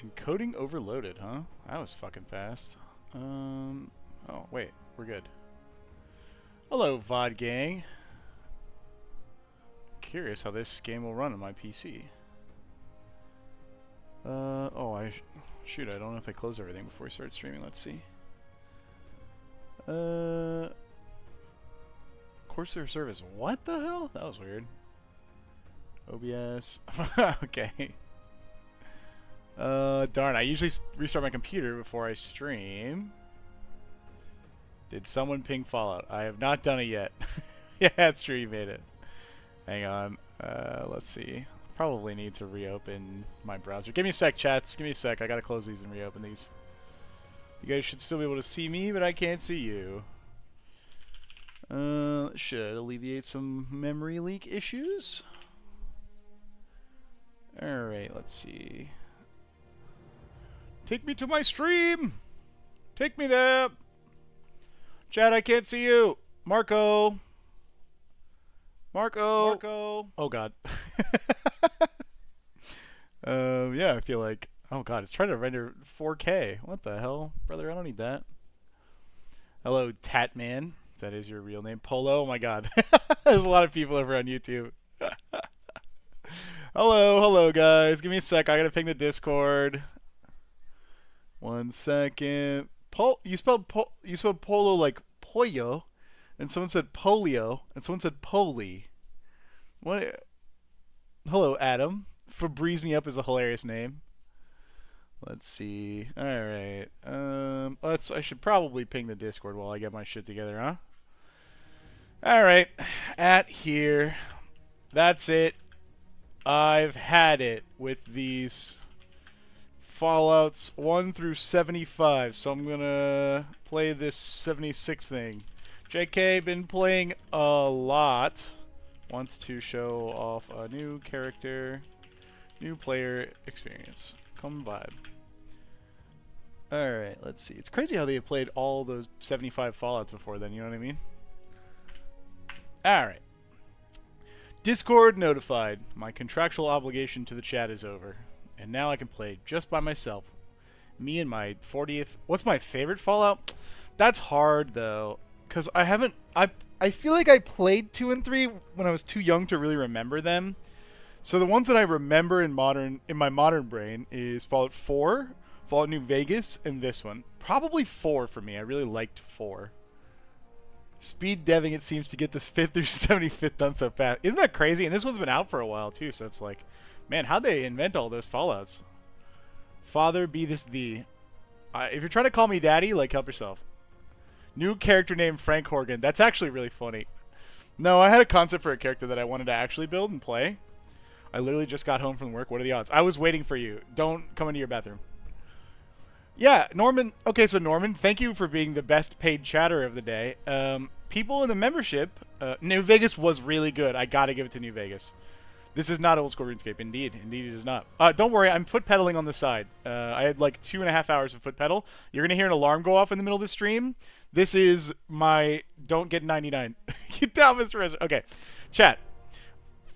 Encoding overloaded, huh? That was fucking fast. Oh, wait. We're good. Hello, VOD gang. Curious how this game will run on my PC. Shoot, I don't know if I closed everything before I started streaming. Let's see. Corsair service. What the hell? That was weird. OBS. Okay. Darn, I usually restart my computer before I stream. Did someone ping Fallout? I have not done it yet. Yeah, that's true, you made it. Hang on. Let's see. Probably need to reopen my browser. Give me a sec, chats. Give me a sec. I gotta close these and reopen these. You guys should still be able to see me, but I can't see you. Should alleviate some memory leak issues. Alright, let's see. Take me to my stream! Take me there! Chad, I can't see you! Marco! Marco! Oh god. Yeah, I feel like... Oh god, it's trying to render 4K. What the hell? Brother, I don't need that. Hello, Tatman. That is your real name. Polo? Oh my god. There's a lot of people over on YouTube. Hello guys. Give me a sec. I gotta ping the Discord. 1 second. You spelled polo like pollo, and someone said polio, and someone said poli. What? Hello, Adam. Febreze me up is a hilarious name. Let's see. All right. I should probably ping the Discord while I get my shit together, huh? All right. At here. That's it. I've had it with these Fallouts 1 through 75, so I'm gonna play this 76 thing. JK, been playing a lot. Wants to show off a new character, new player experience. Come vibe. Alright, let's see. It's crazy how they have played all those 75 Fallouts before then, you know what I mean? Alright. Discord notified. My contractual obligation to the chat is over. And now I can play just by myself. Me and my 40th... What's my favorite Fallout? That's hard, though. Because I haven't... I feel like I played 2 and 3 when I was too young to really remember them. So the ones that I remember in my modern brain is Fallout 4, Fallout New Vegas, and this one. Probably 4 for me. I really liked 4. Speed deving, it seems, to get this 5th through 75th done so fast. Isn't that crazy? And this one's been out for a while, too, so it's like... Man, how'd they invent all those Fallouts? Father, be this thee. If you're trying to call me daddy, like, help yourself. New character named Frank Horgan. That's actually really funny. No, I had a concept for a character that I wanted to actually build and play. I literally just got home from work. What are the odds? I was waiting for you. Don't come into your bathroom. Yeah, Norman. Okay, so Norman, thank you for being the best paid chatter of the day. People in the membership, New Vegas was really good. I gotta give it to New Vegas. This is not old school RuneScape. Indeed it is not. Don't worry, I'm foot pedaling on the side. I had like 2.5 hours of foot pedal. You're gonna hear an alarm go off in the middle of the stream. This is my don't get 99. Get down, Mr. Resident. Okay, chat.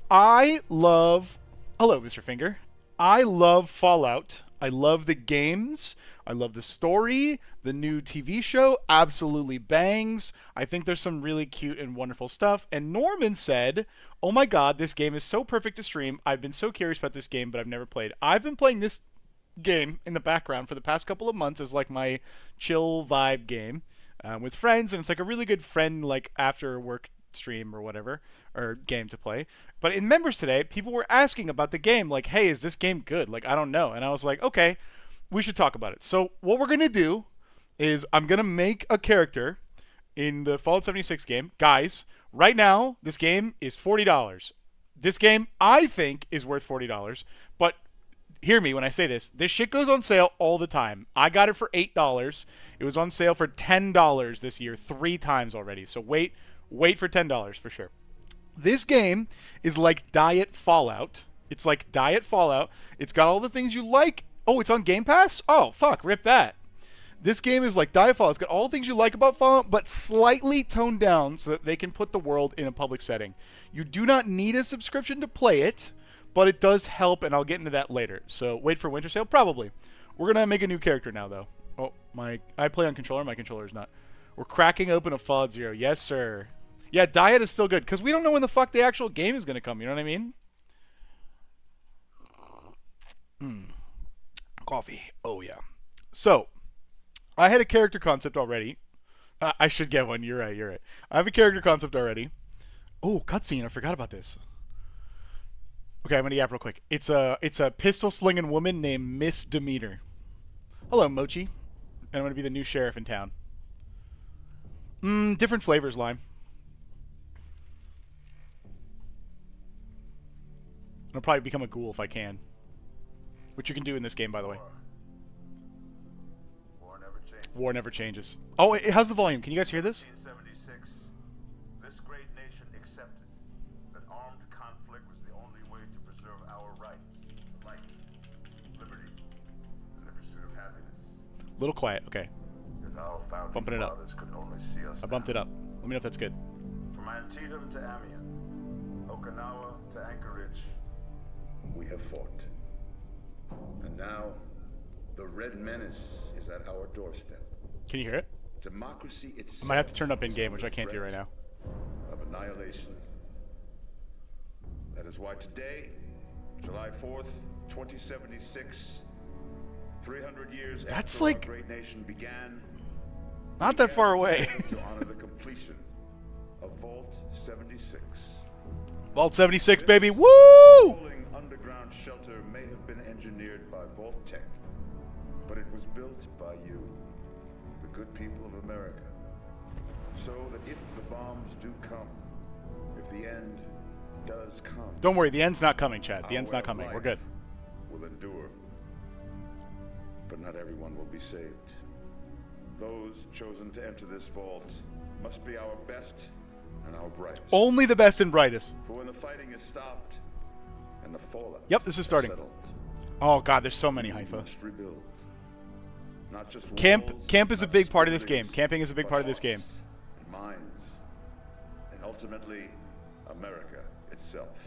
I love... Hello, Mr. Finger. I love Fallout. I love the games. I love the story. The new TV show absolutely bangs. I think there's some really cute and wonderful stuff. And Norman said, oh my god, this game is so perfect to stream. I've been so curious about this game, but I've never played. I've been playing this game in the background for the past couple of months as like my chill vibe game with friends. And it's like a really good friend like after work stream or whatever, or game to play. But in members today, people were asking about the game, like, hey, is this game good? Like, I don't know. And I was like, okay, we should talk about it. So what we're going to do is I'm going to make a character in the Fallout 76 game. Guys, right now, this game is $40. This game, I think, is worth $40. But hear me when I say this. This shit goes on sale all the time. I got it for $8. It was on sale for $10 this year 3 times already. So wait for $10 for sure. This game is like Diet Fallout. It's like Diet Fallout. It's got all the things you like. Oh, it's on Game Pass? Oh, fuck, rip that. This game is like Diet Fallout. It's got all the things you like about Fallout, but slightly toned down so that they can put the world in a public setting. You do not need a subscription to play it, but it does help, and I'll get into that later. So wait for Winter Sale? Probably. We're gonna make a new character now, though. Oh, I play on controller. My controller is not. We're cracking open a Fallout 0. Yes, sir. Yeah, diet is still good because we don't know when the fuck the actual game is gonna come. You know what I mean? Coffee. Oh yeah. So, I had a character concept already. I should get one. You're right. You're right. I have a character concept already. Oh, cutscene. I forgot about this. Okay, I'm gonna yap real quick. It's a pistol slinging woman named Miss Demeter. Hello, Mochi. And I'm gonna be the new sheriff in town. Different flavors, lime. I'll probably become a ghoul if I can. Which you can do in this game, by the way. War never changes. War never changes. Oh, how's the volume? Can you guys hear this? 1976, this great nation accepted that armed conflict was the only way to preserve our rights to life, liberty, and the pursuit of happiness. A little quiet. Okay. If our founding Bumping it up. fathers could only see us I bumped it up. Let me know if that's good. From Antietam to Amiens, Okinawa to Anchorage, we have fought. And now, the Red Menace is at our doorstep. Can you hear it? Democracy itself. I might have to turn up in game, which I can't do right now. Of annihilation. That is why today, July 4th, 2076, 300 years That's after like our great nation began, not that far away. to honor the completion of Vault 76. Vault 76, This baby. Woo! rolling underground shelter may have been engineered by Vault Tech, but it was built by you, the good people of America, so that if the bombs do come, if the end does come, Don't worry, the end's not coming, Chad. The our end's way not of coming. life We're good. will endure. But not everyone will be saved. Those chosen to enter this vault must be our best and our brightest. Only the best and brightest. For when the fighting is stopped and the fallout Yep, this is starting. settled, Oh god, there's so many Haifa. must rebuild. Not just Camp walls, is a not big just part of this game. buildings, Camping is a big but part of this game. hearts and minds, and ultimately America itself.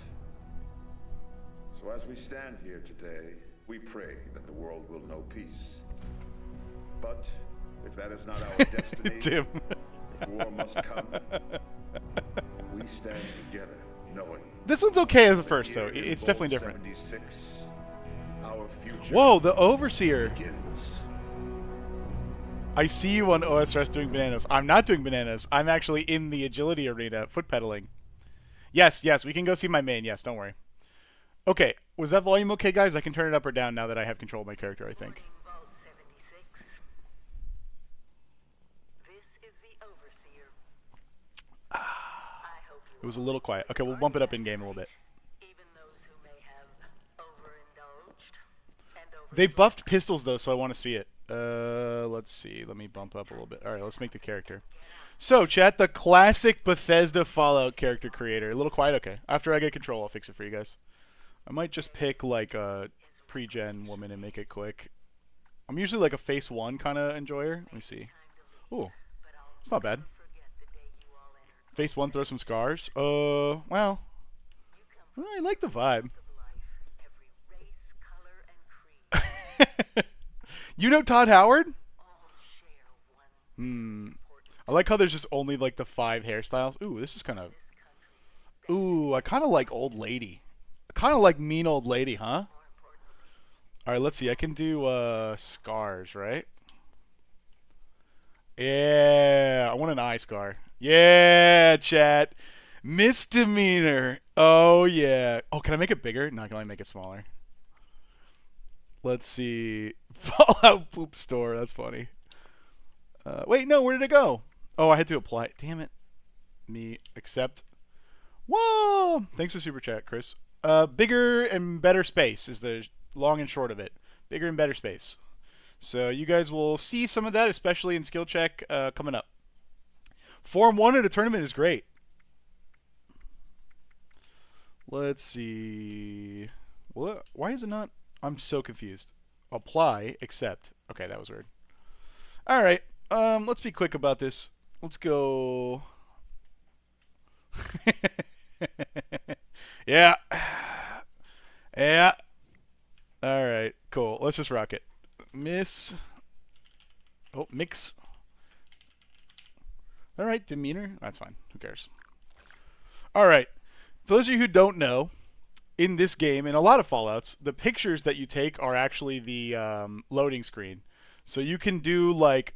So as we stand here today, we pray that the world will know peace. But if that is not our destiny, Tim. if war must come, we stand together, knowing. This one's okay as a that first, though. here in It's Vault definitely different. 76, our future Whoa, the Overseer. begins. I see you on OSRS doing bananas. I'm not doing bananas. I'm actually in the agility arena, foot pedaling. Yes, we can go see my main. Yes, don't worry. Okay, was that volume okay, guys? I can turn it up or down now that I have control of my character, I think. Vault 76. This is the Overseer. I hope you It was a little quiet. Okay, we'll bump it up in game a little bit. even those who may have overindulged and They buffed pistols though, so I want to see it. Let's see. Let me bump up a little bit. All right, let's make the character. So, chat, the classic Bethesda Fallout character creator. A little quiet. Okay. After I get control, I'll fix it for you guys. I might just pick like a pre-gen woman and make it quick. I'm usually like a phase 1 kind of enjoyer. Let me see. Ooh, it's not bad. forget the day you all entered Phase 1, throw some scars. Well, I like the vibe. of life, every race, color, and creed. You know Todd Howard? All share one I like how there's just only like the 5 hairstyles. Ooh, this is kind of. Ooh, I kind of like old lady. Kind of like mean old lady, huh? All right, let's see. I can do scars, right? Yeah, I want an eye scar. Yeah, chat. Misdemeanor. Oh yeah. Oh, can I make it bigger? No, I can only make it smaller. Let's see. Fallout poop store. That's funny. Wait, no. Where did it go? Oh, I had to apply. Damn it. Me accept. Whoa! Thanks for super chat, Chris. Bigger and better space is the long and short of it. Bigger and better space. So you guys will see some of that, especially in skill check coming up. Form 1 at a tournament is great. Let's see. What? Why is it not? I'm so confused. Apply, accept. Okay, that was weird. All right. Let's be quick about this. Let's go. Yeah. Yeah. All right. Cool. Let's just rock it. Miss. Oh, mix. All right, demeanor. That's fine. Who cares? All right. For those of you who don't know, in this game, in a lot of Fallouts, the pictures that you take are actually the loading screen. So you can do like,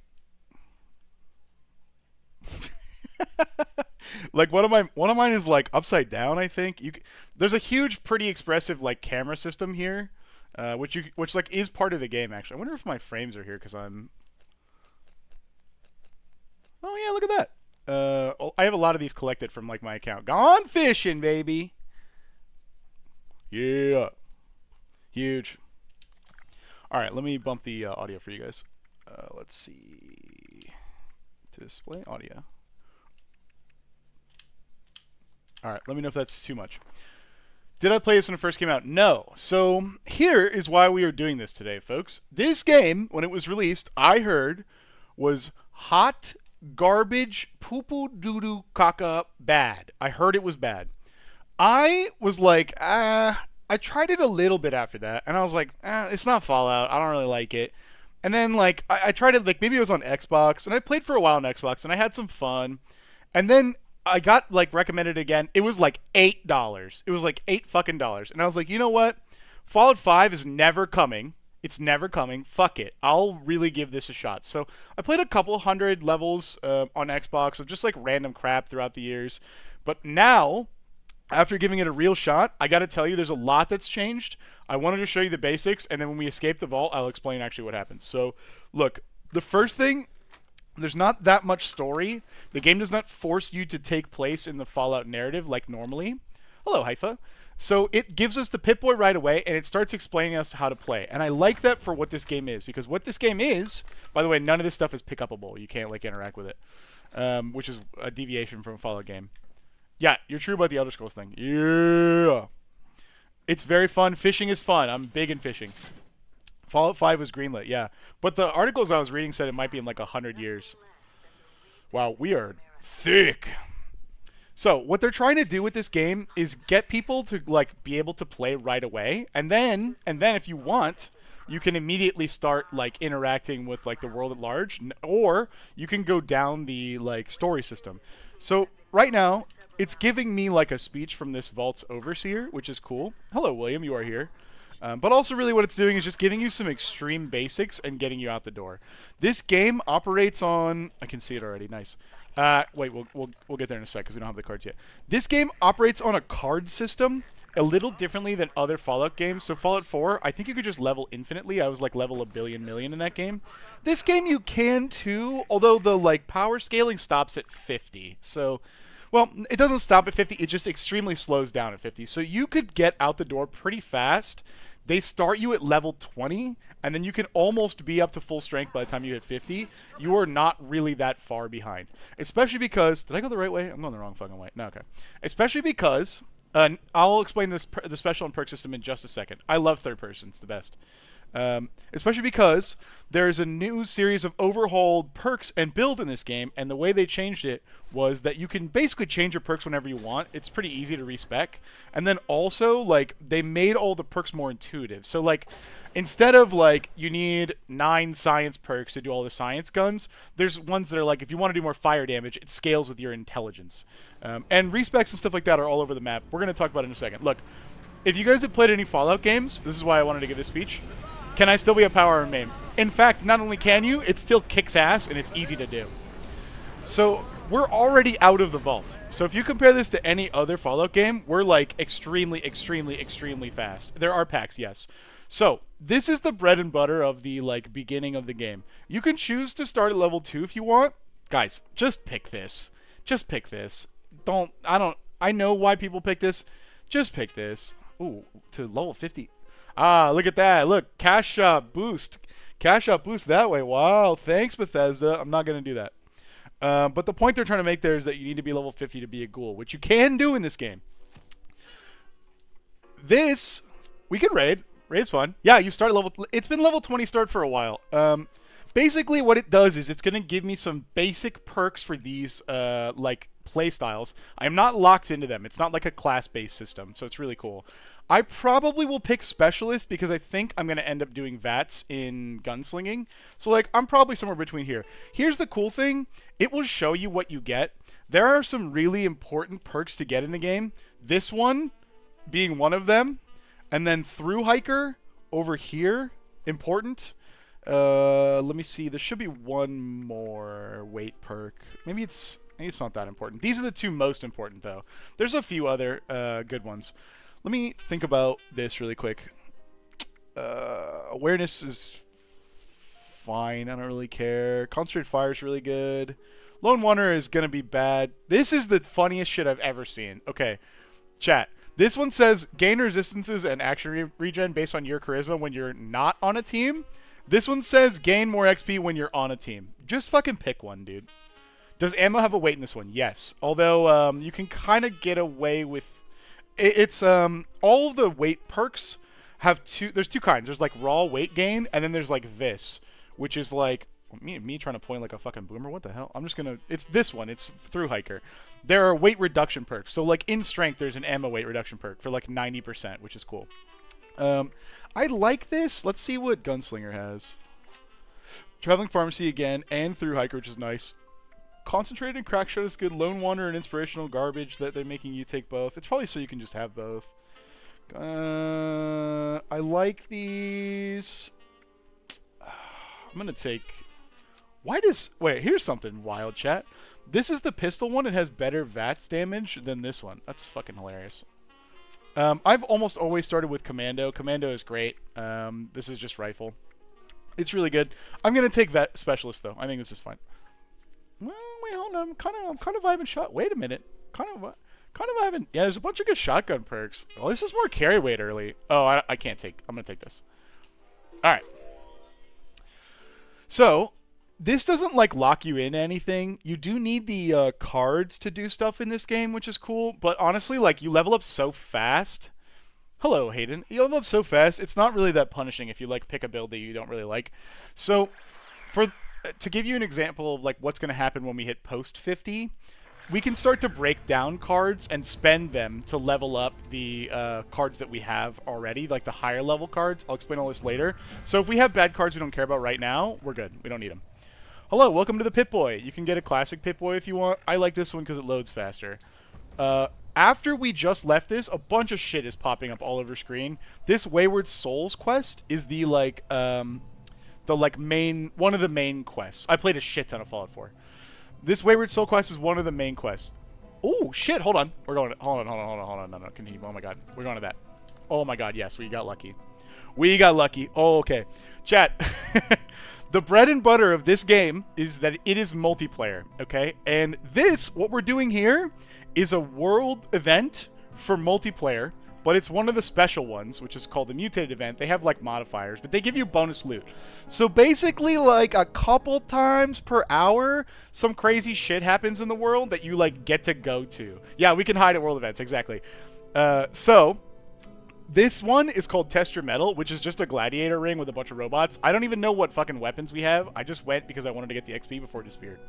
like one of mine is like upside down. I think there's a huge, pretty expressive like camera system here, which like is part of the game actually. I wonder if my frames are here because I'm. Oh yeah, look at that. I have a lot of these collected from like my account. Gone fishing, baby. Yeah. Huge. All right, let me bump the audio for you guys. Let's see. Display audio. All right, let me know if that's too much. Did I play this when it first came out? No. So here is why we are doing this today, folks. This game, when it was released, I heard was hot garbage, poo-poo, doo-doo, caca, bad. I heard it was bad. I was like, I tried it a little bit after that, and I was like, it's not Fallout. I don't really like it. And then, like, I tried it, like, maybe it was on Xbox, and I played for a while on Xbox, and I had some fun. And then I got, like, recommended again. It was, like, $8. It was, like, $8 fucking dollars. And I was like, you know what? Fallout 5 is never coming. It's never coming. Fuck it. I'll really give this a shot. So I played a couple hundred levels on Xbox of just, like, random crap throughout the years. But now, after giving it a real shot, I got to tell you, there's a lot that's changed. I wanted to show you the basics, and then when we escape the vault, I'll explain actually what happens. So, look, the first thing, there's not that much story. The game does not force you to take place in the Fallout narrative like normally. Hello, Haifa. So it gives us the Pip-Boy right away, and it starts explaining us how to play. And I like that for what this game is, because what this game is, by the way, none of this stuff is pick-upable. You can't, like, interact with it, which is a deviation from a Fallout game. Yeah, you're true about the Elder Scrolls thing. Yeah. It's very fun. Fishing is fun. I'm big in fishing. Fallout 5 was greenlit, yeah. But the articles I was reading said it might be in like 100 years. Wow, we are thick. So, what they're trying to do with this game is get people to like be able to play right away. And then if you want, you can immediately start like interacting with like the world at large, or you can go down the like story system. So, right now, it's giving me like a speech from this Vault's Overseer, which is cool. Hello, William, you are here. But also really what it's doing is just giving you some extreme basics and getting you out the door. This game operates on... I can see it already. Nice. Wait, we'll get there in a sec because we don't have the cards yet. This game operates on a card system a little differently than other Fallout games. So Fallout 4, I think you could just level infinitely. I was like level a billion million in that game. This game you can too, although the like power scaling stops at 50. So... Well, it doesn't stop at 50. It just extremely slows down at 50. So you could get out the door pretty fast. They start you at level 20, and then you can almost be up to full strength by the time you hit 50. You are not really that far behind. Especially because... Did I go the right way? I'm going the wrong fucking way. No, okay. Especially because... I'll explain the special and perk system in just a second. I love third person. It's the best. Especially because there's a new series of overhauled perks and build in this game, and the way they changed it was that you can basically change your perks whenever you want. It's pretty easy to respec. And then also, like, they made all the perks more intuitive. So, like, instead of, like, you need 9 science perks to do all the science guns, there's ones that are, like, if you want to do more fire damage, it scales with your intelligence. And respecs and stuff like that are all over the map. We're going to talk about it in a second. Look, if you guys have played any Fallout games, this is why I wanted to give this speech. Can I still be a power and main? In fact, not only can you, it still kicks ass, and it's easy to do. So, we're already out of the vault. So if you compare this to any other Fallout game, we're like extremely, extremely, extremely fast. There are packs, yes. So, this is the bread and butter of the like beginning of the game. You can choose to start at level 2 if you want. Guys, just pick this. Just pick this. I know why people pick this. Just pick this. Ooh, to level 50. Ah, look at that. Look, cash shop boost. Cash shop boost that way. Wow, thanks, Bethesda. I'm not going to do that. But the point they're trying to make there is that you need to be level 50 to be a ghoul, which you can do in this game. This, we could raid. Raid's fun. Yeah, you start level... It's been level 20 start for a while. Basically, what it does is it's going to give me some basic perks for these, like, play styles. I'm not locked into them. It's not like a class-based system, so it's really cool. I probably will pick Specialist because I think I'm going to end up doing VATS in gunslinging. So, like, I'm probably somewhere between here. Here's the cool thing. It will show you what you get. There are some really important perks to get in the game. This one being one of them. And then Through Hiker over here, important. Let me see. There should be one more weight perk. Maybe it's not that important. These are the two most important, though. There's a few other good ones. Let me think about this really quick. Awareness is fine. I don't really care. Concentrated Fire is really good. Lone Wanderer is going to be bad. This is the funniest shit I've ever seen. Okay, chat. This one says gain resistances and action regen based on your charisma when you're not on a team. This one says gain more XP when you're on a team. Just fucking pick one, dude. Does ammo have a weight in this one? Yes. Although you can kind of get away with... It's all of the weight perks have there's two kinds. There's like raw weight gain, and then there's like this, which is like me trying to point like a fucking boomer. What the hell? I'm just gonna. It's this one. It's Through Hiker. There are weight reduction perks. So like in strength, there's an ammo weight reduction perk for like 90%, which is cool. I like this. Let's see what Gunslinger has. Traveling Pharmacy again, and Through Hiker, which is nice. Concentrated and Crack Shot is good. Lone Wanderer and Inspirational Garbage that they're making you take both. It's probably so you can just have both. I like these. I'm going to take... Wait, here's something wild, chat. This is the pistol one. It has better VATS damage than this one. That's fucking hilarious. I've almost always started with Commando. Commando is great. This is just rifle. It's really good. I'm going to take Vet Specialist, though. I think this is fine. Well, wait, hold on. I'm kind of vibing shot. Wait a minute. Kind of vibing. Yeah, there's a bunch of good shotgun perks. Oh, this is more carry weight early. Oh, I can't take. I'm going to take this. All right. So, this doesn't, like, lock you into anything. You do need the cards to do stuff in this game, which is cool. But honestly, like, you level up so fast. Hello, Hayden. You level up so fast, it's not really that punishing if you, like, pick a build that you don't really like. So, to give you an example of, like, what's going to happen when we hit post 50, we can start to break down cards and spend them to level up the cards that we have already, like the higher level cards. I'll explain all this later. So if we have bad cards we don't care about right now, we're good. We don't need them. Hello, welcome to the Pip-Boy. You can get a classic Pip-Boy if you want. I like this one because it loads faster. After we just left this, a bunch of shit is popping up all over screen. This Wayward Souls quest is the, like, one of the main quests. I played a shit ton of Fallout 4. This Wayward Soul quest is one of the main quests. Oh, shit, hold on. We're going to... Hold on. No, continue. Oh, my God. We're going to that. Oh, my God, yes, we got lucky. We got lucky. Oh, okay. Chat. The bread and butter of this game is that it is multiplayer, okay? And this, what we're doing here, is a world event for multiplayer, but it's one of the special ones, which is called the Mutated event. They have, like, modifiers, but they give you bonus loot. So basically, like, a couple times per hour, some crazy shit happens in the world that you, like, get to go to. Yeah, we can hide at world events, exactly. So, this one is called Test Your Metal, which is just a gladiator ring with a bunch of robots. I don't even know what fucking weapons we have. I just went because I wanted to get the XP before it disappeared.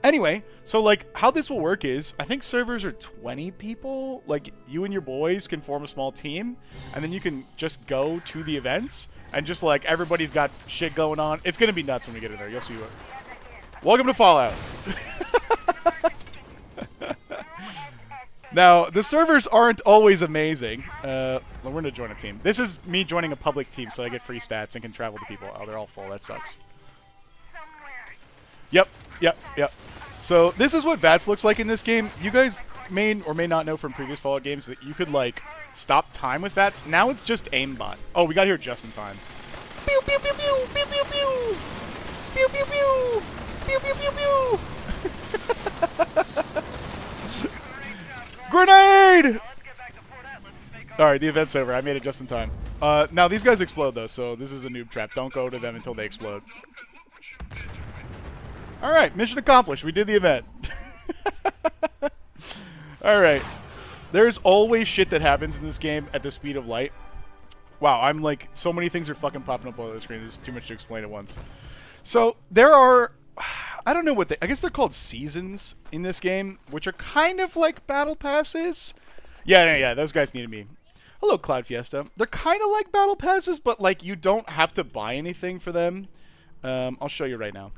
Anyway, so, like, how this will work is, I think servers are 20 people. Like, you and your boys can form a small team, and then you can just go to the events, and just, like, everybody's got shit going on. It's gonna be nuts when we get in there. You'll see what. Welcome to Fallout. Now, the servers aren't always amazing. We're gonna join a team. This is me joining a public team, so I get free stats and can travel to people. Oh, they're all full. That sucks. Yep. So this is what VATS looks like in this game. You guys may or may not know from previous Fallout games that you could, like, stop time with VATS. Now it's just aimbot. Oh, we got here just in time. Pew pew pew pew pew pew pew pew pew pew pew pew pew pew. Grenade! Alright, the event's over. I made it just in time. Now these guys explode though, so this is a noob trap. Don't go to them until they explode. Alright, mission accomplished. We did the event. Alright. There's always shit that happens in this game at the speed of light. Wow, I'm like, so many things are fucking popping up on the screen. This is too much to explain at once. So, there are, I don't know what I guess they're called seasons in this game, which are kind of like battle passes. Yeah, those guys needed me. Hello, Cloud Fiesta. They're kind of like battle passes, but like you don't have to buy anything for them. I'll show you right now.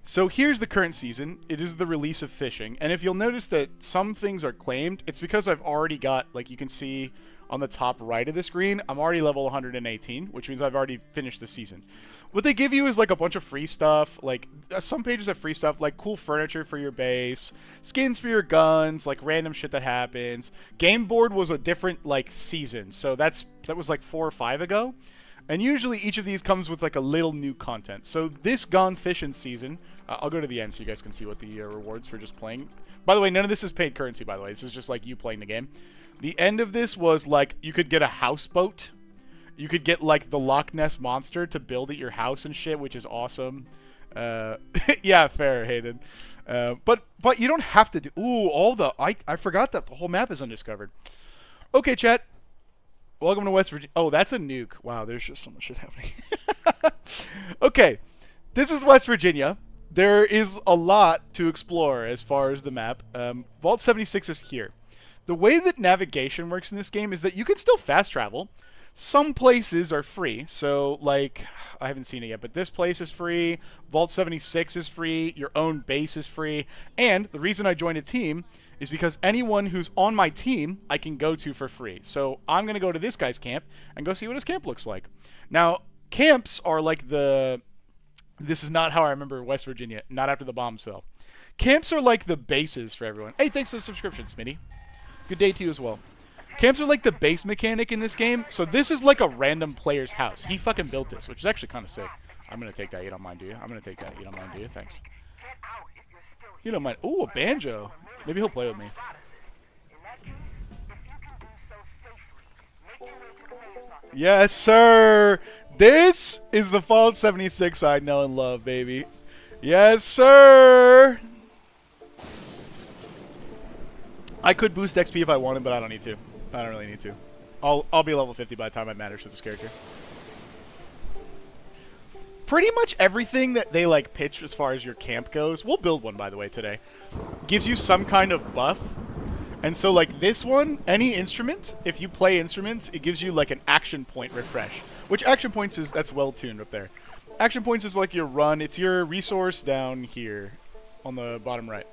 So here's the current season. It is the release of fishing. And if you'll notice that some things are claimed, it's because I've already got, like you can see on the top right of the screen, I'm already level 118, which means I've already finished the season. What they give you is like a bunch of free stuff. Like some pages have free stuff, like cool furniture for your base, skins for your guns, like random shit that happens. Game board was a different like season, so that was like 4 or 5 ago. And usually each of these comes with like a little new content. So this Gone Fishing season, I'll go to the end so you guys can see what the rewards for just playing. By the way, none of this is paid currency, by the way. This is just like you playing the game. The end of this was like you could get a houseboat. You could get like the Loch Ness Monster to build at your house and shit, which is awesome. Yeah, fair, Hayden. But you don't have to do... Ooh, I forgot that the whole map is undiscovered. Okay, chat. Welcome to West Virginia. Oh, that's a nuke. Wow, there's just so much shit happening. Okay, this is West Virginia. There is a lot to explore as far as the map. Vault 76 is here. The way that navigation works in this game is that you can still fast travel. Some places are free, so like, I haven't seen it yet, but this place is free, Vault 76 is free, your own base is free, and the reason I joined a team is because anyone who's on my team, I can go to for free. So I'm going to go to this guy's camp and go see what his camp looks like. Now, camps are like this is not how I remember West Virginia, not after the bombs fell. Camps are like the bases for everyone. Hey, thanks for the subscription, Smitty. Good day to you as well. Camps are like the base mechanic in this game, so this is like a random player's house. He fucking built this, which is actually kind of sick. I'm going to take that, you don't mind, do you? I'm going to take that, you don't mind, do you? Thanks. You don't mind. Ooh, a banjo. Maybe he'll play with me. Yes, sir! This is the Fallout 76 I know and love, baby. Yes, sir! I could boost XP if I wanted, but I don't need to. I don't really need to. I'll be level 50 by the time I matters with this character. Pretty much everything that they like pitch as far as your camp goes, we'll build one by the way today, gives you some kind of buff. And so like this one, any instrument, if you play instruments, it gives you like an action point refresh. Which action points is, that's well tuned up there. Action points is like your run, it's your resource down here on the bottom right.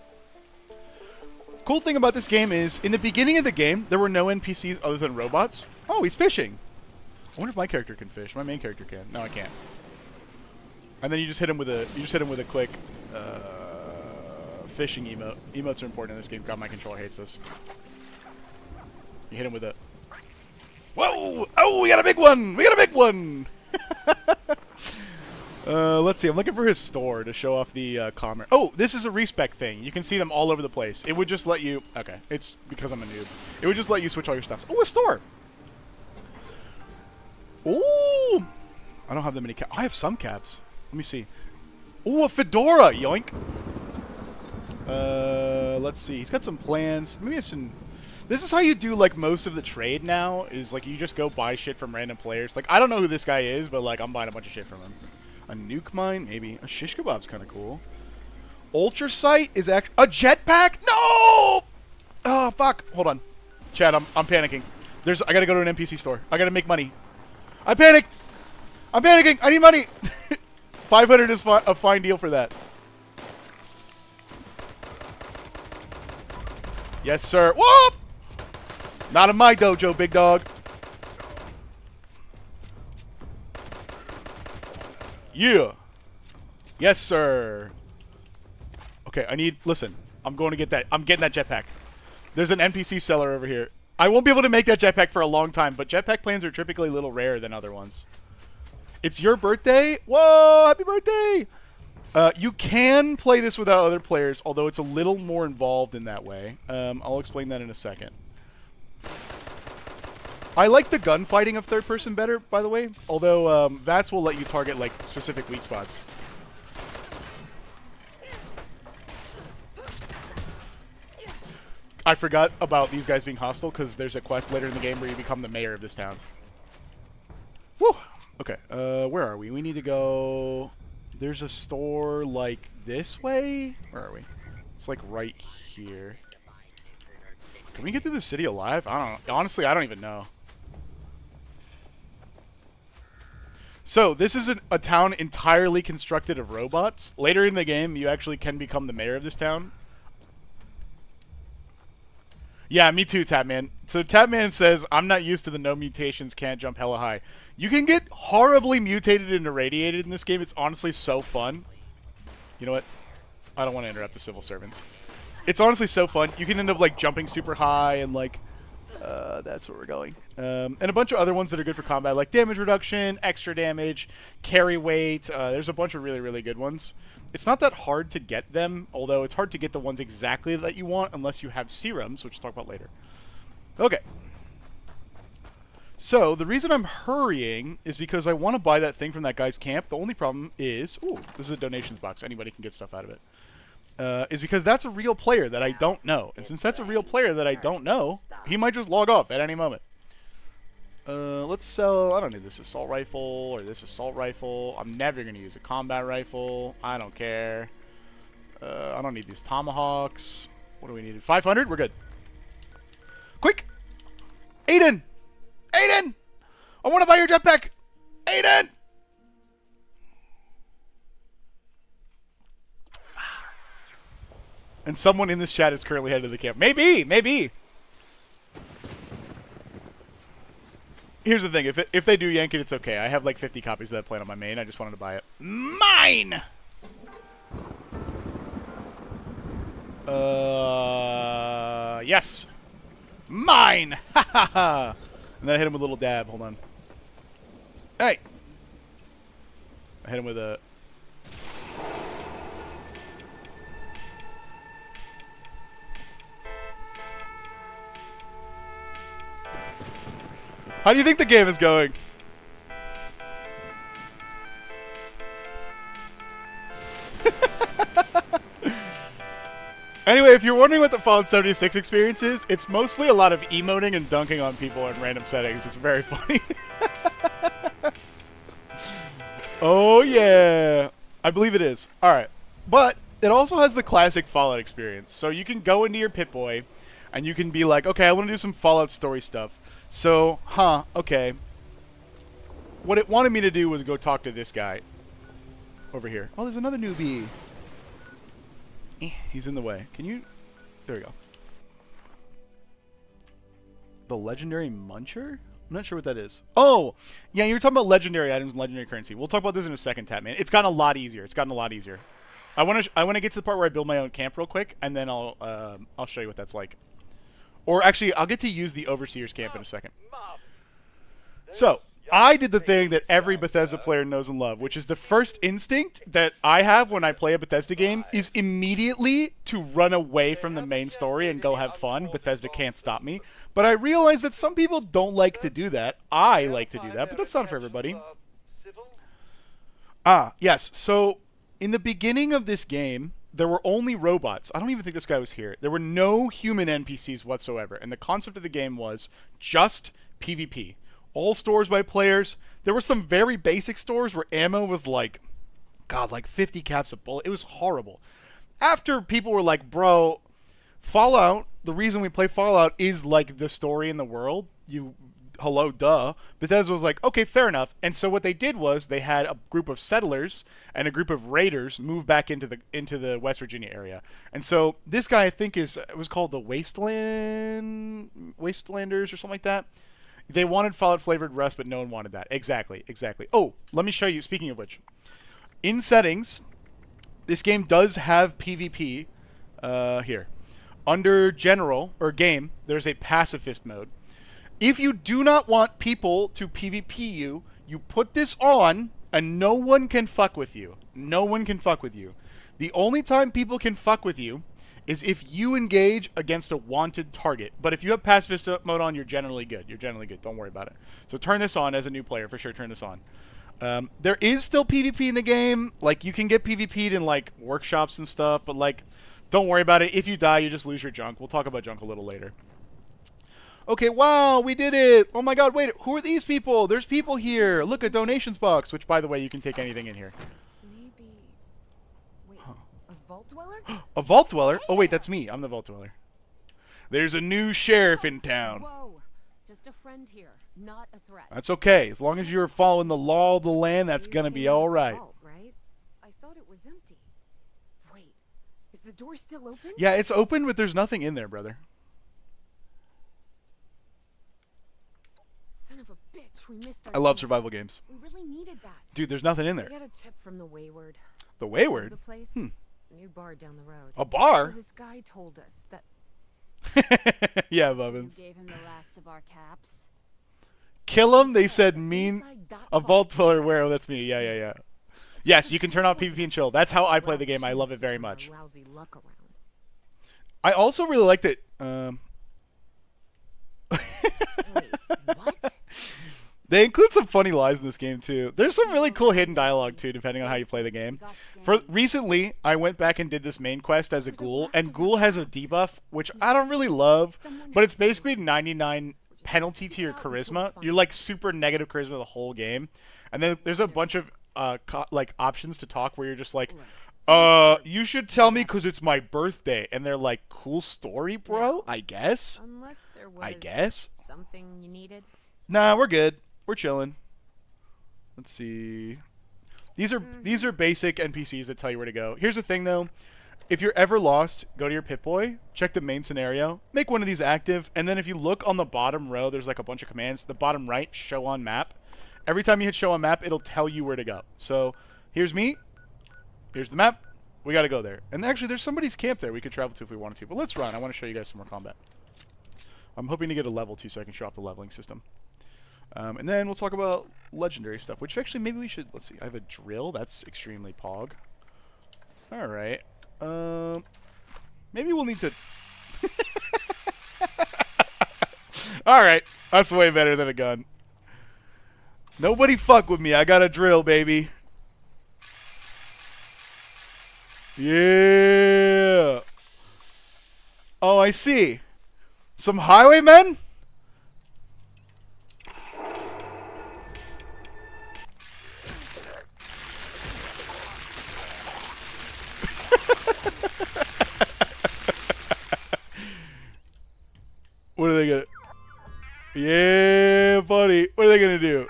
Cool thing about this game is, in the beginning of the game, there were no NPCs other than robots. Oh, he's fishing. I wonder if my character can fish. My main character can. No, I can't. And then you just hit him with a quick fishing emote. Emotes are important in this game. God, my controller hates this. You hit him with a... Whoa! Oh, we got a big one! We got a big one! Let's see. I'm looking for his store to show off the commerce. Oh, this is a respec thing. You can see them all over the place. It would just let you... Okay, it's because I'm a noob. It would just let you switch all your stuff. Oh, a store! Ooh! I don't have that many caps. I have some caps. Let me see. Ooh, a fedora! Yoink! Let's see. He's got some plans. Maybe it's some... This is how you do, like, most of the trade now, is, like, you just go buy shit from random players. Like, I don't know who this guy is, but, like, I'm buying a bunch of shit from him. A nuke mine? Maybe. A shish kebab's kind of cool. Ultra sight is a jetpack? No! Oh, fuck. Hold on. Chad, I'm panicking. I gotta go to an NPC store. I gotta make money. I panicked! I'm panicking! I need money! 500 is a fine deal for that. Yes, sir. Whoop! Not in my dojo, big dog. Yeah. Yes, sir. Okay, listen. I'm going to get that. I'm getting that jetpack. There's an NPC seller over here. I won't be able to make that jetpack for a long time, but jetpack planes are typically a little rarer than other ones. It's your birthday? Whoa, happy birthday! You can play this without other players, although it's a little more involved in that way. I'll explain that in a second. I like the gunfighting of third person better, by the way, although VATS will let you target like specific weak spots. I forgot about these guys being hostile because there's a quest later in the game where you become the mayor of this town. Woo! Okay, where are we? We need to go... There's a store like this way? Where are we? It's like right here. Can we get through the city alive? I don't know. Honestly, I don't even know. So, this is a town entirely constructed of robots. Later in the game, you actually can become the mayor of this town. Yeah, me too, Tapman. So Tapman says, I'm not used to the no mutations, can't jump hella high. You can get horribly mutated and irradiated in this game. It's honestly so fun. You know what? I don't want to interrupt the civil servants. It's honestly so fun. You can end up, like, jumping super high and, like, that's where we're going. And a bunch of other ones that are good for combat, like damage reduction, extra damage, carry weight. There's a bunch of really, really good ones. It's not that hard to get them, although it's hard to get the ones exactly that you want unless you have serums, which we'll talk about later. Okay. So, the reason I'm hurrying is because I want to buy that thing from that guy's camp. The only problem is... Ooh, this is a donations box. Anybody can get stuff out of it. Is because that's a real player that I don't know. And since that's a real player that I don't know, he might just log off at any moment. Let's sell... I don't need this assault rifle or this assault rifle. I'm never going to use a combat rifle. I don't care. I don't need these tomahawks. What do we need? 500? We're good. Quick! Aiden! Aiden! I want to buy your jetpack! Aiden! And someone in this chat is currently headed to the camp. Maybe! Maybe! Here's the thing, if they do yank it, it's okay. I have like 50 copies of that playing on my main. I just wanted to buy it. Mine! Yes! Mine! Ha ha ha! And then I hit him with a little dab. Hold on. Hey! I hit him with a... How do you think the game is going? Anyway, if you're wondering what the Fallout 76 experience is, it's mostly a lot of emoting and dunking on people in random settings. It's very funny. Oh, yeah. I believe it is. Alright. But it also has the classic Fallout experience. So you can go into your Pip-Boy, and you can be like, okay, I want to do some Fallout story stuff. So, okay. What it wanted me to do was go talk to this guy. Over here. Oh, there's another newbie. He's in the way. Can you... There we go. The Legendary Muncher? I'm not sure what that is. Oh! Yeah, you were talking about legendary items and legendary currency. We'll talk about this in a second, Tapman. It's gotten a lot easier. It's gotten a lot easier. I want to get to the part where I build my own camp real quick, and then I'll show you what that's like. Or actually, I'll get to use the Overseer's camp in a second. So, I did the thing that every Bethesda player knows and loves, which is the first instinct that I have when I play a Bethesda game is immediately to run away from the main story and go have fun. Bethesda can't stop me. But I realize that some people don't like to do that. I like to do that, but that's not for everybody. Yes. So, in the beginning of this game, there were only robots. I don't even think this guy was here. There were no human NPCs whatsoever. And the concept of the game was just PvP. All stores by players. There were some very basic stores where ammo was like, God, like 50 caps a bullet. It was horrible. After people were like, bro, Fallout, the reason we play Fallout is like the story in the world. Hello, duh. Bethesda was like, okay, fair enough. And so what they did was they had a group of settlers and a group of raiders move back into the West Virginia area. And so this guy, I think, it was called the Wastelanders or something like that. They wanted Fallout flavored Rust, but no one wanted that. Exactly. Oh, let me show you. Speaking of which, in settings, this game does have PvP. Here, under General or Game, there's a pacifist mode. If you do not want people to PvP you, you put this on, and no one can fuck with you. No one can fuck with you. The only time people can fuck with you is if you engage against a wanted target. But if you have pacifist mode on, you're generally good. Don't worry about it. So turn this on as a new player. For sure, turn this on. There is still PvP in the game. Like, you can get PvP'd in, like, workshops and stuff. But, like, don't worry about it. If you die, you just lose your junk. We'll talk about junk a little later. Okay, wow, we did it. Oh, my God, wait. Who are these people? There's people here. Look, a donations box, which, by the way, you can take anything in here. Wait, a vault dweller? A vault dweller? Oh, wait, that's me. I'm the vault dweller. There's a new sheriff in town. Whoa, just a friend here, not a threat. That's okay. As long as you're following the law of the land, that's You gonna be came out of all the right. vault, right? I thought it was empty. Wait, is the door still open? Yeah, it's open, but there's nothing in there, brother. Son of a bitch, we missed our I love chance. survival games. We really needed that. Dude, there's nothing in I there. got a tip from the Wayward. The Know Wayward? the place? Hmm. New bar down the road. A bar? So this guy told us that Yeah, you Bubbins. gave him the last of our caps. Kill him, they said mean. Inside that A vault dweller where? Oh, that's me. Yeah. Yes, you can turn off PvP and chill. That's how I play the game. I love it very much. Lousy luck around. I also really like that. Wait, what? They include some funny lies in this game too. There's some really cool hidden dialogue too, depending on how you play the game. For recently, I went back and did this main quest as a ghoul, and ghoul has a debuff, which I don't really love, but it's basically 99 penalty to your charisma. You're like super negative charisma the whole game, and then there's a bunch of like options to talk where you're just like, you should tell me because it's my birthday, and they're like, cool story, bro. I guess. Unless there was I guess. something you needed. Nah, we're good. We're chilling. Let's see. These are basic NPCs that tell you where to go. Here's the thing though. If you're ever lost, go to your Pip-Boy, check the main scenario, make one of these active, and then if you look on the bottom row, there's like a bunch of commands. The bottom right, show on map. Every time you hit show on map, it'll tell you where to go. So, here's me. Here's the map. We gotta go there. And actually, there's somebody's camp there we could travel to if we wanted to. But let's run. I want to show you guys some more combat. I'm hoping to get a level 2 so I can show off the leveling system. And then we'll talk about legendary stuff, which actually maybe we should, let's see, I have a drill. That's extremely pog. Alright. Maybe we'll need to... Alright, that's way better than a gun. Nobody fuck with me, I got a drill, baby. Yeah! Oh, I see. Some highwaymen? What are they gonna... Yeah, buddy. What are they gonna do?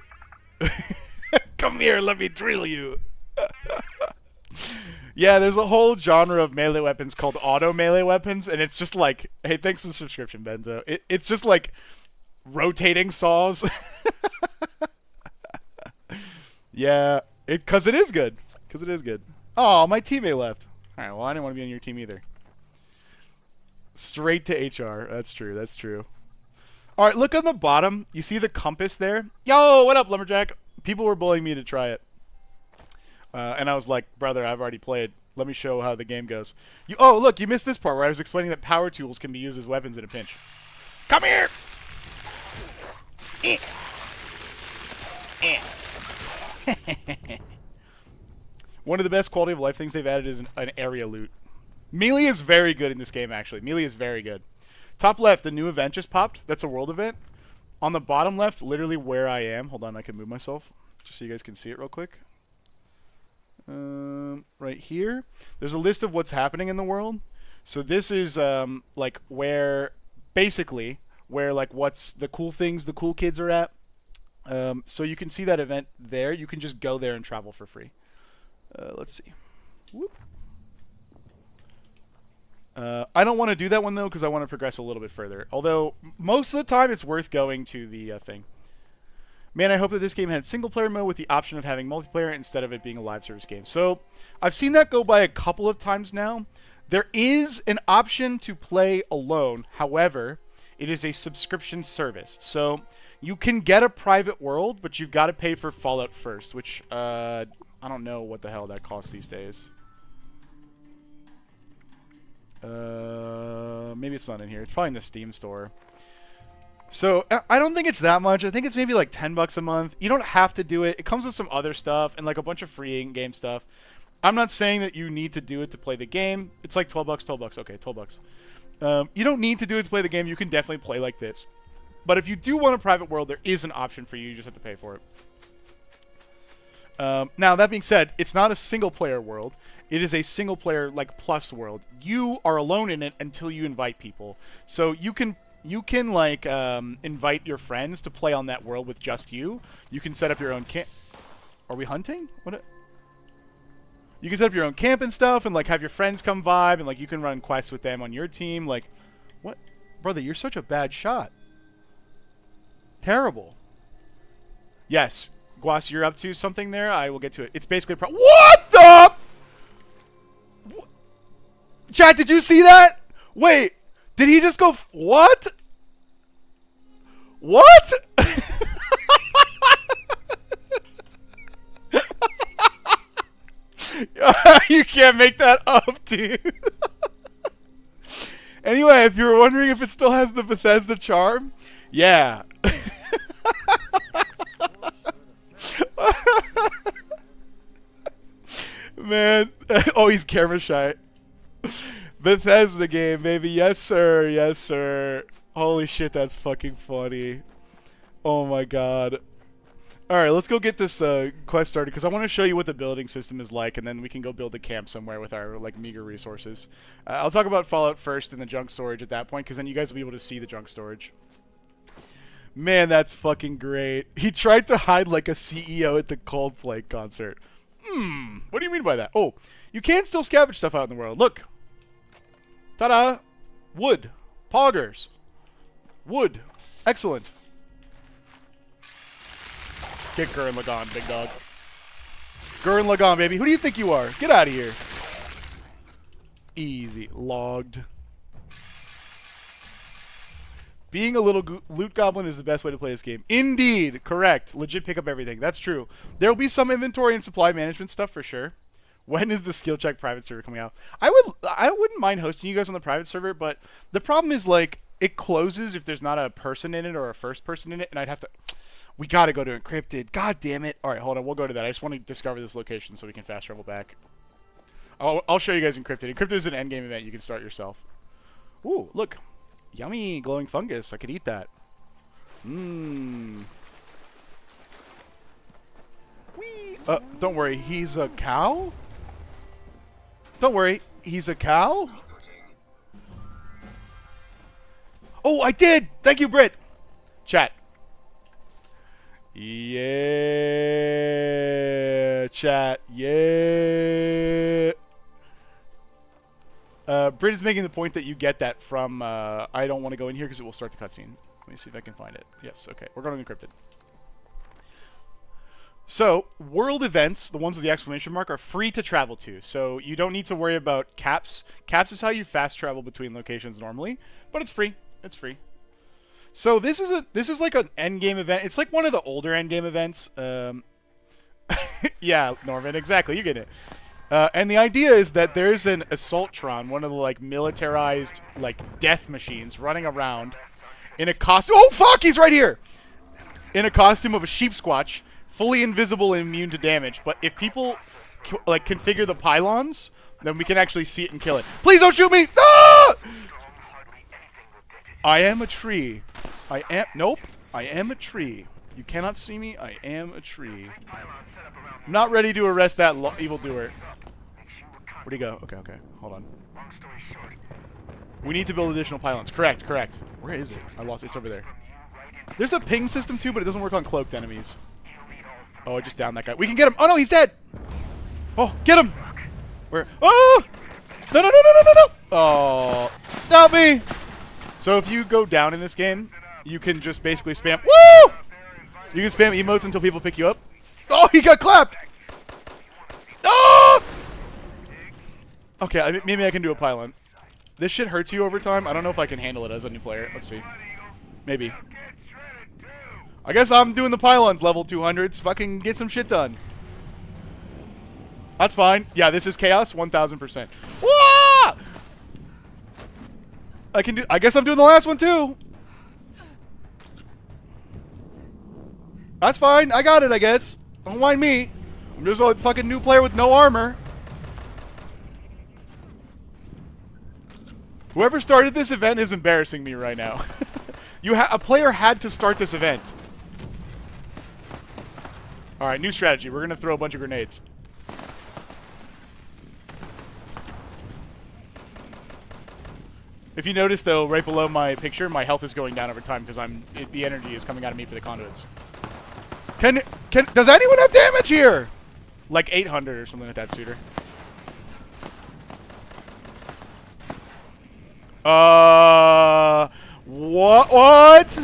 Come here, let me drill you. Yeah, there's a whole genre of melee weapons called auto melee weapons, and it's just like, hey, thanks for the subscription, Benzo. It's just like rotating saws. Yeah, because it is good. Because it is good. Oh, my teammate left. All right, well, I didn't want to be on your team either. Straight to HR. That's true. That's true. All right, look on the bottom. You see the compass there? Yo, what up, Lumberjack? People were bullying me to try it. And I was like, brother, I've already played. Let me show how the game goes. Oh, look, you missed this part where I was explaining that power tools can be used as weapons in a pinch. Come here! One of the best quality of life things they've added is an area loot. Melee is very good in this game, actually. Melee is very good. Top left, the new event just popped. That's a world event. On the bottom left, literally where I am. Hold on, I can move myself just so you guys can see it real quick. Right here, there's a list of what's happening in the world. So this is like where, basically, where like what's the cool things the cool kids are at. So you can see that event there. You can just go there and travel for free. Let's see. Whoop. I don't want to do that one though because I want to progress a little bit further. Although most of the time it's worth going to the thing. Man, I hope that this game had single-player mode with the option of having multiplayer instead of it being a live service game. So, I've seen that go by a couple of times now. There is an option to play alone. However, it is a subscription service. So, you can get a private world, but you've got to pay for Fallout first, which, I don't know what the hell that costs these days. Maybe it's not in here. It's probably in the Steam store. So, I don't think it's that much. I think it's maybe like $10 a month. You don't have to do it. It comes with some other stuff and like a bunch of free in-game stuff. I'm not saying that you need to do it to play the game. It's like $12, $12. Okay, $12. You don't need to do it to play the game. You can definitely play like this. But if you do want a private world, there is an option for you. You just have to pay for it. Now, that being said, it's not a single-player world. It is a single player like plus world. You are alone in it until you invite people. So you can like invite your friends to play on that world with just you. You can set up your own camp. Are we hunting? What? You can set up your own camp and stuff, and like have your friends come vibe, and like you can run quests with them on your team. Like, what, brother? You're such a bad shot. Terrible. Yes, Guas, you're up to something there. I will get to it. It's basically what the? Chat, did you see that? Wait, did he just go? What? What? You can't make that up, dude. Anyway, if you were wondering if it still has the Bethesda charm, yeah. Man, oh, he's camera shy. Bethesda game, baby. Yes, sir. Yes, sir. Holy shit, that's fucking funny. Oh my god. Alright, let's go get this quest started, because I want to show you what the building system is like, and then we can go build a camp somewhere with our like meager resources. I'll talk about Fallout first and the junk storage at that point, because then you guys will be able to see the junk storage. Man, that's fucking great. He tried to hide like a CEO at the Coldplay concert. What do you mean by that? Oh, you can still scavenge stuff out in the world. Look. Ta-da! Wood. Poggers. Wood. Excellent. Get Gurren Lagann, big dog. Gurren Lagann, baby. Who do you think you are? Get out of here. Easy. Logged. Being a little loot goblin is the best way to play this game. Indeed. Correct. Legit pick up everything. That's true. There will be some inventory and supply management stuff for sure. When is the skill check private server coming out? I wouldn't mind hosting you guys on the private server, but the problem is like it closes if there's not a person in it or a first person in it, and I'd have to. We gotta go to encrypted. God damn it! All right, hold on. We'll go to that. I just want to discover this location so we can fast travel back. I'll show you guys encrypted. Encrypted is an endgame event you can start yourself. Ooh, look, yummy glowing fungus. I could eat that. Mmm. Wee. Don't worry. He's a cow. Don't worry, he's a cow? Oh, I did! Thank you, Britt! Chat. Yeah, chat. Yeah. Britt is making the point that you get that from, I don't want to go in here because it will start the cutscene. Let me see if I can find it. Yes, okay. We're going encrypted. So, world events, the ones with the exclamation mark, are free to travel to. So, you don't need to worry about caps. Caps is how you fast travel between locations normally, but it's free. It's free. So, this is like an endgame event. It's like one of the older endgame events. Yeah, Norman, exactly. You get it. And the idea is that there's an Assaultron, one of the like militarized like death machines running around in a costume. Oh, fuck, he's right here! In a costume of a sheep squatch. Fully invisible and immune to damage, but if people like configure the pylons, then we can actually see it and kill it. Please don't shoot me! Ah! I am a tree. Nope. I am a tree. You cannot see me. I am a tree. I'm not ready to arrest that evildoer. Where'd he go? Okay, okay. Hold on. We need to build additional pylons. Correct, correct. Where is it? I lost it. It's over there. There's a ping system too, but it doesn't work on cloaked enemies. Oh, I just downed that guy. We can get him. Oh, no, he's dead. Oh, get him. Where? Oh! No, no, no, no, no, no, no. Oh, help me. So if you go down in this game, you can just basically spam. Woo! You can spam emotes until people pick you up. Oh, he got clapped. Oh! Okay, maybe I can do a pylon. This shit hurts you over time. I don't know if I can handle it as a new player. Let's see. Maybe. I guess I'm doing the pylons level 200s. Fucking get some shit done. That's fine. Yeah, this is chaos 1000%. Wah! I guess I'm doing the last one too. That's fine. I got it, I guess. Don't mind me. I'm just a fucking new player with no armor. Whoever started this event is embarrassing me right now. A player had to start this event. Alright, new strategy. We're going to throw a bunch of grenades. If you notice, though, right below my picture, my health is going down over time because the energy is coming out of me for the conduits. Does anyone have damage here? Like 800 or something like that, Suitor. What?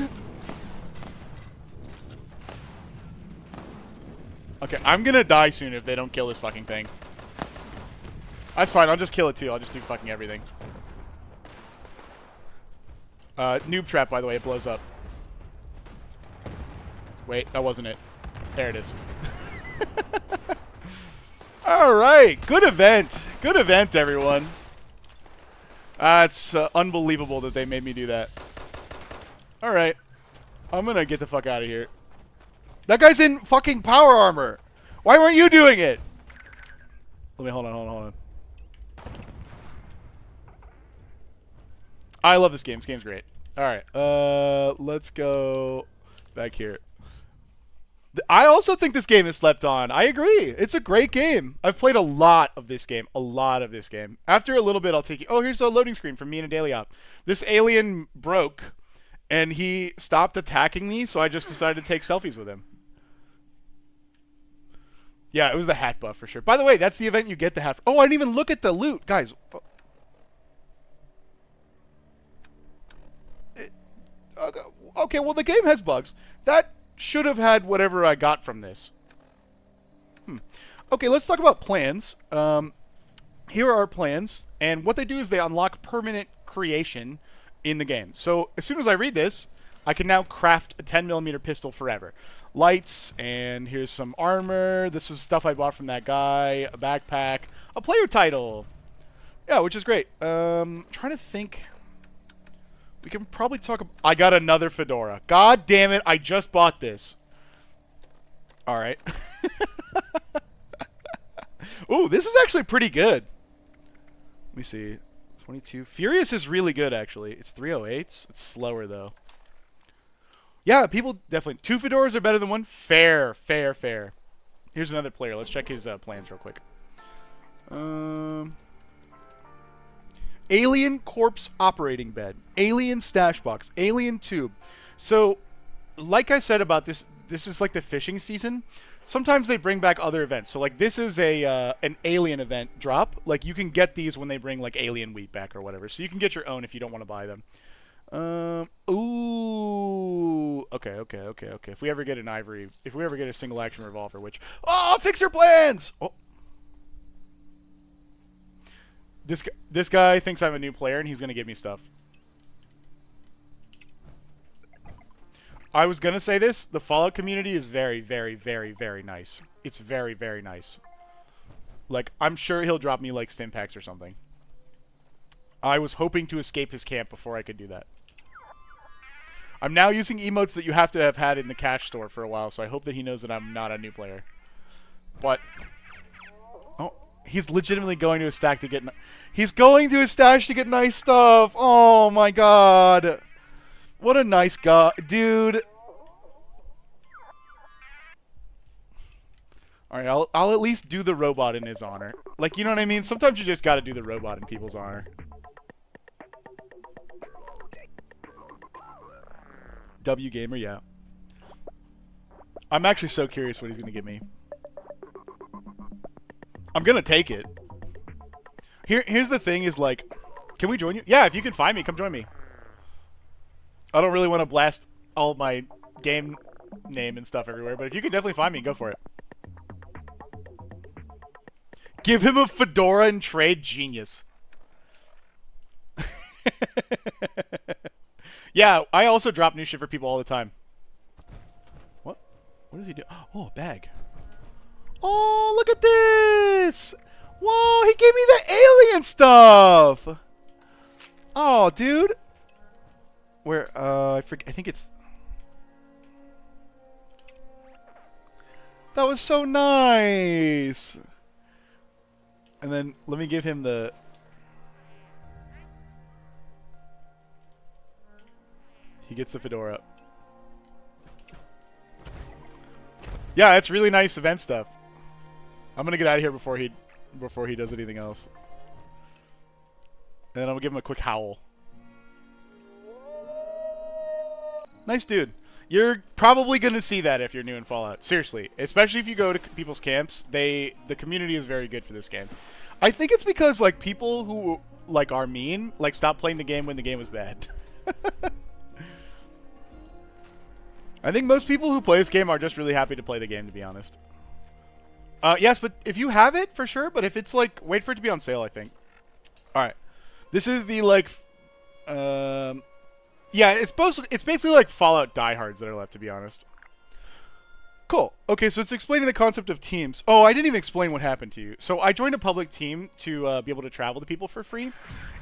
Okay, I'm gonna die soon if they don't kill this fucking thing. That's fine, I'll just kill it too. I'll just do fucking everything. Noob trap, by the way, it blows up. Wait, that wasn't it. There it is. Alright, good event. Good event, everyone. It's unbelievable that they made me do that. Alright. I'm gonna get the fuck out of here. That guy's in fucking power armor. Why weren't you doing it? Let me hold on. I love this game. This game's great. Alright, let's go back here. I also think this game is slept on. I agree. It's a great game. I've played a lot of this game. After a little bit, I'll take you. Oh, here's a loading screen from me and a daily op. This alien broke, and he stopped attacking me, so I just decided to take selfies with him. Yeah, it was the hat buff for sure. By the way, that's the event you get the hat. Oh, I didn't even look at the loot. Guys. Okay, well, the game has bugs. That should have had whatever I got from this. Okay, let's talk about plans. Here are our plans, and what they do is they unlock permanent creation in the game. So as soon as I read this, I can now craft a 10mm pistol forever. Lights, and here's some armor. This is stuff I bought from that guy. A backpack. A player title. Yeah, which is great. Trying to think. We can probably talk about... I got another fedora. God damn it, I just bought this. Alright. Ooh, this is actually pretty good. Let me see. 22. Furious is really good, actually. It's 308s. It's slower, though. Yeah, people definitely... 2 fedoras are better than 1. Fair. Here's another player. Let's check his plans real quick. Alien corpse operating bed, alien stash box, alien tube. So, like I said about this is like the fishing season. Sometimes they bring back other events. So, like, this is an alien event drop. Like, you can get these when they bring, like, alien wheat back or whatever. So you can get your own if you don't want to buy them. Ooh. Okay. If we ever get a single action revolver, which... Oh, fixer plans! Oh. This guy thinks I'm a new player, and he's going to give me stuff. I was going to say this. The Fallout community is very, very, very, very nice. It's very, very nice. Like, I'm sure he'll drop me, like, stim packs or something. I was hoping to escape his camp before I could do that. I'm now using emotes that you have to have had in the cash store for a while, so I hope that he knows that I'm not a new player. But... Oh... He's legitimately going to his stack to get... He's going to his stash to get nice stuff. Oh, my God. What a nice guy. Dude. Alright, I'll at least do the robot in his honor. Like, you know what I mean? Sometimes you just gotta do the robot in people's honor. W Gamer, yeah. I'm actually so curious what he's gonna give me. I'm gonna take it. Here's the thing is, like, can we join you? Yeah, if you can find me, come join me. I don't really want to blast all of my game name and stuff everywhere, but if you can definitely find me, go for it. Give him a fedora and trade, genius. Yeah, I also drop new shit for people all the time. What? What does he do? Oh, a bag. Oh, look at this! Whoa, he gave me the alien stuff! Oh, dude. Where, I think it's... That was so nice! And then, let me give him the... He gets the fedora. Yeah, it's really nice event stuff. I'm gonna get out of here before he does anything else. And then I'm gonna give him a quick howl. Nice dude. You're probably gonna see that if you're new in Fallout. Seriously, especially if you go to people's camps. The community is very good for this game. I think it's because like people who like are mean like stopped playing the game when the game was bad. I think most people who play this game are just really happy to play the game, to be honest. Yes, but if you have it, for sure. But if it's like, wait for it to be on sale, I think. All right, this is the like, yeah, it's basically like Fallout diehards that are left, to be honest. Cool. Okay, so it's explaining the concept of teams. Oh, I didn't even explain what happened to you. So I joined a public team to be able to travel to people for free.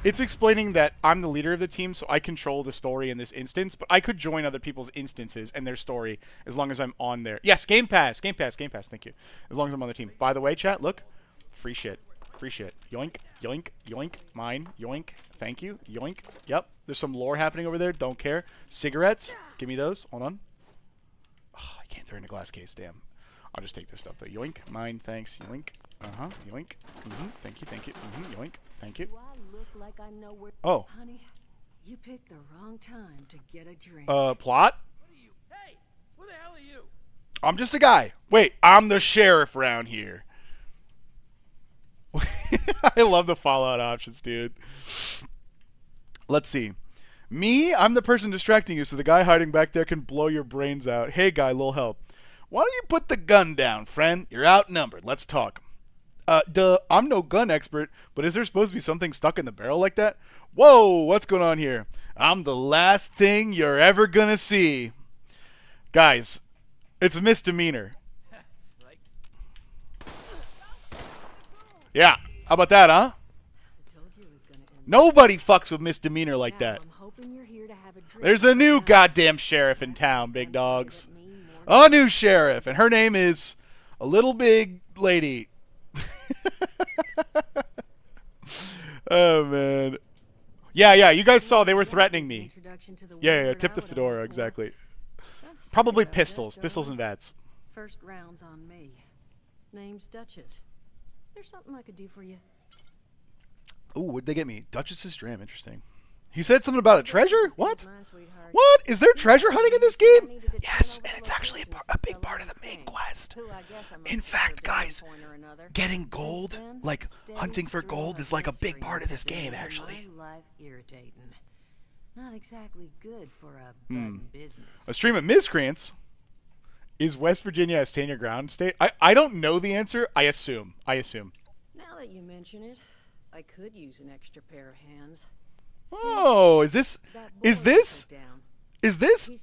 It's explaining that I'm the leader of the team, so I control the story in this instance, but I could join other people's instances and their story as long as I'm on there. Yes, Game Pass, Game Pass, Game Pass, thank you. As long as I'm on the team. By the way, chat, look. Free shit. Free shit. Yoink, yoink, yoink. Mine. Yoink. Thank you. Yoink. Yep. There's some lore happening over there. Don't care. Cigarettes. Give me those. Hold on. Oh, I can't throw in a glass case. Damn. I'll just take this stuff, though. Yoink. Mine. Thanks. Yoink. Uh-huh. Yoink. Thank you. Thank you. Yoink. Thank you. Do I look like I know where... Oh. Honey, you picked the wrong time to get a drink. Plot? What are you? Hey, who the hell are you? I'm just a guy. Wait, I'm the sheriff around here. I love the Fallout options, dude. Let's see. Me, I'm the person distracting you so the guy hiding back there can blow your brains out. Hey, guy, little help. Why don't you put the gun down, friend? You're outnumbered. Let's talk. I'm no gun expert, but is there supposed to be something stuck in the barrel like that? Whoa, what's going on here? I'm the last thing you're ever gonna see. Guys, it's a misdemeanor. Like, Yeah, how about that, huh? I told you it was gonna end. Nobody fucks with misdemeanor like Now, that. I'm hoping you're here to have a drink. There's a new goddamn sheriff in town, big dogs. A new sheriff, and her name is a little big lady. Oh, man. Yeah, you guys saw they were threatening me. Yeah, tip the fedora, exactly. Probably pistols and VATS. First round's on me. Name's Duchess. There's something I could do for you. Ooh, what'd they get me? Duchess's Dram, interesting. He said something about a treasure? What? What? Is there treasure hunting in this game? Yes, and it's actually a big part of the main quest. In fact, guys, getting gold, like hunting for gold, is like a big part of this game, actually. Life irritating. Not exactly good for a budding business. A stream of miscreants? Is West Virginia a stand your ground state? I don't know the answer. I assume. Now that you mention it, I could use an extra pair of hands. Oh, is this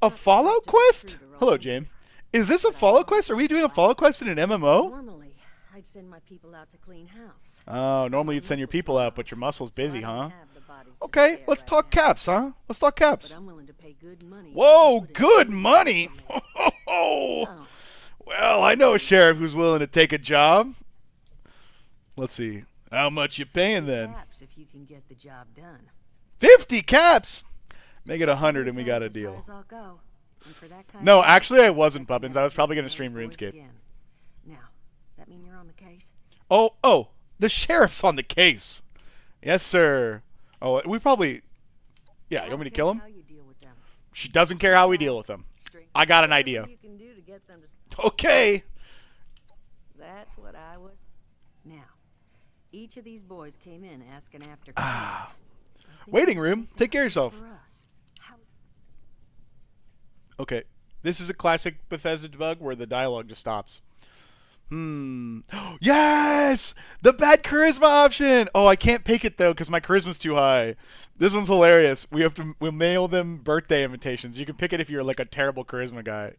a Fallout quest? Hello, James. Is this a Fallout quest? Are we doing a Fallout quest in an MMO? Normally, I'd send my people out to clean house. Oh, normally you'd send your people out, but your muscle's busy, huh? Okay, let's talk caps, huh? Let's talk caps. But I'm willing to pay good money. Whoa, good money! Oh, well, I know a sheriff who's willing to take a job. Let's see. How much you paying then? Perhaps if you can get the job done. 50 caps! Make it 100 and we got a deal. No, actually I wasn't, Puppins. I was probably going to stream RuneScape. Now, that mean you're on the case? Oh, the sheriff's on the case. Yes, sir. Oh, we probably... Yeah, you want me to kill him? She doesn't care how we deal with them. I got an idea. Okay. That's what I was. Now, each of these boys came in asking after... Waiting room. Take care of yourself. Okay. This is a classic Bethesda debug where the dialogue just stops. Yes! The bad charisma option! Oh, I can't pick it, though, because my charisma's too high. This one's hilarious. We'll mail them birthday invitations. You can pick it if you're, like, a terrible charisma guy.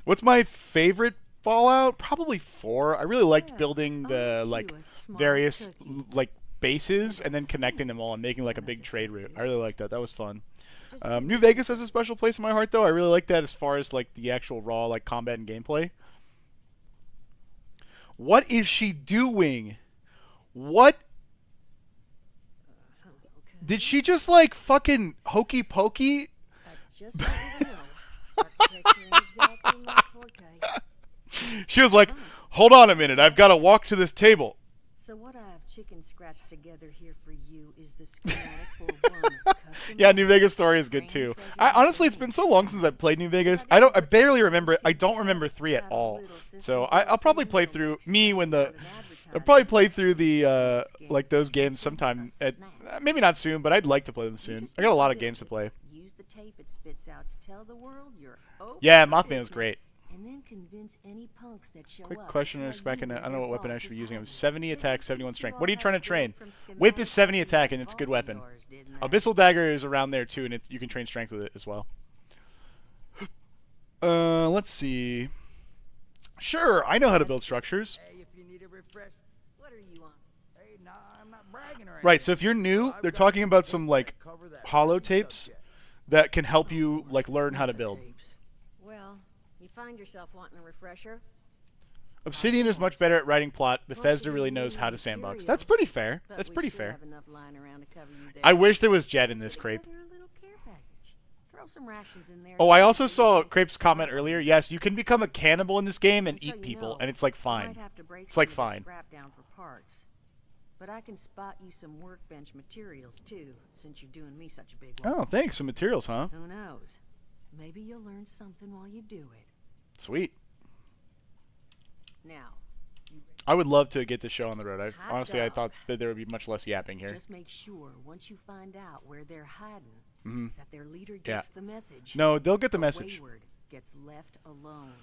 What's my favorite Fallout? Probably 4. I really liked building the, like, various, like, bases and then connecting them all and making, like, a big trade route. I really liked that. That was fun. New Vegas has a special place in my heart, though. I really like that as far as, like, the actual raw, like, combat and gameplay. What is she doing? What? Did she just, like, fucking hokey pokey? She was like, hold on a minute. I've got to walk to this table. So what I've chicken scratched together here for you is the schematic for one custom. Yeah, New Vegas story is good too. Honestly, it's been so long since I've played New Vegas. I barely remember it. I don't remember 3 at all. So I'll probably play through I'll probably play through the like those games sometime. Maybe not soon, but I'd like to play them soon. I got a lot of games to play. Use the tape it spits out to tell the world you're open Yeah, for Mothman was business, great. and then convince any punks that show Quick up question to or tell back in. you I don't know what their weapon I boss should be is using. I'm hungry. 70 attack, 71 strength. What are you all trying to had train? word from Whip is schematics 70 that attack, you and it's a good all weapon. yours, didn't it? Abyssal Dagger is around there too, and you can train strength with it as well. Let's see. Sure, I know how to build structures. Hey, if you need a refresh. What are you on? Hey, nah, I'm not bragging or anything. Right, so if you're new, they're talking about some like hollow tapes that can help you like learn how to build. Well, you find yourself wanting a refresher? Obsidian is much better at writing plot. Bethesda really knows how to sandbox. That's pretty fair. But That's we pretty should fair. have enough lying around to cover you there. I wish there was Jed in this, Put Crepe. together a little care package. Throw some rations in there. Oh, I also saw Crepe's comment earlier. Yes, you can become a cannibal in this game and So eat you people, know, and it's like you fine. might have to break It's like some of the fine. Scrap down for parts. But I can spot you some workbench materials too, since you're doing me such a big one. Oh, thanks. Some materials, huh? Who knows? Maybe you'll learn something while you do it. Sweet. Now, I would love to get this show on the road. Hot Honestly, I dog. thought that there would be much less yapping here. just make sure once you find out where they're hiding, that their leader Mm-hmm. Yeah. gets the message. No, they'll get the The message. wayward gets left alone.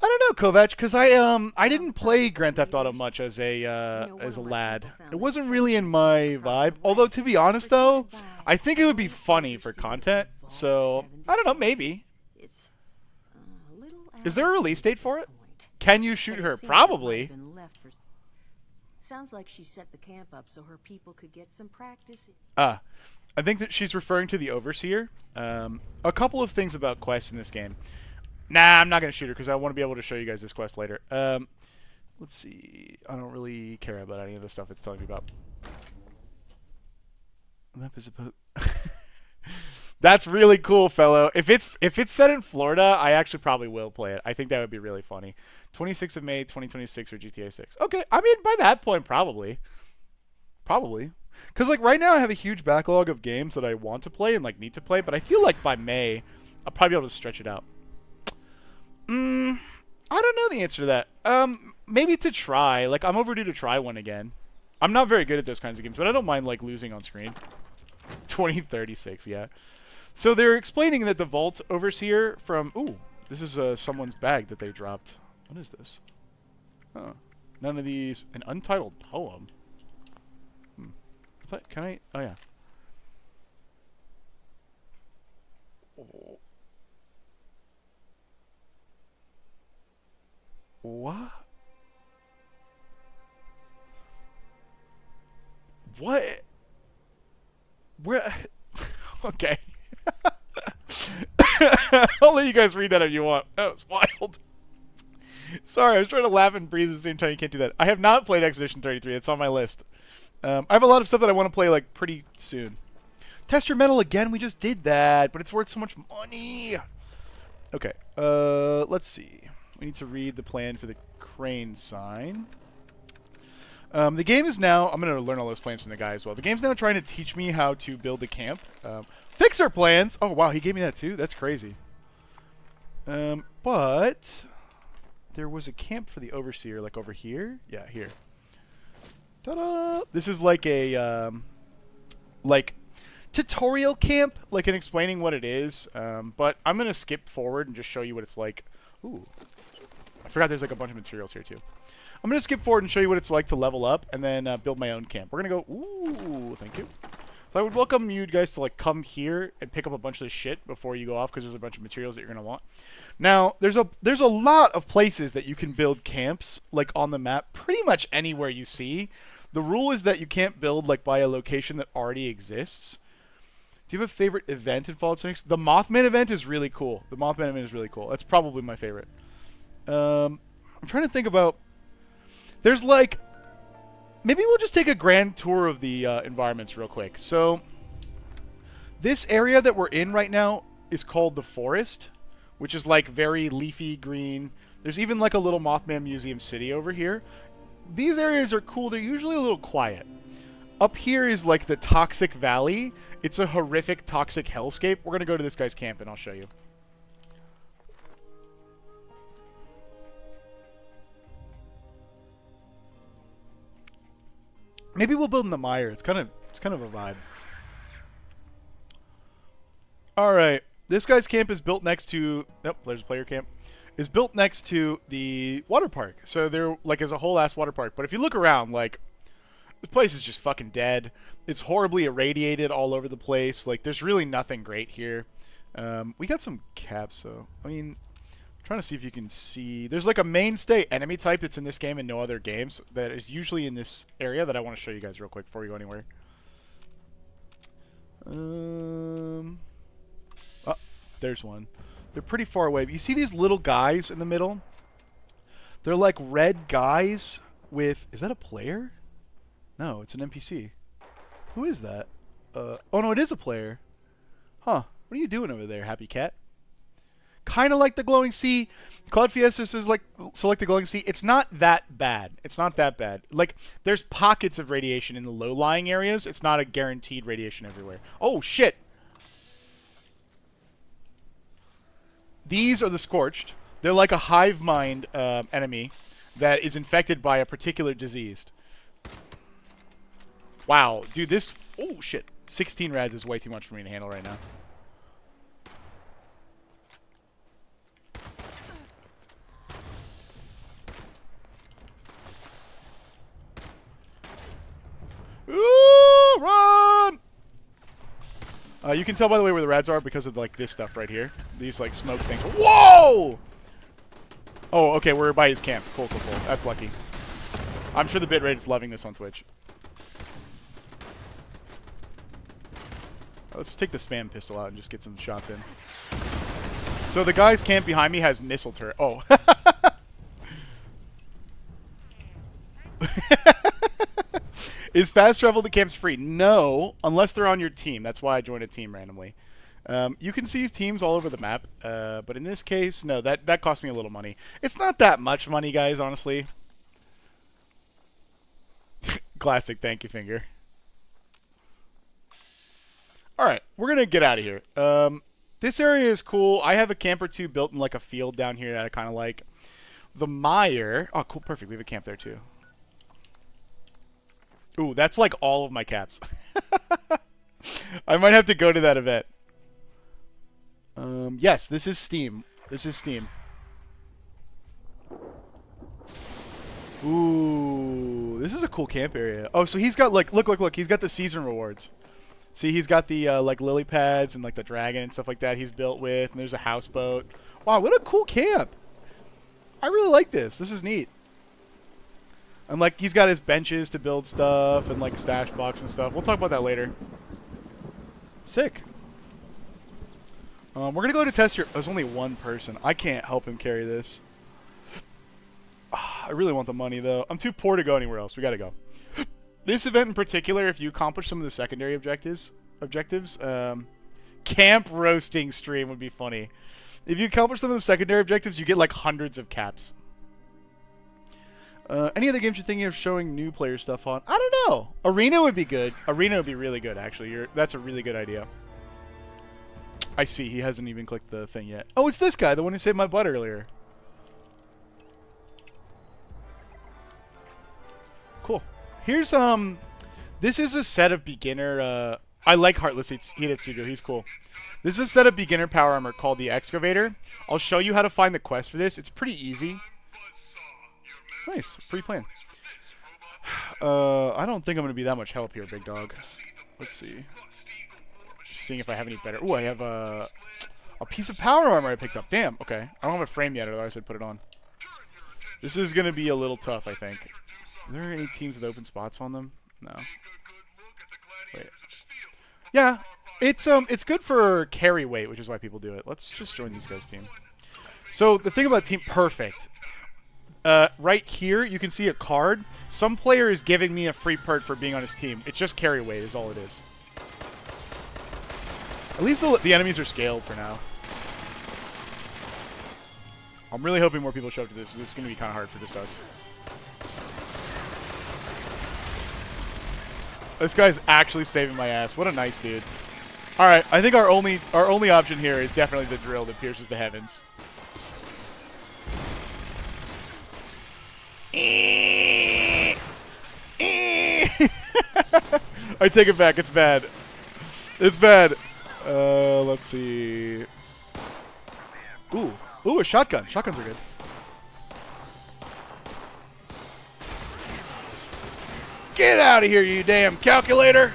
I don't know, Kovac, because I didn't play Grand Theft Auto much as a lad. It wasn't really in my vibe. Although to be honest, though, I think it would be funny for content. So I don't know, maybe. It's a little Is there a release date for at it? this point. Can you shoot But it her? seems it might Probably. have been left for- Sounds like she set the camp up so her people could get some practice. I think that she's referring to the Overseer. A couple of things about quests in this game. Nah, I'm not going to shoot her because I want to be able to show you guys this quest later. Let's see. I don't really care about any of the stuff it's telling me about. Map is supposed... That's really cool, fellow. If it's set in Florida, I actually probably will play it. I think that would be really funny. 26th of May, 2026 or GTA 6. Okay, I mean, by that point, probably. Probably. Because, like, right now I have a huge backlog of games that I want to play and, like, need to play, but I feel like by May, I'll probably be able to stretch it out. I don't know the answer to that. Maybe to try. Like, I'm overdue to try one again. I'm not very good at those kinds of games, but I don't mind, like, losing on screen. 2036, yeah. So they're explaining that the Vault Overseer from... Ooh, this is someone's bag that they dropped. What is this? Huh. None of these... An untitled poem? Can I... Oh, yeah. What? What? Where? Okay. I'll let you guys read that if you want. That was wild. Sorry, I was trying to laugh and breathe at the same time. You can't do that. I have not played Expedition 33. It's on my list. I have a lot of stuff that I want to play like pretty soon. Test your metal again. We just did that, but it's worth so much money. Okay. Let's see. We need to read the plan for the crane sign. The game is now... I'm going to learn all those plans from the guy as well. The game's now trying to teach me how to build the camp. Fixer plans! Oh, wow, he gave me that too? That's crazy. But... there was a camp for the Overseer, like over here? Yeah, here. Ta-da! This is like a... like... tutorial camp, like in explaining what it is. But I'm going to skip forward and just show you what it's like. Ooh. I forgot there's like a bunch of materials here too. I'm going to skip forward and show you what it's like to level up and then build my own camp. We're going to go... Ooh, thank you. So I would welcome you guys to like come here and pick up a bunch of this shit before you go off because there's a bunch of materials that you're going to want. Now, there's a lot of places that you can build camps like on the map, pretty much anywhere you see. The rule is that you can't build like by a location that already exists. Do you have a favorite event in Fallout 6? The Mothman event is really cool. The Mothman event is really cool. That's probably my favorite. I'm trying to think about... There's like... Maybe we'll just take a grand tour of the environments real quick. So, this area that we're in right now is called the Forest, which is like very leafy green. There's even like a little Mothman Museum City over here. These areas are cool. They're usually a little quiet. Up here is like the Toxic Valley. It's a horrific toxic hellscape. We're going to go to this guy's camp and I'll show you. Maybe we'll build in the mire. It's kind of a vibe. All right. This guy's camp is built next to... Oh, there's a player camp. Is built next to the water park. So they're like as a whole ass water park. But if you look around, like, the place is just fucking dead. It's horribly irradiated all over the place. Like, there's really nothing great here. We got some caps, so... I mean, I'm trying to see if you can see... There's like a mainstay enemy type that's in this game and no other games that is usually in this area that I want to show you guys real quick before we go anywhere. Oh, there's one. They're pretty far away. You see these little guys in the middle? They're like red guys with... Is that a player? No, it's an NPC. Who is that? Oh no, it is a player. Huh. What are you doing over there, Happy Cat? Kind of like the glowing sea. Cloud Fiesta says, like, select the glowing sea. It's not that bad. It's not that bad. Like, there's pockets of radiation in the low-lying areas. It's not a guaranteed radiation everywhere. Oh, shit. These are the Scorched. They're like a hive mind enemy that is infected by a particular disease. Wow. Dude, this... Oh, shit. 16 rads is way too much for me to handle right now. Ooh, run! You can tell by the way where the rads are because of like this stuff right here. These like smoke things. Whoa! Oh, okay, we're by his camp. Cool, cool, cool. That's lucky. I'm sure the bitrate is loving this on Twitch. Let's take the spam pistol out and just get some shots in. So the guy's camp behind me has missile turret. Oh. Is fast travel to camps free? No, unless they're on your team. That's why I joined a team randomly. You can see teams all over the map, but in this case, no, that cost me a little money. It's not that much money, guys, honestly. Classic, thank you, Finger. Alright, we're going to get out of here. This area is cool. I have a camp or two built in like a field down here that I kind of like. The mire. Oh, cool, perfect. We have a camp there too. Ooh, that's like all of my caps. I might have to go to that event. Yes, this is Steam. This is Steam. Ooh, this is a cool camp area. Oh, so he's got like, look. He's got the season rewards. See, he's got the like lily pads and like the dragon and stuff like that he's built with. And there's a houseboat. Wow, what a cool camp. I really like this. This is neat. And like he's got his benches to build stuff and like a stash box and stuff. We'll talk about that later. Sick. We're gonna go to test your... There's only one person. I can't help him carry this. I really want the money though. I'm too poor to go anywhere else. We gotta go. This event in particular, if you accomplish some of the secondary objectives, camp roasting stream would be funny. If you accomplish some of the secondary objectives, you get like hundreds of caps. Any other games you're thinking of showing new player stuff on? I don't know. Arena would be good. Arena would be really good, actually. That's a really good idea. I see. He hasn't even clicked the thing yet. Oh, it's this guy, the one who saved my butt earlier. Cool. Here's, this is a set of beginner, I like Heartless Hidetsugu. He's cool. This is a set of beginner power armor called the Excavator. I'll show you how to find the quest for this. It's pretty easy. Nice. Pre-plan. I don't think I'm going to be that much help here, big dog. Let's see. Just seeing if I have any better... Ooh, I have a piece of power armor I picked up. Damn. Okay. I don't have a frame yet, otherwise I'd put it on. This is going to be a little tough, I think. Are there any teams with open spots on them? No. Wait. Yeah. It's good for carry weight, which is why people do it. Let's just join these guys' team. So, the thing about team... Perfect. Right here, you can see a card. Some player is giving me a free perk for being on his team. It's just carry weight is all it is. At least the enemies are scaled for now. I'm really hoping more people show up to this. This is going to be kind of hard for just us. This guy's actually saving my ass. What a nice dude. All right, I think our only option here is definitely the drill that pierces the heavens. I take it back. It's bad. It's bad. Let's see. Ooh, a shotgun. Shotguns are good. Get out of here, you damn calculator!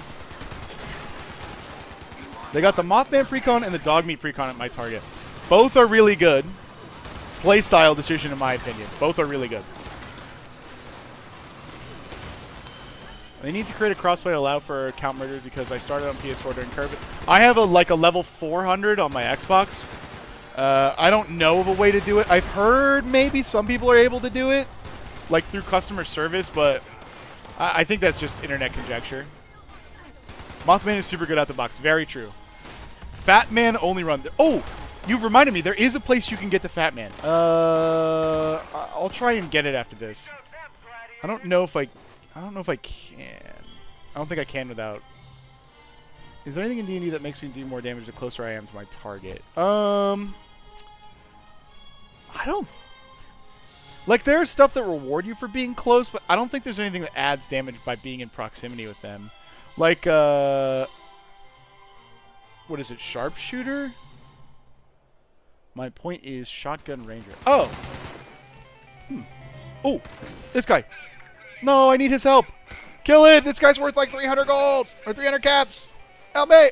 They got the Mothman precon and the Dogmeat precon at my target. Both are really good. Playstyle decision, in my opinion. Both are really good. They need to create a crossplay allow for count murders because I started on PS4 during COVID. I have a level 400 on my Xbox. I don't know of a way to do it. I've heard maybe some people are able to do it, like through customer service, but I think that's just internet conjecture. Mothman is super good out the box. Very true. Fat Man only run. Oh, you've reminded me. There is a place you can get the Fat Man. I'll try and get it after this. I don't know if I can. I don't think I can without. Is there anything in D&D that makes me do more damage the closer I am to my target? I don't. Like, there's stuff that reward you for being close, but I don't think there's anything that adds damage by being in proximity with them. Like, what is it, Sharpshooter? My point is Shotgun Ranger. Oh! Oh, this guy. No, I need his help. Kill it! This guy's worth like 300 gold! Or 300 caps! Help me!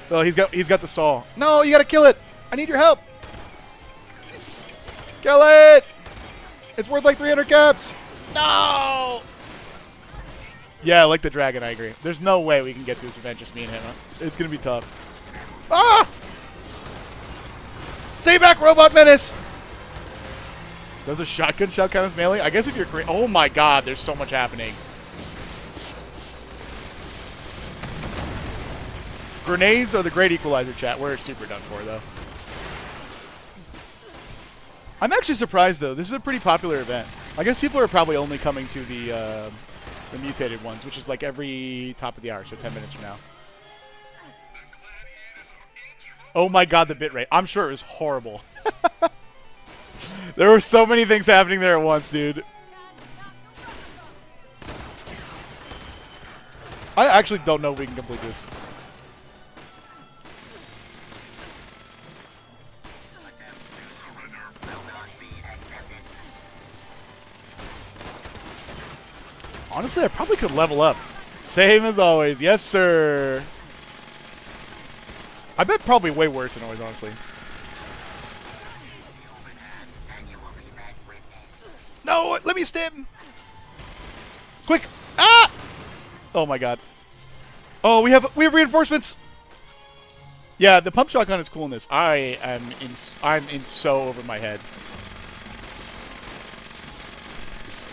Oh, he's got the saw. No, you gotta kill it! I need your help! Kill it! It's worth like 300 caps! No! Yeah, like the dragon, I agree. There's no way we can get through this event, just me and him. It's gonna be tough. Ah! Stay back, Robot Menace! Does a shotgun shell count as melee? I guess if you're... Oh my god, there's so much happening. Grenades are the great equalizer, chat. We're super done for, though. I'm actually surprised, though. This is a pretty popular event. I guess people are probably only coming to the mutated ones, which is like every top of the hour, so 10 minutes from now. Oh my god, the bitrate. I'm sure it was horrible. There were so many things happening there at once, dude. I actually don't know if we can complete this. Honestly, I probably could level up. Same as always. Yes, sir. I bet probably way worse than always, honestly. No, let me stim. Quick. Ah! Oh my god. Oh, we have reinforcements. Yeah, the pump shotgun is cool in this. I'm in so over my head.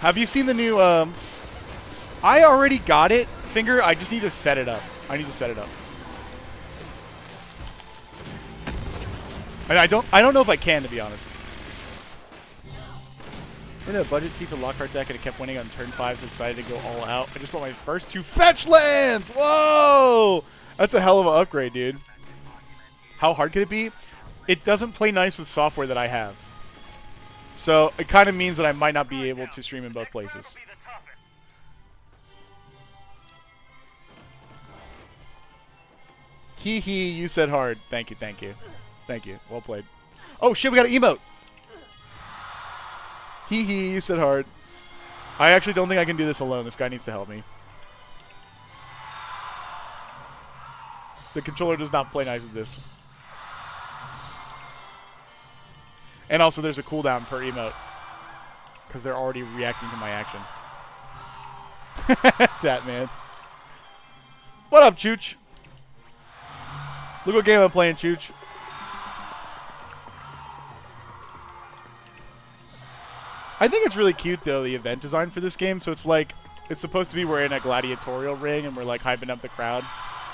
Have you seen the new I already got it, Finger. I just need to set it up. I need to set it up. And I don't know if I can, to be honest. I had a budget Tifa Lockhart deck and it kept winning on turn 5, so decided to go all out. I just bought my first 2 fetch lands! Whoa! That's a hell of an upgrade, dude. How hard could it be? It doesn't play nice with software that I have. So it kind of means that I might not be able to stream in both places. Hee hee, you said hard. Thank you, thank you. Thank you. Well played. Oh shit, we got an emote! Hee hee, you said hard. I actually don't think I can do this alone. This guy needs to help me. The controller does not play nice with this. And also there's a cooldown per emote. Because they're already reacting to my action. That man. What up, Chooch? Look what game I'm playing, Chooch. I think it's really cute, though, the event design for this game. So it's like, it's supposed to be we're in a gladiatorial ring and we're like hyping up the crowd.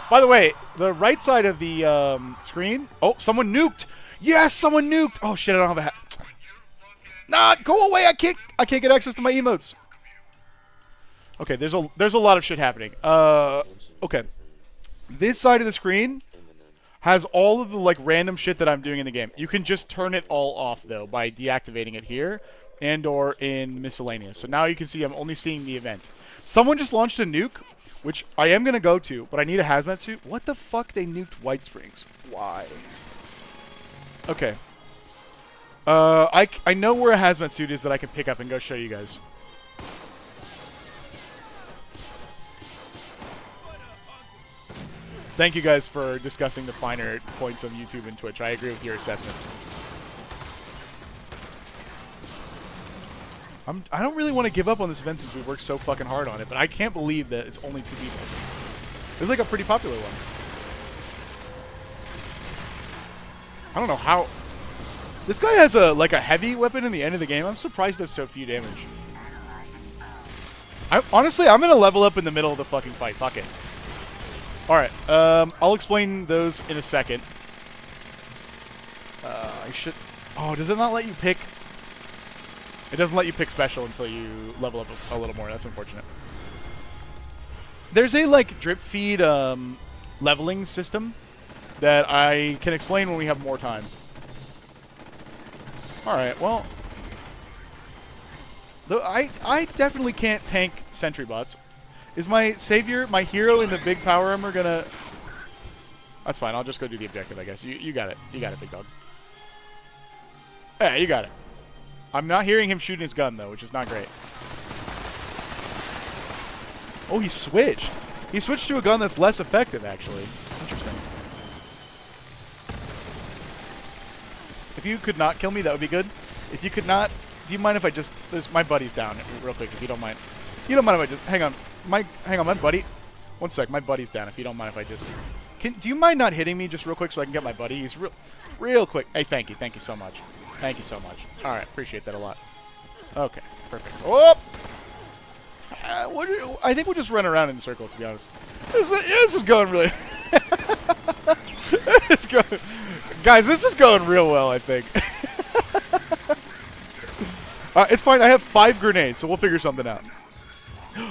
By the way, the right side of the screen. Oh, someone nuked. Yes, someone nuked. Oh shit, I don't have a hat. Nah, go away. I can't get access to my emotes. Okay, there's a lot of shit happening. Okay. This side of the screen has all of the like random shit that I'm doing in the game. You can just turn it all off though by deactivating it here and or in miscellaneous. So now you can see I'm only seeing the event. Someone just launched a nuke, which I am gonna go to, but I need a hazmat suit. What the fuck? They nuked White Springs. Why? Okay. I know where a hazmat suit is that I can pick up and go show you guys. Thank you guys for discussing the finer points of YouTube and Twitch. I agree with your assessment. I don't really want to give up on this event since we worked so fucking hard on it, but I can't believe that it's only 2 people. It's like a pretty popular one. I don't know how... This guy has a heavy weapon in the end of the game. I'm surprised it does so few damage. Honestly, I'm going to level up in the middle of the fucking fight. Fuck it. Alright, I'll explain those in a second. I should... Oh, does it not let you pick... It doesn't let you pick special until you level up a little more. That's unfortunate. There's a, like, drip feed leveling system that I can explain when we have more time. Alright, well... Though I definitely can't tank sentry bots. Is my savior, my hero in the big power armor gonna... That's fine, I'll just go do the objective, I guess. You got it. You got it, big dog. Yeah, you got it. I'm not hearing him shooting his gun, though, which is not great. Oh, he switched. He switched to a gun that's less effective, actually. Interesting. If you could not kill me, that would be good. If you could not... Do you mind if I just... my buddy's down real quick, if you don't mind. You don't mind if I just... Hang on, my buddy... One sec, my buddy's down, if you don't mind if I just... Do you mind not hitting me just real quick so I can get my buddy? He's real quick. Hey, thank you so much. Thank you so much. Alright, appreciate that a lot. Okay, perfect. Oh! I think we'll just run around in circles, to be honest. This is going really... Guys, this is going real well, I think. It's fine, I have 5 grenades, so we'll figure something out.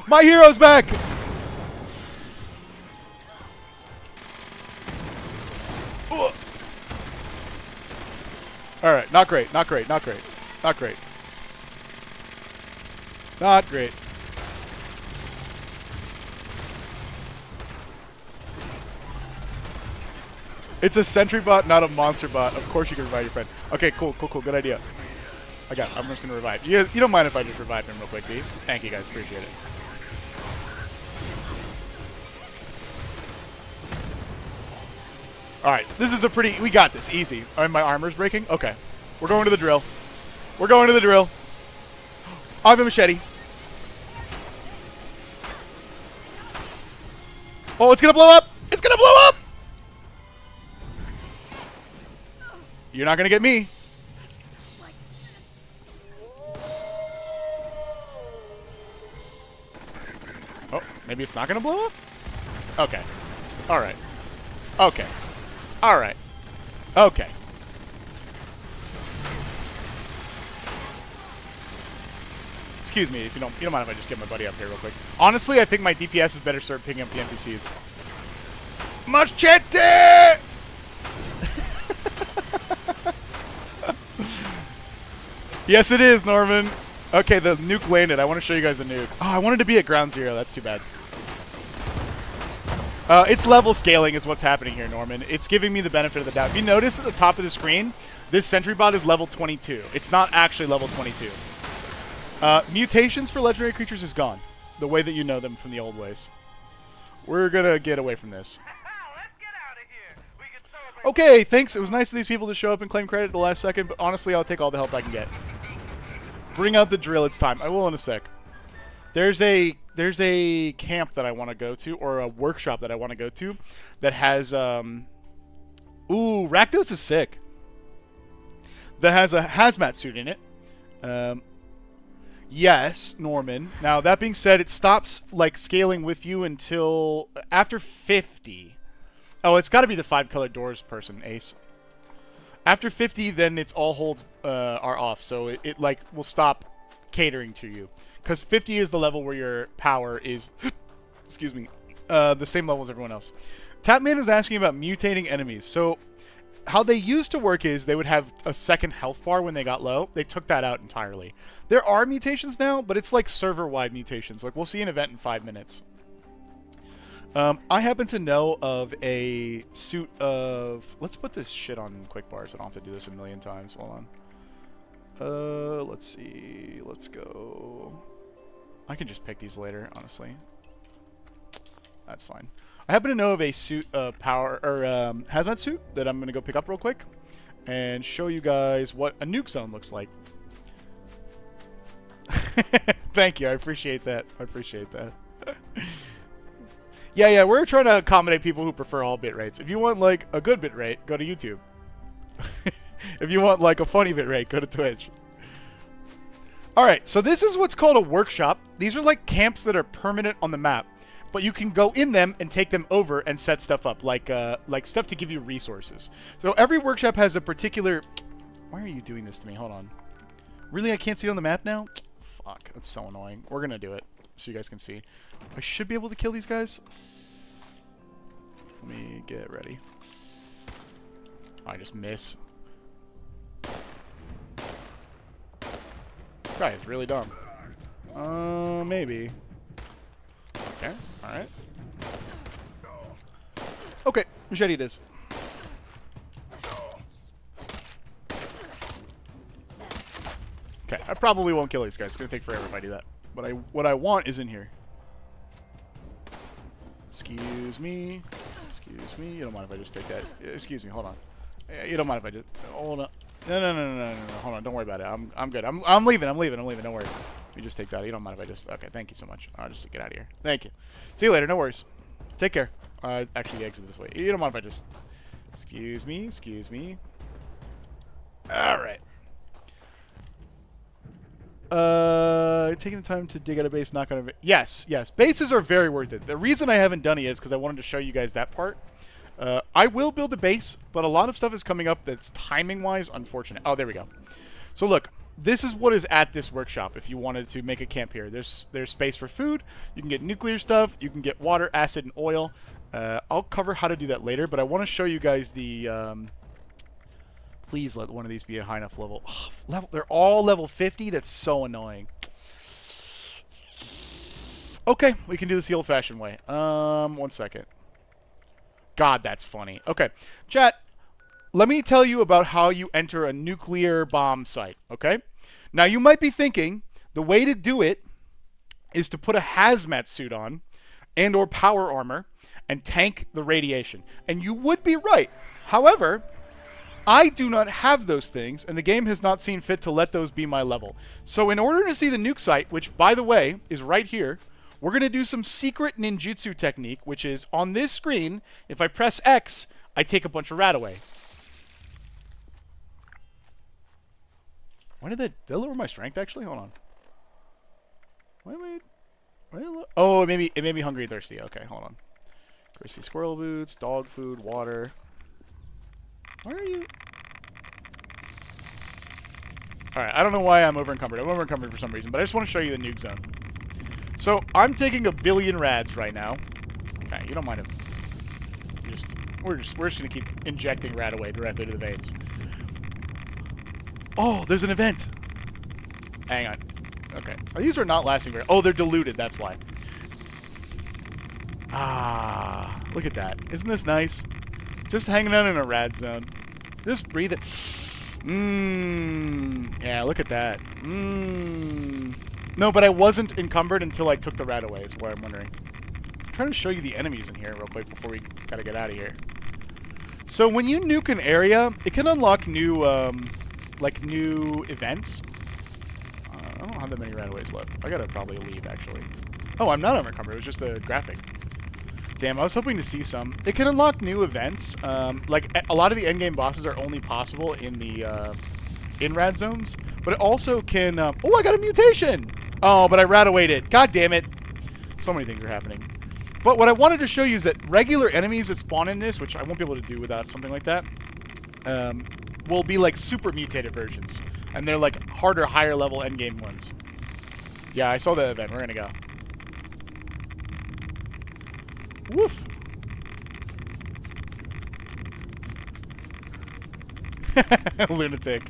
My hero's back! Alright, not great, not great, not great. Not great. Not great. It's a sentry bot, not a monster bot. Of course you can revive your friend. Okay, cool, good idea. I'm just gonna revive. You don't mind if I just revive him real quick, do you? Thank you guys, appreciate it. Alright, this is a pretty... We got this, easy. Alright, my armor's breaking? Okay. We're going to the drill. We're going to the drill. I have a machete. Oh, it's gonna blow up! It's gonna blow up! You're not gonna get me. Oh, maybe it's not gonna blow up? Okay. Alright. Okay. Alright. Okay. Excuse me, if you don't mind if I just get my buddy up here real quick. Honestly, I think my DPS is better served picking up the NPCs. Machete! Yes, it is, Norman. Okay, the nuke landed. I want to show you guys the nuke. Oh, I wanted to be at ground zero. That's too bad. It's level scaling is what's happening here, Norman. It's giving me the benefit of the doubt. If you notice at the top of the screen, this sentry bot is level 22. It's not actually level 22. Mutations for legendary creatures is gone. The way that you know them from the old ways. We're gonna get away from this. Okay, thanks. It was nice of these people to show up and claim credit at the last second, but honestly, I'll take all the help I can get. Bring out the drill. It's time. I will in a sec. There's a camp that I want to go to, or a workshop that I want to go to, that has ooh, Rakdos is sick. That has a hazmat suit in it. Yes, Norman. Now that being said, it stops like scaling with you until after 50. Oh, it's got to be the 5-colored doors person, Ace. After 50, then it's all holds are off, so it like will stop catering to you. Because 50 is the level where your power is, excuse me, the same level as everyone else. Tapman is asking about mutating enemies. So how they used to work is they would have a second health bar when they got low. They took that out entirely. There are mutations now, but it's like server-wide mutations. Like, we'll see an event in 5 minutes. I happen to know of a suit of... Let's put this shit on quick bars. I don't have to do this a million times. Hold on. Let's see. Let's go... I can just pick these later, honestly. That's fine. I happen to know of a suit of power... Or, hazmat suit that I'm going to go pick up real quick. And show you guys what a nuke zone looks like. Thank you. I appreciate that. I appreciate that. Yeah, we're trying to accommodate people who prefer all bit rates. If you want, like, a good bit rate, go to YouTube. If you want, like, a funny bit rate, go to Twitch. Alright, so this is what's called a workshop. These are, like, camps that are permanent on the map. But you can go in them and take them over and set stuff up, like stuff to give you resources. So every workshop has a particular... Why are you doing this to me? Hold on. Really? I can't see it on the map now? Fuck, that's so annoying. We're gonna do it, so you guys can see. I should be able to kill these guys. Let me get ready. I just miss. This guy is really dumb. Maybe. Okay, alright. Okay, machete it is. Okay, I probably won't kill these guys. It's gonna take forever if I do that. But what I want is in here. Excuse me. Excuse me. You don't mind if I just take that? Excuse me. Hold on. You don't mind if I just hold on? No. Hold on. Don't worry about it. I'm good. I'm leaving. I'm leaving. Don't worry. You just take that. You don't mind if I just... Okay. Thank you so much. I'll just get out of here. Thank you. See you later. No worries. Take care. Actually, exit this way. You don't mind if I just... Excuse me. Excuse me. All right. Taking the time to dig out a base, not gonna... Yes. Bases are very worth it. The reason I haven't done it is because I wanted to show you guys that part. I will build a base, but a lot of stuff is coming up that's timing-wise unfortunate. Oh, there we go. So look, this is what is at this workshop if you wanted to make a camp here. There's space for food. You can get nuclear stuff. You can get water, acid, and oil. I'll cover how to do that later, but I want to show you guys the... Please let one of these be a high enough level. Oh, they're all level 50? That's so annoying. Okay, we can do this the old-fashioned way. 1 second. God, that's funny. Okay, chat, let me tell you about how you enter a nuclear bomb site, okay? Now, you might be thinking the way to do it is to put a hazmat suit on and or power armor and tank the radiation. And you would be right. However... I do not have those things, and the game has not seen fit to let those be my level. So in order to see the nuke site, which, by the way, is right here, we're going to do some secret ninjutsu technique, which is, on this screen, if I press X, I take a bunch of rat away. Why did they lower my strength, actually? Hold on. Oh, it made me hungry and thirsty. Okay, hold on. Crispy squirrel boots, dog food, water... Where are you? Alright, I don't know why I'm over-encumbered. I'm over-encumbered for some reason, but I just want to show you the nuke zone. So, I'm taking 1 billion rads right now. Okay, you don't mind if... We're just going to keep injecting rad away directly to the veins. Oh, there's an event! Hang on. Okay. These are not lasting very... Oh, they're diluted, that's why. Ah, look at that. Isn't this nice? Just hanging out in a rad zone. Just breathe it. Yeah, look at that. No, but I wasn't encumbered until I took the rat away, is what I'm wondering. I'm trying to show you the enemies in here real quick before we gotta get out of here. So when you nuke an area, it can unlock new, new events. I don't have that many rataways left. I gotta probably leave, actually. Oh, I'm not unencumbered. It was just a graphic. Damn, I was hoping to see some. It can unlock new events. Like, a lot of the endgame bosses are only possible in the, in rad zones. But it also can, oh, I got a mutation! Oh, but I rat-awayed it. God damn it. So many things are happening. But what I wanted to show you is that regular enemies that spawn in this, which I won't be able to do without something like that, will be like super mutated versions. And they're like harder, higher level endgame ones. Yeah, I saw the event. We're gonna go. Woof. Lunatic.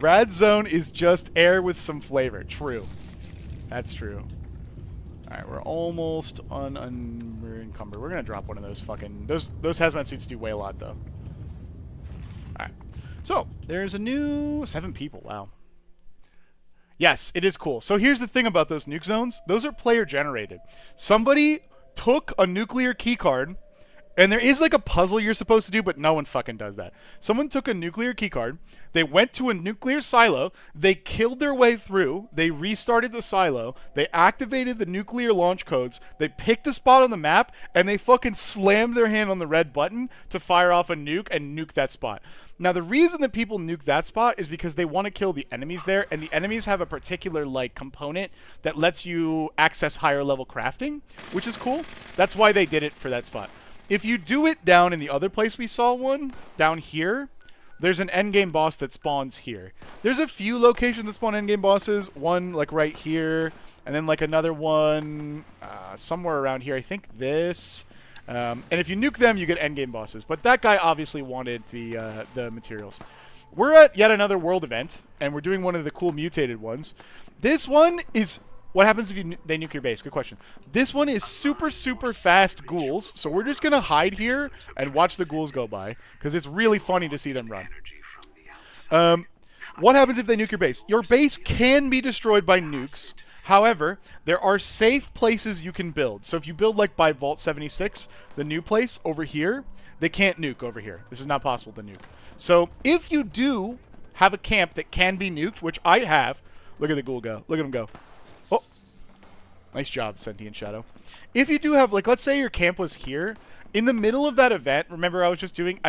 Rad Zone is just air with some flavor. True. That's true. Alright, we're almost unencumbered. We're gonna drop one of those fucking... Those hazmat suits do weigh a lot, though. Alright. So, there's a new... 7 people, wow. Yes, it is cool. So here's the thing about those nuke zones. Those are player generated. Somebody took a nuclear keycard, and there is like a puzzle you're supposed to do, but no one fucking does that. Someone took a nuclear keycard, they went to a nuclear silo, they killed their way through, they restarted the silo, they activated the nuclear launch codes, they picked a spot on the map, and they fucking slammed their hand on the red button to fire off a nuke and nuke that spot. Now, the reason that people nuke that spot is because they want to kill the enemies there, and the enemies have a particular, like, component that lets you access higher level crafting, which is cool. That's why they did it for that spot. If you do it down in the other place we saw one, down here, there's an endgame boss that spawns here. There's a few locations that spawn endgame bosses. One, like, right here, and then, like, another one somewhere around here. I think this... and if you nuke them, you get endgame bosses. But that guy obviously wanted the materials. We're at yet another world event, and we're doing one of the cool mutated ones. This one is... What happens if they nuke your base? Good question. This one is super, super fast ghouls, so we're just going to hide here and watch the ghouls go by, because it's really funny to see them run. What happens if they nuke your base? Your base can be destroyed by nukes. However, there are safe places you can build. So if you build like by Vault 76, the new place over here, they can't nuke over here. This is not possible to nuke. So if you do have a camp that can be nuked, which I have, look at the ghoul go. Look at him go. Oh, nice job, Sentient Shadow. If you do have, like, let's say your camp was here. In the middle of that event, remember I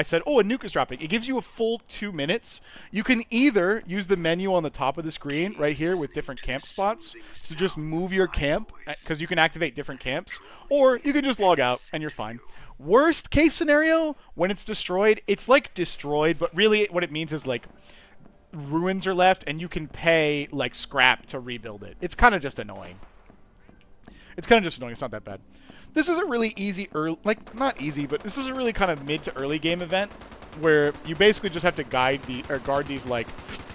said, oh, a nuke is dropping. It gives you a full 2 minutes. You can either use the menu on the top of the screen right here with different camp spots to just move your camp, because you can activate different camps, or you can just log out and you're fine. Worst case scenario, when it's destroyed, it's like destroyed, but really what it means is like ruins are left and you can pay like scrap to rebuild it. It's kind of just annoying. It's not that bad. This is a really easy, not easy, but this is a really kind of mid to early game event where you basically just have to guard these like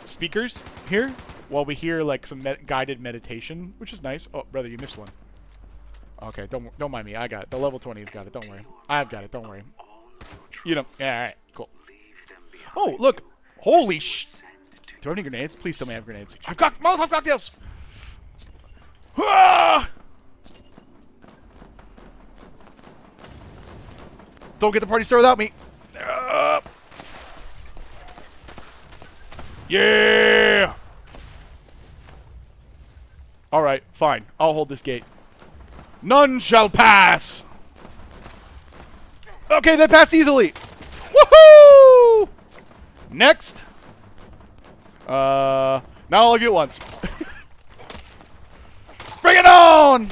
speakers here while we hear like some guided meditation, which is nice. Oh, brother, you missed one. Okay, don't mind me. I got it. The level 20's got it. Don't worry. I've got it. Don't worry. You know. Yeah. All right. Cool. Oh, look. Holy sh! Do I have any grenades? Please tell me I have grenades. I've got Molotov cocktails. Ah! Don't get the party started without me. Yeah! Alright, fine. I'll hold this gate. None shall pass! Okay, they passed easily! Woohoo! Next! Not all of you at once. Bring it on!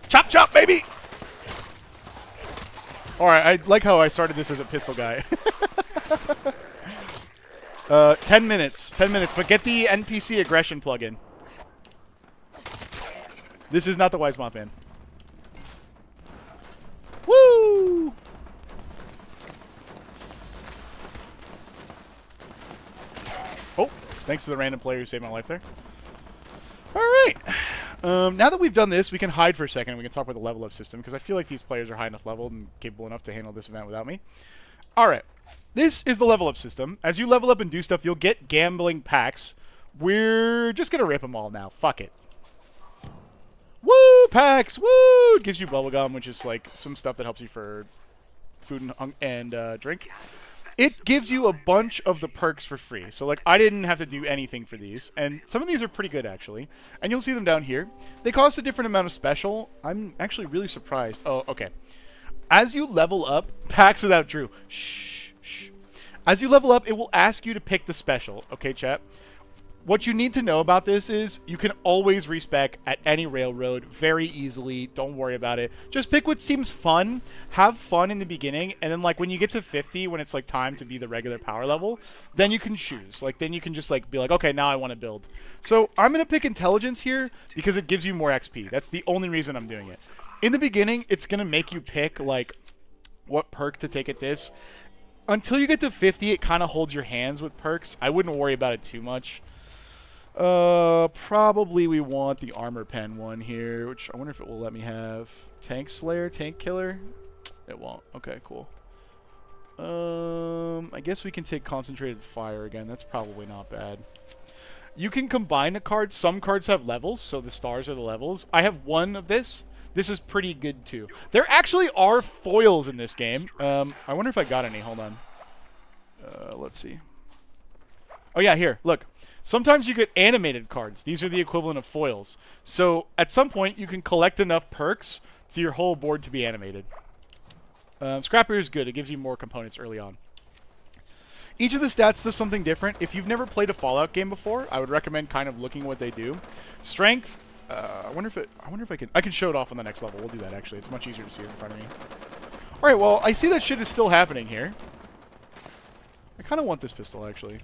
Chop, chop, baby! Alright, I like how I started this as a pistol guy. 10 minutes. 10 minutes, but get the NPC aggression plugin. This is not the Wise Mop Man. Woo! Oh, thanks to the random player who saved my life there. Alright. Now that we've done this, we can hide for a second and we can talk about the level up system, because I feel like these players are high enough leveled and capable enough to handle this event without me. Alright. This is the level up system. As you level up and do stuff, you'll get gambling packs. We're just going to rip them all now. Fuck it. Woo! Packs! Woo! It gives you bubblegum, which is like some stuff that helps you for food and drink. It gives you a bunch of the perks for free. So, like, I didn't have to do anything for these. And some of these are pretty good, actually. And you'll see them down here. They cost a different amount of special. I'm actually really surprised. Oh, okay. As you level up, packs without Drew. Shh, shh. As you level up, it will ask you to pick the special. Okay, chat? What you need to know about this is you can always respec at any railroad very easily. Don't worry about it. Just pick what seems fun. Have fun in the beginning, and then like when you get to 50, when it's like time to be the regular power level, then you can choose. Like then you can just like be like, okay, now I want to build. So I'm gonna pick intelligence here because it gives you more XP. That's the only reason I'm doing it. In the beginning, it's gonna make you pick like what perk to take at this. Until you get to 50, it kind of holds your hands with perks. I wouldn't worry about it too much. Probably we want the armor pen one here, which I wonder if it will let me have. Tank Slayer, Tank Killer? It won't. Okay, cool. I guess we can take Concentrated Fire again. That's probably not bad. You can combine the cards. Some cards have levels, so the stars are the levels. I have one of this. This is pretty good, too. There actually are foils in this game. I wonder if I got any. Hold on. Let's see. Oh, yeah, here. Look. Sometimes you get animated cards. These are the equivalent of foils. So at some point, you can collect enough perks for your whole board to be animated. Scrappier is good. It gives you more components early on. Each of the stats does something different. If you've never played a Fallout game before, I would recommend kind of looking what they do. Strength. I wonder if I can show it off on the next level. We'll do that actually. It's much easier to see it in front of me. All right. Well, I see that shit is still happening here. I kind of want this pistol actually.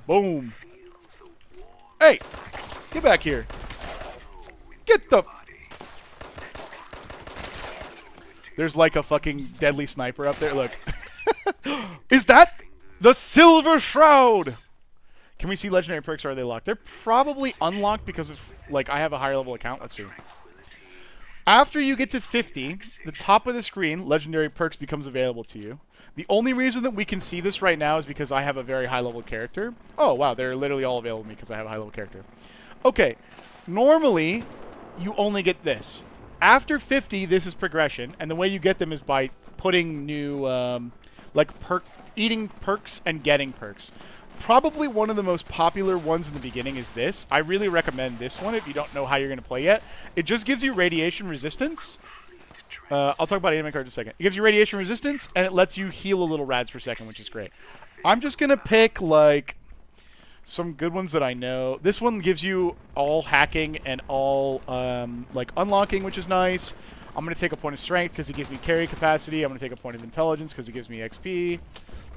Boom. Hey! Get back here. Get the... There's like a fucking deadly sniper up there. Look. Is that the Silver Shroud? Can we see legendary perks or are they locked? They're probably unlocked because of, like, I have a higher level account. Let's see. After you get to 50, the top of the screen, legendary perks becomes available to you. The only reason that we can see this right now is because I have a very high-level character. Oh, wow, they're literally all available to me because I have a high-level character. Okay, normally, you only get this. After 50, this is progression, and the way you get them is by putting new, eating perks and getting perks. Probably one of the most popular ones in the beginning is this. I really recommend this one if you don't know how you're going to play yet. It just gives you radiation resistance. I'll talk about anime cards in a second. It gives you radiation resistance, and it lets you heal a little rads per second, which is great. I'm just going to pick, like, some good ones that I know. This one gives you all hacking and all, like, unlocking, which is nice. I'm going to take a point of strength because it gives me carry capacity. I'm going to take a point of intelligence because it gives me XP.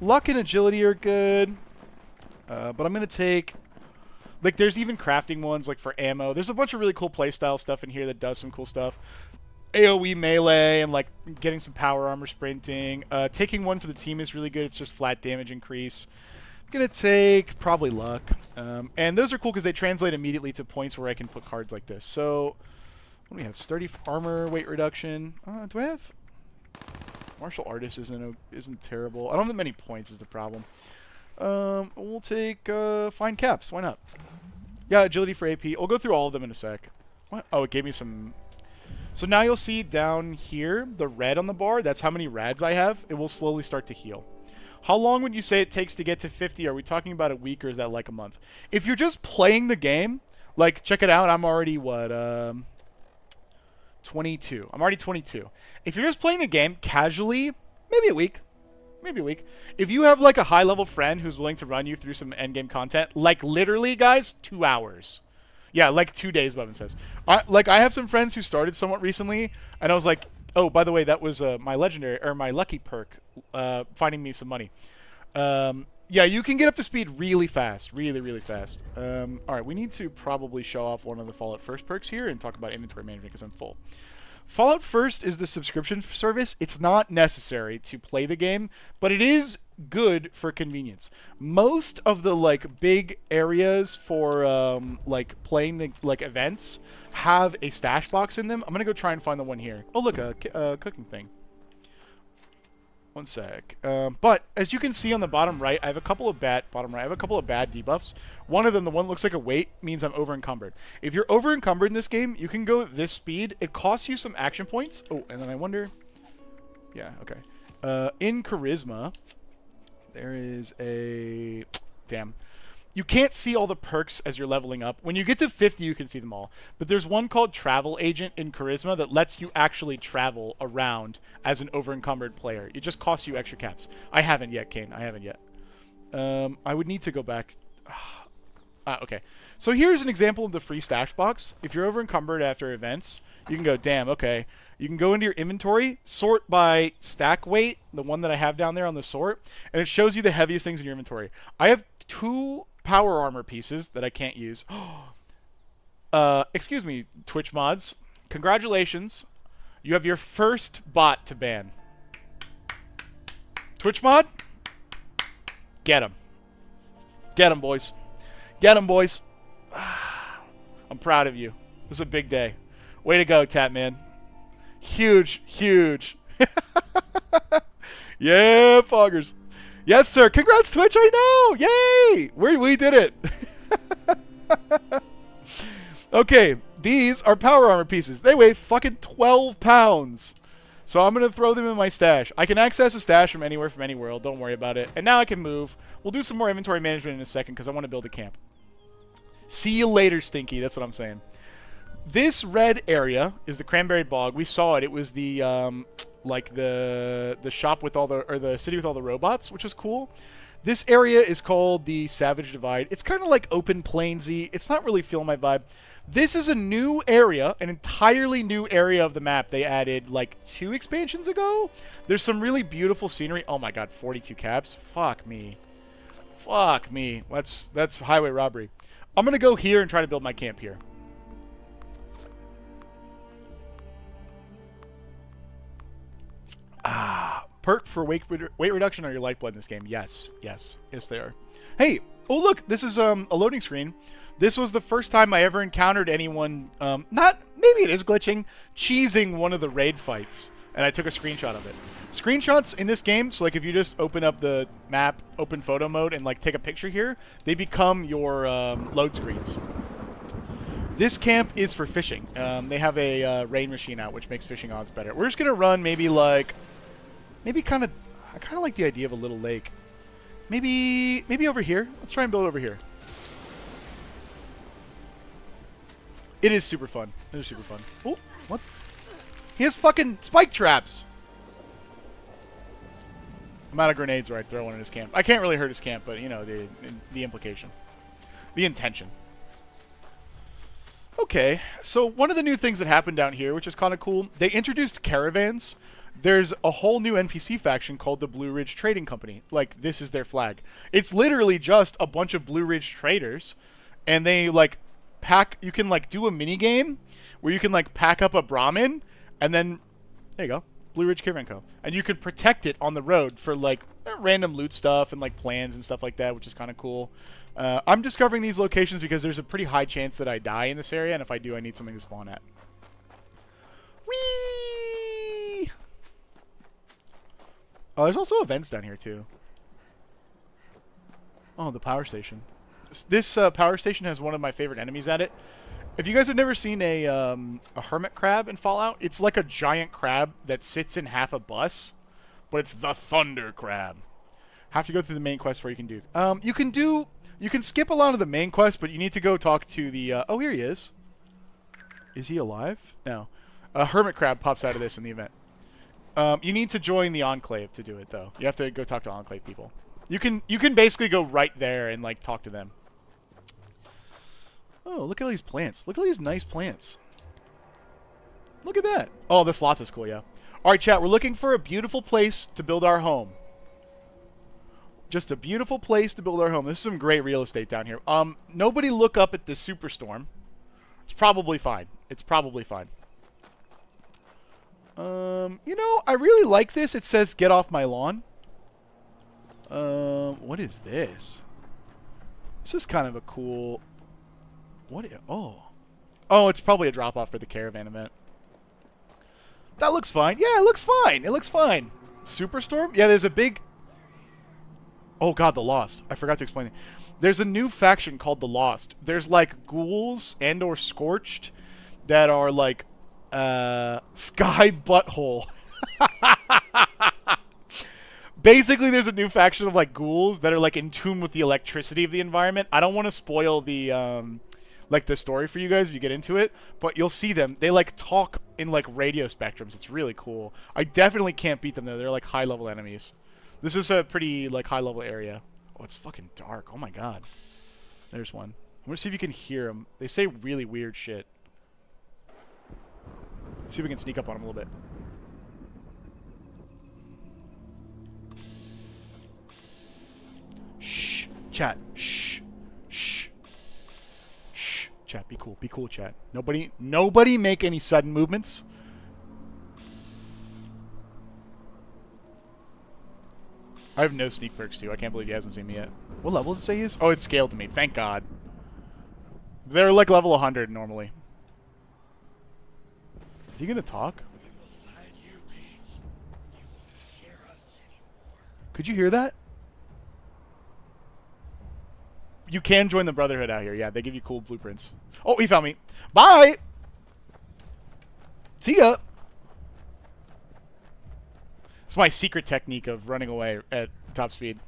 Luck and agility are good. But I'm going to take... Like, there's even crafting ones, like, for ammo. There's a bunch of really cool playstyle stuff in here that does some cool stuff. AoE melee and, like, getting some power armor sprinting. Taking one for the team is really good. It's just flat damage increase. I'm going to take probably luck. And those are cool because they translate immediately to points where I can put cards like this. So, what do we have? Sturdy armor, weight reduction. Do I have... Martial Artist isn't terrible. I don't have many points is the problem. We'll take Fine Caps. Why not? Yeah, agility for AP. I'll go through all of them in a sec. What? Oh, it gave me some... So now you'll see down here, the red on the bar, that's how many rads I have. It will slowly start to heal. How long would you say it takes to get to 50? Are we talking about a week or is that like a month? If you're just playing the game, like, check it out. I'm already, what, 22. I'm already 22. If you're just playing the game casually, maybe a week. Maybe a week. If you have, like, a high-level friend who's willing to run you through some endgame content, like, literally, guys, 2 hours. Yeah, like 2 days, Bevin says. I have some friends who started somewhat recently, and I was like, oh, by the way, that was my legendary, or my lucky perk, finding me some money. Yeah, you can get up to speed really fast. Really, really fast. All right, we need to probably show off one of the Fallout First perks here and talk about inventory management because I'm full. Fallout First is the subscription service. It's not necessary to play the game, but it is good for convenience. Most of the, like, big areas for like playing the, like, events have a stash box in them. I'm gonna go try and find the one here. Oh, look, a cooking thing. One sec. But as you can see on the bottom right, I have a couple of bad debuffs. One of them, the one that looks like a weight, means I'm over encumbered. If you're over encumbered in this game, you can go this speed. It costs you some action points. Oh, and then I wonder. Yeah, okay. In charisma, there is a... Damn. You can't see all the perks as you're leveling up. When you get to 50, you can see them all. But there's one called Travel Agent in Charisma that lets you actually travel around as an over-encumbered player. It just costs you extra caps. I haven't yet, Kane. I haven't yet. I would need to go back. Okay. So here's an example of the free stash box. If you're over encumbered after events, you can go, damn, okay. You can go into your inventory, sort by stack weight, the one that I have down there on the sort, and it shows you the heaviest things in your inventory. I have 2 power armor pieces that I can't use. Excuse me, Twitch mods. Congratulations. You have your first bot to ban. Twitch mod? Get him. Get him, boys. Get him, boys. I'm proud of you. This is a big day. Way to go, Tatman. Huge, huge. Yeah, foggers. Yes, sir. Congrats, Twitch. I know. Yay. We did it. Okay, these are power armor pieces. They weigh fucking 12 pounds. So I'm going to throw them in my stash. I can access a stash from anywhere, from any world. Don't worry about it. And now I can move. We'll do some more inventory management in a second because I want to build a camp. See you later, Stinky. That's what I'm saying. This red area is the Cranberry Bog. We saw it. It was the like the shop with all the, or the city with all the robots, which was cool. This area is called the Savage Divide. It's kind of like open plainsy. It's not really feeling my vibe. This is a new area, an entirely new area of the map they added like 2 expansions ago. There's some really beautiful scenery. Oh my god, 42 caps. Fuck me. Fuck me. That's highway robbery. I'm going to go here and try to build my camp here. Perk for weight reduction or your lifeblood in this game. Yes, yes, yes they are. Hey, oh look, this is a loading screen. This was the first time I ever encountered anyone, maybe it is glitching, cheesing one of the raid fights. And I took a screenshot of it. Screenshots in this game, so like if you just open up the map, open photo mode, and like take a picture here, they become your load screens. This camp is for fishing. They have a rain machine out, which makes fishing odds better. We're just gonna run maybe like, I kind of like the idea of a little lake. Maybe over here. Let's try and build over here. It is super fun. It is super fun. Oh, what? He has fucking spike traps. I'm out of grenades where I throw one in his camp. I can't really hurt his camp, but you know the implication, the intention. Okay, so one of the new things that happened down here, which is kind of cool, they introduced caravans. There's a whole new NPC faction called the Blue Ridge Trading Company. Like, this is their flag. It's literally just a bunch of Blue Ridge traders, and they, like, you can, like, do a mini game where you can, like, pack up a Brahmin, and then, there you go, Blue Ridge Caravan Co. And you can protect it on the road for, like, random loot stuff and, like, plans and stuff like that, which is kind of cool. I'm discovering these locations because there's a pretty high chance that I die in this area, and if I do, I need something to spawn at. Whee! Oh, there's also events down here, too. Oh, the power station. This power station has one of my favorite enemies at it. If you guys have never seen a hermit crab in Fallout, it's like a giant crab that sits in half a bus, but it's the Thunder Crab. Have to go through the main quest before you can do. You can skip a lot of the main quest, but you need to go talk to the. Oh, here he is. Is he alive? No. A hermit crab pops out of this in the event. You need to join the Enclave to do it, though. You have to go talk to Enclave people. You can basically go right there and like talk to them. Oh, look at all these plants. Look at all these nice plants. Look at that. Oh, this lot is cool, yeah. All right, chat. We're looking for a beautiful place to build our home. Just a beautiful place to build our home. This is some great real estate down here. Nobody look up at this superstorm. It's probably fine. It's probably fine. You know, I really like this. It says, get off my lawn. What is this? This is kind of a cool... Oh, it's probably a drop-off for the caravan event. That looks fine. Yeah, it looks fine. It looks fine. Superstorm? Yeah, there's a big... Oh god, the Lost. I forgot to explain it. There's a new faction called the Lost. There's like ghouls and or Scorched that are like Sky Butthole. Basically, there's a new faction of like ghouls that are like in tune with the electricity of the environment. I don't want to spoil the like the story for you guys if you get into it, but you'll see them. They like talk in like radio spectrums. It's really cool. I definitely can't beat them though. They're like high level enemies. This is a pretty like high level area. Oh, it's fucking dark. Oh my god. There's one. I'm gonna see if you can hear them. They say really weird shit. See if we can sneak up on them a little bit. Shh. Chat. Shh. Shh. Shh. Chat, be cool. Be cool, chat. Nobody make any sudden movements. I have no sneak perks, too. I can't believe he hasn't seen me yet. What level did it say he is? Oh, it's scaled to me. Thank God. They're like level 100 normally. Is he gonna talk? Could you hear that? You can join the Brotherhood out here. Yeah, they give you cool blueprints. Oh, he found me. Bye! See ya! It's my secret technique of running away at top speed.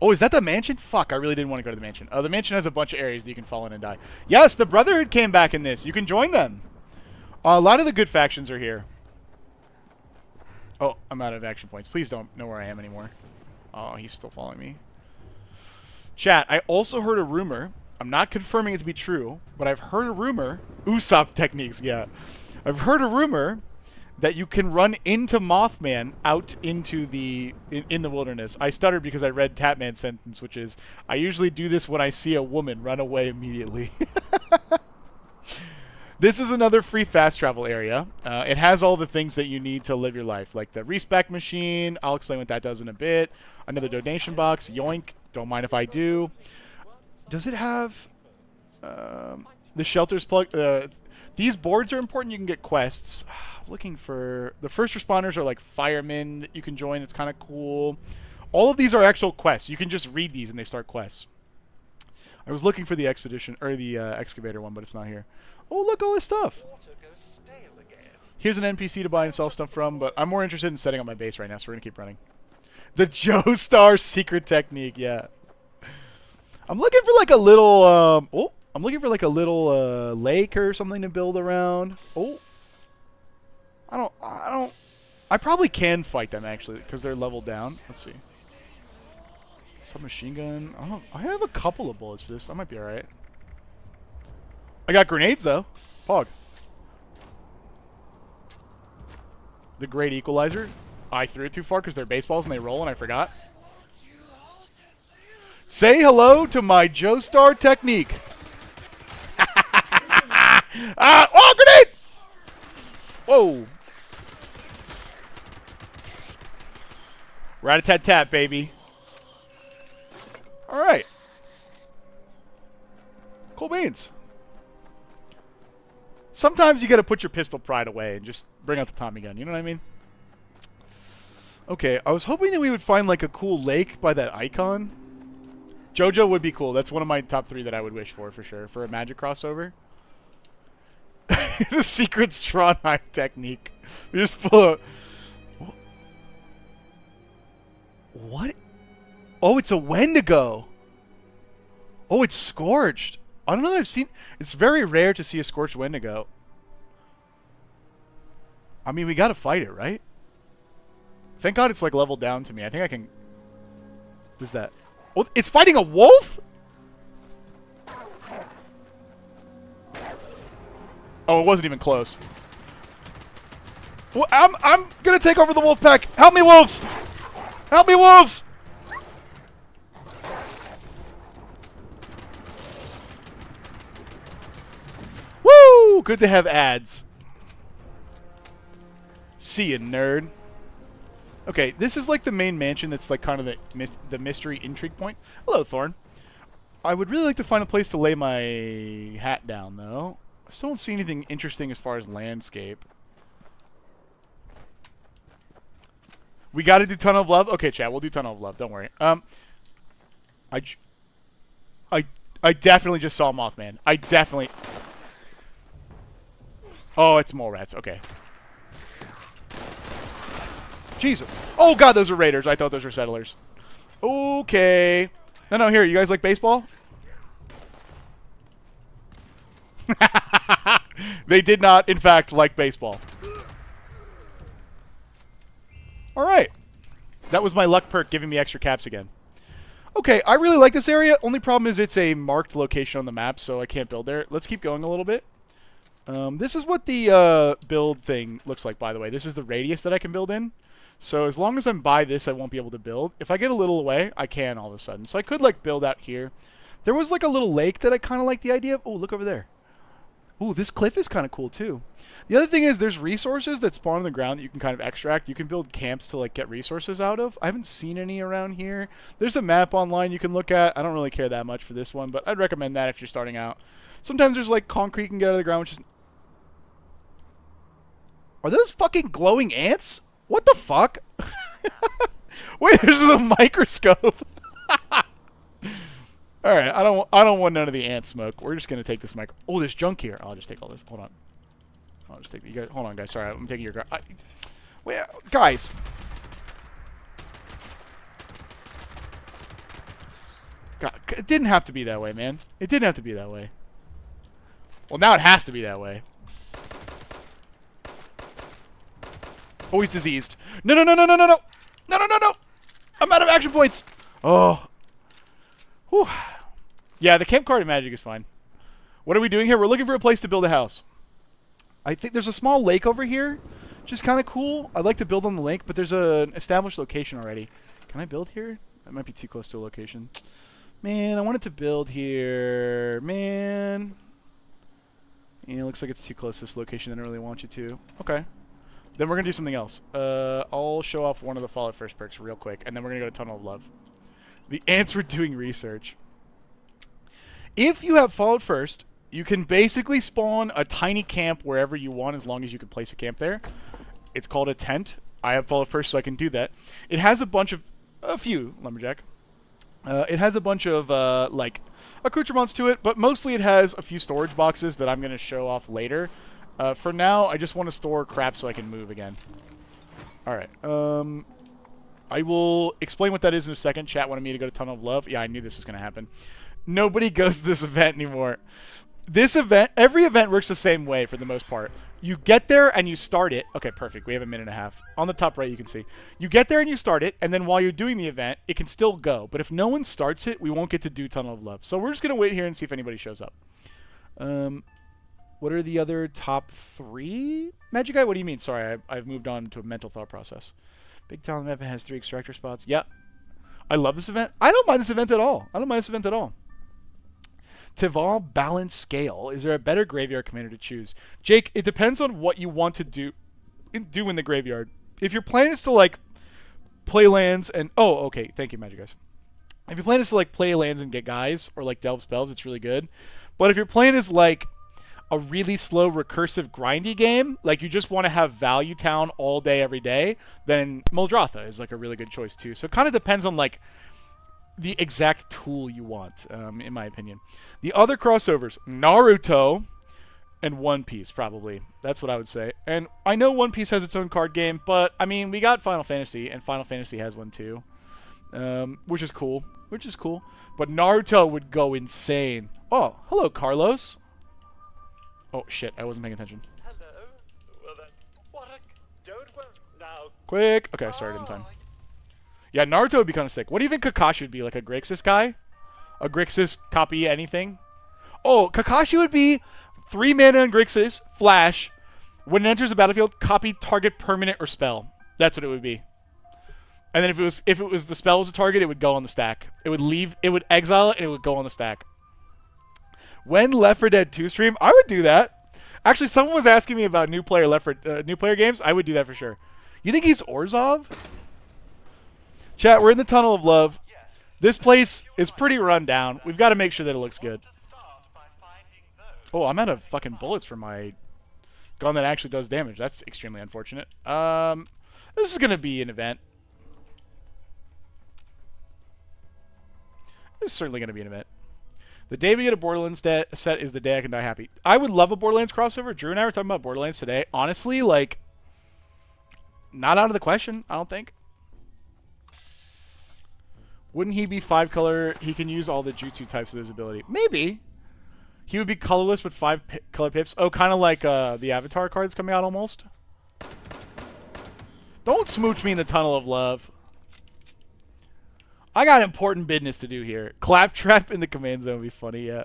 Oh, is that the mansion? Fuck, I really didn't want to go to the mansion. The mansion has a bunch of areas that you can fall in and die. Yes, the Brotherhood came back in this. You can join them. A lot of the good factions are here. Oh, I'm out of action points. Please don't know where I am anymore. Oh, he's still following me. Chat, I also heard a rumor. I'm not confirming it to be true, but I've heard a rumor. Usopp techniques, yeah. I've heard a rumor that you can run into Mothman out into the in the wilderness. I stuttered because I read Tatman's sentence, which is, I usually do this when I see a woman run away immediately. This is another free fast travel area. It has all the things that you need to live your life, like the respec machine. I'll explain what that does in a bit. Another donation box. Yoink. Don't mind if I do. Does it have the shelters plug? These boards are important. You can get quests. I was looking for... The first responders are like firemen that you can join. It's kind of cool. All of these are actual quests. You can just read these and they start quests. I was looking for the expedition or the excavator one, but it's not here. Oh, look, all this stuff. Here's an NPC to buy and sell stuff from, but I'm more interested in setting up my base right now, so we're going to keep running. The Joestar secret technique, yeah. I'm looking for like a little, I'm looking for like a little lake or something to build around. Oh. I probably can fight them, actually, because they're leveled down. Let's see. Submachine gun. I have a couple of bullets for this. That might be alright. I got grenades, though. Pog. The Great Equalizer. I threw it too far because they're baseballs and they roll and I forgot. Say hello to my Joestar technique. Oh, grenade! Whoa. Rat-a-tat-tat, baby. Alright. Cool beans. Sometimes you gotta put your pistol pride away and just bring out the Tommy gun. You know what I mean? Okay, I was hoping that we would find like a cool lake by that icon. JoJo would be cool. That's one of my top 3 that I would wish for sure. For a magic crossover. The secret Stronheim technique. We just pull a... What? Oh, it's a Wendigo. Oh, it's scorched. I don't know that I've seen... It's very rare to see a scorched Wendigo. I mean, we gotta fight it, right? Thank God it's like leveled down to me. I think I can... Who's that? Oh, it's fighting a wolf? Oh, it wasn't even close. Well, I'm gonna take over the wolf pack. Help me, wolves! Help me, wolves! Woo! Good to have ads. See ya, nerd. Okay, this is like the main mansion that's like kind of the mystery intrigue point. Hello, Thorn. I would really like to find a place to lay my hat down, though. I still don't see anything interesting as far as landscape. We got to do Tunnel of Love? Okay, chat, we'll do Tunnel of Love. Don't worry. I definitely just saw Mothman. I definitely... Oh, it's mole rats. Okay. Jesus. Oh, God, those are raiders. I thought those were settlers. Okay. No, here. You guys like baseball? They did not, in fact, like baseball. All right. That was my luck perk giving me extra caps again. Okay, I really like this area. Only problem is it's a marked location on the map, so I can't build there. Let's keep going a little bit. This is what the build thing looks like, by the way. This is the radius that I can build in. So as long as I'm by this, I won't be able to build. If I get a little away, I can all of a sudden. So I could, like, build out here. There was, like, a little lake that I kind of like the idea of. Oh, look over there. Ooh, this cliff is kind of cool, too. The other thing is there's resources that spawn on the ground that you can kind of extract. You can build camps to, like, get resources out of. I haven't seen any around here. There's a map online you can look at. I don't really care that much for this one, but I'd recommend that if you're starting out. Sometimes there's, like, concrete you can get out of the ground, which is... Are those fucking glowing ants? What the fuck? Wait, there's a microscope. All right, I don't want none of the ant smoke. We're just gonna take this mic. Oh, there's junk here. I'll just take all this. Hold on. I'll just take you guys. Hold on, guys. Sorry, I'm taking your. Wait, guys. God, it didn't have to be that way, man. It didn't have to be that way. Well, now it has to be that way. Oh, he's diseased. No, no, no, no, no, no, no. No, no, no, no. I'm out of action points. Oh. Whew. Yeah, the camp card in Magic is fine. What are we doing here? We're looking for a place to build a house. I think there's a small lake over here, which is kind of cool. I'd like to build on the lake, but there's an established location already. Can I build here? That might be too close to a location. Man, I wanted to build here. Man. Yeah, it looks like it's too close to this location. I don't really want you to. Okay. Then we're going to do something else. I'll show off one of the Fallout First perks real quick, and then we're going to go to Tunnel of Love. The ants were doing research. If you have Fallout First, you can basically spawn a tiny camp wherever you want as long as you can place a camp there. It's called a tent. I have Fallout First, so I can do that. It has a few, Lumberjack. It has a bunch of, like, accoutrements to it, but mostly it has a few storage boxes that I'm going to show off later. For now, I just want to store crap so I can move again. Alright, I will explain what that is in a second. Chat wanted me to go to Tunnel of Love. Yeah, I knew this was going to happen. Nobody goes to this event anymore. This event, every event works the same way for the most part. You get there and you start it. Okay, perfect. We have a minute and a half. On the top right, you can see. You get there and you start it, and then while you're doing the event, it can still go. But if no one starts it, we won't get to do Tunnel of Love. So we're just going to wait here and see if anybody shows up. What are the other top 3? Magic Guy, what do you mean? Sorry, I've moved on to a mental thought process. Big Town map has 3 extractor spots. Yeah. I love this event. I don't mind this event at all. I don't mind this event at all. Tival Balance Scale. Is there a better graveyard commander to choose? Jake, it depends on what you want to do in the graveyard. If your plan is to, like, play lands and... Oh, okay. Thank you, Magic Guys. If your plan is to, like, play lands and get guys or, like, delve spells, it's really good. But if your plan is, like, a really slow, recursive, grindy game, like you just want to have Value Town all day, every day, then Muldrotha is, like, a really good choice, too. So it kind of depends on, like, the exact tool you want, in my opinion. The other crossovers, Naruto and One Piece, probably. That's what I would say. And I know One Piece has its own card game, but, I mean, we got Final Fantasy, and Final Fantasy has one, too. Which is cool. Which is cool. But Naruto would go insane. Oh, hello, Carlos. Oh, shit. I wasn't paying attention. Hello. Well, then, don't worry now. Quick. Okay, sorry, didn't time. Yeah, Naruto would be kind of sick. What do you think Kakashi would be? Like a Grixis guy? A Grixis copy anything? Oh, Kakashi would be 3 mana on Grixis, Flash. When it enters the battlefield, copy target permanent or spell. That's what it would be. And then if it was the spell was a target, it would go on the stack. It would exile it, and it would go on the stack. When Left 4 Dead 2 stream, I would do that. Actually, someone was asking me about new player games. I would do that for sure. You think he's Orzhov? Chat, we're in the Tunnel of Love. This place is pretty run down. We've got to make sure that it looks good. Oh, I'm out of fucking bullets for my gun that actually does damage. That's extremely unfortunate. This is going to be an event. This is certainly going to be an event. The day we get a Borderlands set is the day I can die happy. I would love a Borderlands crossover. Drew and I were talking about Borderlands today. Honestly, like, not out of the question, I don't think. Wouldn't he be 5-color? He can use all the Jutsu types of his ability. Maybe. He would be colorless with 5 color pips. Oh, kind of like the Avatar cards coming out almost. Don't smooch me in the Tunnel of Love. I got important business to do here. Claptrap in the command zone would be funny, yeah.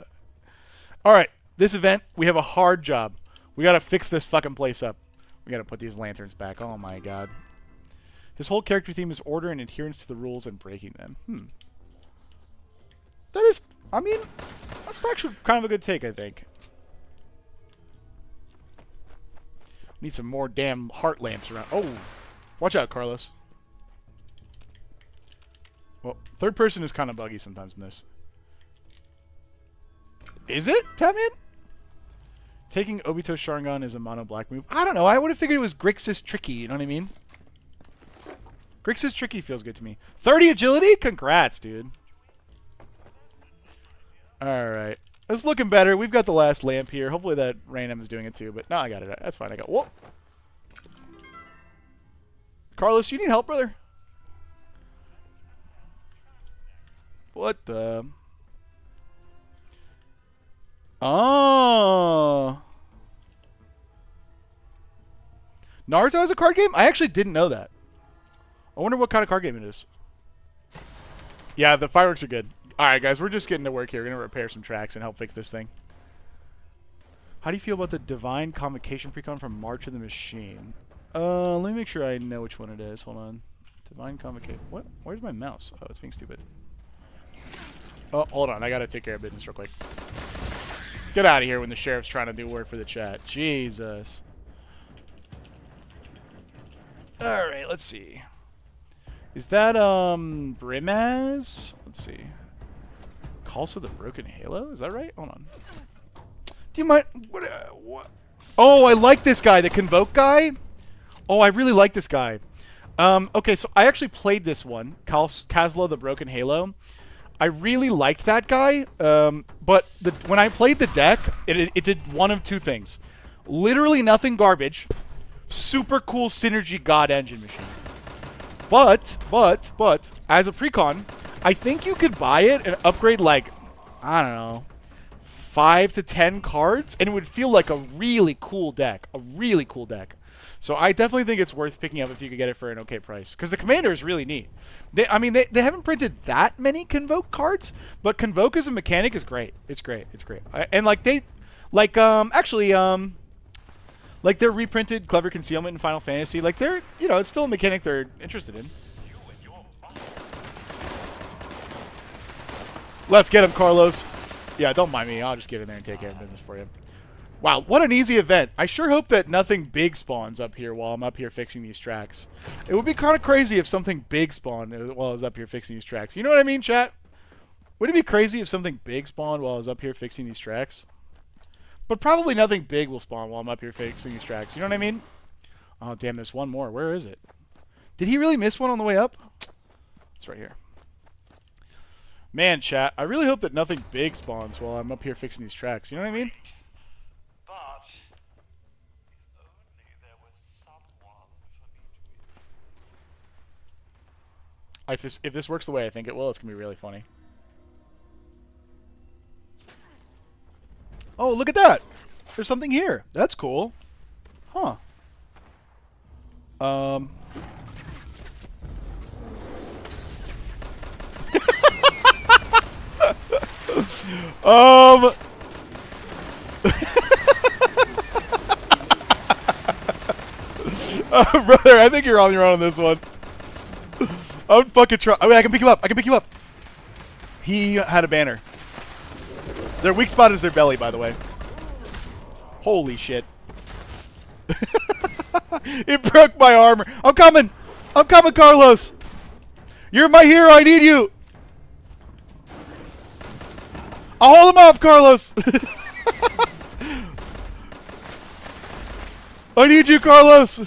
Alright, this event, we have a hard job. We gotta fix this fucking place up. We gotta put these lanterns back. Oh my god. His whole character theme is order and adherence to the rules and breaking them. That is, I mean, that's actually kind of a good take, I think. Need some more damn heart lamps around. Oh, watch out, Carlos. Well, third person is kind of buggy sometimes in this. Is it, Tatman? Taking Obito Sharingan is a mono black move. I don't know. I would have figured it was Grixis Tricky. You know what I mean? Grixis Tricky feels good to me. 30 agility? Congrats, dude. Alright. It's looking better. We've got the last lamp here. Hopefully that Rainham is doing it too. But no, I got it. That's fine. I got... Whoa! Carlos, you need help, brother? What the... Oh. Naruto has a card game? I actually didn't know that. I wonder what kind of card game it is. Yeah, the fireworks are good. Alright, guys, we're just getting to work here. We're going to repair some tracks and help fix this thing. How do you feel about the Divine Convocation precon from March of the Machine? Let me make sure I know which one it is. Hold on. Divine Convocation. What? Where's my mouse? Oh, it's being stupid. Oh, hold on. I got to take care of business real quick. Get out of here when the sheriff's trying to do work for the chat. Jesus. Alright, let's see. Is that, Brimaz? Let's see. Calls of the Broken Halo? Is that right? Hold on. Do you mind? What? Oh, I like this guy. The Convoke guy? Oh, I really like this guy. Okay, so I actually played this one. Kazlo the Broken Halo. I really liked that guy, but when I played the deck, it did one of two things. Literally nothing garbage. Super cool synergy god engine machine. But, as a precon, I think you could buy it and upgrade like, I don't know, 5 to 10 cards, and it would feel like a really cool deck. A really cool deck. So I definitely think it's worth picking up if you could get it for an okay price. Because the Commander is really neat. They haven't printed that many Convoke cards, but Convoke as a mechanic is great. It's great. It's great. And like like they're reprinted Clever Concealment in Final Fantasy. Like they're, you know, it's still a mechanic they're interested in. Let's get him, Carlos. Yeah, don't mind me. I'll just get in there and take care of business for you. Wow, what an easy event. I sure hope that nothing big spawns up here while I'm up here fixing these tracks. It would be kind of crazy if something big spawned while I was up here fixing these tracks. You know what I mean, chat? Would it be crazy if something big spawned while I was up here fixing these tracks? But probably nothing big will spawn while I'm up here fixing these tracks. You know what I mean? Oh, damn, there's one more. Where is it? Did he really miss one on the way up? It's right here. Man, chat, I really hope that nothing big spawns while I'm up here fixing these tracks. You know what I mean? But if only there was someone for me to If this works the way I think it will, it's going to be really funny. Oh, look at that! There's something here. That's cool. Huh. Brother, I think you're on your own on this one. I'm fucking trying. Oh, wait, I can pick him up. I can pick you up. He had a banner. Their weak spot is their belly, by the way. Holy shit. It broke my armor. I'm coming. I'm coming, Carlos. You're my hero. I need you. I'll hold him off, Carlos. I need you, Carlos.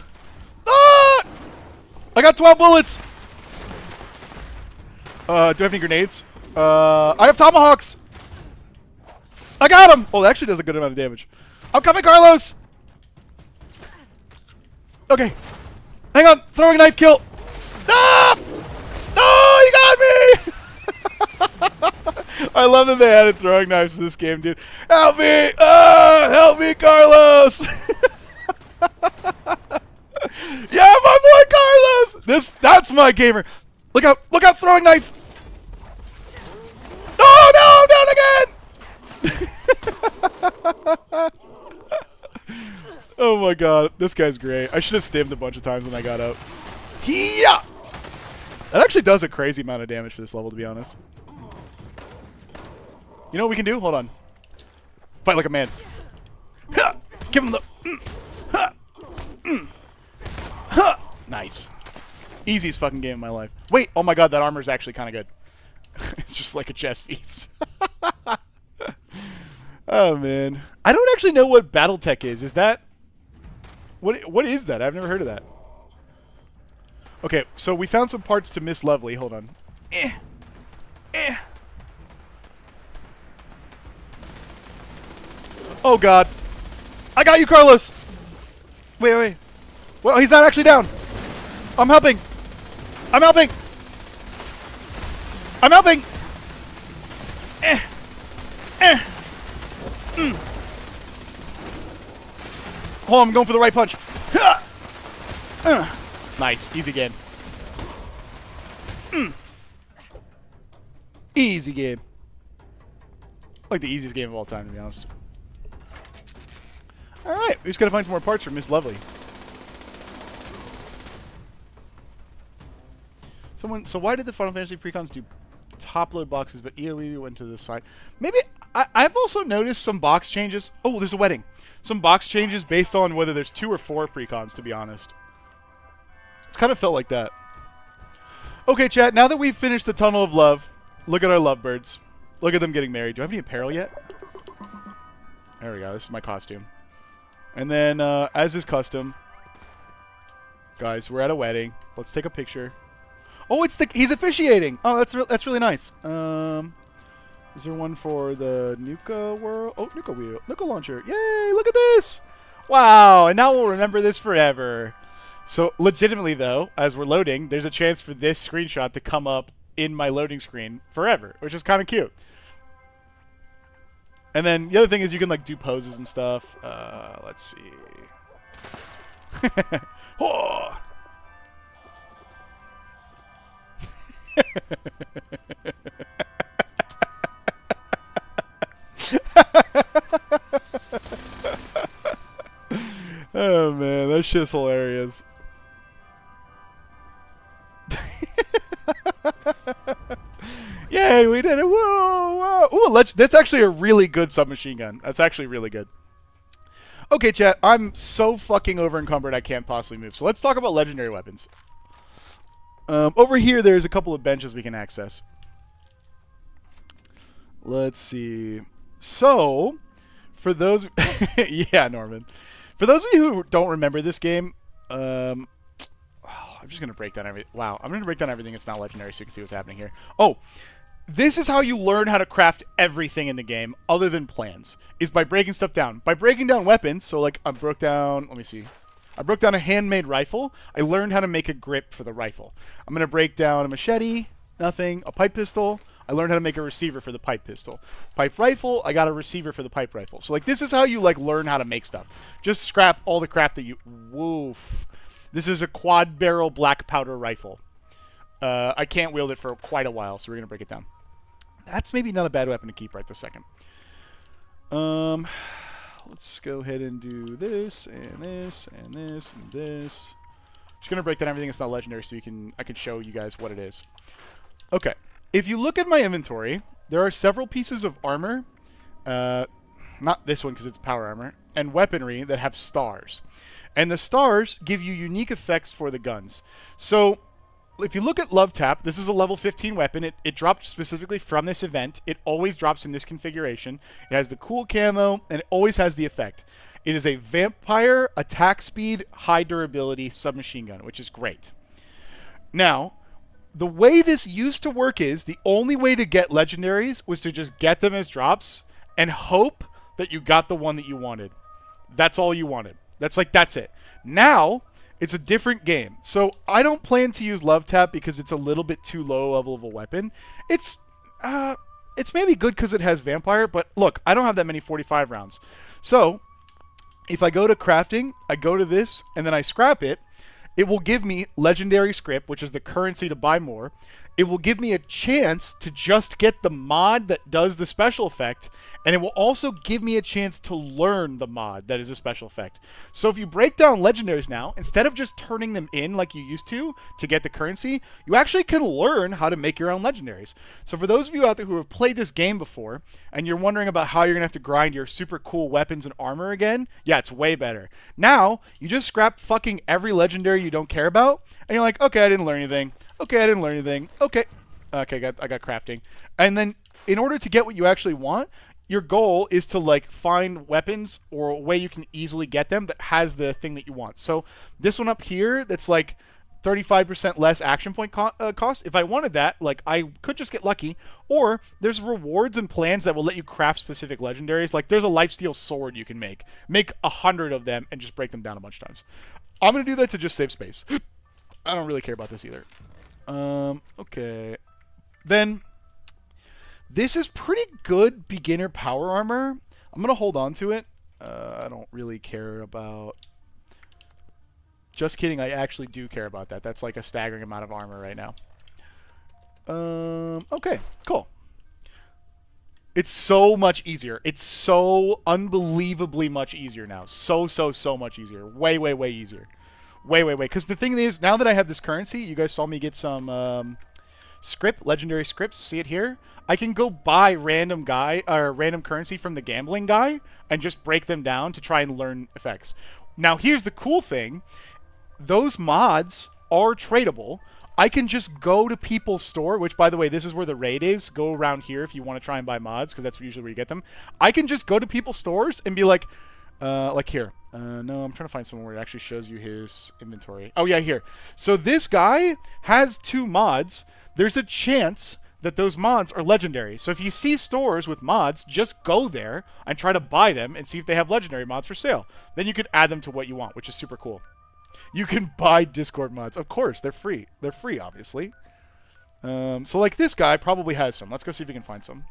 Ah! I got 12 bullets. Do I have any grenades? I have tomahawks. I got him. Oh, that actually does a good amount of damage. I'm coming, Carlos. Okay. Hang on. Throwing knife kill. Ah! Oh, you got me. I love that they added throwing knives to this game, dude. Help me! Help me, Carlos! Yeah, my boy Carlos! That's my gamer. Look out, throwing knife! Oh no, down again! Oh my god, this guy's great. I should have stimmed a bunch of times when I got up. Yeah! That actually does a crazy amount of damage for this level, to be honest. You know what we can do? Hold on. Fight like a man. Ha! Give him the... Ha! Ha! Nice. Easiest fucking game of my life. Wait, oh my god, that armor is actually kind of good. It's just like a chest piece. Oh, man. I don't actually know what Battletech is. Is that... What is that? I've never heard of that. Okay, so we found some parts to Miss Lovely. Hold on. Oh, God. I got you, Carlos! Wait. Well, he's not actually down. I'm helping. I'm helping. Hold on, I'm going for the right punch. Nice. Easy game. Easy game. Like the easiest game of all time, to be honest. Alright, we just gotta find some more parts for Miss Lovely. So why did the Final Fantasy precons do top load boxes, but EOE went to the side? Maybe, I've also noticed some box changes. Oh, there's a wedding. Some box changes based on whether there's 2 or 4 precons, to be honest. It's kind of felt like that. Okay, chat, now that we've finished the Tunnel of Love, look at our lovebirds. Look at them getting married. Do I have any apparel yet? There we go. This is my costume. And then, as is custom, guys, we're at a wedding. Let's take a picture. Oh, he's officiating. Oh, that's really nice. Is there one for the Nuke world? Oh, Nuke wheel, Nuke launcher. Yay! Look at this. Wow! And now we'll remember this forever. So, legitimately though, as we're loading, there's a chance for this screenshot to come up in my loading screen forever, which is kind of cute. And then the other thing is you can like do poses and stuff. Let's see. Oh! Oh man, that shit's hilarious. Yay, we did it! Whoa, whoa! Ooh, that's actually a really good submachine gun. That's actually really good. Okay, chat, I'm so fucking over encumbered I can't possibly move. So let's talk about legendary weapons. Over here, there's a couple of benches we can access. Let's see. So, for those... yeah, Norman. For those of you who don't remember this game, I'm just going to break down everything. Wow, I'm going to break down everything that's not legendary so you can see what's happening here. Oh, this is how you learn how to craft everything in the game other than plans, is by breaking stuff down. By breaking down weapons, so like I broke down... Let me see. I broke down a handmade rifle. I learned how to make a grip for the rifle. I'm going to break down a machete, nothing. A pipe pistol. I learned how to make a receiver for the pipe pistol. Pipe rifle, I got a receiver for the pipe rifle. So like this is how you like learn how to make stuff. Just scrap all the crap that you... Woof. This is a quad barrel black powder rifle. I can't wield it for quite a while, so we're going to break it down. That's maybe not a bad weapon to keep right this second. Let's go ahead and do this, and this, and this, and this. Just going to break down everything that's not legendary so I can show you guys what it is. Okay. If you look at my inventory, there are several pieces of armor. Not this one because it's power armor. And weaponry that have stars. And the stars give you unique effects for the guns. So, if you look at Love Tap, this is a level 15 weapon. It dropped specifically from this event. It always drops in this configuration. It has the cool camo, and it always has the effect. It is a vampire, attack speed, high durability submachine gun, which is great. Now, the way this used to work is, the only way to get legendaries was to just get them as drops and hope that you got the one that you wanted. That's all you wanted. That's it. Now, it's a different game. So, I don't plan to use Love Tap because it's a little bit too low level of a weapon. It's maybe good because it has Vampire, but look, I don't have that many 45 rounds. So, if I go to crafting, I go to this, and then I scrap it, it will give me Legendary Script, which is the currency to buy more. it will give me a chance to just get the mod that does the special effect, and it will also give me a chance to learn the mod that is a special effect. So if you break down legendaries now, instead of just turning them in like you used to get the currency, you actually can learn how to make your own legendaries. So for those of you out there who have played this game before, and you're wondering about how you're going to have to grind your super cool weapons and armor again, yeah, it's way better. Now, you just scrap fucking every legendary you don't care about, and you're like, okay, I didn't learn anything. Okay, I didn't learn anything. Okay, I got crafting. And then in order to get what you actually want, your goal is to like find weapons or a way you can easily get them that has the thing that you want. So this one up here that's like 35% less action point cost. If I wanted that, like I could just get lucky. Or there's rewards and plans that will let you craft specific legendaries. Like there's a lifesteal sword you can make. Make 100 of them and just break them down a bunch of times. I'm going to do that to just save space. I don't really care about this either. Okay. Then, this is pretty good beginner power armor. I'm going to hold on to it. I don't really care about... Just kidding, I actually do care about that. That's like a staggering amount of armor right now. Okay, cool. It's so much easier. It's so unbelievably much easier now. So much easier. Way easier. Way. Because the thing is, now that I have this currency, you guys saw me get some legendary scripts. See it here? I can go buy random currency from the gambling guy and just break them down to try and learn effects. Now, here's the cool thing. Those mods are tradable. I can just go to people's store, which, by the way, this is where the raid is. Go around here if you want to try and buy mods, because that's usually where you get them. I can just go to people's stores and be like here. No, I'm trying to find somewhere where it actually shows you his inventory. Oh, yeah, here. So this guy has 2 mods. There's a chance that those mods are legendary. So if you see stores with mods, just go there and try to buy them and see if they have legendary mods for sale. Then you can add them to what you want, which is super cool. You can buy Discord mods. Of course, they're free. They're free, obviously. So like this guy probably has some. Let's go see if we can find some.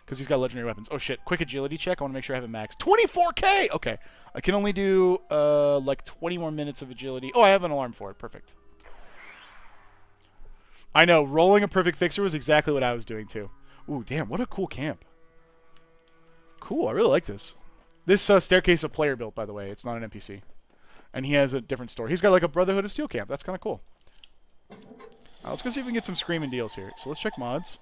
Because he's got legendary weapons. Oh shit, quick agility check. I want to make sure I have it max. 24k! Okay. I can only do like 20 more minutes of agility. Oh, I have an alarm for it. Perfect. I know, rolling a perfect fixer was exactly what I was doing too. Ooh, damn, what a cool camp. Cool, I really like this. This staircase is a player built, by the way. It's not an NPC. And he has a different store. He's got like a Brotherhood of Steel camp. That's kind of cool. Let's go see if we can get some screaming deals here. So let's check mods.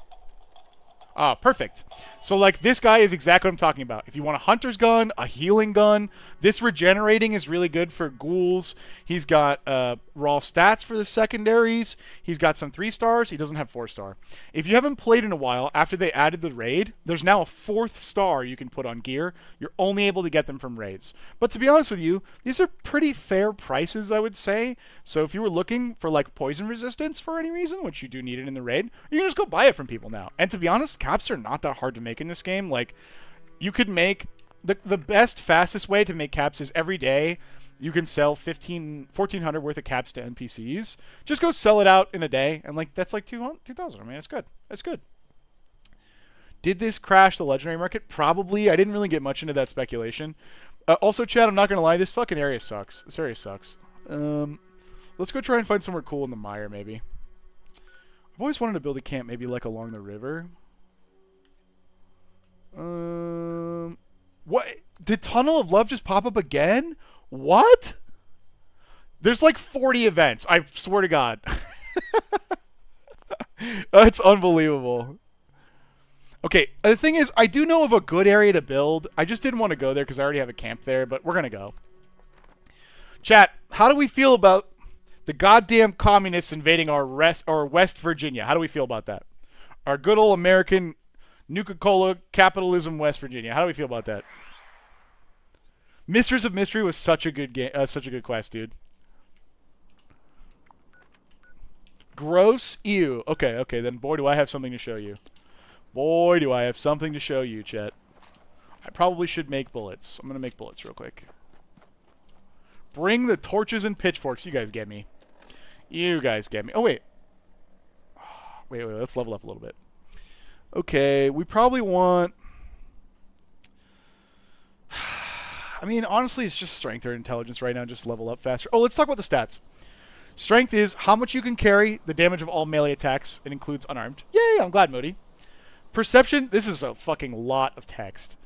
Ah, perfect. So, like, this guy is exactly what I'm talking about. If you want a hunter's gun, a healing gun, this regenerating is really good for ghouls. He's got raw stats for the secondaries. He's got some 3-stars. He doesn't have 4-star. If you haven't played in a while, after they added the raid, there's now a 4th star you can put on gear. You're only able to get them from raids. But to be honest with you, these are pretty fair prices, I would say. So if you were looking for, like, poison resistance for any reason, which you do need it in the raid, you can just go buy it from people now. And to be honest, caps are not that hard to make in this game. Like, you could make the best, fastest way to make caps is every day you can sell 1,400 worth of caps to NPCs. Just go sell it out in a day, and like that's like 2,000. I mean, it's good. It's good. Did this crash the legendary market? Probably. I didn't really get much into that speculation. Also, Chad, I'm not gonna lie, this fucking area sucks. This area sucks. Let's go try and find somewhere cool in the mire, maybe. I've always wanted to build a camp, maybe like along the river. What? Did Tunnel of Love just pop up again? What? There's like 40 events. I swear to God. That's unbelievable. Okay, the thing is, I do know of a good area to build. I just didn't want to go there because I already have a camp there, but we're going to go. Chat, how do we feel about the goddamn communists invading our West Virginia? How do we feel about that? Our good old American Nuka-Cola capitalism, West Virginia. How do we feel about that? Mistress of Mystery was such a good game, such a good quest, dude. Gross, ew. Okay, then boy, do I have something to show you. Boy, do I have something to show you, chat. I probably should make bullets. I'm gonna make bullets real quick. Bring the torches and pitchforks. You guys get me. You guys get me. Oh, wait. Wait, let's level up a little bit. Okay, we probably want... I mean, honestly, it's just strength or intelligence right now. Just level up faster. Oh, let's talk about the stats. Strength is how much you can carry, the damage of all melee attacks. It includes unarmed. Yay, I'm glad, Modi. Perception, this is a fucking lot of text.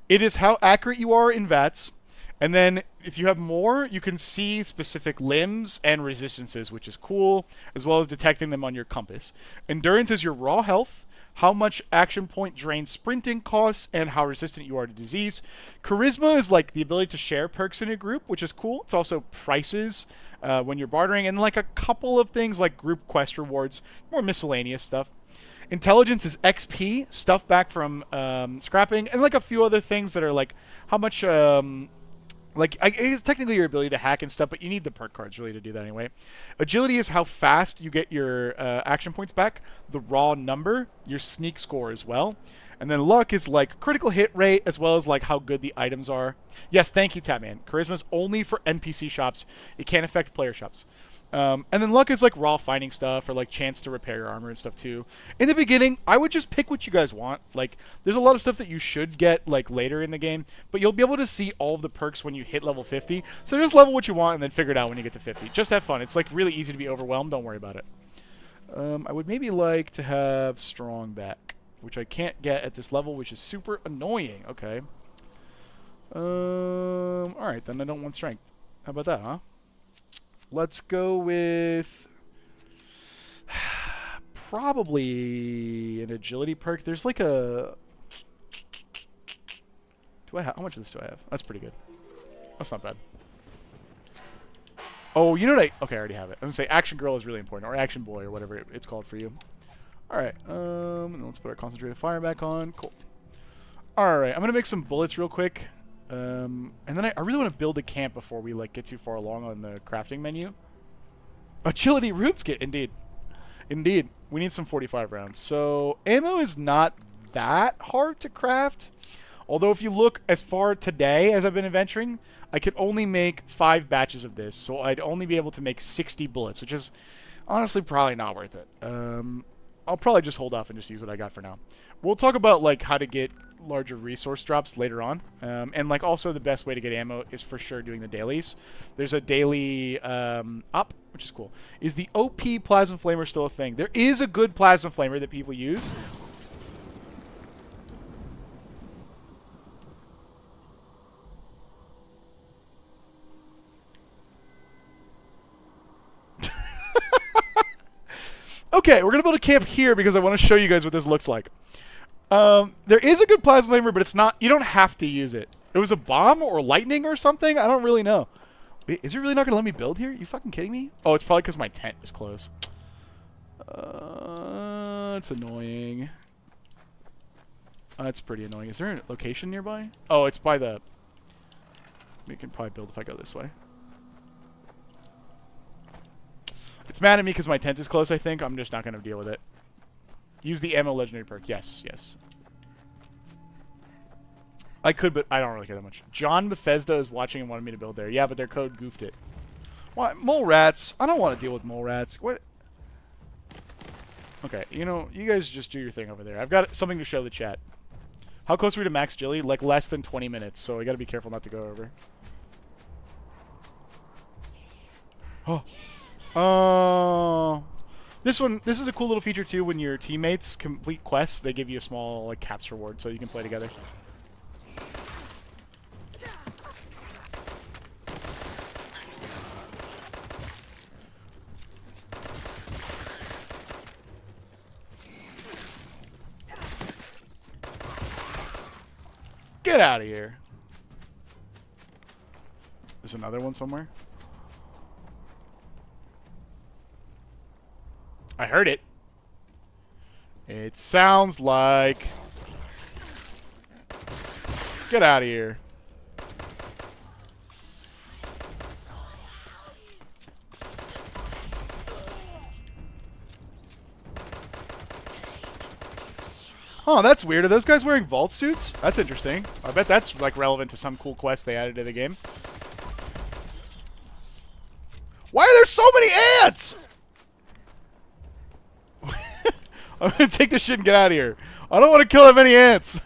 It is how accurate you are in VATS. And then if you have more, you can see specific limbs and resistances, which is cool, as well as detecting them on your compass. Endurance is your raw health, how much action point drain sprinting costs, and how resistant you are to disease. Charisma is like the ability to share perks in a group, which is cool. It's also prices when you're bartering, and like a couple of things like group quest rewards, more miscellaneous stuff. Intelligence is XP, stuff back from scrapping, and like a few other things that are like how much... it's technically your ability to hack and stuff, but you need the perk cards really to do that anyway. Agility is how fast you get your action points back, the raw number, your sneak score as well. And then luck is like critical hit rate as well as like how good the items are. Yes, thank you, Tatman. Charisma is only for NPC shops. It can't affect player shops. And then luck is like raw finding stuff or like chance to repair your armor and stuff too. In the beginning, I would just pick what you guys want. Like, there's a lot of stuff that you should get like later in the game, but you'll be able to see all of the perks when you hit level 50. So just level what you want and then figure it out when you get to 50. Just have fun. It's like really easy to be overwhelmed. Don't worry about it. I would maybe like to have strong back, which I can't get at this level, which is super annoying. Okay. All right, then I don't want strength. How about that, huh? Let's go with probably an agility perk. There's like a... How much of this do I have? That's pretty good. That's not bad. Oh, you know what okay, I already have it. I was going to say Action Girl is really important, or Action Boy, or whatever it's called for you. Alright, and let's put our Concentrated Fire back on. Cool. Alright, I'm going to make some bullets real quick. And then I really want to build a camp before we like get too far along on the crafting menu. Agility roots kit, indeed. Indeed. We need some 45 rounds. So ammo is not that hard to craft. Although if you look as far today as I've been adventuring, I could only make 5 batches of this. So I'd only be able to make 60 bullets, which is honestly probably not worth it. I'll probably just hold off and just use what I got for now. We'll talk about like how to get larger resource drops later on, and like also the best way to get ammo is for sure doing the dailies. There's a daily up, which is cool. Is the OP plasma flamer still a thing? There is a good plasma flamer that people use. Okay, we're gonna build a camp here because I want to show you guys what this looks like. There is a good plasma flamer, but it's not. You don't have to use it. It was a bomb or lightning or something. I don't really know. Wait, is it really not gonna let me build here? You fucking kidding me? Oh, it's probably because my tent is closed. It's annoying. That's pretty annoying. Is there a location nearby? Oh, it's by the... We can probably build if I go this way. It's mad at me because my tent is close, I think. I'm just not going to deal with it. Use the ammo legendary perk. Yes, yes. I could, but I don't really care that much. John Bethesda is watching and wanted me to build there. Yeah, but their code goofed it. What? Mole rats? I don't want to deal with mole rats. What? Okay, you know, you guys just do your thing over there. I've got something to show the chat. How close are we to max Jilly? Like less than 20 minutes, so I got to be careful not to go over. Oh. This is a cool little feature too. When your teammates complete quests, they give you a small like caps reward so you can play together. Get out of here. There's another one somewhere. I heard it. It sounds like... Get out of here. Oh, that's weird. Are those guys wearing vault suits? That's interesting. I bet that's like relevant to some cool quest they added to the game. Why are there so many ants? I'm gonna take this shit and get out of here. I don't want to kill that many ants.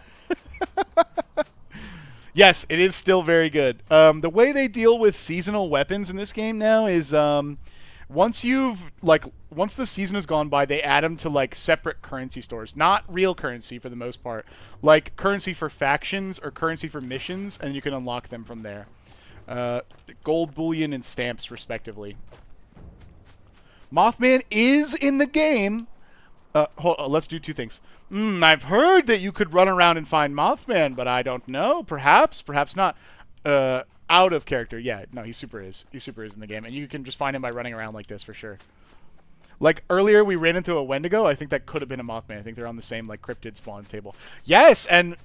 Yes, it is still very good. The way they deal with seasonal weapons in this game now is Once you've like once the season has gone by, they add them to like separate currency stores, not real currency for the most part, like currency for factions or currency for missions, and you can unlock them from there. Gold, bullion, and stamps, respectively. Mothman is in the game. Let's do two things. I've heard that you could run around and find Mothman, but I don't know. Perhaps, perhaps not. Out of character. Yeah, no, he super is. He super is in the game, and you can just find him by running around like this for sure. Like earlier, we ran into a Wendigo. I think that could have been a Mothman. I think they're on the same like cryptid spawn table. Yes, and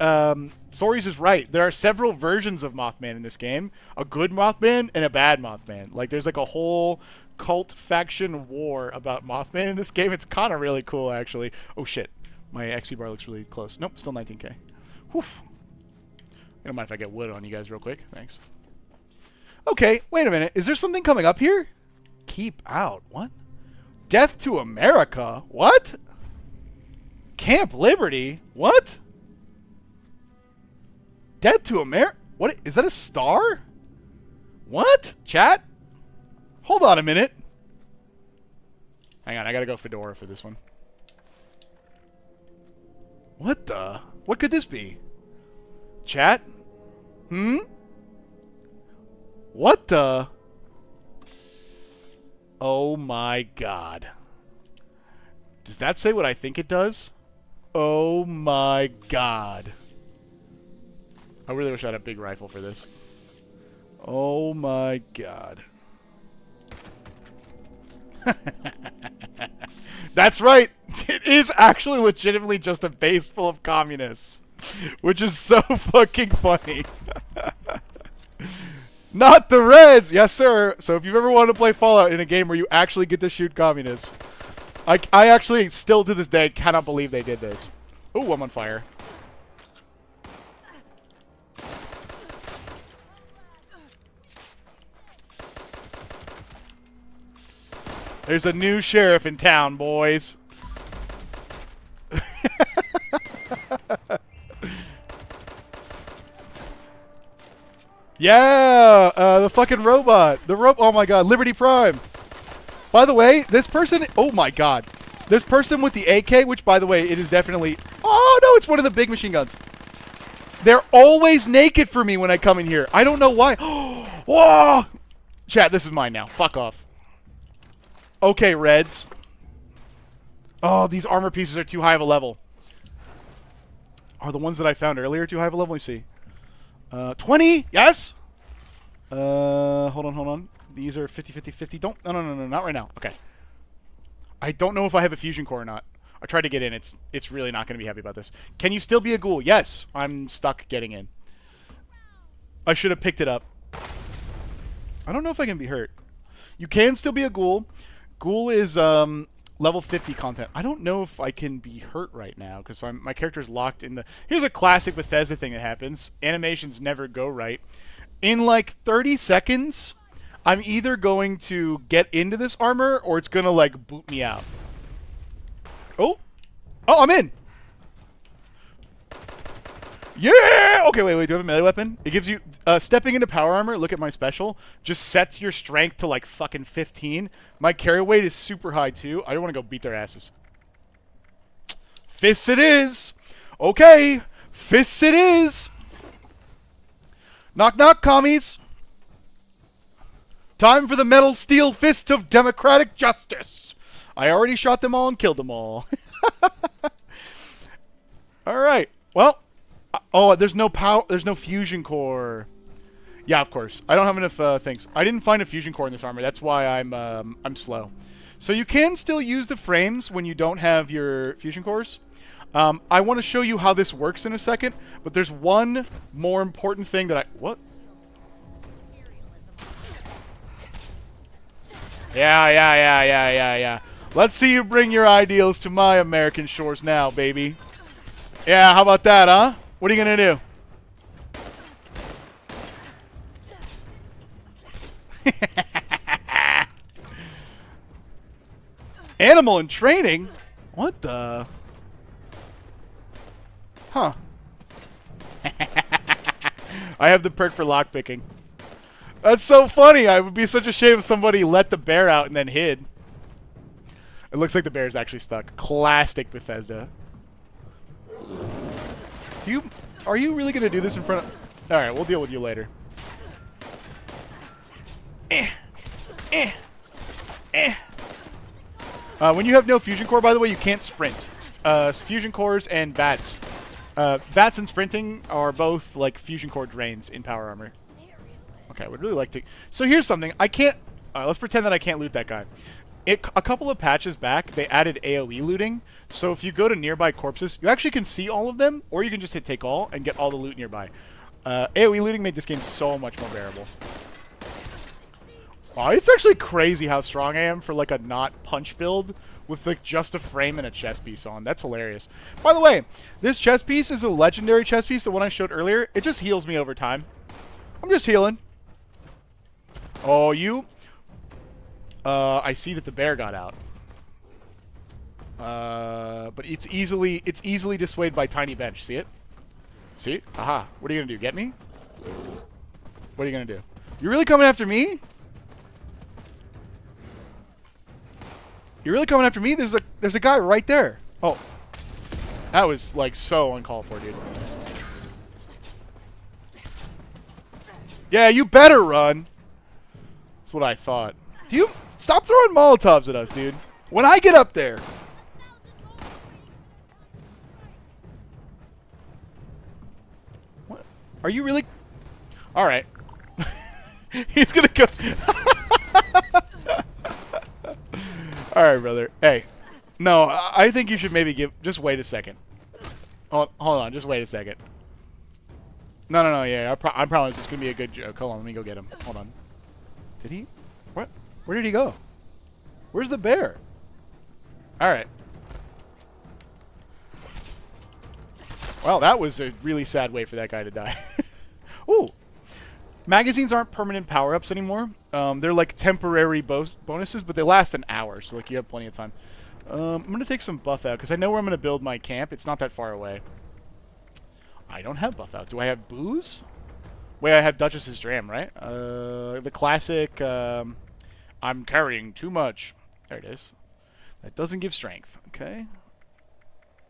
Stories is right. There are several versions of Mothman in this game. A good Mothman and a bad Mothman. Like there's like a whole cult faction war about Mothman in this game. It's kind of really cool, actually. Oh shit, my XP bar looks really close. Nope, still 19k. Whew. I don't mind if I get wood on you guys real quick. Thanks. Okay, wait a minute. Is there something coming up here? Keep out. What? Death to America? What? Camp Liberty? What? Death to America? What? Is that a star? What? Chat? Hold on a minute. Hang on, I gotta go Fedora for this one. What the? What could this be? Chat? What the? Oh my god. Does that say what I think it does? Oh my god. I really wish I had a big rifle for this. Oh my god. That's right. It is actually legitimately just a base full of communists. Which is so fucking funny. Not the Reds! Yes, sir. So if you've ever wanted to play Fallout in a game where you actually get to shoot communists, I actually, still to this day, cannot believe they did this. Ooh, I'm on fire. There's a new sheriff in town, boys. Yeah, the fucking robot. Oh my god, Liberty Prime. By the way, this person, oh my god. This person with the AK, which by the way, it is definitely, oh no, it's one of the big machine guns. They're always naked for me when I come in here. I don't know why. Whoa! Chat, this is mine now. Fuck off. Okay, Reds. Oh, these armor pieces are too high of a level. Are the ones that I found earlier too high of a level? Let me see. 20? Yes? Hold on. These are 50, 50, 50. Don't, no, not right now. Okay. I don't know if I have a fusion core or not. I tried to get in. It's really not going to be happy about this. Can you still be a ghoul? Yes. I'm stuck getting in. I should have picked it up. I don't know if I can be hurt. You can still be a ghoul. Ghoul is, level 50 content. I don't know if I can be hurt right now because my character's locked in the... Here's a classic Bethesda thing that happens. Animations never go right. In like 30 seconds, I'm either going to get into this armor or it's going to like boot me out. Oh, I'm in. Yeah! Okay, wait. Do I have a melee weapon? It gives you... stepping into power armor, look at my special, just sets your strength to like fucking 15. My carry weight is super high too. I don't want to go beat their asses. Fists it is! Okay! Fists it is! Knock knock, commies! Time for the metal steel fist of democratic justice! I already shot them all and killed them all. Alright, well... Oh, there's no power. There's no fusion core. Yeah, of course. I don't have enough things. I didn't find a fusion core in this armor. That's why I'm slow. So you can still use the frames when you don't have your fusion cores. I want to show you how this works in a second, but there's one more important thing that what? Yeah. Let's see you bring your ideals to my American shores now, baby. Yeah, how about that, huh? What are you gonna do? Animal in training? What the? Huh. I have the perk for lockpicking. That's so funny. I would be such a shame if somebody let the bear out and then hid. It looks like the bear's actually stuck. Classic Bethesda. Are you really gonna do this in front of? All right, we'll deal with you later. When you have no fusion core, by the way, you can't sprint. Fusion cores and VATS. VATS and sprinting are both like fusion core drains in power armor. Okay, I would really like to. So here's something. I can't. Let's pretend that I can't loot that guy. A couple of patches back, they added AoE looting. So if you go to nearby corpses, you actually can see all of them, or you can just hit take all and get all the loot nearby. AoE looting made this game so much more bearable. Wow, it's actually crazy how strong I am for like a not punch build with like just a frame and a chest piece on. That's hilarious. By the way, this chest piece is a legendary chest piece, the one I showed earlier. It just heals me over time. I'm just healing. Oh, you... I see that the bear got out. But it's easily dissuaded by tiny bench. See it? See? Aha. What are you gonna do? Get me? What are you gonna do? You're really coming after me? You're really coming after me? There's a guy right there. Oh. That was like so uncalled for, dude. Yeah, you better run. That's what I thought. Do you stop throwing Molotovs at us, dude? When I get up there. What? Are you really? All right. He's gonna go. All right, brother. Hey, no, I think you should maybe give. Just wait a second. Hold on, just wait a second. No. Yeah, I promise this is gonna be a good joke. Hold on, let me go get him. Hold on. Did he? What? Where did he go? Where's the bear? All right. Well, that was a really sad way for that guy to die. Ooh. Magazines aren't permanent power-ups anymore. They're like temporary bonuses, but they last an hour, so like you have plenty of time. I'm going to take some buff out, because I know where I'm going to build my camp. It's not that far away. I don't have buff out. Do I have booze? Wait, I have Duchess's Dram, right? The classic, I'm carrying too much. There it is. That doesn't give strength. Okay.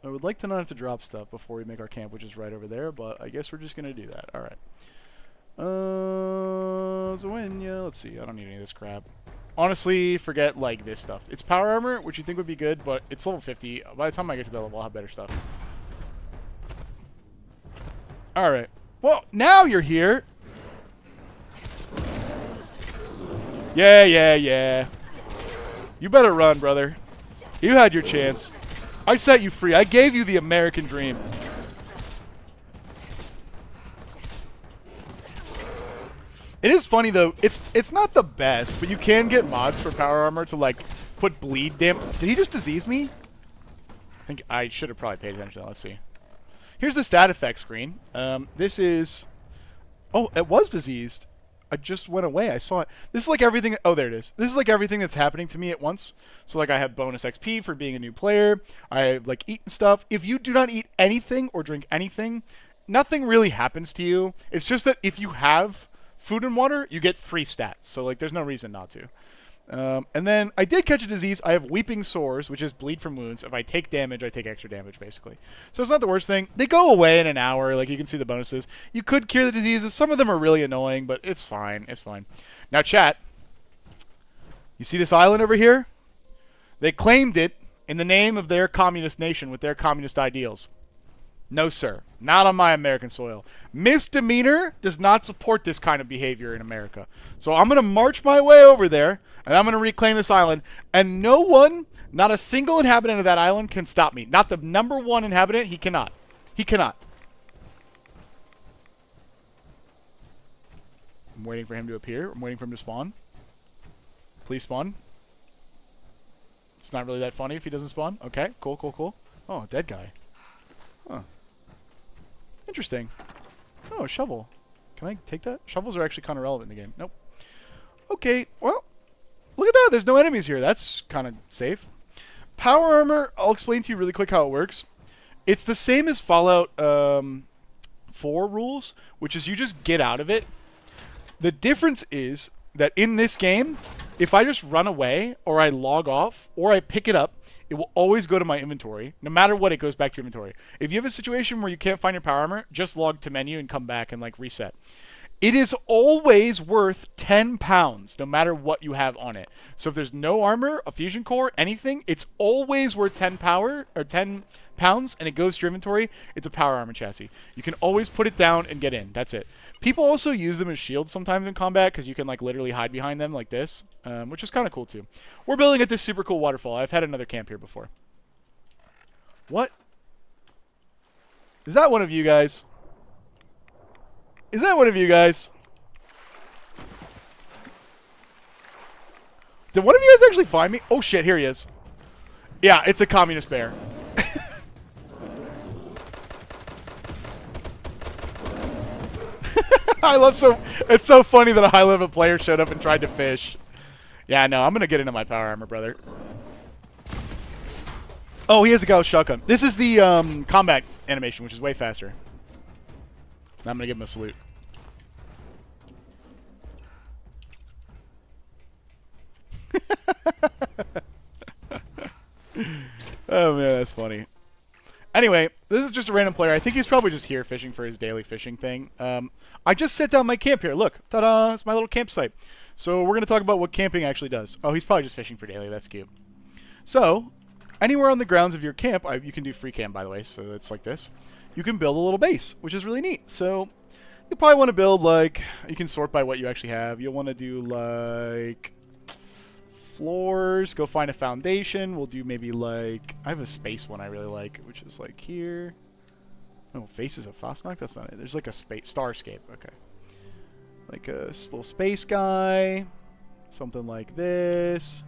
I would like to not have to drop stuff before we make our camp, which is right over there, but I guess we're just going to do that. All right. Zwenya. Let's see. I don't need any of this crap. Honestly, forget like this stuff. It's power armor, which you think would be good, but it's level 50. By the time I get to that level, I'll have better stuff. All right. Well, now you're here. Yeah. You better run, brother. You had your chance. I set you free. I gave you the American dream. It is funny though. It's not the best, but you can get mods for power armor to like put bleed damage. Did he just disease me? I think I should have probably paid attention. Let's see. Here's the stat effect screen. This is. Oh, it was diseased. I just went away. I saw it. This is like everything. Oh, there it is. This is like everything that's happening to me at once. So like I have bonus XP for being a new player. I have like eaten stuff. If you do not eat anything or drink anything, nothing really happens to you. It's just that if you have food and water, you get free stats. So like there's no reason not to. And then I did catch a disease. I have weeping sores, which is bleed from wounds. If I take damage, I take extra damage, basically. So it's not the worst thing. They go away in an hour. Like, you can see the bonuses. You could cure the diseases. Some of them are really annoying, but it's fine. It's fine. Now, chat. You see this island over here? They claimed it in the name of their communist nation with their communist ideals. No, sir. Not on my American soil. Misdemeanor does not support this kind of behavior in America. So I'm going to march my way over there, and I'm going to reclaim this island. And no one, not a single inhabitant of that island can stop me. Not the number one inhabitant. He cannot. He cannot. I'm waiting for him to appear. I'm waiting for him to spawn. Please spawn. It's not really that funny if he doesn't spawn. Okay, cool, cool, cool. Oh, dead guy. Huh. Interesting. Oh, a shovel. Can I take that? Shovels are actually kind of relevant in the game. Nope. Okay, well, look at that. There's no enemies here. That's kind of safe. Power armor, I'll explain to you really quick how it works. It's the same as Fallout 4 rules, which is you just get out of it. The difference is that in this game, if I just run away or I log off or I pick it up, it will always go to my inventory. No matter what, it goes back to your inventory. If you have a situation where you can't find your power armor, just log to menu and come back and like reset. It is always worth 10 pounds, no matter what you have on it. So if there's no armor, a fusion core, anything, it's always worth 10 pounds, and it goes to your inventory. It's a power armor chassis. You can always put it down and get in. That's it. People also use them as shields sometimes in combat because you can like literally hide behind them like this, which is kind of cool too. We're building at this super cool waterfall. I've had another camp here before. What? Is that one of you guys? Is that one of you guys? Did one of you guys actually find me? Oh shit, here he is. Yeah, it's a communist bear. It's so funny that a high level player showed up and tried to fish. Yeah, no, I'm gonna get into my power armor, brother. Oh, he has a Gauss shotgun. This is the combat animation, which is way faster. I'm gonna give him a salute. Oh man, that's funny. Anyway, this is just a random player. I think he's probably just here fishing for his daily fishing thing. I just set down my camp here. Look, ta-da! It's my little campsite. So we're gonna talk about what camping actually does. Oh, he's probably just fishing for daily. That's cute. So, anywhere on the grounds of your camp, you can do free camp, by the way. So it's like this. You can build a little base, which is really neat. So you probably want to build like, you can sort by what you actually have. You'll want to do like floors, go find a foundation. We'll do maybe like, I have a space one I really like, which is like here. No, faces of Fosnock? That's not it. There's like a space, Starscape, okay. Like a little space guy. Something like this.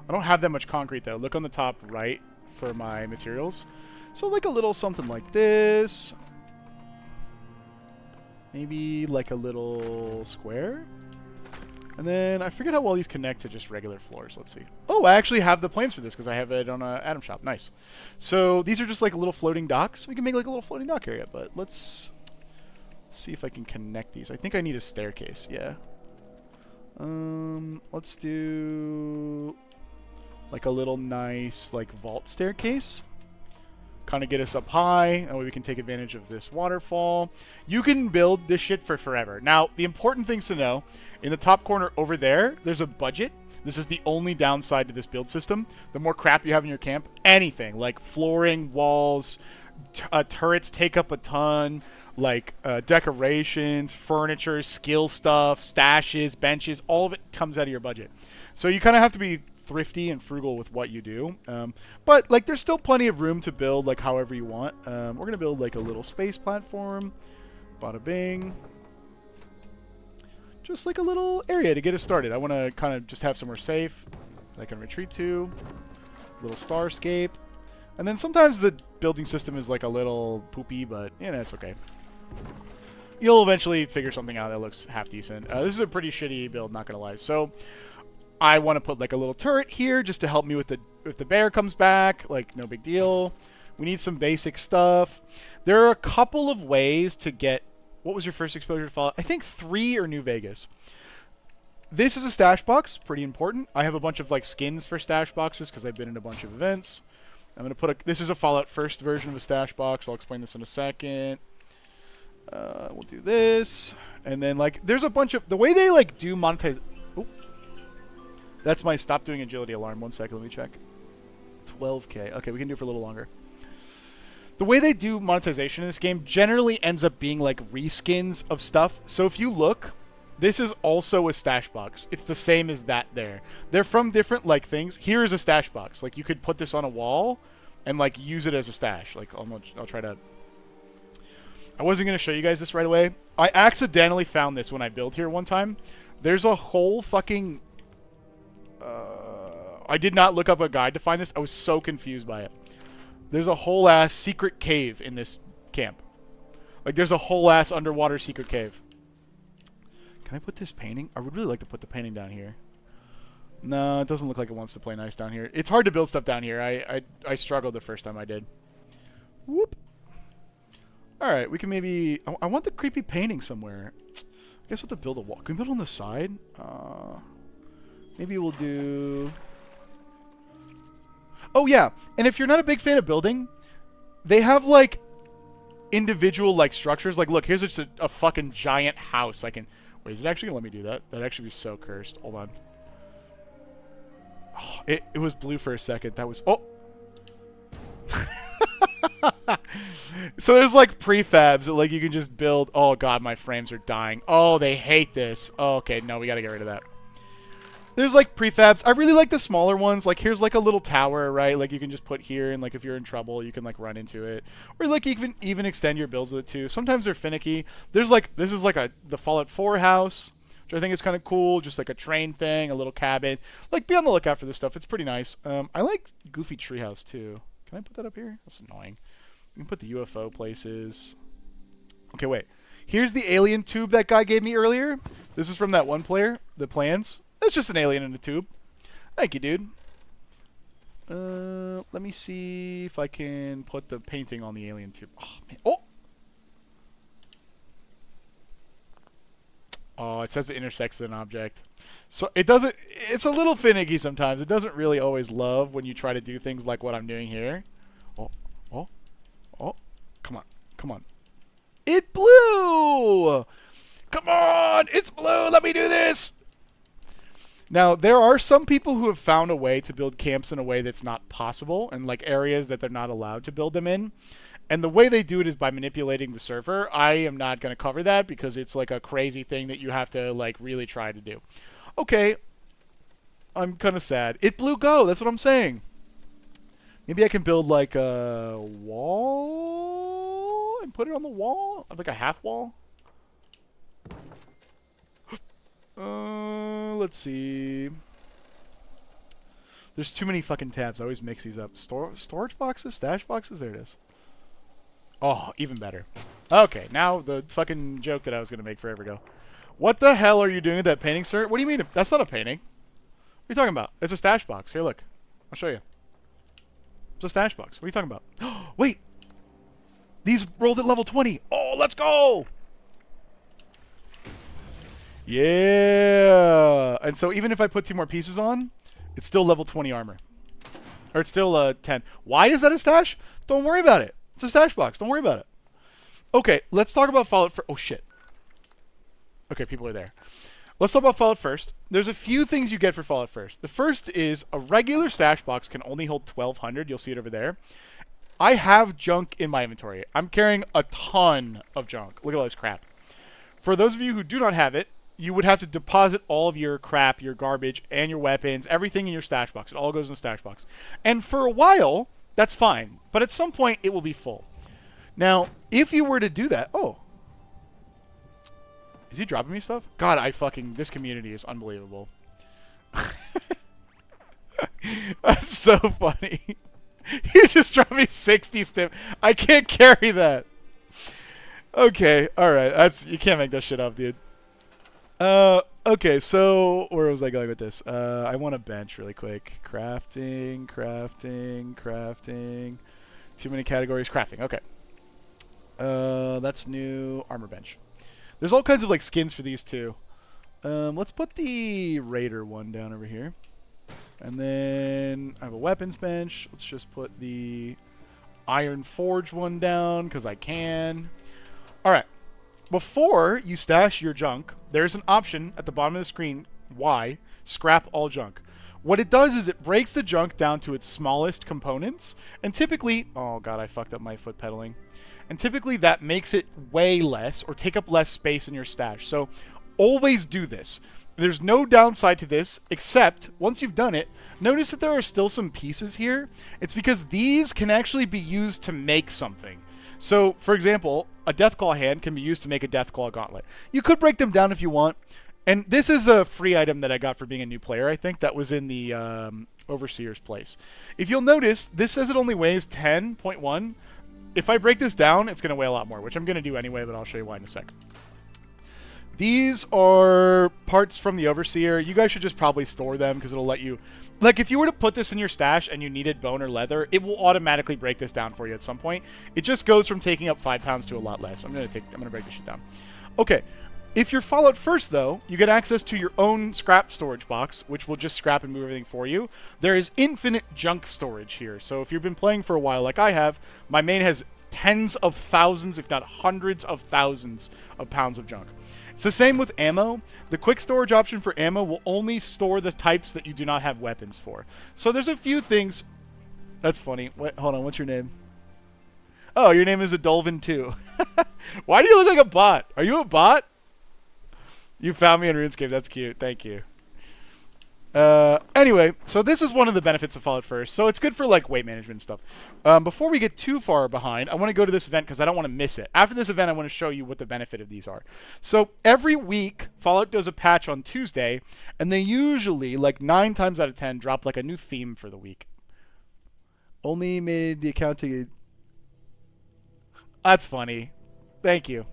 I don't have that much concrete though. Look on the top right for my materials. So like a little something like this. Maybe like a little square. And then I forget how well these connect to just regular floors. Let's see. Oh, I actually have the plans for this because I have it on Atom Shop. Nice. So these are just like little floating docks. We can make like a little floating dock area, but let's see if I can connect these. I think I need a staircase. Yeah. Let's do like a little nice like vault staircase. Kind of get us up high, and we can take advantage of this waterfall. You can build this shit for forever. Now, the important things to know, in the top corner over there, there's a budget. This is the only downside to this build system. The more crap you have in your camp, anything, like flooring, walls, turrets take up a ton, like decorations, furniture, skill stuff, stashes, benches, all of it comes out of your budget. So you kind of have to be thrifty and frugal with what you do, but like there's still plenty of room to build like however you want. We're gonna build like a little space platform, bada bing, just like a little area to get us started. I want to kind of just have somewhere safe that I can retreat to, little starscape, and then sometimes the building system is like a little poopy, but you know, it's okay. You'll eventually figure something out that looks half decent. This is a pretty shitty build, not gonna lie. So I want to put like a little turret here just to help me with the, if the bear comes back, like no big deal. We need some basic stuff. There are a couple of ways to get, what was your first exposure to Fallout? I think 3 or New Vegas. This is a stash box, pretty important. I have a bunch of like skins for stash boxes because I've been in a bunch of events. I'm going to put this is a Fallout first version of a stash box. I'll explain this in a second. We'll do this. And then like, there's a bunch of, the way they like do monetize. That's my stop doing agility alarm. 1 second, let me check. 12K. Okay, we can do it for a little longer. The way they do monetization in this game generally ends up being like reskins of stuff. So if you look, this is also a stash box. It's the same as that there. They're from different like things. Here is a stash box. Like you could put this on a wall and like use it as a stash. Like I'll try to... I wasn't going to show you guys this right away. I accidentally found this when I built here one time. There's a whole fucking... I did not look up a guide to find this. I was so confused by it. There's a whole ass secret cave in this camp. Like there's a whole ass underwater secret cave. Can I put this painting? I would really like to put the painting down here. No, it doesn't look like it wants to play nice down here. It's hard to build stuff down here. I struggled the first time I did. Whoop. Alright, we can maybe... I want the creepy painting somewhere. I guess we'll have to build a wall. Can we build on the side? Maybe we'll do... Oh, yeah. And if you're not a big fan of building, they have, like, individual, like, structures. Like, look, here's just a fucking giant house. I can... Wait, is it actually going to let me do that? That'd actually be so cursed. Hold on. Oh, it was blue for a second. That was... Oh! So there's, like, prefabs that, like, you can just build... Oh, God, my frames are dying. Oh, they hate this. Oh, okay, no, we got to get rid of that. There's, like, prefabs. I really like the smaller ones. Like, here's, like, a little tower, right? Like, you can just put here, and, like, if you're in trouble, you can, like, run into it. Or, like, even extend your builds with it, too. Sometimes they're finicky. There's, like, this is, like, the Fallout 4 house, which I think is kind of cool. Just, like, a train thing, a little cabin. Like, be on the lookout for this stuff. It's pretty nice. I like Goofy Treehouse, too. Can I put that up here? That's annoying. You can put the UFO places. Okay, wait. Here's the alien tube that guy gave me earlier. This is from that one player, the plans. It's just an alien in a tube. Thank you, dude. Let me see if I can put the painting on the alien tube. Oh, man. Oh, it says it intersects with an object. So it doesn't... It's a little finicky sometimes. It doesn't really always love when you try to do things like what I'm doing here. Oh. Come on. Come on. It blew! Come on! It's blue! Let me do this! Now, there are some people who have found a way to build camps in a way that's not possible, and like areas that they're not allowed to build them in. And the way they do it is by manipulating the server. I am not going to cover that because it's like a crazy thing that you have to like really try to do. Okay. I'm kind of sad. It blew go. That's what I'm saying. Maybe I can build like a wall and put it on the wall? Like a half wall? Let's see. There's too many fucking tabs. I always mix these up. Storage boxes? Stash boxes? There it is. Oh, even better. Okay, now the fucking joke that I was going to make forever ago. What the hell are you doing with that painting, sir? What do you mean? That's not a painting. What are you talking about? It's a stash box. Here, look. I'll show you. It's a stash box. What are you talking about? Wait! These rolled at level 20. Oh, let's go! Yeah! And so even if I put 2 more pieces on, it's still level 20 armor. Or it's still 10. Why is that a stash? Don't worry about it. It's a stash box. Don't worry about it. Okay, let's talk about Fallout first. Oh, shit. Okay, people are there. Let's talk about Fallout first. There's a few things you get for Fallout first. The first is a regular stash box can only hold 1,200. You'll see it over there. I have junk in my inventory. I'm carrying a ton of junk. Look at all this crap. For those of you who do not have it, you would have to deposit all of your crap, your garbage, and your weapons, everything in your stash box. It all goes in the stash box. And for a while, that's fine. But at some point, it will be full. Now, if you were to do that... Oh. Is he dropping me stuff? God, this community is unbelievable. That's so funny. He just dropped me 60 stim. I can't carry that. Okay, alright. You can't make that shit up, dude. Okay, so where was I going with this? I want a bench really quick. Crafting. Too many categories. Crafting, okay. That's new. Armor bench. There's all kinds of like skins for these too. Let's put the Raider one down over here. And then I have a weapons bench. Let's just put the Iron Forge one down because I can. Alright. Before you stash your junk, there's an option at the bottom of the screen, Y, scrap all junk. What it does is it breaks the junk down to its smallest components, and typically, oh god, I fucked up my foot pedaling. And typically that makes it weigh less or take up less space in your stash. So always do this. There's no downside to this, except once you've done it, notice that there are still some pieces here. It's because these can actually be used to make something. So, for example, a Deathclaw hand can be used to make a Deathclaw gauntlet. You could break them down if you want. And this is a free item that I got for being a new player, I think. That was in the Overseer's place. If you'll notice, this says it only weighs 10.1. If I break this down, it's going to weigh a lot more, which I'm going to do anyway, but I'll show you why in a sec. These are parts from the Overseer. You guys should just probably store them because it'll let you... Like, if you were to put this in your stash and you needed bone or leather, it will automatically break this down for you at some point. It just goes from taking up 5 pounds to a lot less. I'm gonna break this shit down. Okay. If you're Fallout First, though, you get access to your own scrap storage box, which will just scrap and move everything for you. There is infinite junk storage here. So if you've been playing for a while, like I have, my main has tens of thousands, if not hundreds of thousands of pounds of junk. It's the same with ammo. The quick storage option for ammo will only store the types that you do not have weapons for. So there's a few things. That's funny. Wait, hold on, what's your name? Oh, your name is Adolvin too. Why do you look like a bot? Are you a bot? You found me in RuneScape. That's cute. Thank you. Anyway, so this is one of the benefits of Fallout First. So it's good for like weight management and stuff. Before we get too far behind, I want to go to this event because I don't want to miss it. After this event, I want to show you what the benefit of these are. So every week, Fallout does a patch on Tuesday, and they usually, like 9 times out of 10, drop like a new theme for the week. Only made the account to get... That's funny. Thank you.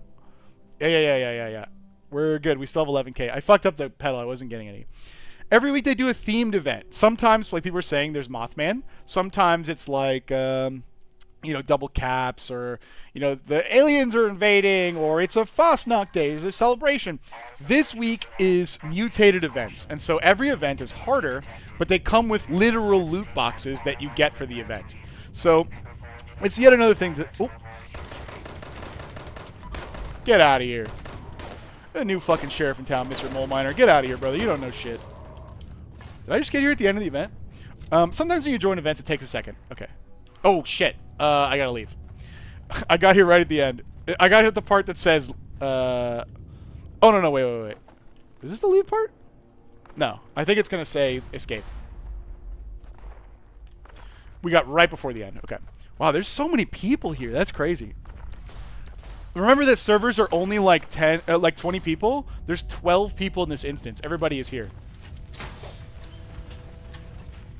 Yeah. We're good. We still have 11K. I fucked up the pedal. I wasn't getting any. Every week they do a themed event. Sometimes, like people are saying, there's Mothman. Sometimes it's like, double caps, or, the aliens are invading, or it's a Fastnacht day. There's a celebration. This week is mutated events. And so every event is harder, but they come with literal loot boxes that you get for the event. So it's yet another thing that... Oh. Get out of here. A new fucking sheriff in town, Mr. Mole Miner. Get out of here, brother. You don't know shit. Did I just get here at the end of the event? Sometimes when you join events, it takes a second. Okay. Oh, shit. I gotta leave. I got here right at the end. I got hit the part that says... Oh, no, wait. Is this the leave part? No. I think it's gonna say escape. We got right before the end. Okay. Wow, there's so many people here. That's crazy. Remember that servers are only like 20 people? There's 12 people in this instance. Everybody is here.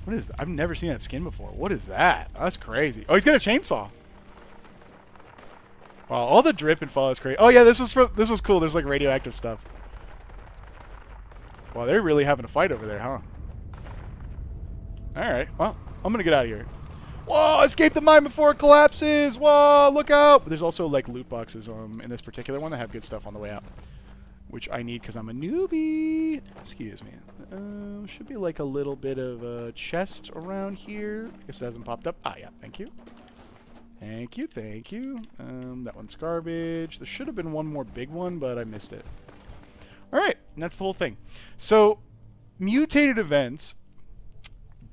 What is that? I've never seen that skin before. What is that? That's crazy. Oh, he's got a chainsaw. Wow, all the drip and fall is crazy. Oh yeah, this was cool. There's like radioactive stuff. Wow, they're really having a fight over there, huh? Alright, well, I'm gonna get out of here. Whoa, escape the mine before it collapses! Whoa, look out! But there's also like loot boxes in this particular one that have good stuff on the way out, which I need because I'm a newbie. Excuse me. Should be like a little bit of a chest around here. I guess it hasn't popped up. Ah, yeah, thank you. Thank you. That one's garbage. There should have been one more big one, but I missed it. Alright, and that's the whole thing. So, mutated events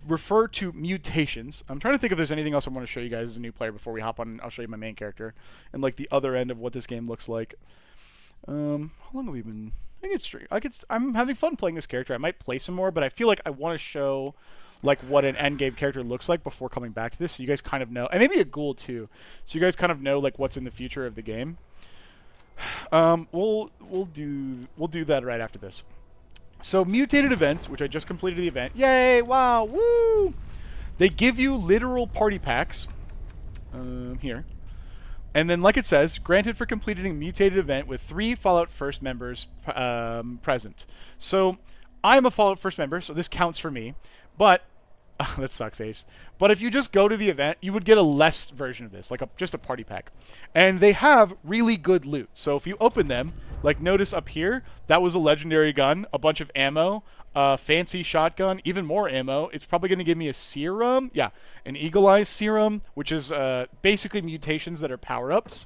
refer to mutations. I'm trying to think if there's anything else I want to show you guys as a new player before we hop on. I'll show you my main character and like the other end of what this game looks like. How long have we been? I'm having fun playing this character. I might play some more, but I feel like I want to show like what an endgame character looks like before coming back to this, so you guys kind of know, and maybe a ghoul too, so you guys kind of know like what's in the future of the game. We'll do that right after this. So mutated events, which I just completed the event. Yay! Wow! Woo! They give you literal party packs. Here. And then, like it says, granted for completing a mutated event with 3 Fallout First members present. So I'm a Fallout First member, so this counts for me. But that sucks, Ace. But if you just go to the event, you would get a less version of this, like just a party pack. And they have really good loot. So if you open them, like notice up here, that was a legendary gun, a bunch of ammo, fancy shotgun, even more ammo. It's probably going to give me a serum. Yeah, an Eagle Eye serum, which is basically mutations that are power-ups.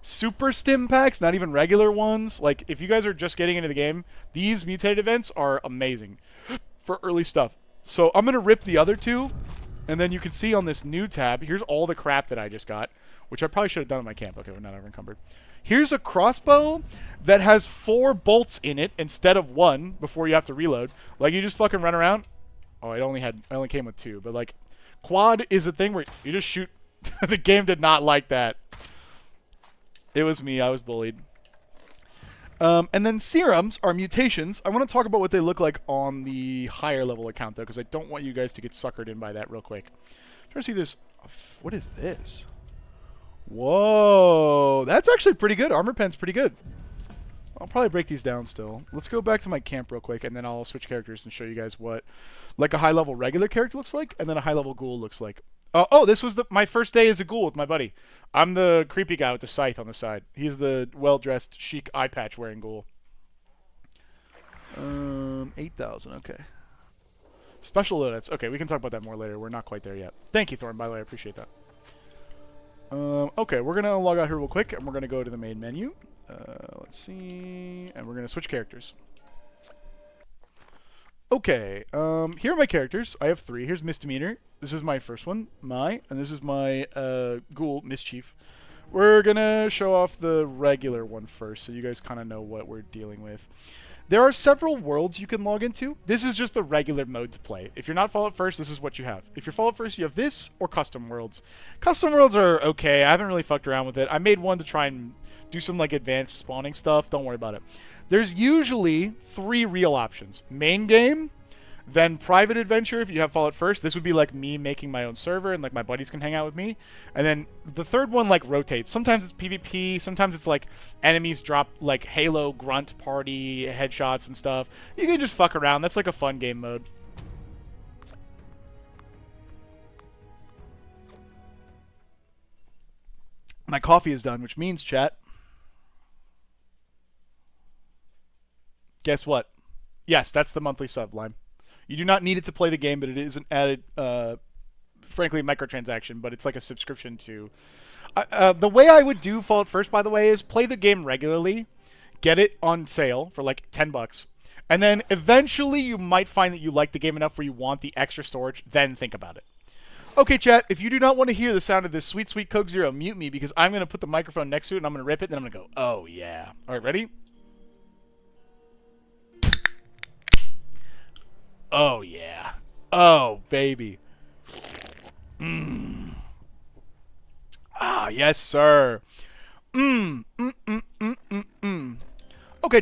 Super stim packs, not even regular ones. Like, if you guys are just getting into the game, these mutated events are amazing for early stuff. So I'm going to rip the other 2, and then you can see on this new tab, here's all the crap that I just got, which I probably should have done in my camp. Okay, we're not encumbered. Here's a crossbow that has 4 bolts in it instead of 1 before you have to reload. Like, you just fucking run around. Oh, I only came with 2, but like, quad is a thing where you just shoot. The game did not like that. It was me. I was bullied. And then serums are mutations. I want to talk about what they look like on the higher level account, though, because I don't want you guys to get suckered in by that real quick. I'm trying to see this. What is this? Whoa. That's actually pretty good. Armor pen's pretty good. I'll probably break these down still. Let's go back to my camp real quick, and then I'll switch characters and show you guys what like a high-level regular character looks like, and then a high-level ghoul looks like. Oh, this was my first day as a ghoul with my buddy. I'm the creepy guy with the scythe on the side. He's the well-dressed, chic eye patch wearing ghoul. 8,000. Okay. Special loadouts. Okay, we can talk about that more later. We're not quite there yet. Thank you, Thorn. By the way, I appreciate that. Okay, we're gonna log out here real quick, and we're gonna go to the main menu. Let's see, and we're gonna switch characters. Okay, here are my characters. I have 3. Here's Misdemeanor. This is my first one, and this is my Ghoul, Mischief. We're gonna show off the regular one first, so you guys kind of know what we're dealing with. There are several worlds you can log into. This is just the regular mode to play. If you're not Fallout First, this is what you have. If you're Fallout First, you have this or Custom Worlds. Custom Worlds are okay. I haven't really fucked around with it. I made one to try and do some like advanced spawning stuff. Don't worry about it. There's usually 3 real options. Main game, then private adventure if you have Fallout First. This would be like me making my own server and like my buddies can hang out with me. And then the third one like rotates. Sometimes it's PvP, sometimes it's like enemies drop like Halo grunt party headshots and stuff. You can just fuck around. That's like a fun game mode. My coffee is done, which means, chat, guess what? Yes, that's the monthly sub line. You do not need it to play the game, but it is an added, frankly, microtransaction, but it's like a subscription to... the way I would do Fallout First, by the way, is play the game regularly, get it on sale for like $10, and then eventually you might find that you like the game enough where you want the extra storage, then think about it. Okay, chat, if you do not want to hear the sound of this sweet, sweet Coke Zero, mute me, because I'm going to put the microphone next to it, and I'm going to rip it, and then I'm going to go, oh, yeah. All right, ready? Oh, yeah. Oh, baby. Mmm. Ah, yes, sir. Okay,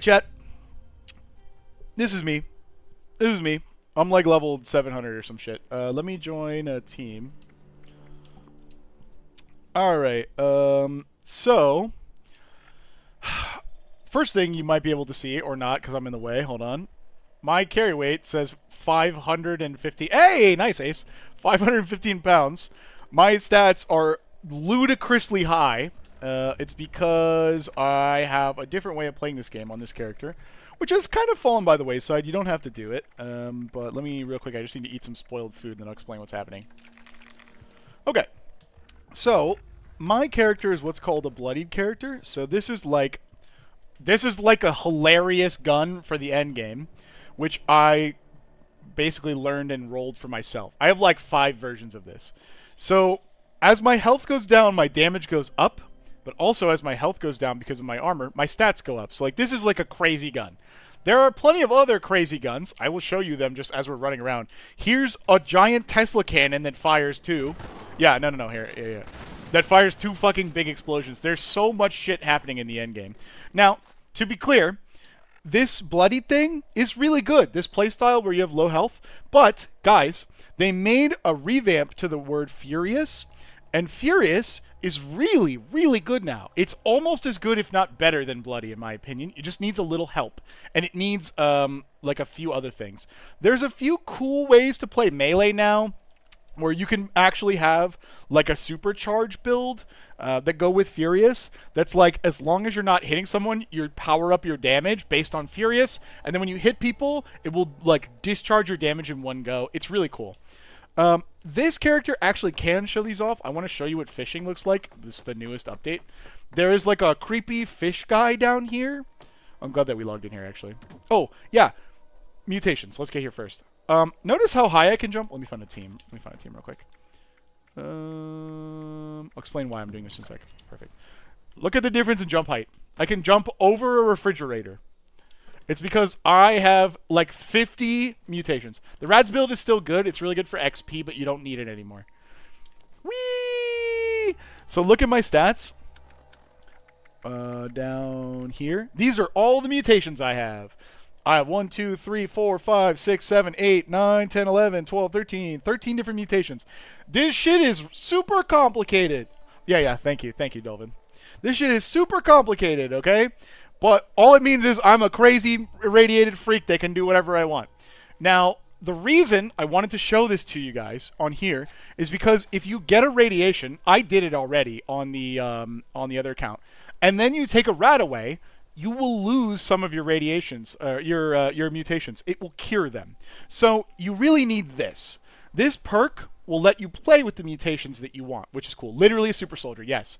chat. This is me. This is me. I'm like level 700 or some shit. Let me join a team. Alright, so... First thing you might be able to see, or not, because I'm in the way. Hold on. My carry weight says 550. Hey, nice ace. 515 pounds. My stats are ludicrously high. It's because I have a different way of playing this game on this character, which has kind of fallen by the wayside. You don't have to do it. But let me, real quick, I just need to eat some spoiled food, and then I'll explain what's happening. Okay. So, my character is what's called a bloodied character. So this is like a hilarious gun for the end game, which I basically learned and rolled for myself. I have like 5 versions of this. So as my health goes down, my damage goes up, but also as my health goes down because of my armor, my stats go up. So like this is like a crazy gun. There are plenty of other crazy guns. I will show you them just as we're running around. Here's a giant Tesla cannon that fires 2. Yeah, no, here. Yeah. That fires 2 fucking big explosions. There's so much shit happening in the end game. Now, to be clear, this bloodied thing is really good, this playstyle where you have low health. But, guys, they made a revamp to the word Furious, and Furious is really, really good now. It's almost as good, if not better, than Bloody, in my opinion. It just needs a little help, and it needs, like, a few other things. There's a few cool ways to play Melee now, where you can actually have, like, a supercharge build that go with Furious. That's like, as long as you're not hitting someone, you power up your damage based on Furious, and then when you hit people, it will, like, discharge your damage in one go. It's really cool. This character actually can show these off. I want to show you what fishing looks like. This is the newest update. There is, like, a creepy fish guy down here. I'm glad that we logged in here, actually. Oh, yeah. Mutations. Let's get here first. Notice how high I can jump. Let me find a team. Real quick. I'll explain why I'm doing this in a sec. Perfect. Look at the difference in jump height. I can jump over a refrigerator. It's because I have like 50 mutations. The Rads build is still good. It's really good for XP, but you don't need it anymore. Whee! So look at my stats. Down here. These are all the mutations I have. I have 1, 2, 3, 4, 5, 6, 7, 8, 9, 10, 11, 12, 13. 13 different mutations. This shit is super complicated. Yeah, thank you, Dolvin. This shit is super complicated, okay? But all it means is I'm a crazy irradiated freak that can do whatever I want. Now, the reason I wanted to show this to you guys on here is because if you get a radiation, I did it already on the other account, and then you take a rat away, you will lose some of your radiations, your mutations. It will cure them. So you really need this. This perk will let you play with the mutations that you want, which is cool. Literally a super soldier, yes.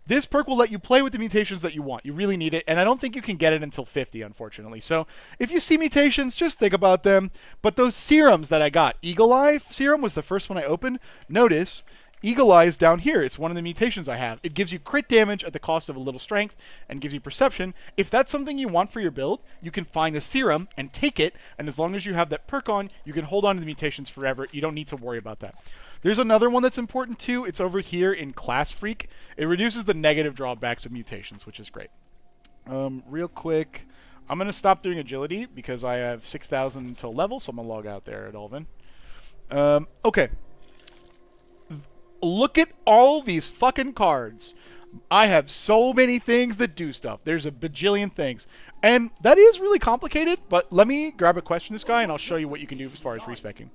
This perk will let you play with the mutations that you want. You really need it, and I don't think you can get it until 50, unfortunately. So if you see mutations, just think about them. But those serums that I got, Eagle Eye serum was the first one I opened. Notice, Eagle Eye is down here. It's one of the mutations I have. It gives you crit damage at the cost of a little strength and gives you perception. If that's something you want for your build, you can find the serum and take it, and as long as you have that perk on, you can hold on to the mutations forever. You don't need to worry about that. There's another one that's important too. It's over here in Class Freak. It reduces the negative drawbacks of mutations, which is great. Real quick, I'm going to stop doing agility because I have 6,000 until level, so I'm going to log out there at Alvin. Okay. Look at all these fucking cards. I have so many things that do stuff. There's a bajillion things. And that is really complicated, but let me grab a question this guy and I'll show you what you can do as far as respecking.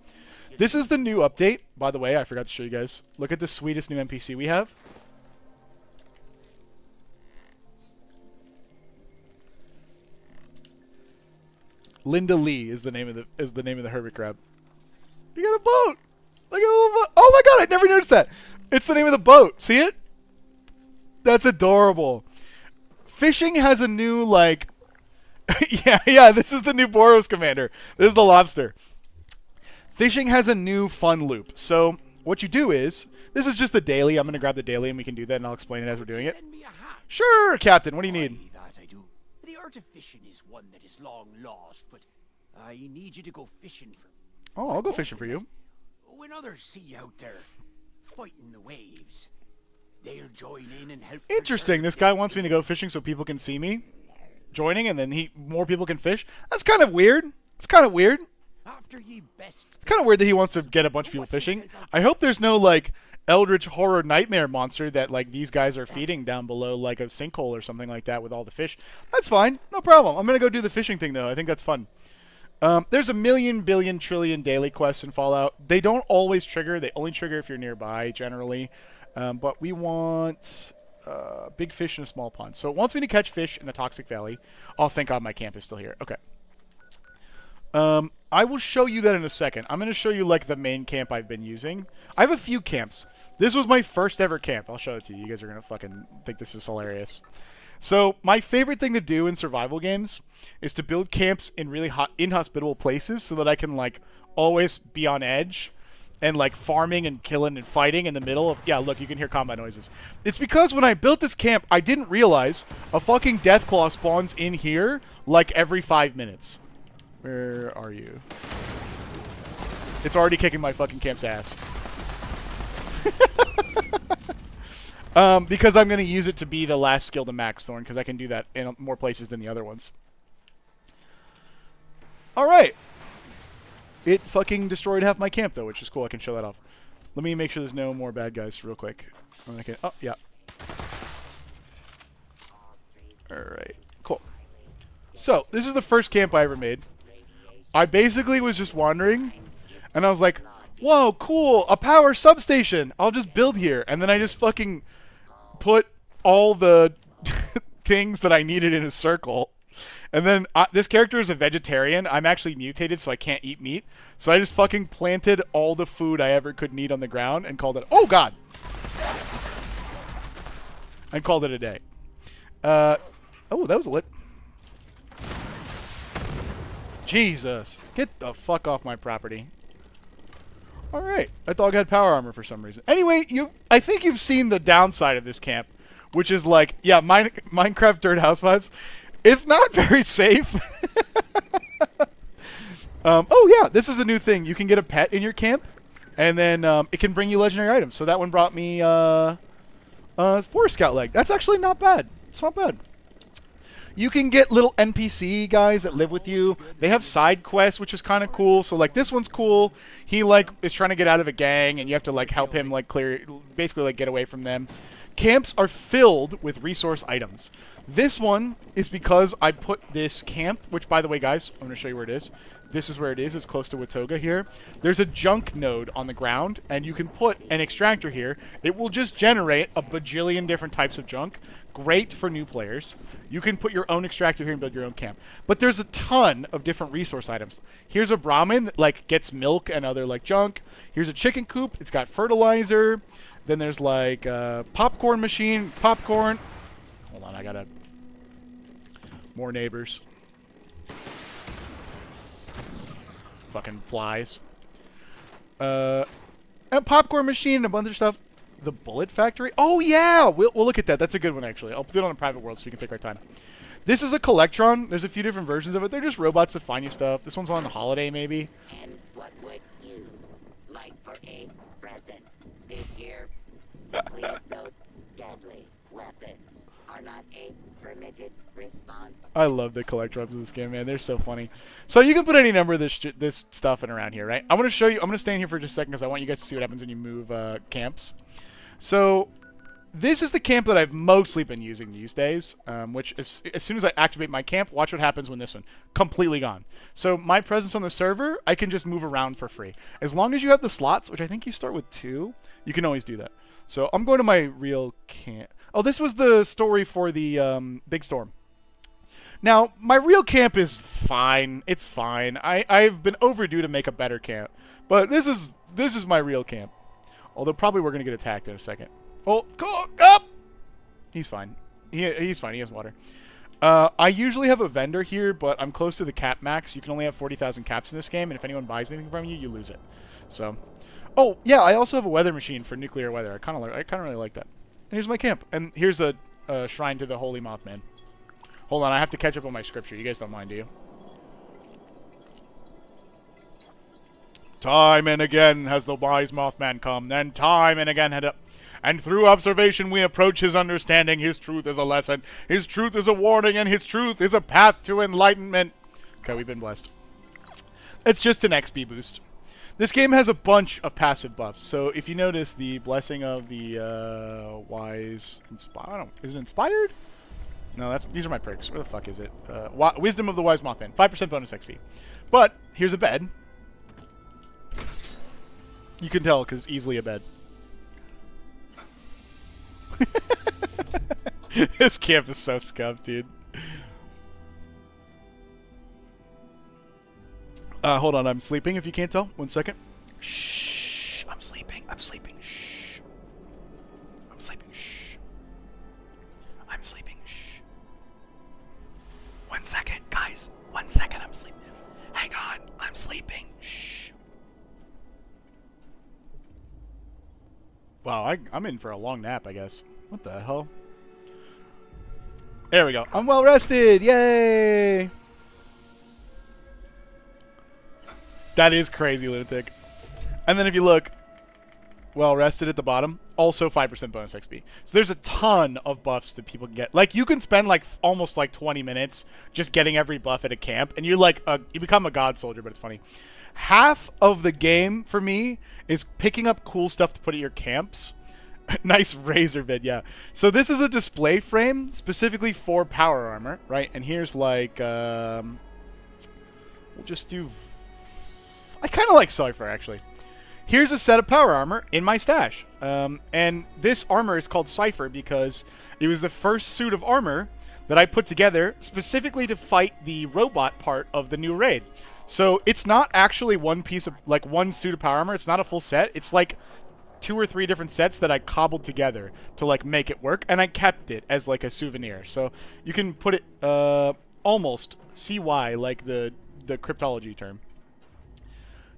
This is the new update. By the way, I forgot to show you guys. Look at the sweetest new NPC we have. Linda Lee is the name of the hermit crab. You got a boat. Like a little boat. Oh my god, I never noticed that. It's the name of the boat. See it? That's adorable. Fishing has a new, like... yeah, this is the new Boros commander. This is the lobster. Fishing has a new fun loop. So, what you do is... This is just the daily. I'm going to grab the daily and we can do that and I'll explain it as we're doing it. Sure, Captain. What do you need? That I do. The art of fishing is one that is long lost, but I need you to go fishing for... Oh, I'll go fishing for you. When others see you out there fighting the waves, they'll join in and help. Interesting. This guy wants me to go fishing so people can see me joining, and then more people can fish. That's kind of weird. It's kind of weird. After ye best. It's kind of weird that he wants to get a bunch of people fishing. I hope there's no like eldritch horror nightmare monster that like these guys are feeding down below like a sinkhole or something like that with all the fish. That's fine. No problem. I'm gonna go do the fishing thing though. I think that's fun. There's a million, billion, trillion daily quests in Fallout. They don't always trigger. They only trigger if you're nearby, generally. But we want big fish in a small pond. So it wants me to catch fish in the Toxic Valley. Oh, thank God my camp is still here. Okay. I will show you that in a second. I'm going to show you, like, the main camp I've been using. I have a few camps. This was my first ever camp. I'll show it to you. You guys are going to fucking think this is hilarious. So, my favorite thing to do in survival games is to build camps in really inhospitable places so that I can, like, always be on edge and, like, farming and killing and fighting in the middle of... Yeah, look, you can hear combat noises. It's because when I built this camp, I didn't realize a fucking Deathclaw spawns in here, like, every 5 minutes. Where are you? It's already kicking my fucking camp's ass. Because I'm going to use it to be the last skill to max Thorn, because I can do that in more places than the other ones. Alright. It fucking destroyed half my camp, though, which is cool. I can show that off. Let me make sure there's no more bad guys real quick. Okay. Oh, yeah. Alright. Cool. So, this is the first camp I ever made. I basically was just wandering, and I was like, whoa, cool, a power substation. I'll just build here. And then I just fucking put all the things that I needed in a circle. And then this character is a vegetarian. I'm actually mutated, so I can't eat meat. So I just fucking planted all the food I ever could need on the ground and called it... Oh, God! And called it a day. Oh, that was lit. Jesus. Get the fuck off my property. Alright. That dog had power armor for some reason. Anyway, I think you've seen the downside of this camp, which is like, yeah, Minecraft Dirt House vibes. It's not very safe. Oh, yeah, this is a new thing. You can get a pet in your camp, and then it can bring you legendary items. So that one brought me Forest Scout leg. That's actually not bad. It's not bad. You can get little NPC guys that live with you. They have side quests, which is kind of cool. So, like, this one's cool. He, like, is trying to get out of a gang, and you have to, like, help him, like, basically, like, get away from them. Camps are filled with resource items. This one is because I put this camp, which, by the way, guys, I'm going to show you where it is. This is where it is. It's close to Watoga here. There's a junk node on the ground, and you can put an extractor here. It will just generate a bajillion different types of junk. Great for new players. You can put your own extractor here and build your own camp. But there's a ton of different resource items. Here's a Brahmin that like gets milk and other like junk. Here's a chicken coop. It's got fertilizer. Then there's like a popcorn machine. Popcorn. Hold on, I gotta... More neighbors. Fucking flies. A popcorn machine and a bunch of stuff. The bullet factory? Oh, yeah! We'll look at that. That's a good one, actually. I'll put it on a private world so we can take our time. This is a Collectron. There's a few different versions of it. They're just robots that find you stuff. This one's on the holiday, maybe. And what would you like for a present this year? Please note, deadly weapons are not a permitted response. I love the Collectrons in this game, man. They're so funny. So you can put any number of this stuff in around here, right? I'm going to show you. I'm going to stand here for just a second because I want you guys to see what happens when you move camps. So this is the camp that I've mostly been using these days, which as soon as I activate my camp, watch what happens when this one. Completely gone. So my presence on the server, I can just move around for free. As long as you have the slots, which I think you start with 2, you can always do that. So I'm going to my real camp. Oh, this was the story for the Big Storm. Now, my real camp is fine. It's fine. I've been overdue to make a better camp. But this is my real camp. Although probably we're going to get attacked in a second. Oh, go up! He's fine. He's fine. He has water. I usually have a vendor here, but I'm close to the cap max. You can only have 40,000 caps in this game, and if anyone buys anything from you, you lose it. So, oh, yeah, I also have a weather machine for nuclear weather. I kind of really like that. And here's my camp. And here's a shrine to the Holy Mothman. Hold on, I have to catch up on my scripture. You guys don't mind, do you? Time and again has the wise Mothman come, and time and again and through observation we approach his understanding. His truth is a lesson, his truth is a warning, and his truth is a path to enlightenment. Okay, we've been blessed. It's just an XP boost. This game has a bunch of passive buffs, so if you notice the blessing of the wise... Is it inspired? No, these are my perks. Where the fuck is it? Wisdom of the wise Mothman. 5% bonus XP. But, here's a bed. You can tell, because it's easily a bed. This camp is so scuffed, dude. Hold on, I'm sleeping, if you can't tell. 1 second. Shh. I'm sleeping. I'm sleeping. Shh. I'm sleeping. Shh. I'm sleeping. Shh. 1 second, guys. 1 second, I'm sleeping. Hang on. I'm sleeping. Shh. Wow, I'm in for a long nap, I guess. What the hell? There we go. I'm well rested. Yay! That is crazy, lunatic. And then if you look, well rested at the bottom, also 5% bonus XP. So there's a ton of buffs that people can get. Like, you can spend like almost like 20 minutes just getting every buff at a camp, and you're like you become a god soldier. But it's funny. Half of the game for me is picking up cool stuff to put at your camps. Nice razor vid, yeah. So this is a display frame specifically for power armor, right? And here's like, we'll just do... I kind of like Cypher, actually. Here's a set of power armor in my stash. And this armor is called Cypher because it was the first suit of armor that I put together specifically to fight the robot part of the new raid. So it's not actually one piece of, like, one suit of power armor. It's not a full set. It's like 2 or 3 different sets that I cobbled together to, like, make it work. And I kept it as, like, a souvenir. So you can put it, almost CY, like the cryptology term.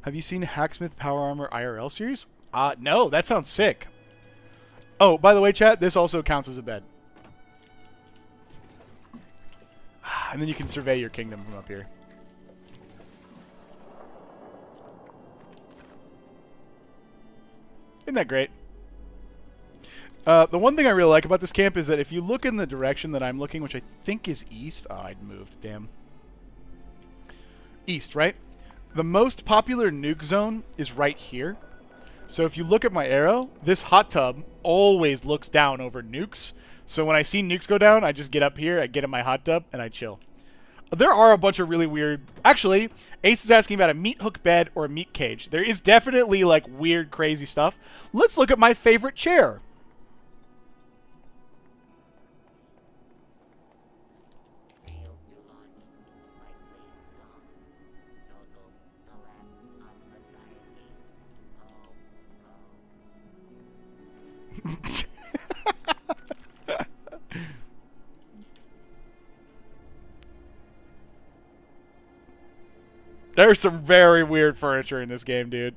Have you seen Hacksmith Power Armor IRL series? No, that sounds sick. Oh, by the way, chat, this also counts as a bed. And then you can survey your kingdom from up here. Isn't that great? The one thing I really like about this camp is that if you look in the direction that I'm looking, which I think is east... Oh, I'd moved, damn. East, right? The most popular nuke zone is right here. So if you look at my arrow, this hot tub always looks down over nukes. So when I see nukes go down, I just get up here, I get in my hot tub, and I chill. There are a bunch of really weird... Actually, Ace is asking about a meat hook bed or a meat cage. There is definitely, like, weird, crazy stuff. Let's look at my favorite chair. There's some very weird furniture in this game, dude.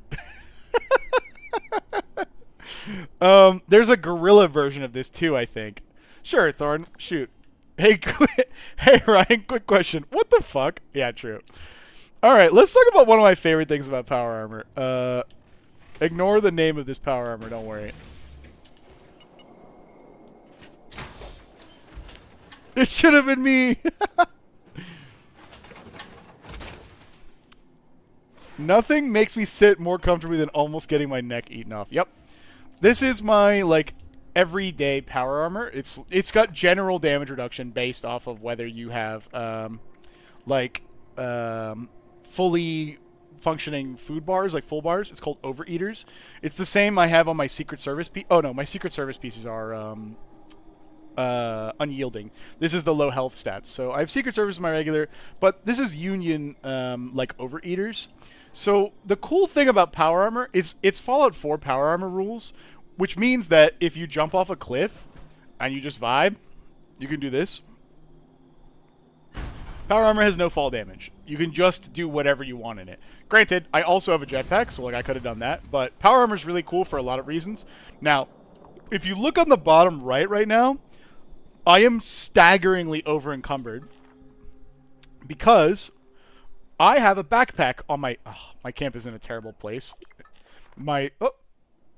There's a gorilla version of this too, I think. Sure, Thorn, shoot. Hey, hey, Ryan, quick question. What the fuck? Yeah, true. All right, let's talk about one of my favorite things about power armor. Ignore the name of this power armor, don't worry. It should have been me. Nothing makes me sit more comfortably than almost getting my neck eaten off. Yep. This is my, like, everyday power armor. It's got general damage reduction based off of whether you have, fully functioning food bars, like full bars. It's called overeaters. It's the same I have on my Secret Service piece. Oh, no, my Secret Service pieces are, unyielding. This is the low health stats. So I have Secret Service in my regular, but this is Union, like, overeaters. So the cool thing about power armor is it's Fallout 4 power armor rules, which means that if you jump off a cliff and you just vibe, you can do this. Power armor has no fall damage. You can just do whatever you want in it. Granted, I also have a jetpack, so like I could have done that, but power armor is really cool for a lot of reasons. Now, if you look on the bottom right now, I am staggeringly over encumbered because I have a backpack on my... Oh, my camp is in a terrible place. Oh,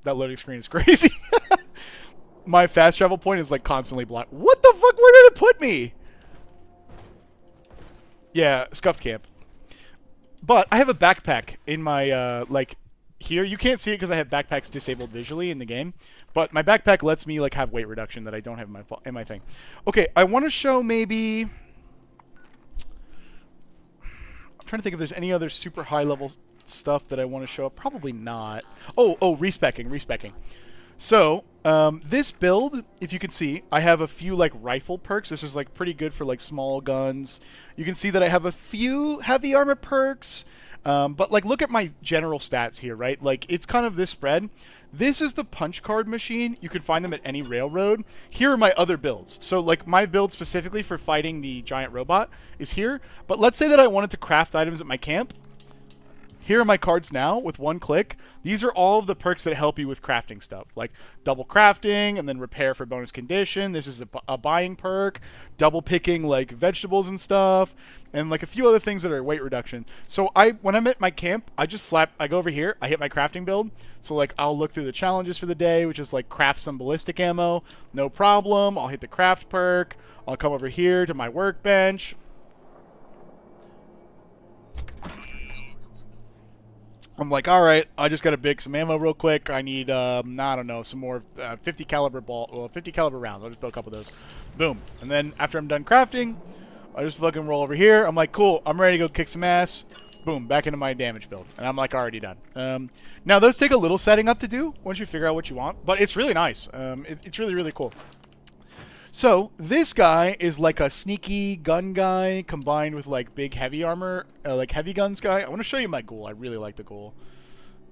that loading screen is crazy. My fast travel point is like constantly blocked. What the fuck? Where did it put me? Yeah, scuffed camp. But I have a backpack in my, like, here. You can't see it because I have backpacks disabled visually in the game. But my backpack lets me, like, have weight reduction that I don't have in my thing. Okay, I want to show maybe... I'm trying to think if there's any other super high-level stuff that I want to show up. Probably not. Oh, respecking. So, this build, if you can see, I have a few, like, rifle perks. This is, like, pretty good for, like, small guns. You can see that I have a few heavy armor perks. But, like, look at my general stats here, right? Like, it's kind of this spread. This is the punch card machine. You can find them at any railroad. Here are my other builds. So, like, my build specifically for fighting the giant robot is here. But let's say that I wanted to craft items at my camp. Here are my cards now with one click. These are all of the perks that help you with crafting stuff, like double crafting and then repair for bonus condition. This is a buying perk, double picking like vegetables and stuff, and like a few other things that are weight reduction. So when I'm at my camp, I go over here, I hit my crafting build. So like I'll look through the challenges for the day, which is like craft some ballistic ammo, no problem. I'll hit the craft perk. I'll come over here to my workbench. I'm like, all right, I just got to pick some ammo real quick. I need, I don't know, some more 50 caliber rounds. I'll just build a couple of those. Boom. And then after I'm done crafting, I just fucking roll over here. I'm like, cool, I'm ready to go kick some ass. Boom, back into my damage build. And I'm like already done. Now, those take a little setting up to do once you figure out what you want, but it's really nice. It's really, really cool. So, this guy is like a sneaky gun guy combined with like big heavy armor, like heavy guns guy. I want to show you my ghoul. I really like the ghoul.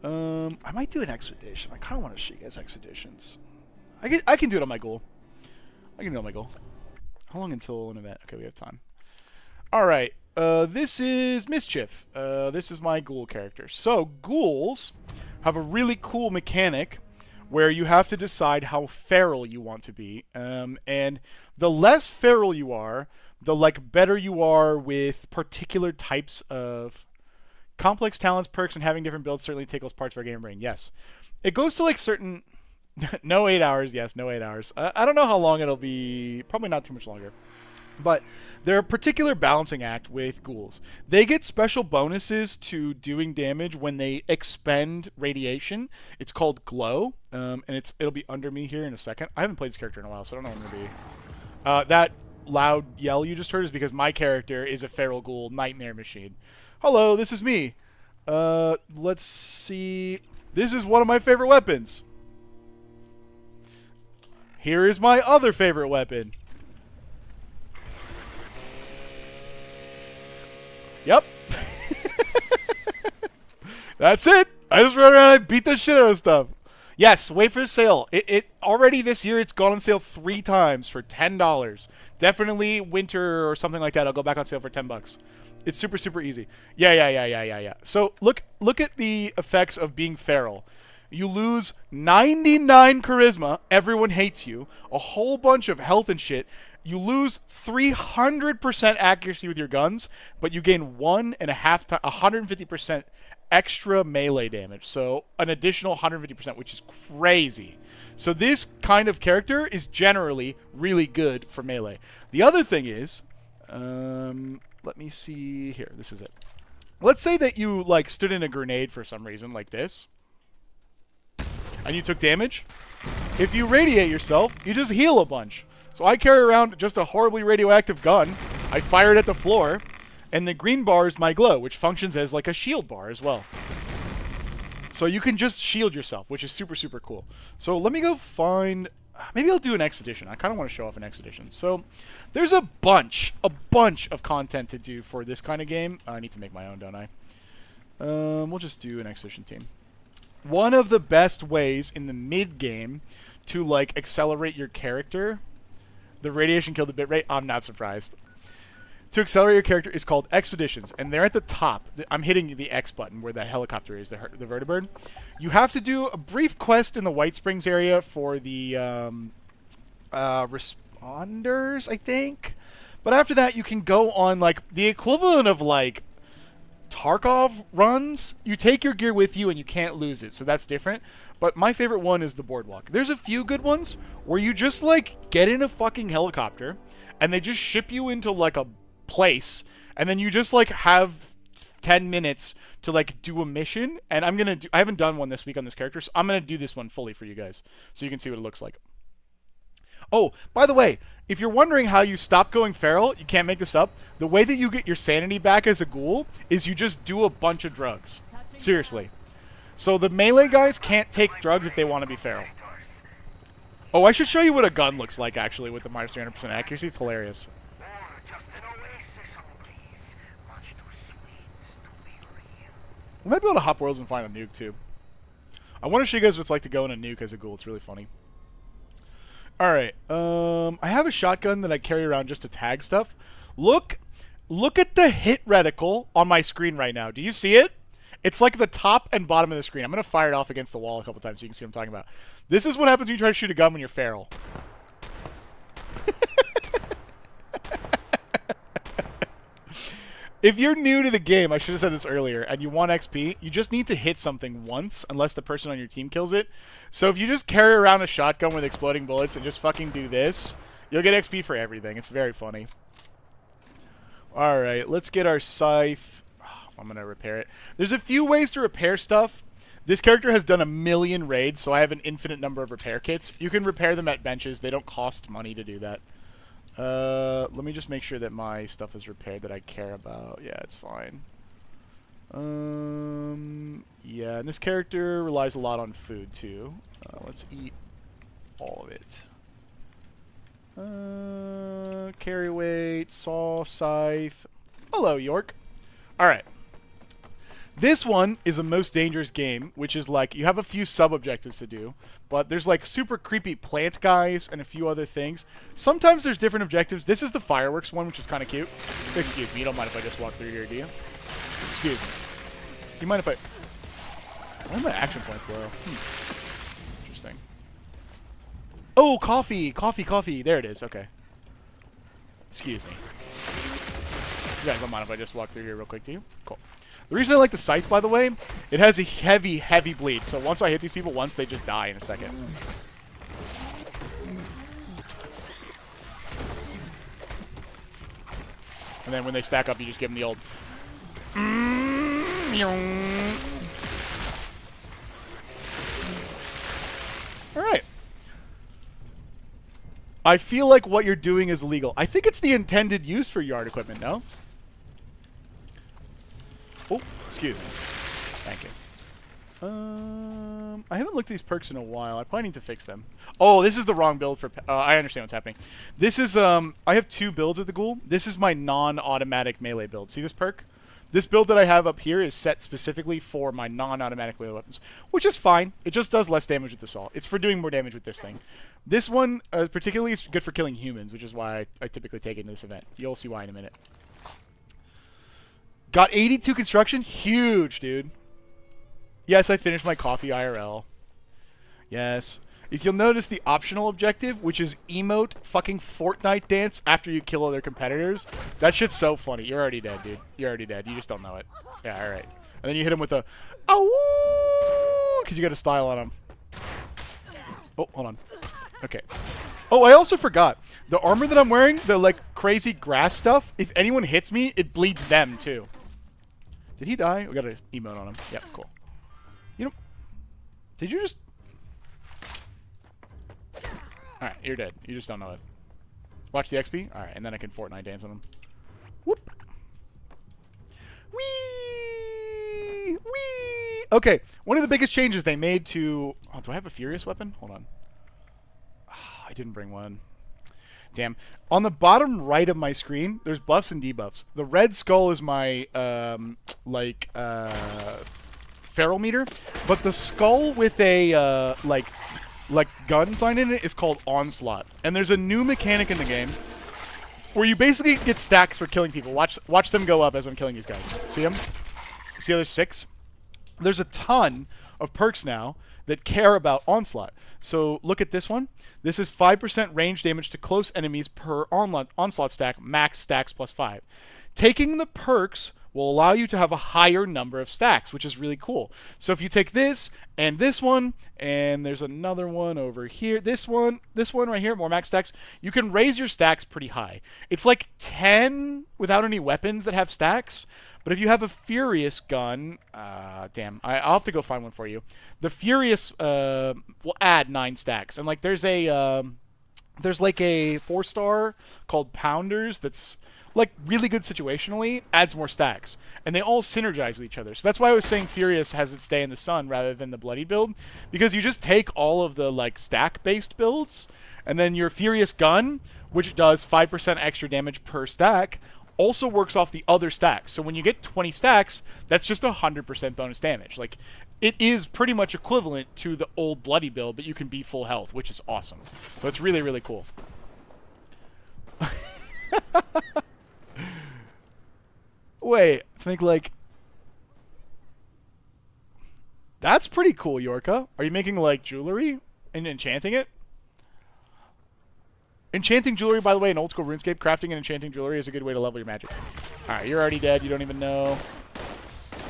I might do an expedition. I kind of want to show you guys expeditions. I can do it on my ghoul. I can do it on my ghoul. How long until an event? Okay, we have time. Alright, this is Mischief. This is my ghoul character. So, ghouls have a really cool mechanic where you have to decide how feral you want to be. And the less feral you are, the like better you are with particular types of complex talents, perks, and having different builds certainly tickles parts of our game brain. Yes. It goes to like certain... no 8 hours. Yes, no 8 hours. I don't know how long it'll be. Probably not too much longer. But they're a particular balancing act with ghouls. They get special bonuses to doing damage when they expend radiation. It's called glow, and it'll be under me here in a second. I haven't played this character in a while, so I don't know what I'm going to be. That loud yell you just heard is because my character is a feral ghoul nightmare machine. Hello, this is me. Let's see. This is one of my favorite weapons. Here is my other favorite weapon. Yep. That's it. I just run around and beat the shit out of stuff. Yes, wait for the sale. It already this year it's gone on sale 3 times for $10. Definitely winter or something like that. I'll go back on sale for $10. It's super, super easy. Yeah. So look at the effects of being feral. You lose 99 charisma. Everyone hates you. A whole bunch of health and shit. You lose 300% accuracy with your guns, but you gain 150% extra melee damage. So an additional 150%, which is crazy. So this kind of character is generally really good for melee. The other thing is, let me see here. This is it. Let's say that you like stood in a grenade for some reason, like this, and you took damage. If you radiate yourself, you just heal a bunch. So I carry around just a horribly radioactive gun. I fire it at the floor, and the green bar is my glow, which functions as like a shield bar as well. So you can just shield yourself, which is super, super cool. So let me go find... Maybe I'll do an expedition. I kind of want to show off an expedition. So there's a bunch of content to do for this kind of game. I need to make my own, don't I? We'll just do an expedition team. One of the best ways in the mid-game to, like, accelerate your character... The radiation killed the bit rate. I'm not surprised. To accelerate your character is called expeditions, and they're at the top. I'm hitting the X button where that helicopter is, the vertibird. You have to do a brief quest in the White Springs area for the responders, I think. But after that, you can go on like the equivalent of like Tarkov runs. You take your gear with you and you can't lose it, so that's different. But my favorite one is the boardwalk. There's a few good ones where you just like get in a fucking helicopter and they just ship you into like a place, and then you just like have 10 minutes to like do a mission. And I haven't done one this week on this character, so I'm gonna do this one fully for you guys so you can see what it looks like. Oh, by the way, if you're wondering how you stop going feral, you can't make this up. The way that you get your sanity back as a ghoul is you just do a bunch of drugs. Seriously. So the melee guys can't take drugs if they want to be feral. Oh, I should show you what a gun looks like, actually, with the minus 300% accuracy. It's hilarious. We might be able to hop worlds and find a nuke, too. I want to show you guys what it's like to go in a nuke as a ghoul. It's really funny. Alright, I have a shotgun that I carry around just to tag stuff. Look at the hit reticle on my screen right now. Do you see it? It's like the top and bottom of the screen. I'm going to fire it off against the wall a couple times so you can see what I'm talking about. This is what happens when you try to shoot a gun when you're feral. If you're new to the game, I should have said this earlier, and you want XP, you just need to hit something once, unless the person on your team kills it. So if you just carry around a shotgun with exploding bullets and just fucking do this, you'll get XP for everything. It's very funny. Alright, let's get our scythe. I'm going to repair it. There's a few ways to repair stuff. This character has done 1,000,000 raids, so I have an infinite number of repair kits. You can repair them at benches. They don't cost money to do that. Let me just make sure that my stuff is repaired that I care about. Yeah, it's fine. Yeah, and this character relies a lot on food, too. Let's eat all of it. Carry weight, saw, scythe. Hello, York. Alright. This one is a most dangerous game, which is like, you have a few sub-objectives to do, but there's like super creepy plant guys and a few other things. Sometimes there's different objectives. This is the fireworks one, which is kind of cute. Excuse me, you don't mind if I just walk through here, do you? Excuse me. Do you mind if I... Where are my action points low? Interesting. Oh, coffee! Coffee, coffee! There it is, okay. Excuse me. You guys don't mind if I just walk through here real quick, do you? Cool. The reason I like the scythe, by the way, it has a heavy, heavy bleed. So once I hit these people once, they just die in a second. And then when they stack up, you just give them the old... Alright. I feel like what you're doing is illegal. I think it's the intended use for yard equipment, no? Oh, excuse me. Thank you. I haven't looked at these perks in a while. I probably need to fix them. Oh, this is the wrong build for... I understand what's happening. This is, I have two builds of the ghoul. This is my non-automatic melee build. See this perk? This build that I have up here is set specifically for my non-automatic melee weapons, which is fine. It just does less damage with the assault. It's for doing more damage with this thing. This one, particularly, is good for killing humans, which is why I typically take it in this event. You'll see why in a minute. Got 82 construction. Huge, dude. Yes, I finished my coffee IRL. Yes. If you'll notice the optional objective, which is emote fucking Fortnite dance after you kill other competitors, that shit's so funny. You're already dead, dude. You're already dead. You just don't know it. Yeah, alright. And then you hit him with a oh, because you got a style on him. Oh, hold on. Okay. Oh, I also forgot. The armor that I'm wearing, the like crazy grass stuff, if anyone hits me, it bleeds them too. Did he die? We got an emote on him. Yep, cool. You know, did you just... Alright, you're dead. You just don't know it. Watch the XP. Alright, and then I can Fortnite dance on him. Whoop. Whee! Whee! Okay, one of the biggest changes they made to... Oh, do I have a Furious weapon? Hold on. Oh, I didn't bring one. Damn. On the bottom right of my screen, there's buffs and debuffs. The red skull is my, feral meter, but the skull with a, like gun sign in it is called Onslaught. And there's a new mechanic in the game where you basically get stacks for killing people. Watch them go up as I'm killing these guys. See them? See how there's 6? There's a ton of perks now that care about Onslaught. So look at this one. This is 5% range damage to close enemies per Onslaught stack, max stacks plus 5. Taking the perks will allow you to have a higher number of stacks, which is really cool. So if you take this, and there's another one over here, this one right here, more max stacks, you can raise your stacks pretty high. It's like 10 without any weapons that have stacks, but if you have a Furious gun, damn, I'll have to go find one for you. The Furious will add 9 stacks, and like there's like a 4-star called Pounders that's like really good situationally, adds more stacks, and they all synergize with each other. So that's why I was saying Furious has its day in the sun rather than the bloody build, because you just take all of the like stack based builds, and then your Furious gun, which does 5% extra damage per stack, also works off the other stacks. So when you get 20 stacks, that's just 100% bonus damage. Like, it is pretty much equivalent to the old bloody build, but you can be full health, which is awesome. So it's really, really cool. Wait, let's make like... That's pretty cool, Yorka. Are you making like jewelry and enchanting it? Enchanting jewelry, by the way, in old school RuneScape, crafting and enchanting jewelry is a good way to level your magic. Alright, you're already dead. You don't even know.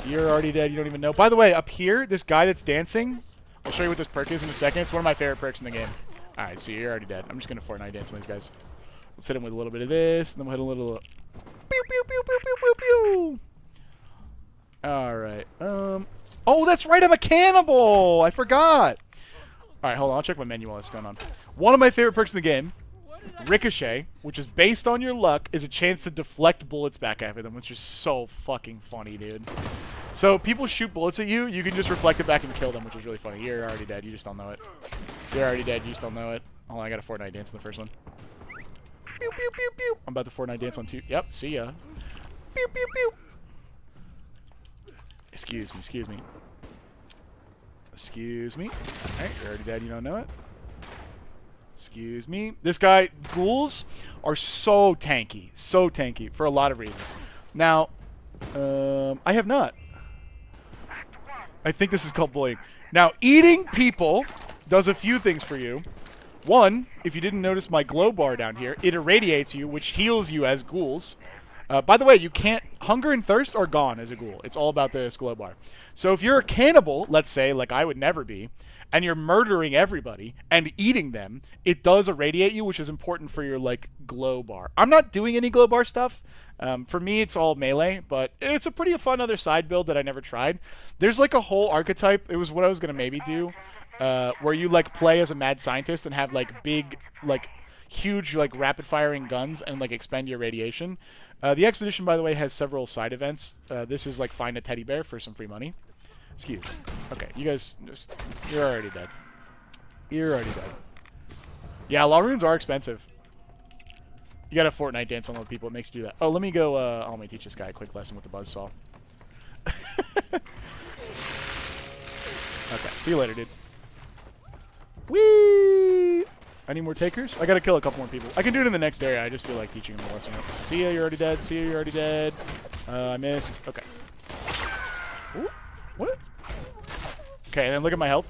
You're already dead. You don't even know. By the way, up here, this guy that's dancing, I'll show you what this perk is in a second. It's one of my favorite perks in the game. Alright, so you're already dead. I'm just going to Fortnite dance on these guys. Let's hit him with a little bit of this, and then we'll hit a little... Pew, pew, pew, pew, pew, pew, pew. Alright. Oh, that's right. I'm a cannibal. I forgot. Alright, hold on. I'll check my menu while this is going on. One of my favorite perks in the game, Ricochet, which is based on your luck, is a chance to deflect bullets back at them, which is so fucking funny, dude. So people shoot bullets at you, you can just reflect it back and kill them, which is really funny. You're already dead. You just don't know it. You're already dead. You just don't know it. Hold on. I got a Fortnite dance in the first one. Pew, pew, pew, pew. I'm about to Fortnite dance on 2. Yep, see ya. Pew, pew, pew. Excuse me, excuse me. Excuse me. Alright, you're already dead, you don't know it. Excuse me. This guy, ghouls are so tanky for a lot of reasons. Now, I have not. I think this is called bullying. Now, eating people does a few things for you. One, if you didn't notice my glow bar down here, it irradiates you, which heals you as ghouls. By the way, you can't... Hunger and thirst are gone as a ghoul. It's all about this glow bar. So if you're a cannibal, let's say, like I would never be, and you're murdering everybody and eating them, it does irradiate you, which is important for your, like, glow bar. I'm not doing any glow bar stuff. For me, it's all melee, but it's a pretty fun other side build that I never tried. There's, like, a whole archetype. It was what I was going to maybe do, where you, like, play as a mad scientist and have, like, big, like, huge, like, rapid-firing guns and, like, expend your radiation. The expedition, by the way, has several side events. This is, like, find a teddy bear for some free money. Excuse me. Okay, you guys, you're already dead. You're already dead. Yeah, law runes are expensive. You gotta Fortnite dance on other people. It makes you do that. Oh, let me go, let me teach this guy a quick lesson with the buzzsaw. Okay, see you later, dude. Whee! I need more takers? I gotta kill a couple more people. I can do it in the next area. I just feel like teaching them a lesson. See ya, you're already dead. See ya, you're already dead. I missed. Okay. Ooh, what? Okay, and then look at my health.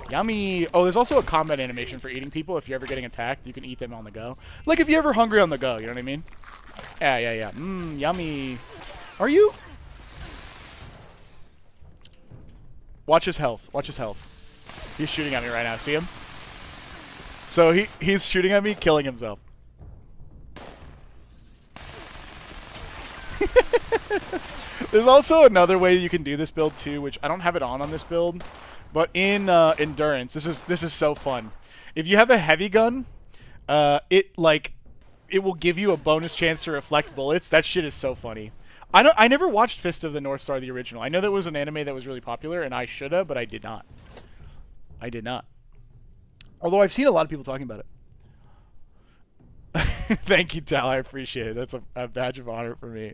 Yummy. Oh, there's also a combat animation for eating people. If you're ever getting attacked, you can eat them on the go. Like if you're ever hungry on the go, you know what I mean? Yeah. Mmm, yummy. Are you? Watch his health. Watch his health. He's shooting at me right now. See him? So he's shooting at me, killing himself. There's also another way you can do this build too, which I don't have it on this build, but in endurance, this is so fun. If you have a heavy gun, it will give you a bonus chance to reflect bullets. That shit is so funny. I never watched Fist of the North Star, the original. I know that was an anime that was really popular, and I should have, but I did not. I did not. Although I've seen a lot of people talking about it. Thank you, Tal. I appreciate it. That's a badge of honor for me.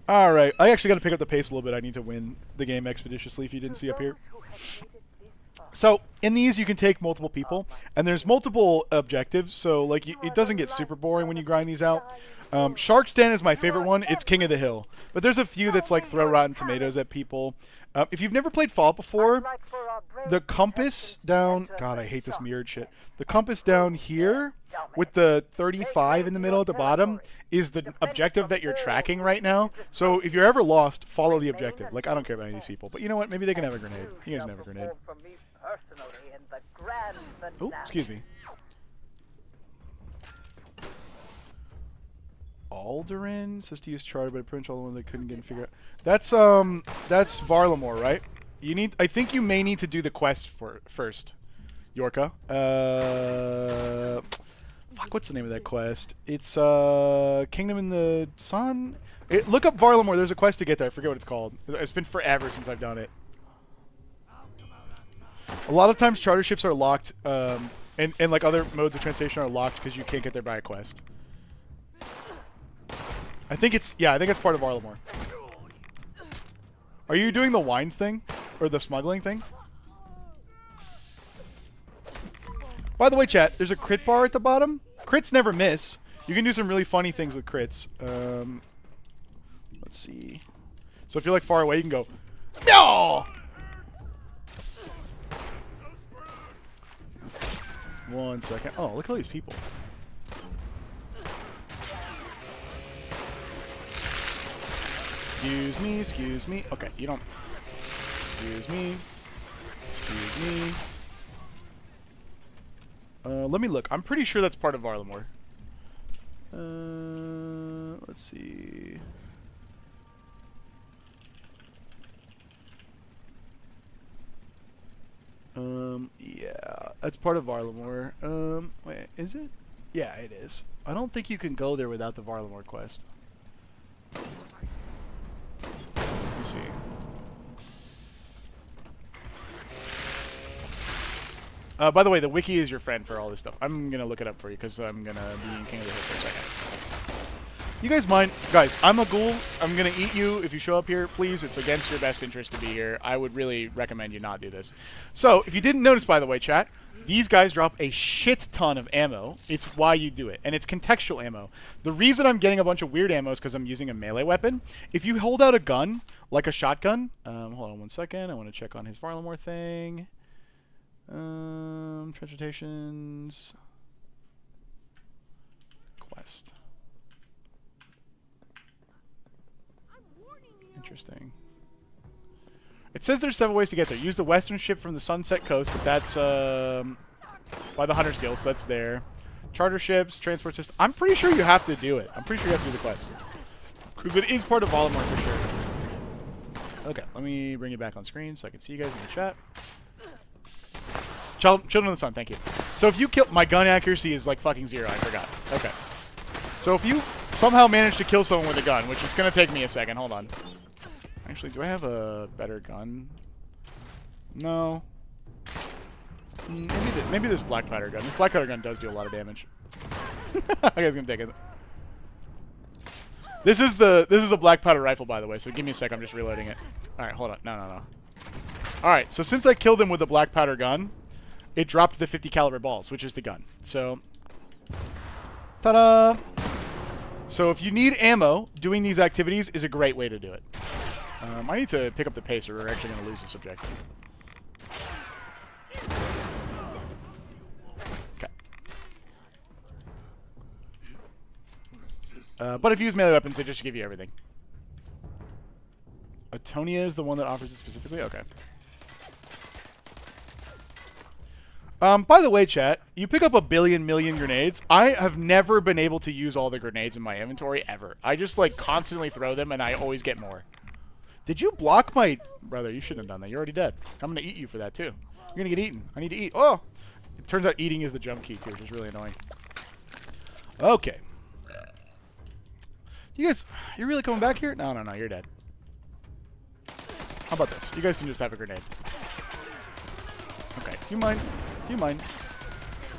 Alright, I actually got to pick up the pace a little bit. I need to win the game expeditiously, if you didn't see up here. So, in these, you can take multiple people, and there's multiple objectives, so like it doesn't get super boring when you grind these out. Shark's Den is my favorite one. It's King of the Hill. But there's a few that's like throw rotten tomatoes at people. If you've never played Fallout before, the compass down... God, I hate this mirrored shit. The compass down here, with the 35 in the middle at the bottom, is the objective that you're tracking right now. So if you're ever lost, follow the objective. Like, I don't care about any of these people. But you know what? Maybe they can have a grenade. You guys can have a grenade. Oh, excuse me. Alderin says to use charter, but pretty much all the ones I couldn't get and figure out. That's Varlamore, right? You need. I think you may need to do the quest first, Yorka. Fuck, what's the name of that quest? It's Kingdom in the Sun. Look up Varlamore. There's a quest to get there. I forget what it's called. It's been forever since I've done it. A lot of times charter ships are locked, and like other modes of transportation are locked because you can't get there by a quest. I think it's part of Varlamore. Are you doing the wines thing? Or the smuggling thing? By the way, chat, there's a crit bar at the bottom. Crits never miss. You can do some really funny things with crits. Let's see. So if you're like far away, you can go, no! 1 second. Oh, look at all these people. Excuse me. Okay, you don't... Excuse me. Let me look. I'm pretty sure that's part of Varlamore. Let's see. Yeah, that's part of Varlamore. Wait, is it? Yeah, it is. I don't think you can go there without the Varlamore quest. Let me see. By the way, the wiki is your friend for all this stuff. I'm gonna look it up for you because I'm gonna be in King of the Hill for a second. You guys mind? Guys, I'm a ghoul. I'm gonna eat you if you show up here. Please, it's against your best interest to be here. I would really recommend you not do this. So, if you didn't notice, by the way, chat, these guys drop a shit ton of ammo. It's why you do it. And it's contextual ammo. The reason I'm getting a bunch of weird ammo is because I'm using a melee weapon. If you hold out a gun, like a shotgun... hold on 1 second. I want to check on his Varlamore thing. Transportations... Quest. Interesting. It says there's 7 ways to get there. Use the western ship from the Sunset Coast, but that's by the Hunters Guild, so that's there. Charter ships, transport system. I'm pretty sure you have to do it. I'm pretty sure you have to do the quest. Because it is part of Varlamore for sure. Okay, let me bring you back on screen so I can see you guys in the chat. Children of the Sun, thank you. So if you kill... My gun accuracy is like fucking 0, I forgot. Okay. So if you somehow manage to kill someone with a gun, which is going to take me a second, hold on. Actually, do I have a better gun? No. Maybe this black powder gun. This black powder gun does do a lot of damage. I guess gonna take it. This is a black powder rifle, by the way. So give me a sec. I'm just reloading it. All right, hold on. No. All right. So since I killed him with the black powder gun, it dropped the 50 caliber balls, which is the gun. So Ta-da! So if you need ammo, doing these activities is a great way to do it. I need to pick up the pace or we're actually going to lose this objective. Okay. But if you use melee weapons, they just give you everything. Atonia is the one that offers it specifically? Okay. By the way, chat, you pick up a billion million grenades. I have never been able to use all the grenades in my inventory, ever. I just, like, constantly throw them, and I always get more. Did you block my... Brother, you shouldn't have done that. You're already dead. I'm going to eat you for that, too. You're going to get eaten. I need to eat. Oh! It turns out eating is the jump key, too, which is really annoying. Okay. You guys... You're really coming back here? No, no, no. You're dead. How about this? You guys can just have a grenade. Okay. Do you mind? Do you mind?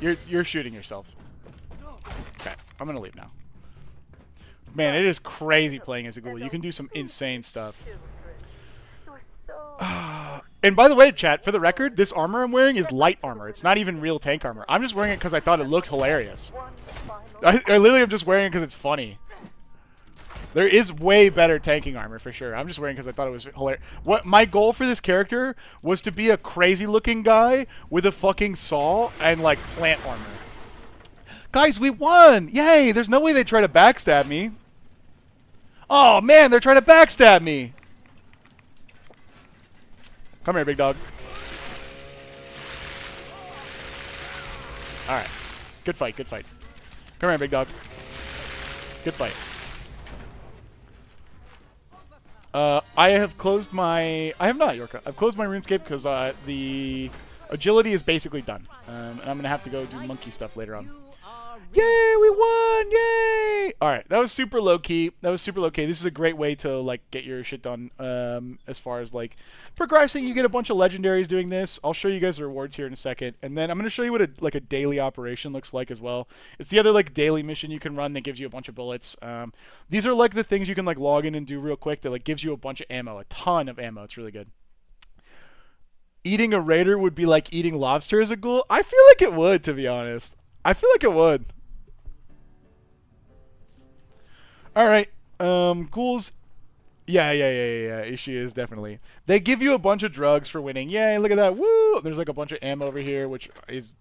You're shooting yourself. Okay, I'm gonna leave now. Man, it is crazy playing as a ghoul. You can do some insane stuff. And by the way, chat, for the record, this armor I'm wearing is light armor. It's not even real tank armor. I'm just wearing it because I thought it looked hilarious. I literally am just wearing it because it's funny. There is way better tanking armor for sure. I'm just wearing because I thought it was hilarious. What my goal for this character was to be a crazy-looking guy with a fucking saw and like plant armor. Guys, we won! Yay! There's no way they try to backstab me. Oh man, they're trying to backstab me. Come here, big dog. All right, good fight, good fight. Come here, big dog. Good fight. I have closed my... I have not, Yorka. I've closed my RuneScape because the agility is basically done. And I'm going to have to go do monkey stuff later on. Yay, we won! Yay! Alright, that was super low-key. That was super low-key. This is a great way to, like, get your shit done as far as, like, progressing. You get a bunch of legendaries doing this. I'll show you guys the rewards here in a second. And then I'm going to show you what a daily operation looks like as well. It's the other, like, daily mission you can run that gives you a bunch of bullets. These are, like, the things you can, like, log in and do real quick that, like, gives you a bunch of ammo. A ton of ammo. It's really good. Eating a raider would be like eating lobster as a ghoul? I feel like it would, to be honest. I feel like it would. Alright, ghouls. Yeah, she is, definitely. They give you a bunch of drugs for winning. Yay, look at that. Woo! There's like a bunch of ammo over here, which is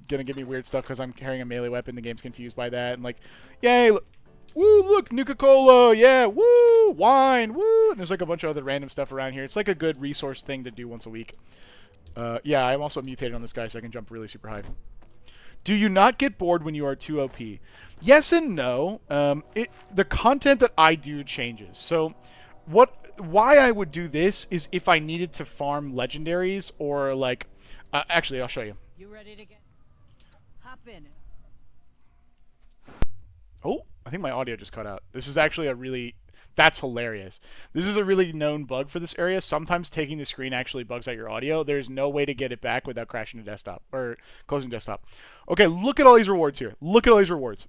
gonna give me weird stuff because I'm carrying a melee weapon. The game's confused by that. And like, yay, look. Woo, look, Nuka-Cola, yeah, woo, wine, woo. And there's like a bunch of other random stuff around here. It's like a good resource thing to do once a week. Yeah, I'm also mutated on this guy so I can jump really super high. Do you not get bored when you are too OP? Yes and no. The content that I do changes. So why I would do this is if I needed to farm legendaries or like... actually, I'll show you. You ready to get... Hop in. Oh, I think my audio just cut out. This is actually a really... That's hilarious. This is a really known bug for this area. Sometimes taking the screen actually bugs out your audio. There's no way to get it back without crashing the desktop or closing desktop. Okay, look at all these rewards here. Look at all these rewards.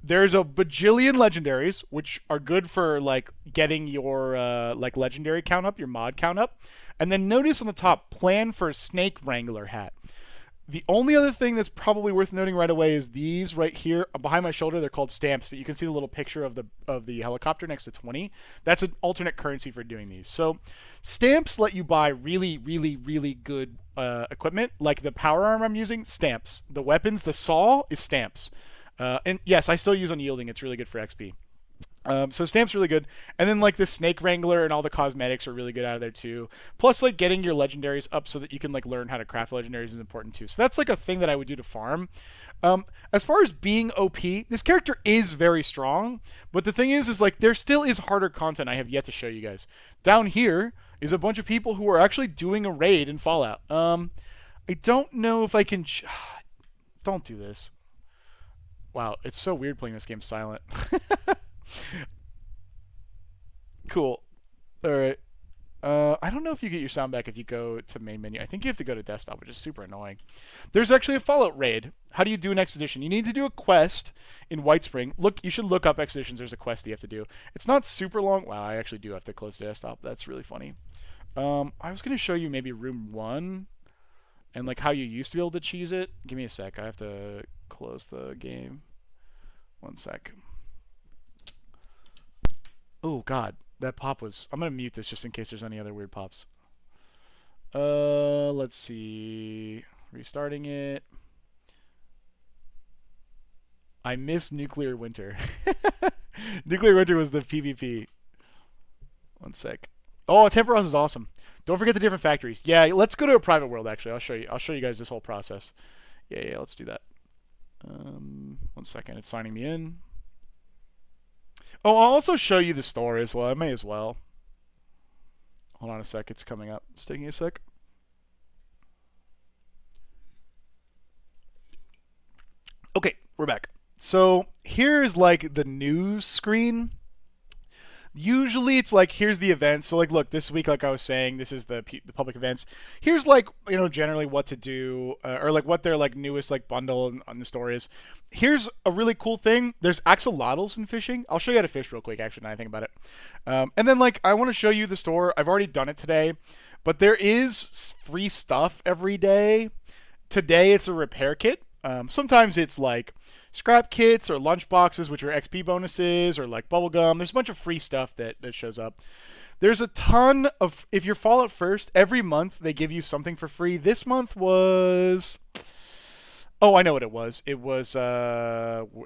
There's a bajillion legendaries, which are good for like getting your like legendary count up, your mod count up. And then notice on the top, plan for Snake Wrangler hat. The only other thing that's probably worth noting right away is these right here behind my shoulder. They're called stamps, but you can see the little picture of the helicopter next to 20. That's an alternate currency for doing these. So stamps let you buy really, really, really good equipment. Like the power armor I'm using, stamps. The weapons, the saw is stamps. And yes, I still use unyielding. It's really good for XP. So stamps really good, and then like the Snake Wrangler and all the cosmetics are really good out of there too. Plus, like getting your legendaries up so that you can like learn how to craft legendaries is important too. So that's like a thing that I would do to farm. As far as being OP, this character is very strong, but the thing is like there still is harder content I have yet to show you guys. Down here is a bunch of people who are actually doing a raid in Fallout. I don't know if I can. Don't do this. Wow, it's so weird playing this game silent. Cool. Alright. I don't know if you get your sound back if you go to main menu. I think you have to go to desktop, which is super annoying. There's actually a Fallout raid. How do you do an expedition? You need to do a quest in White Spring. Look, you should look up expeditions. There's a quest that you have to do. It's not super long. Wow, I actually do have to close the desktop. That's really funny. I was going to show you maybe room 1 and like how you used to be able to cheese it. Give me a sec. I have to close the game. One sec. Oh God, that pop was. I'm gonna mute this just in case there's any other weird pops. Let's see. Restarting it. I miss Nuclear Winter. Nuclear Winter was the PvP. One sec. Oh, Temperos is awesome. Don't forget the different factories. Yeah, let's go to a private world. Actually, I'll show you. I'll show you guys this whole process. Yeah, let's do that. 1 second. It's signing me in. Oh, I'll also show you the store as well. I may as well. Hold on a sec. It's coming up. It's taking a sec. Okay, we're back. So here's like the news screen. Usually it's like, here's the events. So like, look, this week, like I was saying, this is the public events. Here's like, you know, generally what to do, or like what their like newest like bundle on the store is. Here's a really cool thing. There's axolotls in fishing. I'll show you how to fish real quick, actually, now I think about it. And then like, I want to show you the store. I've already done it today, but there is free stuff every day. Today it's a repair kit. Sometimes it's like scrap kits or lunch boxes, which are XP bonuses, or like bubblegum. There's a bunch of free stuff that shows up. There's a ton of, if you're Fallout First, every month they give you something for free. This month was, oh, I know what it was. It was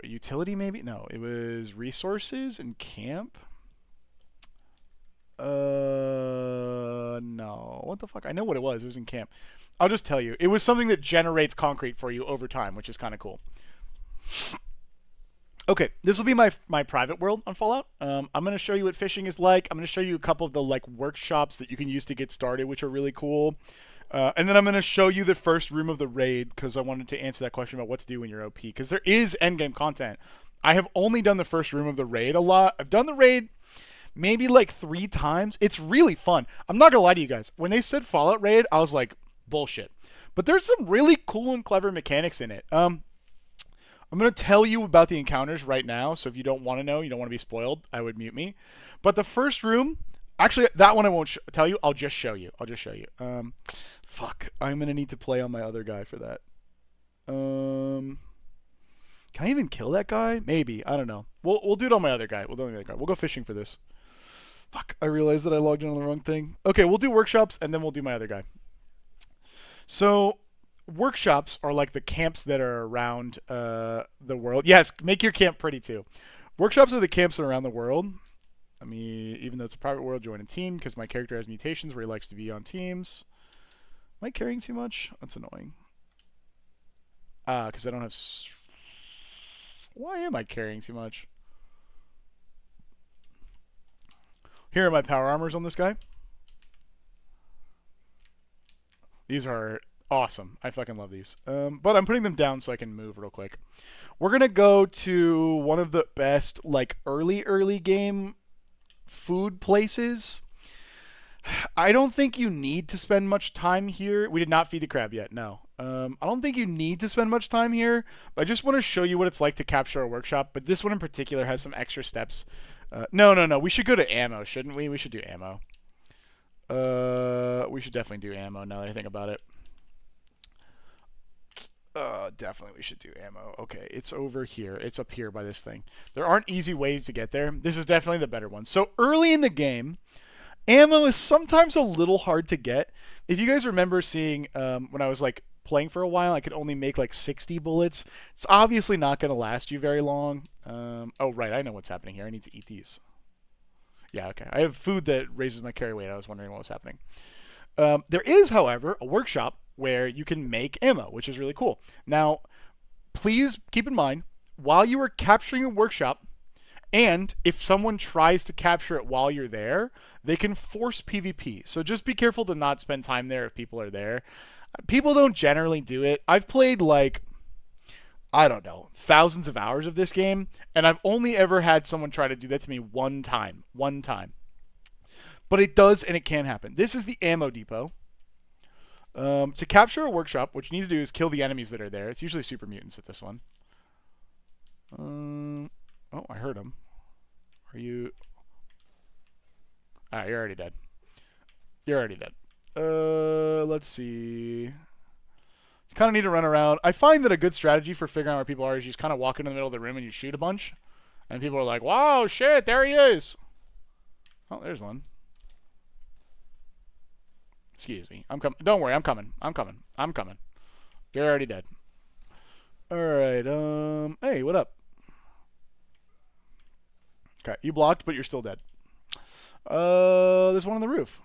utility maybe? No, it was resources and camp. No. What the fuck? I know what it was. It was in camp. I'll just tell you. It was something that generates concrete for you over time, which is kind of cool. Okay, this will be my private world on Fallout. I'm going to show you what fishing is like. I'm going to show you a couple of the like workshops that you can use to get started, which are really cool. And then I'm going to show you the first room of the raid, because I wanted to answer that question about what to do when you're OP, because there is endgame content. I have only done the first room of the raid a lot. I've done the raid maybe like 3 times. It's really fun. I'm not going to lie to you guys. When they said Fallout raid, I was like, bullshit. But there's some really cool and clever mechanics in it. I'm going to tell you about the encounters right now, so if you don't want to know, you don't want to be spoiled, I would mute me. But the first room, actually, that one I won't tell you. I'll just show you. Fuck. I'm going to need to play on my other guy for that. Can I even kill that guy? Maybe. I don't know. We'll do it on my other guy. We'll go fishing for this. Fuck. I realized that I logged in on the wrong thing. Okay, we'll do workshops, and then we'll do my other guy. So workshops are like the camps that are around the world. Yes, make your camp pretty too. Workshops are the camps that are around the world. I mean, even though it's a private world, join a team, because my character has mutations where he likes to be on teams. Am I carrying too much? That's annoying. Because I don't have... Why am I carrying too much? Here are my power armors on this guy. These are awesome. I fucking love these. But I'm putting them down so I can move real quick. We're going to go to one of the best, like, early game food places. I don't think you need to spend much time here. We did not feed the crab yet, no. I don't think you need to spend much time here. But I just want to show you what it's like to capture a workshop. But this one in particular has some extra steps. No. We should go to ammo, shouldn't we? We should do ammo. We should definitely do ammo now that I think about it. Definitely we should do ammo. Okay, it's over here. It's up here by this thing. There aren't easy ways to get there. This is definitely the better one. So early in the game, ammo is sometimes a little hard to get. If you guys remember seeing when I was like playing for a while, I could only make like 60 bullets. It's obviously not going to last you very long. Oh, right. I know what's happening here. I need to eat these. Yeah, okay. I have food that raises my carry weight. I was wondering what was happening. There is, however, a workshop where you can make ammo, which is really cool. Now, please keep in mind, while you are capturing a workshop, and if someone tries to capture it while you're there, they can force PvP. So just be careful to not spend time there if people are there. People don't generally do it. I've played like, I don't know, thousands of hours of this game, and I've only ever had someone try to do that to me one time. But it does, and it can happen. This is the ammo depot. To capture a workshop, what you need to do is kill the enemies that are there. It's usually super mutants at this one. Oh, I heard him. Are you... Alright, you're already dead. Let's see. Kind of need to run around. I find that a good strategy for figuring out where people are is you just kind of walk into the middle of the room and you shoot a bunch. And people are like, wow, shit, there he is. Oh, there's one. Excuse me. I'm coming. Don't worry, I'm coming. I'm coming. I'm coming. You're already dead. Alright, hey, what up? Okay, you blocked, but you're still dead. There's one on the roof.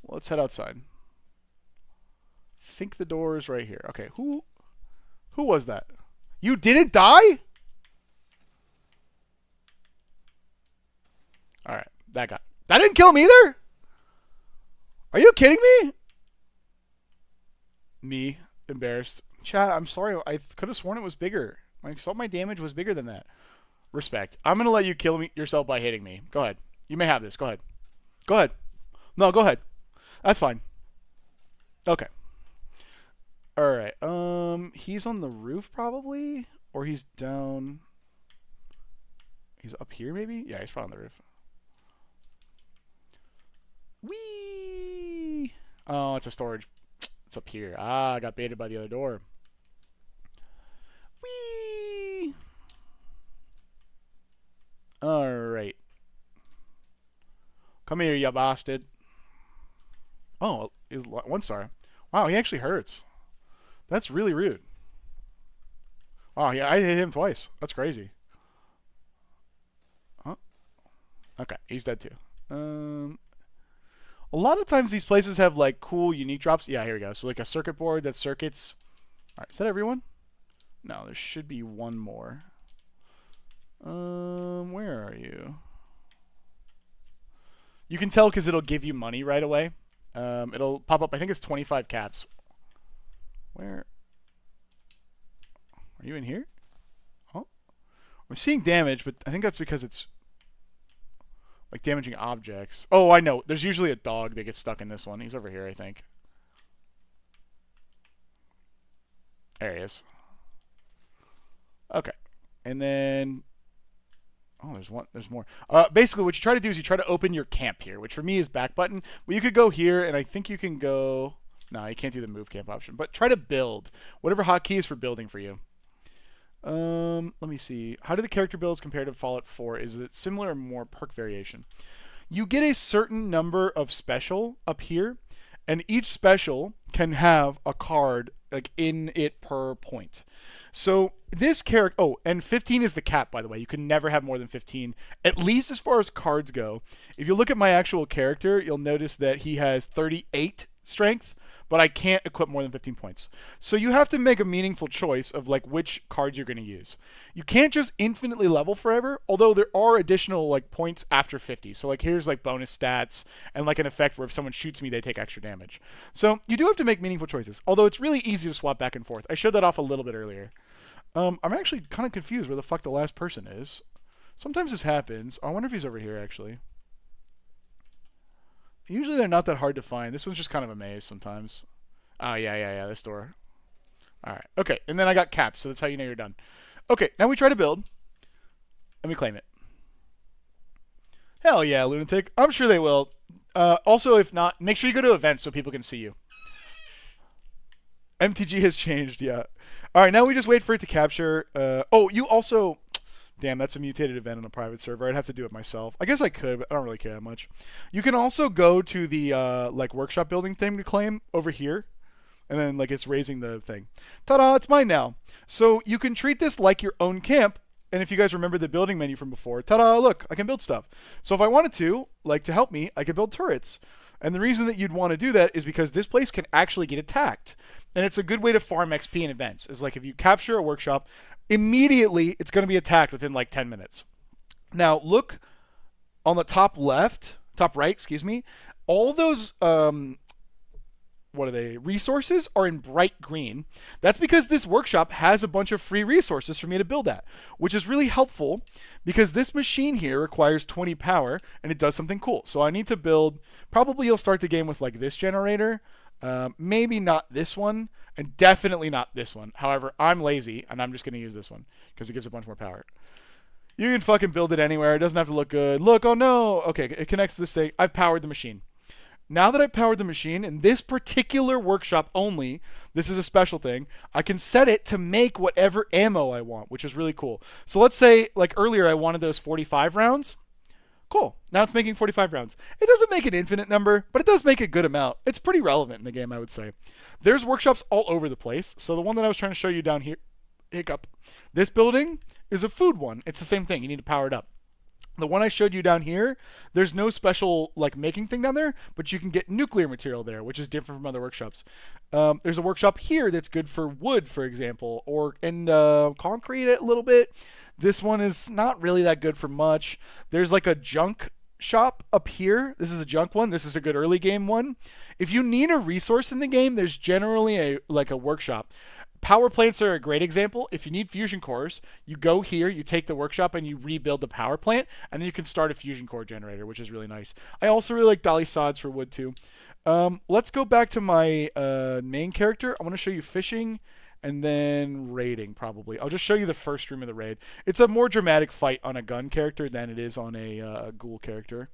Let's head outside. Think the door is right here. Okay, who was that? You didn't die? Alright, that didn't kill me either? Are you kidding me? Me, embarrassed. Chat, I'm sorry. I could have sworn it was bigger. I thought my damage was bigger than that. Respect. I'm going to let you kill yourself by hitting me. Go ahead. You may have this. Go ahead. Go ahead. No, go ahead. That's fine. Okay. Alright. He's on the roof probably? Or he's down... He's up here maybe? Yeah, he's probably on the roof. Whee! Oh, it's a storage. It's up here. Ah, I got baited by the other door. Whee! Alright. Come here, you bastard. Oh, he's 1 star. Wow, he actually hurts. That's really rude. Oh, yeah, I hit him twice. That's crazy. Huh? Okay, he's dead too. A lot of times these places have like cool unique drops. Yeah, here we go. So like a circuit board that circuits. All right, is that everyone? No, there should be one more. Where are you? You can tell because it'll give you money right away. It'll pop up. I think it's 25 caps. Where? Are you in here? Oh, we're seeing damage, but I think that's because it's like damaging objects. Oh, I know. There's usually a dog that gets stuck in this one. He's over here, I think. There he is. Okay. And then... Oh, there's one. There's more. Basically, what you try to do is you try to open your camp here, which for me is back button. But you could go here, and I think you can go... No, you can't do the move camp option. But try to build. Whatever hotkey is for building for you. Let me see. How do the character builds compare to Fallout 4? Is it similar or more perk variation? You get a certain number of special up here, and each special can have a card like in it per point. So this character, oh, and 15 is the cap, by the way. You can never have more than 15, at least as far as cards go. If you look at my actual character, you'll notice that he has 38 strength, but I can't equip more than 15 points. So you have to make a meaningful choice of like which cards you're going to use. You can't just infinitely level forever, although there are additional like points after 50. So like here's like bonus stats and like an effect where if someone shoots me, they take extra damage. So you do have to make meaningful choices, although it's really easy to swap back and forth. I showed that off a little bit earlier. I'm actually kind of confused where the fuck the last person is. Sometimes this happens. I wonder if he's over here actually. Usually they're not that hard to find. This one's just kind of a maze sometimes. Oh, yeah, this door. Alright, okay. And then I got caps, so that's how you know you're done. Okay, now we try to build. And we claim it. Hell yeah, Lunatic. I'm sure they will. Also, if not, make sure you go to events so people can see you. MTG has changed, yeah. Alright, now we just wait for it to capture. Oh, you also... Damn, that's a mutated event on a private server. I'd have to do it myself. I guess I could, but I don't really care that much. You can also go to the like workshop building thing to claim over here. And then like it's raising the thing. Ta-da, it's mine now. So you can treat this like your own camp. And if you guys remember the building menu from before, ta-da, look, I can build stuff. So if I wanted to, like to help me, I could build turrets. And the reason that you'd want to do that is because this place can actually get attacked. And it's a good way to farm XP in events. Is like if you capture a workshop, immediately it's going to be attacked within like 10 minutes. Now look on the top right, excuse me. All those, what are they? Resources are in bright green. That's because this workshop has a bunch of free resources for me to build at, which is really helpful because this machine here requires 20 power and it does something cool. So I need to build, probably you'll start the game with like this generator. Maybe not this one, and definitely not this one. However, I'm lazy, and I'm just going to use this one, because it gives a bunch more power. You can fucking build it anywhere. It doesn't have to look good. Look, oh no! Okay, it connects to this thing. I've powered the machine. now that I powered the machine in this particular workshop only, this is a special thing, I can set it to make whatever ammo I want, which is really cool. So let's say, like earlier, I wanted those 45 rounds. Cool. Now it's making 45 rounds. It doesn't make an infinite number, but it does make a good amount. It's pretty relevant in the game, I would say. There's workshops all over the place. So the one that I was trying to show you down here, hiccup. This building is a food one. It's the same thing. You need to power it up. The one I showed you down here, there's no special like making thing down there, but you can get nuclear material there, which is different from other workshops. There's a workshop here that's good for wood, for example, and concrete a little bit. This one is not really that good for much. There's like a junk shop up here. This is a junk one. This is a good early game one. If you need a resource in the game, there's generally a workshop. Power plants are a great example. If you need fusion cores, you go here, you take the workshop, and you rebuild the power plant, and then you can start a fusion core generator, which is really nice. I also really like dolly sods for wood too. Let's go back to my main character. I want to show you fishing and then raiding, probably. I'll just show you the first room of the raid. It's a more dramatic fight on a gun character than it is on a ghoul character.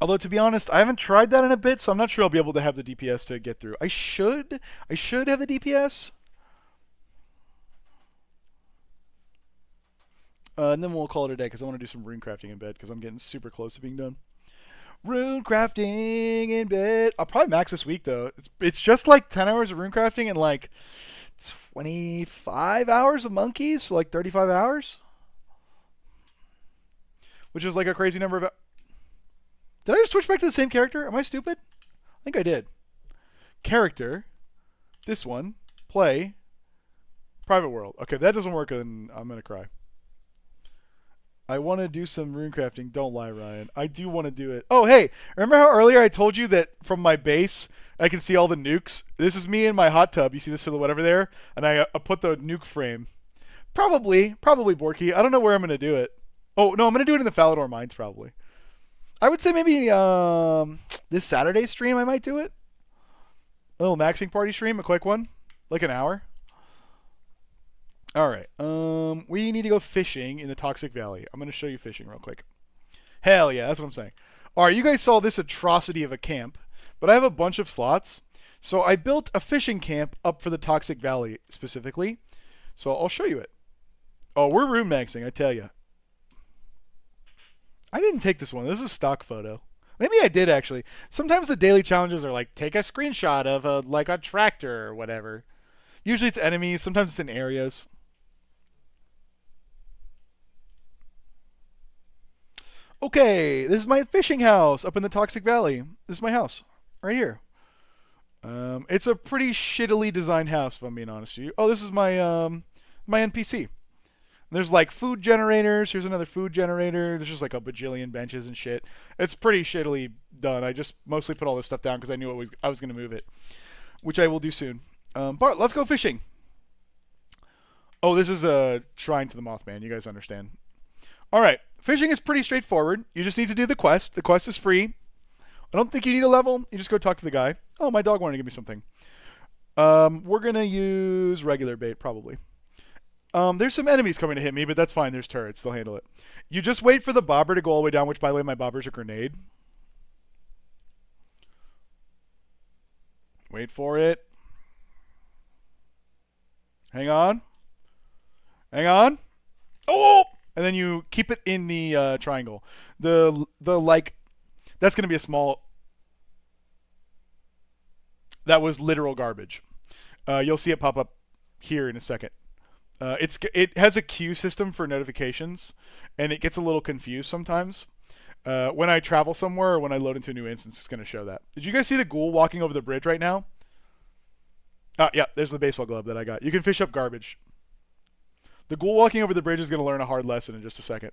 Although, to be honest, I haven't tried that in a bit, so I'm not sure I'll be able to have the DPS to get through. I should have the DPS. And then we'll call it a day, because I want to do some rune crafting in bed, because I'm getting super close to being done. Rune crafting in bed. I'll probably max this week, though. It's just like 10 hours of rune crafting and like 25 hours of monkeys, so like 35 hours. Which is like a crazy number of... Did I just switch back to the same character? Am I stupid? I think I did. Character. This one. Play. Private world. Okay, if that doesn't work, then I'm going to cry. I want to do some rune crafting. Don't lie, Ryan. I do want to do it. Oh, hey. Remember how earlier I told you that from my base, I can see all the nukes? This is me in my hot tub. You see the silhouette over there? And I put the nuke frame. Probably Borky. I don't know where I'm going to do it. Oh, no, I'm going to do it in the Falador Mines, probably. I would say maybe this Saturday stream I might do it. A little maxing party stream, a quick one. Like an hour. Alright. We need to go fishing in the Toxic Valley. I'm going to show you fishing real quick. Hell yeah, that's what I'm saying. Alright, you guys saw this atrocity of a camp. But I have a bunch of slots. So I built a fishing camp up for the Toxic Valley specifically. So I'll show you it. Oh, we're room maxing, I tell you. I didn't take this one. This is a stock photo. Maybe I did, actually. Sometimes the daily challenges are like, take a screenshot of a tractor or whatever. Usually it's enemies. Sometimes it's in areas. Okay, this is my fishing house up in the Toxic Valley. This is my house. Right here. It's a pretty shittily designed house, if I'm being honest with you. Oh, this is my my NPC. There's like food generators. Here's another food generator. There's just like a bajillion benches and shit. It's pretty shittily done. I just mostly put all this stuff down because I knew I was going to move it, which I will do soon. But let's go fishing. Oh, this is a shrine to the Mothman. You guys understand. All right. Fishing is pretty straightforward. You just need to do the quest. The quest is free. I don't think you need a level. You just go talk to the guy. Oh, my dog wanted to give me something. We're going to use regular bait probably. There's some enemies coming to hit me, but that's fine. There's turrets. They'll handle it. You just wait for the bobber to go all the way down, which, by the way, my bobber's a grenade. Wait for it. Hang on. Hang on. Oh! And then you keep it in the triangle. The like, that's going to be a small... That was literal garbage. You'll see it pop up here in a second. It has a queue system for notifications, and it gets a little confused sometimes. When I travel somewhere or when I load into a new instance, it's going to show that. Did you guys see the ghoul walking over the bridge right now? Yeah, there's the baseball glove that I got. You can fish up garbage. The ghoul walking over the bridge is going to learn a hard lesson in just a second.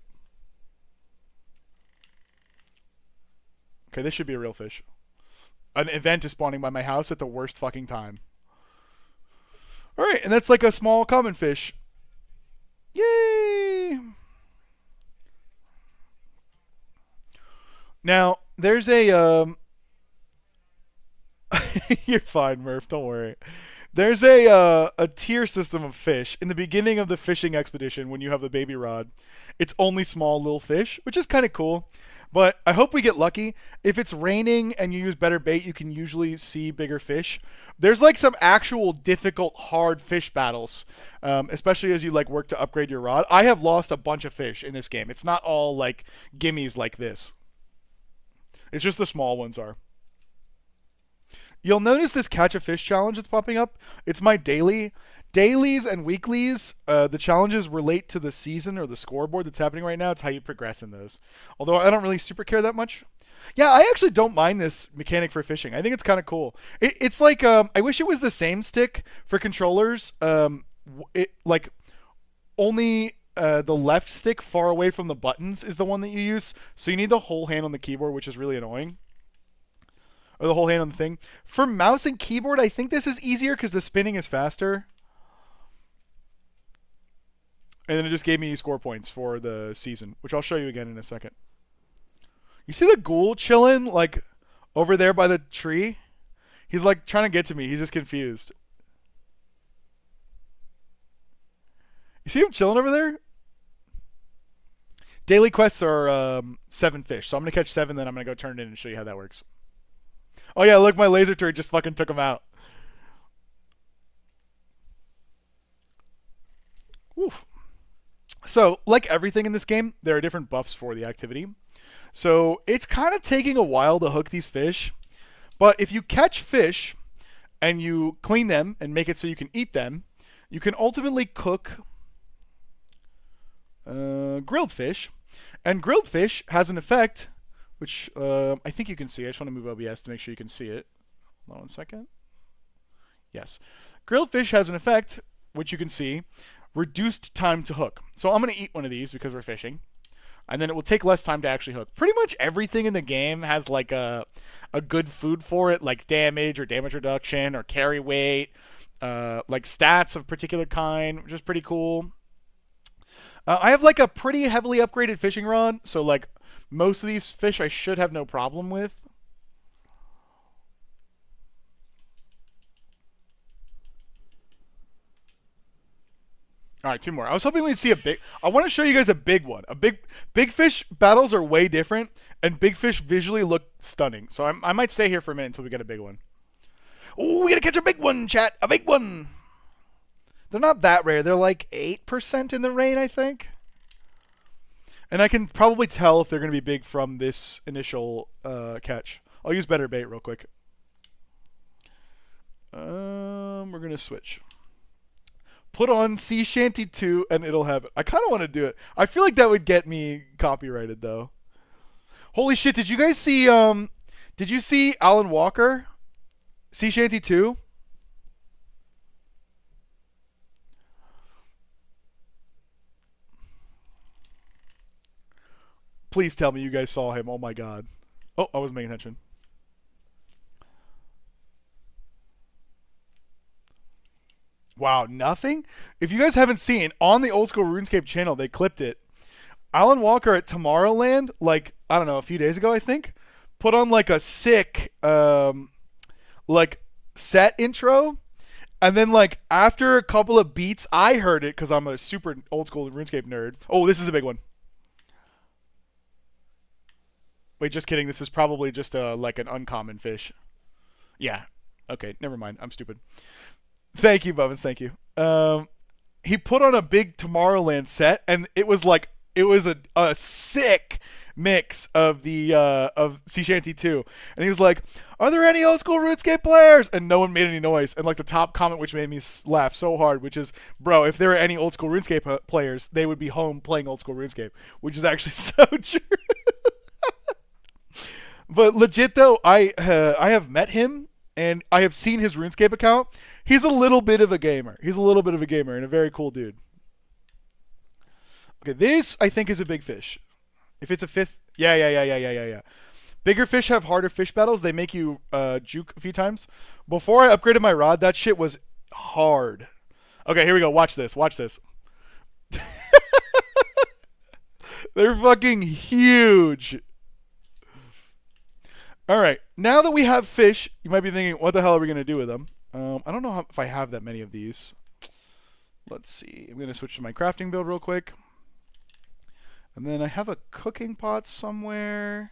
Okay, this should be a real fish. An event is spawning by my house at the worst fucking time. Alright, and that's like a small common fish. Yay! Now, there's a... You're fine, Murph, don't worry. There's a tier system of fish. In the beginning of the fishing expedition, when you have the baby rod, it's only small little fish, which is kind of cool. But I hope we get lucky. If it's raining and you use better bait, you can usually see bigger fish. There's like some actual difficult, hard fish battles, especially as you like work to upgrade your rod. I have lost a bunch of fish in this game. It's not all like gimmies like this. It's just the small ones are. You'll notice this catch a fish challenge that's popping up. It's my daily. Dailies and weeklies, the challenges relate to the season or the scoreboard that's happening right now. It's how you progress in those. Although I don't really super care that much. Yeah, I actually don't mind this mechanic for fishing. I think it's kind of cool. It's like, I wish it was the same stick for controllers. Like, only the left stick far away from the buttons is the one that you use. So you need the whole hand on the keyboard, which is really annoying. Or the whole hand on the thing. For mouse and keyboard, I think this is easier because the spinning is faster. And then it just gave me score points for the season, which I'll show you again in a second. You see the ghoul chilling, like, over there by the tree? He's, like, trying to get to me. He's just confused. You see him chilling over there? Daily quests are 7 fish. So I'm going to catch 7, then I'm going to go turn it in and show you how that works. Oh, yeah, look, my laser turret just fucking took him out. Woof. So, like everything in this game, there are different buffs for the activity. So, it's kind of taking a while to hook these fish. But if you catch fish and you clean them and make it so you can eat them, you can ultimately cook grilled fish. And grilled fish has an effect, which I think you can see. I just want to move OBS to make sure you can see it. Hold on 1 second. Yes. Grilled fish has an effect, which you can see. Reduced time to hook. So I'm going to eat one of these because we're fishing. And then it will take less time to actually hook. Pretty much everything in the game has like a good food for it, like damage or damage reduction or carry weight, like stats of particular kind, which is pretty cool. I have like a pretty heavily upgraded fishing rod, so like most of these fish I should have no problem with. All right, 2 more. I was hoping we'd see a big... I want to show you guys a big one. Big fish battles are way different, and big fish visually look stunning. So I might stay here for a minute until we get a big one. Ooh, we got to catch a big one, chat. A big one. They're not that rare. They're like 8% in the rain, I think. And I can probably tell if they're going to be big from this initial catch. I'll use better bait real quick. We're going to switch. Put on Sea Shanty 2 and it'll have it. I kind of want to do it. I feel like that would get me copyrighted though. Holy shit, did you guys see did you see Alan Walker? Sea Shanty 2? Please tell me you guys saw him. Oh my god. Oh, I wasn't paying attention. Wow, nothing? If you guys haven't seen, on the Old School RuneScape channel, they clipped it. Alan Walker at Tomorrowland, like, I don't know, a few days ago, I think, put on, like, a sick, like, set intro. And then, like, after a couple of beats, I heard it because I'm a super Old School RuneScape nerd. Oh, this is a big one. Wait, just kidding. This is probably just, like, an uncommon fish. Yeah. Okay, never mind. I'm stupid. Thank you, Bubbins. Thank you. He put on a big Tomorrowland set, and it was like a sick mix of the of Sea Shanty 2. And he was like, "Are there any Old School RuneScape players?" And no one made any noise. And like the top comment, which made me laugh so hard, which is, "Bro, if there were any Old School RuneScape players, they would be home playing Old School RuneScape," which is actually so true. But legit though, I have met him and I have seen his RuneScape account. He's a little bit of a gamer. He's a little bit of a gamer and a very cool dude. Okay, this I think is a big fish. If it's a fifth, yeah. Bigger fish have harder fish battles. They make you juke a few times. Before I upgraded my rod, that shit was hard. Okay, here we go. Watch this. Watch this. They're fucking huge. All right, now that we have fish, you might be thinking, what the hell are we going to do with them? I don't know if I have that many of these. Let's see. I'm going to switch to my crafting build real quick. And then I have a cooking pot somewhere.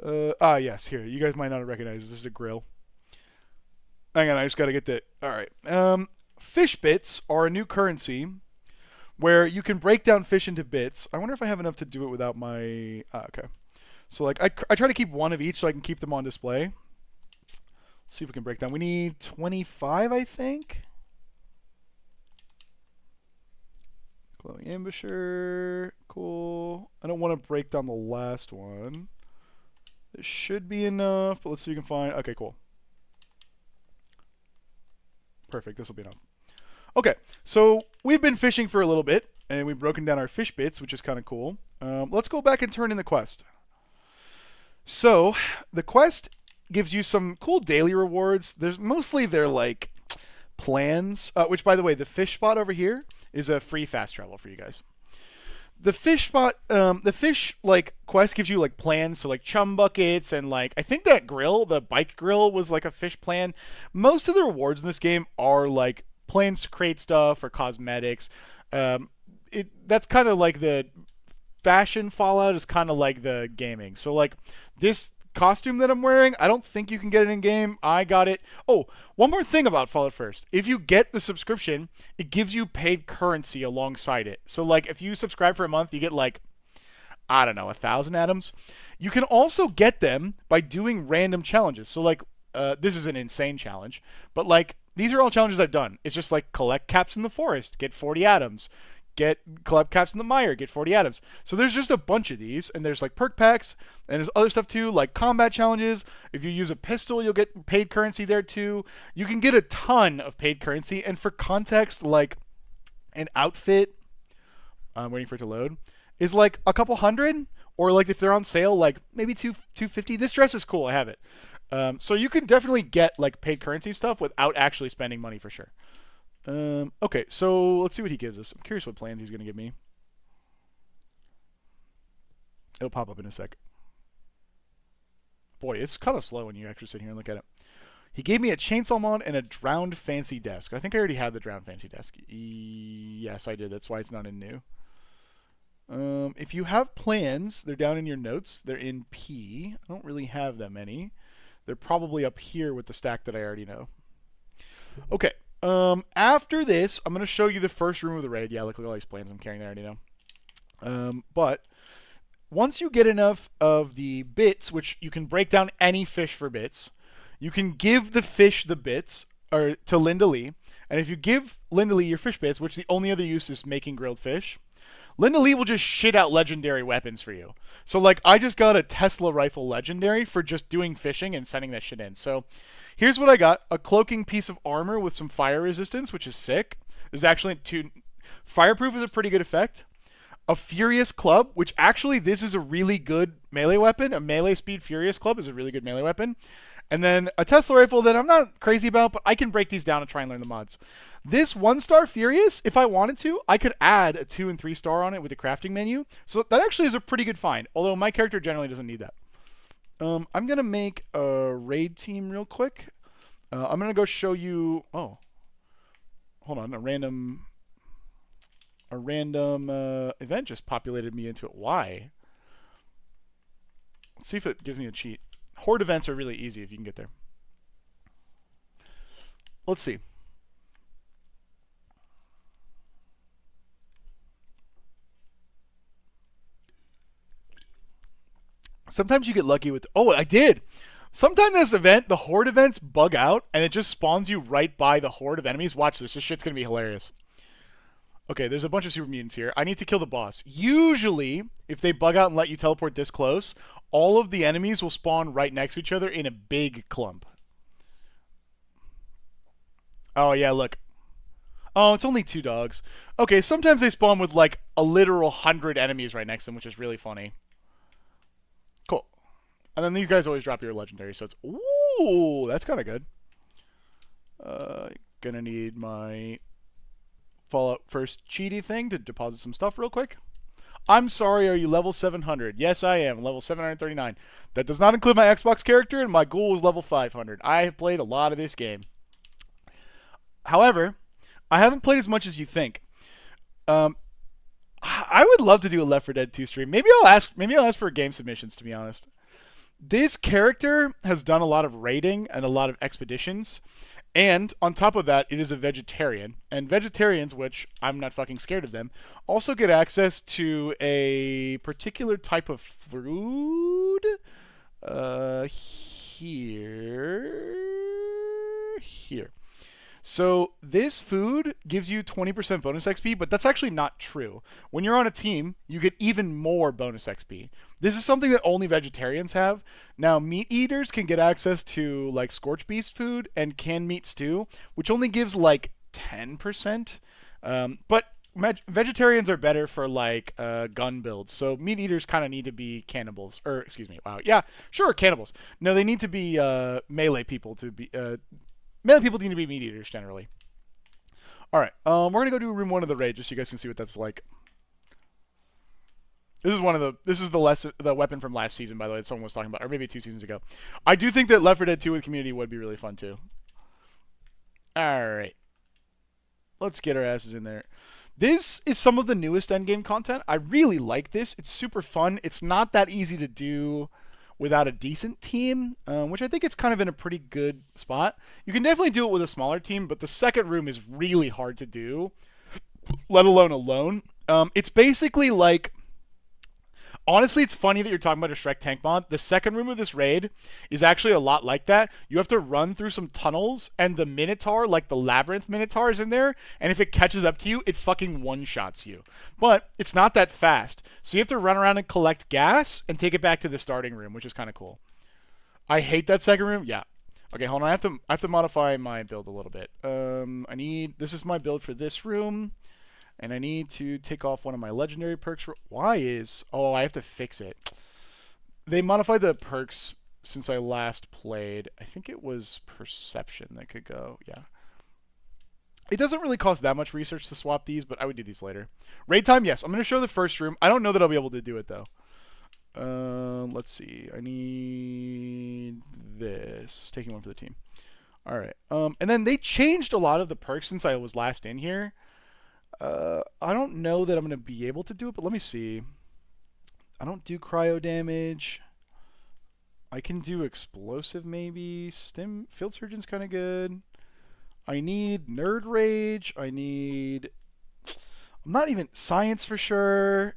Yes, here. You guys might not recognize this. This is a grill. Hang on, I just got to get that. All right. Fish bits are a new currency where you can break down fish into bits. I wonder if I have enough to do it without my... okay. So, like, I try to keep one of each so I can keep them on display. Let's see if we can break down. We need 25, I think. Glowing ambusher. Cool. I don't want to break down the last one. There should be enough, but let's see if we can find... okay, cool. Perfect. This will be enough. Okay, so we've been fishing for a little bit, and we've broken down our fish bits, which is kind of cool. Let's go back and turn in the quest. So, the quest gives you some cool daily rewards. There's mostly they're like plans, which, by the way, the fish spot over here is a free fast travel for you guys. The fish spot, the fish like quest gives you like plans, so like chum buckets and like I think that grill, the bike grill, was like a fish plan. Most of the rewards in this game are like plans to create stuff or cosmetics. That's kind of like the fashion Fallout is kind of like the gaming. So like this costume that I'm wearing, I don't think you can get it in game. I got it. Oh, one more thing about Fallout First. If you get the subscription, it gives you paid currency alongside it. So like if you subscribe for a month, you get like, I don't know, 1,000 atoms. You can also get them by doing random challenges. So like this is an insane challenge, but like these are all challenges I've done. It's just like collect caps in the forest, get 40 atoms. Collect caps in the mire, get 40 atoms. So there's just a bunch of these, and there's like perk packs, and there's other stuff too, like combat challenges. If you use a pistol, you'll get paid currency there too. You can get a ton of paid currency, and for context, like an outfit, I'm waiting for it to load, is like a couple hundred, or like if they're on sale, like maybe 250. This dress is cool, I have it. So you can definitely get like paid currency stuff without actually spending money for sure. Okay, so let's see what he gives us. I'm curious what plans he's going to give me. It'll pop up in a sec. Boy, it's kind of slow when you actually sit here and look at it. He gave me a chainsaw mod and a drowned fancy desk. I think I already had the drowned fancy desk. Yes, I did. That's why it's not in new. If you have plans, they're down in your notes. They're in P. I don't really have that many. They're probably up here with the stack that I already know. Okay. After this, I'm going to show you the first room of the raid. Yeah, look at all these plans I'm carrying there, I already know. But once you get enough of the bits, which you can break down any fish for bits, you can give the fish the bits or to Linda Lee. And if you give Linda Lee your fish bits, which the only other use is making grilled fish, Linda Lee will just shit out legendary weapons for you. So, like, I just got a Tesla rifle legendary for just doing fishing and sending that shit in. So, here's what I got. A cloaking piece of armor with some fire resistance, which is sick. There's actually fireproof is a pretty good effect. A furious club, which actually this is a really good melee weapon. A melee speed furious club is a really good melee weapon. And then a Tesla rifle that I'm not crazy about, but I can break these down and try and learn the mods. This 1-star Furious, if I wanted to, I could add a 2 and 3 star on it with the crafting menu. So that actually is a pretty good find, although my character generally doesn't need that. I'm going to make a raid team real quick. I'm going to go show you... oh, hold on. A random event just populated me into it. Why? Let's see if it gives me a cheat. Horde events are really easy if you can get there. Let's see. Sometimes you get lucky with... oh, I did! Sometimes this event, the Horde events bug out, and it just spawns you right by the Horde of enemies. Watch this. This shit's going to be hilarious. Okay, there's a bunch of super mutants here. I need to kill the boss. Usually, if they bug out and let you teleport this close, all of the enemies will spawn right next to each other in a big clump. Oh, yeah, look. Oh, it's only 2 dogs. Okay, sometimes they spawn with, like, a literal 100 enemies right next to them, which is really funny. Cool. And then these guys always drop your legendary, so it's... ooh, that's kind of good. Gonna need my Fallout First cheaty thing to deposit some stuff real quick. I'm sorry, are you level 700? Yes, I am, level 739. That does not include my Xbox character, and my ghoul is level 500. I have played a lot of this game. However, I haven't played as much as you think. I would love to do a Left 4 Dead 2 stream. Maybe I'll ask for game submissions, to be honest. This character has done a lot of raiding and a lot of expeditions, and on top of that, it is a vegetarian. And vegetarians, which I'm not fucking scared of them, also get access to a particular type of food. Here. So this food gives you 20% bonus XP, but that's actually not true. When you're on a team, you get even more bonus XP. This is something that only vegetarians have. Now, meat eaters can get access to like Scorch Beast food and canned meat stew, which only gives like 10%. But vegetarians are better for like gun builds. So meat eaters kind of need to be cannibals, or excuse me. Wow, yeah, sure, cannibals. No, they need to be melee people to be. Melee people need to be meat eaters generally. All right, we're gonna go do room 1 of the raid just so you guys can see what that's like. This is the weapon from last season, by the way, that someone was talking about, or maybe 2 seasons ago. I do think that Left 4 Dead 2 with community would be really fun too. All right, let's get our asses in there. This is some of the newest endgame content. I really like this. It's super fun. It's not that easy to do without a decent team, which I think it's kind of in a pretty good spot. You can definitely do it with a smaller team, but the second room is really hard to do, let alone alone. It's basically like... Honestly, it's funny that you're talking about a Shrek tank mod. The second room of this raid is actually a lot like that. You have to run through some tunnels, and the Minotaur, like the Labyrinth Minotaur, is in there, and if it catches up to you, it fucking one-shots you. But it's not that fast, so you have to run around and collect gas and take it back to the starting room, which is kind of cool. I hate that second room. Yeah. Okay, hold on. I have to modify my build a little bit. This is my build for this room. And I need to take off one of my legendary perks. Oh, I have to fix it. They modified the perks since I last played. I think it was perception that could go. Yeah. It doesn't really cost that much research to swap these, but I would do these later. Raid time, yes. I'm going to show the first room. I don't know that I'll be able to do it, though. Let's see. I need this. Taking one for the team. All right. And then they changed a lot of the perks since I was last in here. I don't know that I'm going to be able to do it, but let me see. I don't do cryo damage. I can do explosive maybe. Field surgeon's kind of good. I need nerd rage. I'm not even science for sure.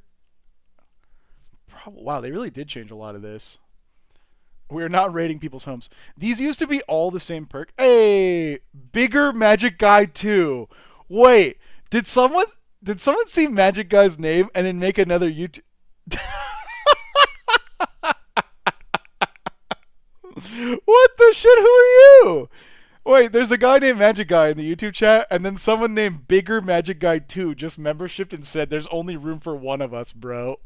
Wow, they really did change a lot of this. We're not raiding people's homes. These used to be all the same perk. Hey, bigger Magic Guide 2. Wait. Did someone see Magic Guy's name and then make another YouTube? What the shit? Who are you? Wait, there's a guy named Magic Guy in the YouTube chat, and then someone named Bigger Magic Guy 2 just membershiped and said, "There's only room for one of us, bro."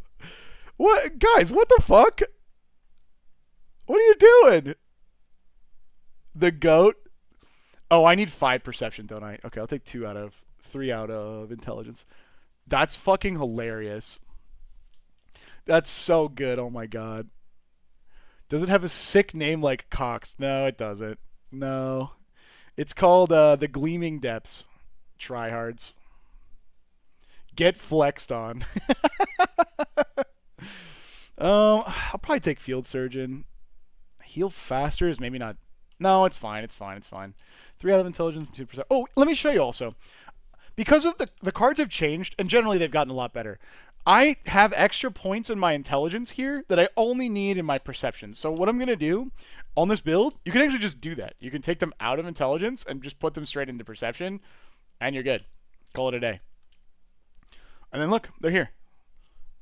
What, guys? What the fuck? What are you doing? The goat? Oh, I need 5 perception, don't I? Okay, I'll take 3 out of intelligence. That's fucking hilarious. That's so good. Oh my god. Does it have a sick name like Cox? No, it doesn't. No. It's called the Gleaming Depths. Tryhards. Get flexed on. I'll probably take Field Surgeon. Heal faster is maybe not... No, it's fine. It's fine. 3 out of intelligence and 2%. Oh, let me show you also. Because of the cards have changed, and generally they've gotten a lot better, I have extra points in my intelligence here that I only need in my perception. So what I'm going to do on this build, you can actually just do that. You can take them out of intelligence and just put them straight into perception, and you're good. Call it a day. And then look, they're here.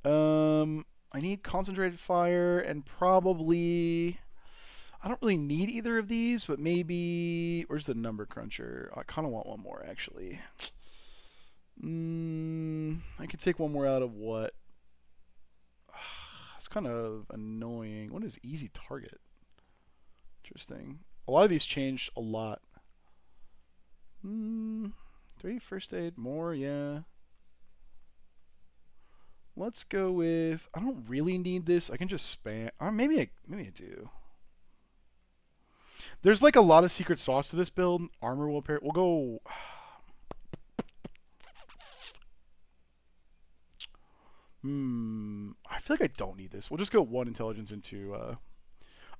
I need concentrated fire and probably... I don't really need either of these, but maybe... Where's the number cruncher? I kind of want one more, actually. I could take one more out of what? It's kind of annoying. What is easy target? Interesting. A lot of these changed a lot. 3 first aid, more, yeah. Let's go with... I don't really need this. I can just spam... maybe I do. There's like a lot of secret sauce to this build. Armor will pair... We'll go... I feel like I don't need this. We'll just go 1 intelligence into...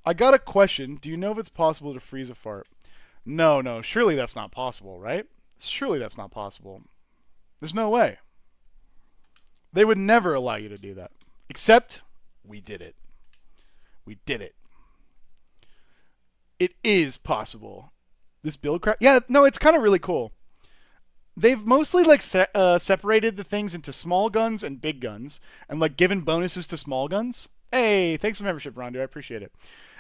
I got a question. Do you know if it's possible to freeze a fart? No. Surely that's not possible, right? Surely that's not possible. There's no way. They would never allow you to do that. Except, we did it. We did it. It is possible. This build crap... Yeah, no, it's kind of really cool. They've mostly like separated the things into small guns and big guns, and like given bonuses to small guns. Hey, thanks for membership, Rondo. I appreciate it.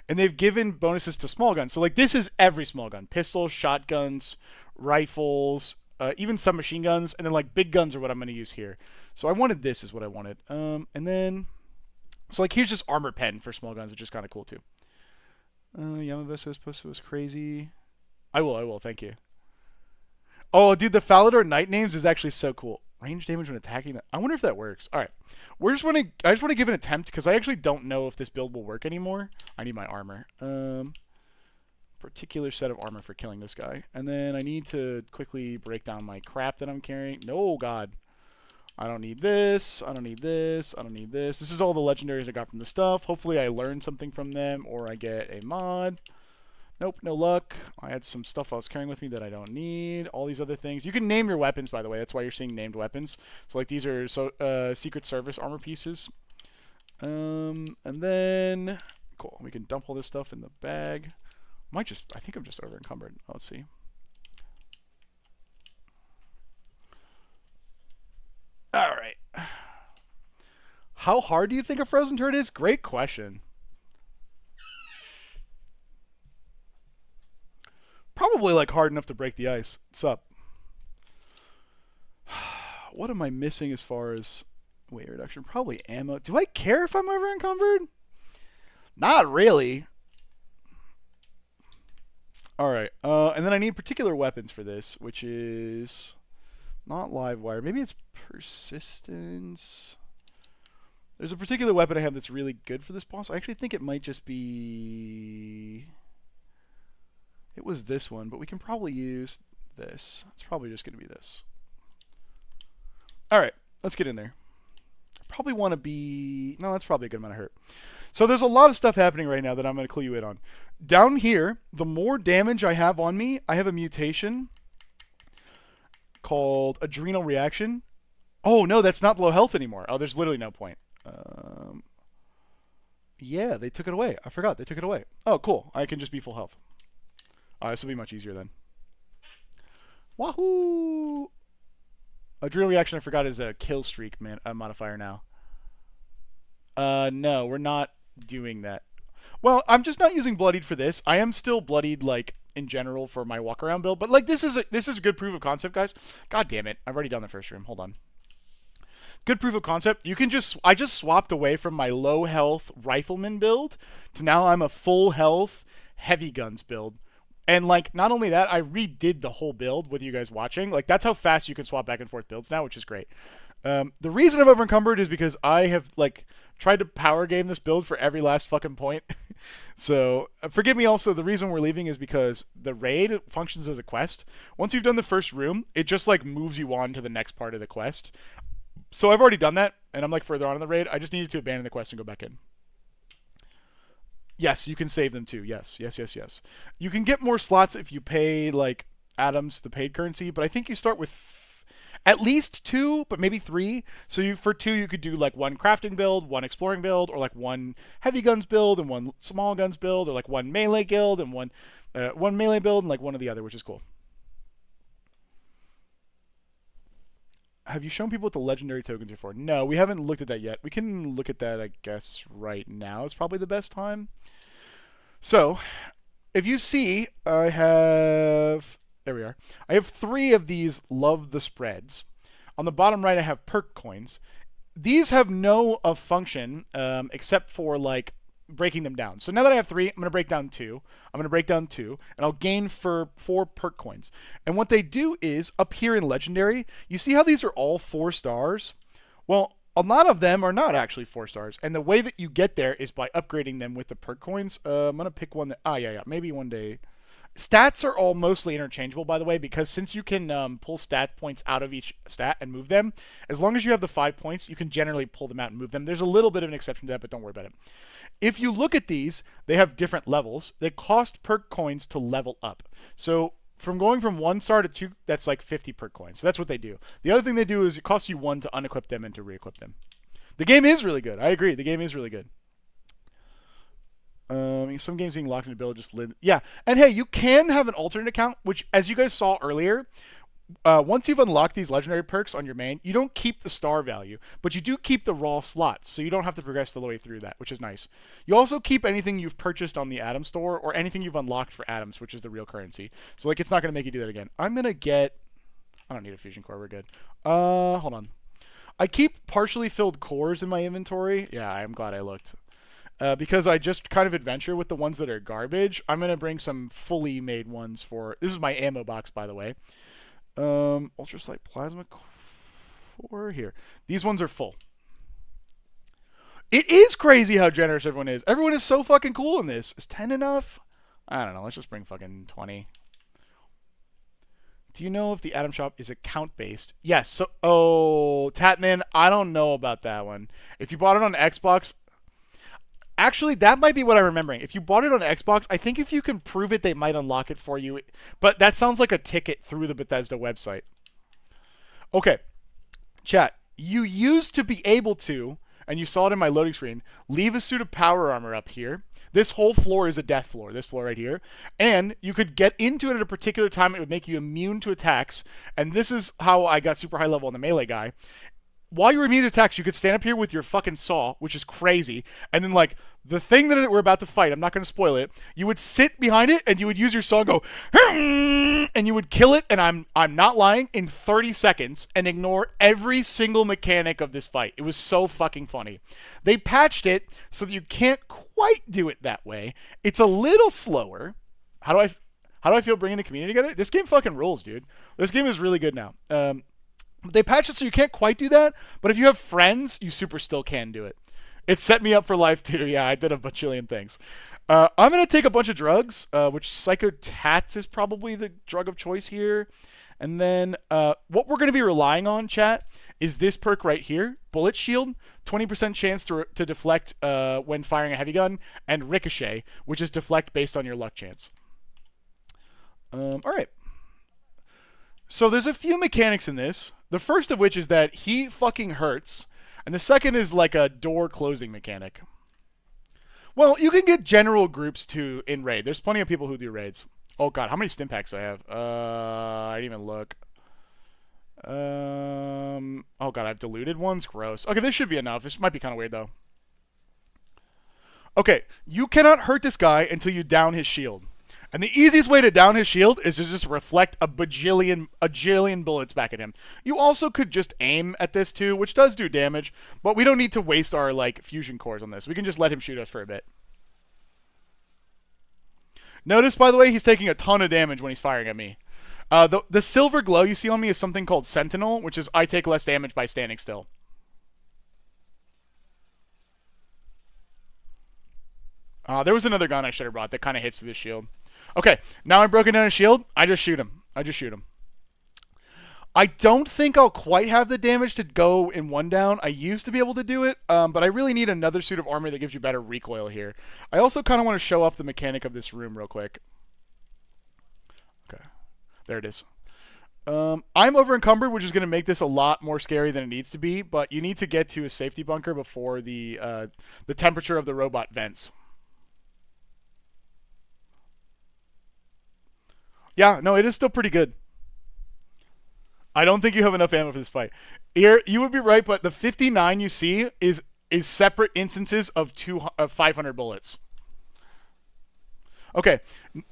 And they've given bonuses to small guns. So like this is every small gun: pistols, shotguns, rifles, even some machine guns, and then like big guns are what I'm going to use here. So I wanted this is what I wanted. And then so like here's just armor pen for small guns, which is kind of cool too. Yamavesa's post was crazy. I will. Thank you. Oh, dude, the Falador Knight names is actually so cool. Range damage when attacking. I wonder if that works. All right, I just want to give an attempt because I actually don't know if this build will work anymore. I need my armor. Particular set of armor for killing this guy, and then I need to quickly break down my crap that I'm carrying. No, God, I don't need this. I don't need this. I don't need this. This is all the legendaries I got from the stuff. Hopefully, I learn something from them, or I get a mod. Nope, no luck. I had some stuff I was carrying with me that I don't need. All these other things. You can name your weapons, by the way. That's why you're seeing named weapons. So, like, these are Secret Service armor pieces. And then, cool. We can dump all this stuff in the bag. I think I'm just over encumbered. Let's see. All right. How hard do you think a frozen turret is? Great question. Probably like hard enough to break the ice. What's up? What am I missing as far as weight reduction? Probably ammo. Do I care if I'm over encumbered? Not really. Alright. And then I need particular weapons for this, which is not live wire. Maybe it's persistence. There's a particular weapon I have that's really good for this boss. I actually think it might just be... It was this one, but we can probably use this. It's probably just going to be this. Alright, let's get in there. Probably want to be... No, that's probably a good amount of hurt. So there's a lot of stuff happening right now that I'm going to clue you in on. Down here, the more damage I have on me, I have a mutation called Adrenal Reaction. Oh, no, that's not low health anymore. Oh, there's literally no point. Yeah, they took it away. I forgot. They took it away. Oh, cool. I can just be full health. This will be much easier then. Wahoo! Adrenal Reaction, I forgot, is a kill streak modifier now. No, we're not doing that. Well, I'm just not using Bloodied for this. I am still Bloodied, like, in general for my walk-around build. But, like, this is a good proof of concept, guys. God damn it. I've already done the first room. Hold on. Good proof of concept. I just swapped away from my low-health rifleman build to now I'm a full-health heavy guns build. And, like, not only that, I redid the whole build with you guys watching. Like, that's how fast you can swap back and forth builds now, which is great. The reason I'm over encumbered is because I have, like, tried to power game this build for every last fucking point. So, forgive me also, the reason we're leaving is because the raid functions as a quest. Once you've done the first room, it just, like, moves you on to the next part of the quest. So I've already done that, and I'm, like, further on in the raid. I just needed to abandon the quest and go back in. Yes, you can save them too. Yes. You can get more slots if you pay, like, atoms, the paid currency, but I think you start with at least 2, but maybe 3. So for 2, you could do, like, 1 crafting build, 1 exploring build, or, like, 1 heavy guns build and 1 small guns build, or, like, 1 melee guild and 1 melee build and, like, 1 of the other, which is cool. Have you shown people what the legendary tokens are for? No, we haven't looked at that yet. We can look at that, I guess, right now. It's probably the best time. So, if you see, I have... There we are. I have 3 of these Love the Spreads. On the bottom right, I have perk coins. These have no function except for, like, breaking them down. So now that I have 3, I'm going to break down 2. I'm going to break down 2, and I'll gain for 4 perk coins. And what they do is, up here in Legendary, you see how these are all 4 stars? Well, a lot of them are not actually 4 stars, and the way that you get there is by upgrading them with the perk coins. I'm going to pick one that... yeah, maybe one day... Stats are all mostly interchangeable, by the way, because since you can pull stat points out of each stat and move them, as long as you have the 5 points, you can generally pull them out and move them. There's a little bit of an exception to that, but don't worry about it. If you look at these, they have different levels. They cost perk coins to level up. So from going from 1 star to 2, that's like 50 perk coins. So that's what they do. The other thing they do is it costs you 1 to unequip them and to re-equip them. The game is really good. I agree. The game is really good. Some games being locked in a build just yeah. And hey, you can have an alternate account, which, as you guys saw earlier, once you've unlocked these legendary perks on your main, you don't keep the star value, but you do keep the raw slots, so you don't have to progress the way through that, which is nice. You also keep anything you've purchased on the Atom store or anything you've unlocked for Atoms, which is the real currency. So like, it's not going to make you do that again. I'm going to get... I don't need a fusion core. We're good. Hold on. I keep partially filled cores in my inventory. Yeah, I'm glad I looked. Because I just kind of adventure with the ones that are garbage. I'm going to bring some fully made ones for... This is my ammo box, by the way. Ultraslight plasma core here. These ones are full. It is crazy how generous everyone is. Everyone is so fucking cool in this. Is 10 enough? I don't know. Let's just bring fucking 20. Do you know if the Atom Shop is account-based? Yes. So, Tatman, I don't know about that one. If you bought it on Xbox... Actually, that might be what I'm remembering. If you bought it on Xbox, I think if you can prove it, they might unlock it for you. But that sounds like a ticket through the Bethesda website. Okay. Chat. You used to be able to, and you saw it in my loading screen, leave a suit of power armor up here. This whole floor is a death floor, this floor right here. And you could get into it at a particular time. It would make you immune to attacks. And this is how I got super high level on the melee guy. While you were immune to attacks, you could stand up here with your fucking saw, which is crazy, and then, like, the thing that we're about to fight, I'm not going to spoil it, you would sit behind it, and you would use your saw and go, and you would kill it, and I'm not lying, in 30 seconds, and ignore every single mechanic of this fight. It was so fucking funny. They patched it so that you can't quite do it that way. It's a little slower. How do I feel bringing the community together? This game fucking rules, dude. This game is really good now. They patched it so you can't quite do that, but if you have friends, you super still can do it. It set me up for life, too. Yeah, I did a bajillion things. I'm going to take a bunch of drugs, which Psychotats is probably the drug of choice here. And then what we're going to be relying on, chat, is this perk right here, Bullet Shield, 20% chance to deflect when firing a heavy gun, and Ricochet, which is deflect based on your luck chance. All right. So there's a few mechanics in this. The first of which is that he fucking hurts. And the second is like a door closing mechanic. Well, you can get general groups too in raid. There's plenty of people who do raids. Oh god, how many stim packs do I have? I didn't even look. Oh god, I have diluted ones? Gross. Okay, this should be enough. This might be kind of weird though. Okay, you cannot hurt this guy until you down his shield. And the easiest way to down his shield is to just reflect a jillion bullets back at him. You also could just aim at this too, which does do damage, but we don't need to waste our like fusion cores on this. We can just let him shoot us for a bit. Notice, by the way, he's taking a ton of damage when he's firing at me. The silver glow you see on me is something called Sentinel, which is I take less damage by standing still. There was another gun I should have brought that kind of hits through the shield. Okay, now I'm broken down his shield. I just shoot him. I don't think I'll quite have the damage to go in one down. I used to be able to do it, but I really need another suit of armor that gives you better recoil here. I also kind of want to show off the mechanic of this room real quick. Okay, there it is. I'm over encumbered, which is going to make this a lot more scary than it needs to be, but you need to get to a safety bunker before the temperature of the robot vents. Yeah, no, it is still pretty good. I don't think you have enough ammo for this fight. Here, you would be right, but the 59 you see is separate instances of 500 bullets. Okay,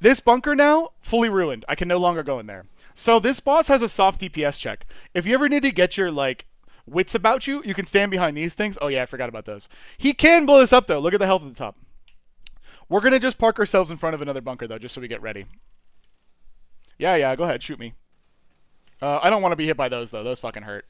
this bunker now, fully ruined. I can no longer go in there. So this boss has a soft DPS check. If you ever need to get your, like, wits about you, you can stand behind these things. Oh yeah, I forgot about those. He can blow this up, though. Look at the health at the top. We're going to just park ourselves in front of another bunker, though, just so we get ready. Yeah, go ahead, shoot me. I don't want to be hit by those, though. Those fucking hurt.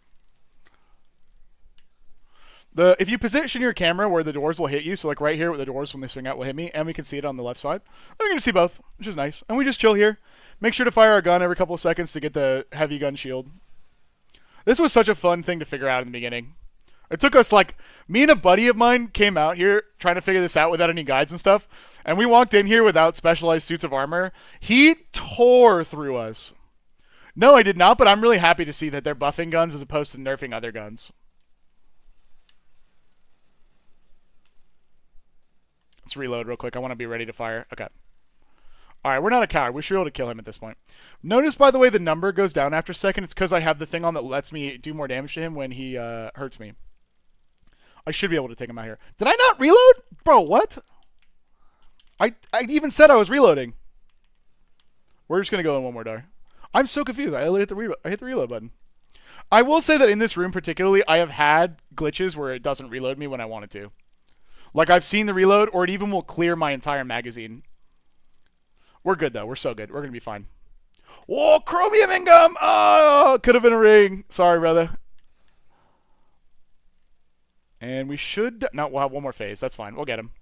If you position your camera where the doors will hit you, so like right here where the doors when they swing out will hit me, and we can see it on the left side, then we can see both, which is nice. And we just chill here. Make sure to fire our gun every couple of seconds to get the heavy gun shield. This was such a fun thing to figure out in the beginning. It took us like, me and a buddy of mine came out here trying to figure this out without any guides and stuff, and we walked in here without specialized suits of armor. He tore through us. No, I did not, but I'm really happy to see that they're buffing guns as opposed to nerfing other guns. Let's reload real quick. I want to be ready to fire. Okay. Alright, we're not a coward. We should be able to kill him at this point. Notice, by the way, the number goes down after a second. It's because I have the thing on that lets me do more damage to him when he hurts me. I should be able to take him out here. Did I not reload? Bro, what? I even said I was reloading. We're just going to go in one more door. I'm so confused. I hit the reload button. I will say that in this room particularly, I have had glitches where it doesn't reload me when I want it to. Like, I've seen the reload, or it even will clear my entire magazine. We're good, though. We're so good. We're going to be fine. Whoa, chromium income! Oh, could have been a ring. Sorry, brother. And we should... No, we'll have one more phase. That's fine. We'll get him.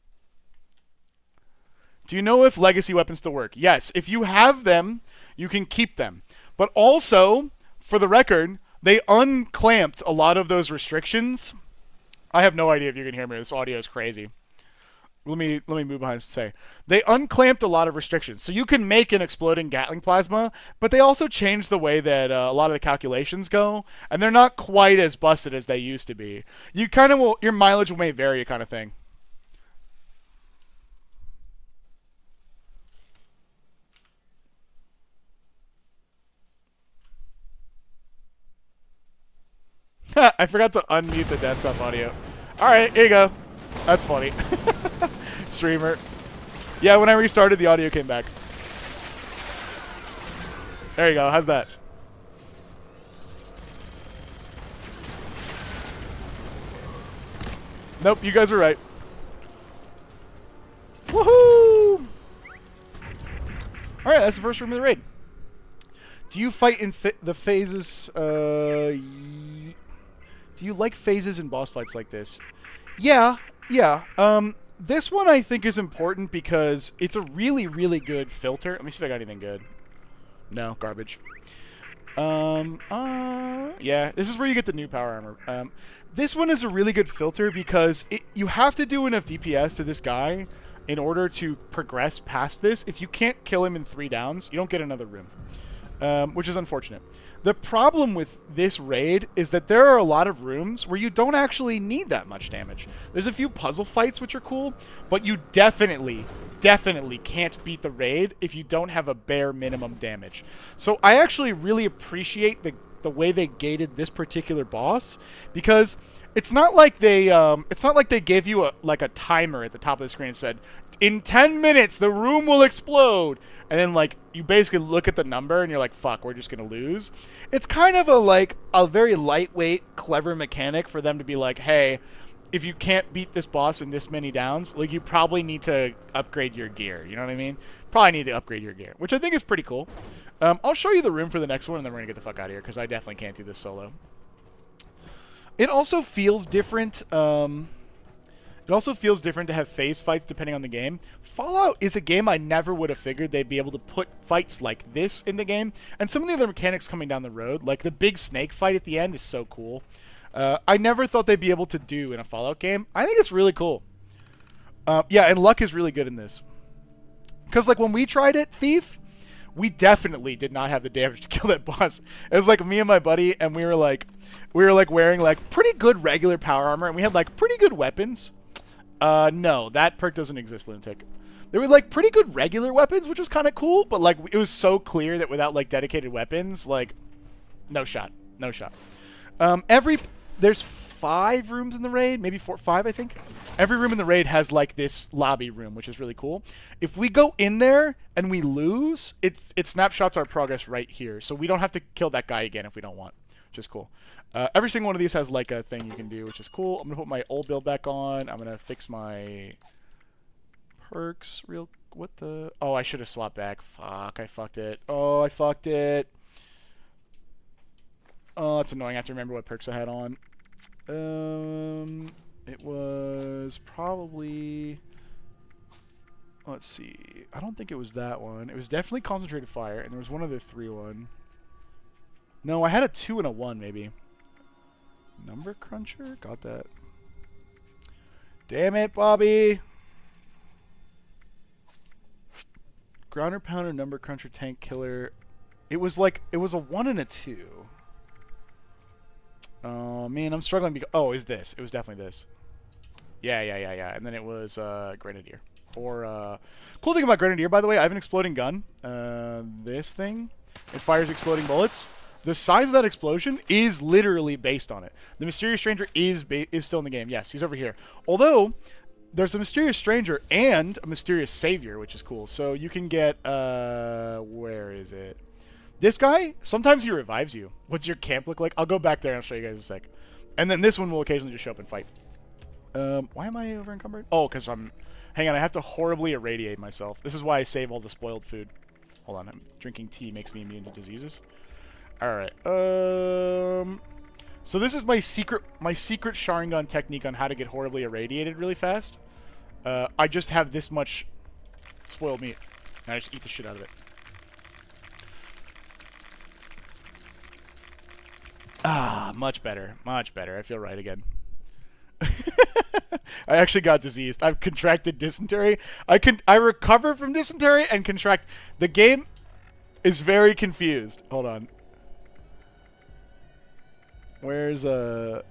Do you know if legacy weapons still work? Yes. If you have them, you can keep them. But also, for the record, they unclamped a lot of those restrictions. I have no idea if you can hear me. This audio is crazy. Let me move behind and say. They unclamped a lot of restrictions. So you can make an exploding Gatling plasma, but they also changed the way that a lot of the calculations go, and they're not quite as busted as they used to be. You kind of will, your mileage may vary kind of thing. I forgot to unmute the desktop audio. Alright, here you go. That's funny. Streamer. Yeah, when I restarted, the audio came back. There you go. How's that? Nope, you guys were right. Woohoo! Alright, that's the first room of the raid. Do you fight in the phases? Do you like phases in boss fights like this? Yeah. This one I think is important because it's a really, really good filter. Let me see if I got anything good. No, garbage. Yeah, this is where you get the new power armor. This one is a really good filter because you have to do enough DPS to this guy in order to progress past this. If you can't kill him in 3 downs, you don't get another room, which is unfortunate. The problem with this raid is that there are a lot of rooms where you don't actually need that much damage. There's a few puzzle fights which are cool, but you definitely can't beat the raid if you don't have a bare minimum damage. So I actually really appreciate the way they gated this particular boss, because it's not like they gave you a timer at the top of the screen and said, in 10 minutes the room will explode, and then like you basically look at the number and you're like, fuck, we're just gonna lose. It's kind of a very lightweight, clever mechanic for them to be like, hey, if you can't beat this boss in this many downs, like, you probably need to upgrade your gear. You know what I mean? Probably need to upgrade your gear, which I think is pretty cool. I'll show you the room for the next one, and then we're gonna get the fuck out of here because I definitely can't do this solo. It also feels different. It also feels different to have phase fights depending on the game. Fallout is a game I never would have figured they'd be able to put fights like this in the game. And some of the other mechanics coming down the road, like the big snake fight at the end, is so cool. I never thought they'd be able to do in a Fallout game. I think it's really cool. Yeah, and luck is really good in this. Because like when we tried it, Thief, we definitely did not have the damage to kill that boss. It was like me and my buddy, and we were like wearing like pretty good regular power armor, and we had like pretty good weapons. No, that perk doesn't exist, Lunatic. There were like pretty good regular weapons, which was kind of cool, but like it was so clear that without like dedicated weapons, like no shot. There's 5 rooms in the raid, maybe 5, I think. Every room in the raid has like this lobby room, which is really cool. If we go in there and we lose, it snapshots our progress right here, so we don't have to kill that guy again if we don't want, which is cool. Every single one of these has like a thing you can do, which is cool. I'm gonna put my old build back on. I'm gonna fix my perks real. What the? Oh, I should have swapped back. Fuck, I fucked it. Oh, I fucked it. Oh, it's annoying. I have to remember what perks I had on. It was probably... Let's see. I don't think it was that one. It was definitely concentrated fire, and there was one other 3-1. No, I had a 2 and a 1, maybe. Number cruncher? Got that. Damn it, Bobby! Grounder pounder, number cruncher, tank killer. It was like, it was a 1 and a 2. Oh, man, I'm struggling because... Oh, is this. It was definitely this. Yeah. And then it was Grenadier. Or, cool thing about Grenadier, by the way, I have an exploding gun. This thing, it fires exploding bullets. The size of that explosion is literally based on it. The Mysterious Stranger is still in the game. Yes, he's over here. Although, there's a Mysterious Stranger and a Mysterious Savior, which is cool. So you can get, where is it? This guy, sometimes he revives you. What's your camp look like? I'll go back there and I'll show you guys in a sec. And then this one will occasionally just show up and fight. Why am I over encumbered? Oh, because I'm... Hang on, I have to horribly irradiate myself. This is why I save all the spoiled food. Hold on, drinking tea makes me immune to diseases. Alright, so this is my secret Sharingan technique on how to get horribly irradiated really fast. I just have this much spoiled meat, and I just eat the shit out of it. Ah, much better. Much better. I feel right again. I actually got diseased. I've contracted dysentery. I recover from dysentery and contract. The game is very confused. Hold on. Where's Oh,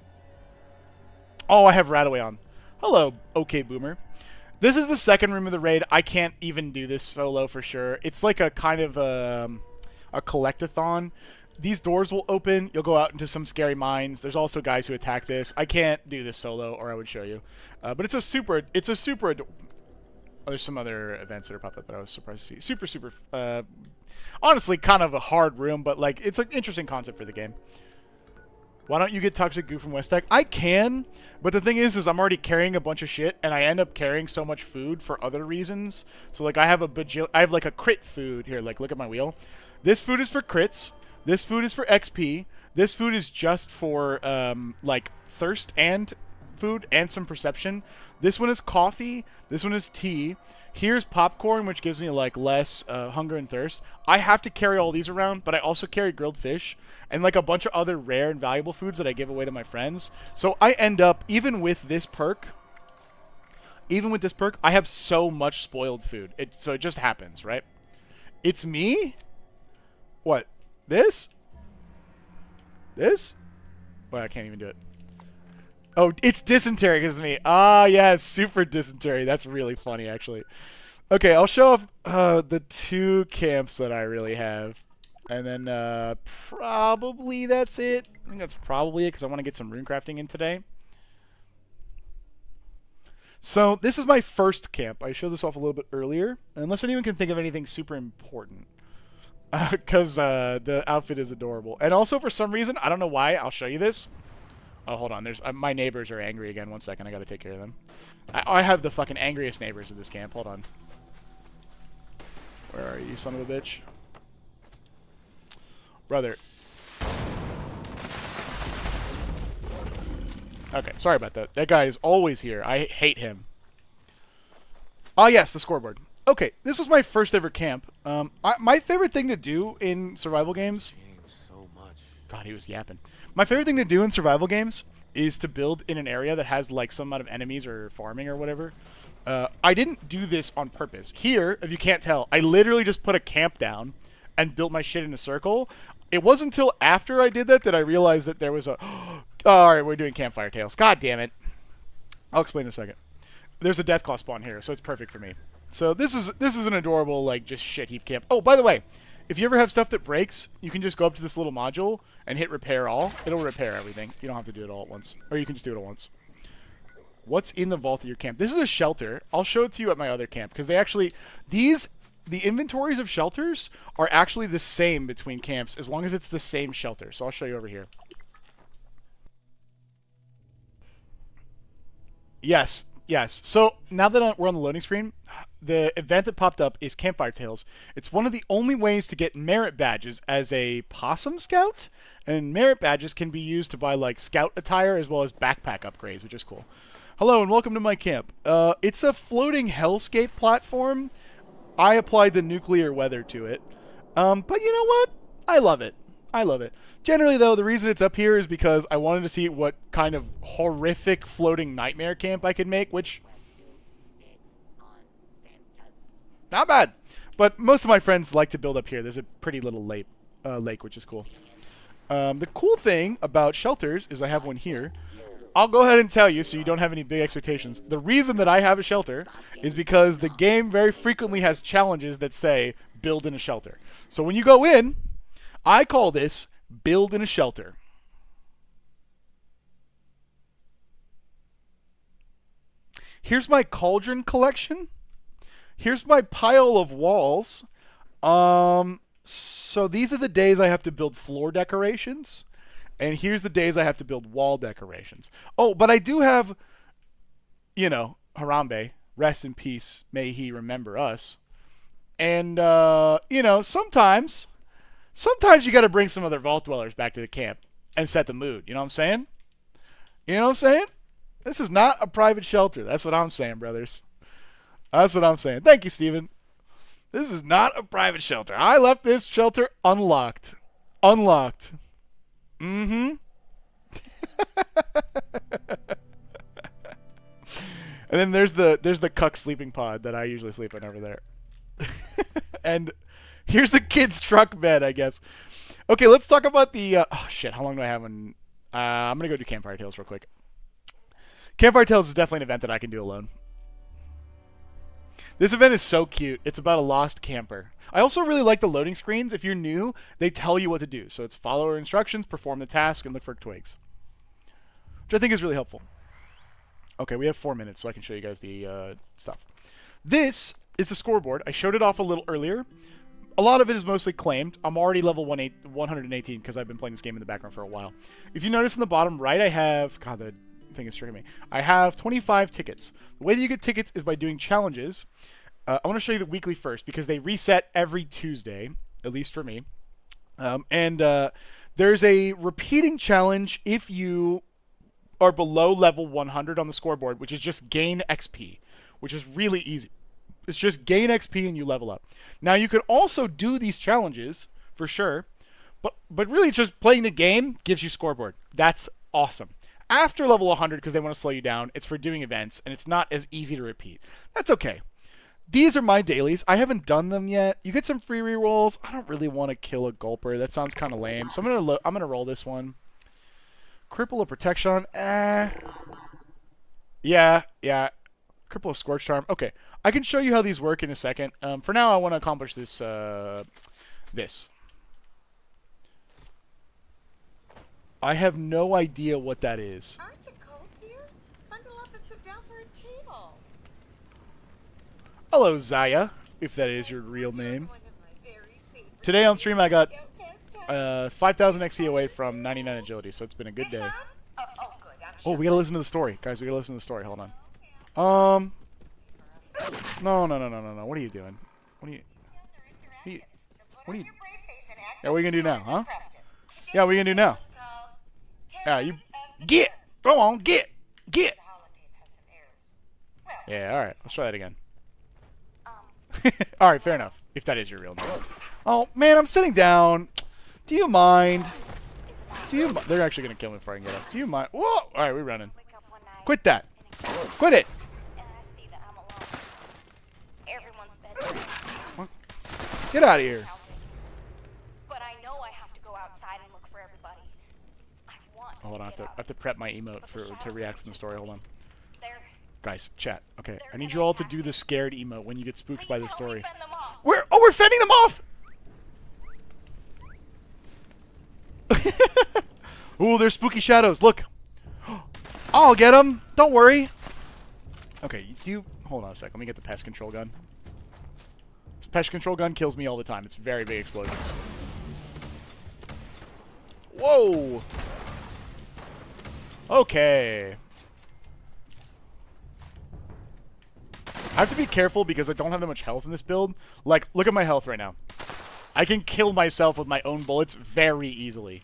I have Radaway on. Hello, okay boomer. This is the second room of the raid. I can't even do this solo for sure. It's like a kind of a collectathon. These doors will open. You'll go out into some scary mines. There's also guys who attack this. I can't do this solo, or I would show you. But it's a super. There's some other events that are popped up that I was surprised to see. Super. Honestly, kind of a hard room, but like it's an interesting concept for the game. Why don't you get Toxic Goo from West Tech? I can, but the thing is I'm already carrying a bunch of shit, and I end up carrying so much food for other reasons. So like I have like a crit food here. Like look at my wheel. This food is for crits. This food is for XP. This food is just for, like, thirst and food and some perception. This one is coffee. This one is tea. Here's popcorn, which gives me, like, less hunger and thirst. I have to carry all these around, but I also carry grilled fish and, like, a bunch of other rare and valuable foods that I give away to my friends. So I end up, even with this perk, I have so much spoiled food. So it just happens, right? It's me? What? This? Well, I can't even do it. Oh, it's dysentery because it's me. Ah, yeah, it's super dysentery. That's really funny, actually. Okay, I'll show off the 2 camps that I really have. And then probably that's it. I think that's probably it because I want to get some rune crafting in today. So this is my first camp. I showed this off a little bit earlier. Unless anyone can think of anything super important. Because the outfit is adorable. And also, for some reason, I don't know why, I'll show you this. Oh, hold on. There's my neighbors are angry again. 1 second. I got to take care of them. I have the fucking angriest neighbors in this camp. Hold on. Where are you, son of a bitch? Brother. Okay, sorry about that. That guy is always here. I hate him. Oh, yes, the scoreboard. Okay, this was my first ever camp. My favorite thing to do in survival games... God, he was yapping. My favorite thing to do in survival games is to build in an area that has like some amount of enemies or farming or whatever. I didn't do this on purpose. Here, if you can't tell, I literally just put a camp down and built my shit in a circle. It wasn't until after I did that I realized that there was a... Oh, alright, we're doing campfire tales. God damn it. I'll explain in a second. There's a Deathclaw spawn here, so it's perfect for me. So this is an adorable, like, just shit heap camp. Oh, by the way, if you ever have stuff that breaks, you can just go up to this little module and hit repair all. It'll repair everything. You don't have to do it all at once. Or you can just do it at once. What's in the vault of your camp? This is a shelter. I'll show it to you at my other camp. Because they actually... The inventories of shelters are actually the same between camps as long as it's the same shelter. So I'll show you over here. Yes. Yes. So now that we're on the loading screen, the event that popped up is Campfire Tales. It's one of the only ways to get merit badges as a possum scout, and merit badges can be used to buy like scout attire as well as backpack upgrades, which is cool. Hello and welcome to my camp. It's a floating hellscape platform. I applied the nuclear weather to it. But you know what? I love it. I love it. Generally, though, the reason it's up here is because I wanted to see what kind of horrific floating nightmare camp I could make, which... not bad. But most of my friends like to build up here. There's a pretty little lake, which is cool. The cool thing about shelters is I have one here. I'll go ahead and tell you so you don't have any big expectations. The reason that I have a shelter is because the game very frequently has challenges that say, build in a shelter. So when you go in, I call this build in a shelter. Here's my cauldron collection. Here's my pile of walls. So these are the days I have to build floor decorations. And here's the days I have to build wall decorations. Oh, but I do have, you know, Harambe, rest in peace, may he remember us. And, you know, sometimes you got to bring some other vault dwellers back to the camp and set the mood. You know what I'm saying? You know what I'm saying? This is not a private shelter. That's what I'm saying, brothers. That's what I'm saying. Thank you, Steven. This is not a private shelter. I left this shelter unlocked. Unlocked. Mm-hmm. And then there's the cuck sleeping pod that I usually sleep in over there. And here's a kid's truck bed, I guess. Okay, let's talk about the oh shit, how long do I have on I'm gonna go do Campfire Tales real quick. Campfire Tales is definitely an event that I can do alone. This event is so cute. It's about a lost camper. I also really like the loading screens. If you're new, they tell you what to do. So it's follow our instructions, perform the task, and look for twigs. Which I think is really helpful. Okay, we have 4 minutes, so I can show you guys the stuff. This is the scoreboard. I showed it off a little earlier. A lot of it is mostly claimed. I'm already level 118 because I've been playing this game in the background for a while. If you notice in the bottom right, I have... God, the thing is tricking me. I have 25 tickets. The way that you get tickets is by doing challenges. I want to show you the weekly first because they reset every Tuesday, at least for me. There's a repeating challenge if you are below level 100 on the scoreboard, which is just gain XP, which is really easy. It's just gain XP and you level up. Now, you could also do these challenges, for sure, but really just playing the game gives you scoreboard. That's awesome. After level 100, because they want to slow you down, it's for doing events, and it's not as easy to repeat. That's okay. These are my dailies. I haven't done them yet. You get some free rerolls. I don't really want to kill a gulper. That sounds kind of lame. So I'm gonna roll this one. Cripple a protection. Yeah. Cripple a scorch charm. Okay. I can show you how these work in a second. For now, I want to accomplish this. This. I have no idea what that is. Aren't you cold, dear? Bundle up and sit down for a table. Hello, Zaya, if that is your real name. One of my very favorite Today on stream, I got pastimes. 5,000 XP away from 99 agility, so it's been a good day. Oh, good. I'm Oh, we gotta listen to the story. Guys, we gotta listen to the story. Hold on. No. What are you doing? What are you... Yeah, what are you gonna do now, huh? Yeah, what are you gonna do now? Yeah, you... Get! Go on, get! Yeah, alright. Let's try that again. Alright, fair enough. If that is your real name. Oh, man, I'm sitting down. Do you mind? They're actually gonna kill me before I can get up. Do you mind? Whoa! Alright, we're running. Quit that. Quit it! Get out of here. But I know I have to go outside and look for everybody. I want Hold on, I have to prep my emote to react from the story. Hold on. They're Guys, chat. Okay, I need you all to do the scared emote when you get spooked by the story. fend them off. We're fending them off! Ooh, there's spooky shadows. Look. I'll get them. Don't worry. Okay, hold on a sec. Let me get the pest control gun. This pest control gun kills me all the time. It's very big explosions. Whoa. I have to be careful because I don't have that much health in this build. Like, look at my health right now. I can kill myself with my own bullets very easily.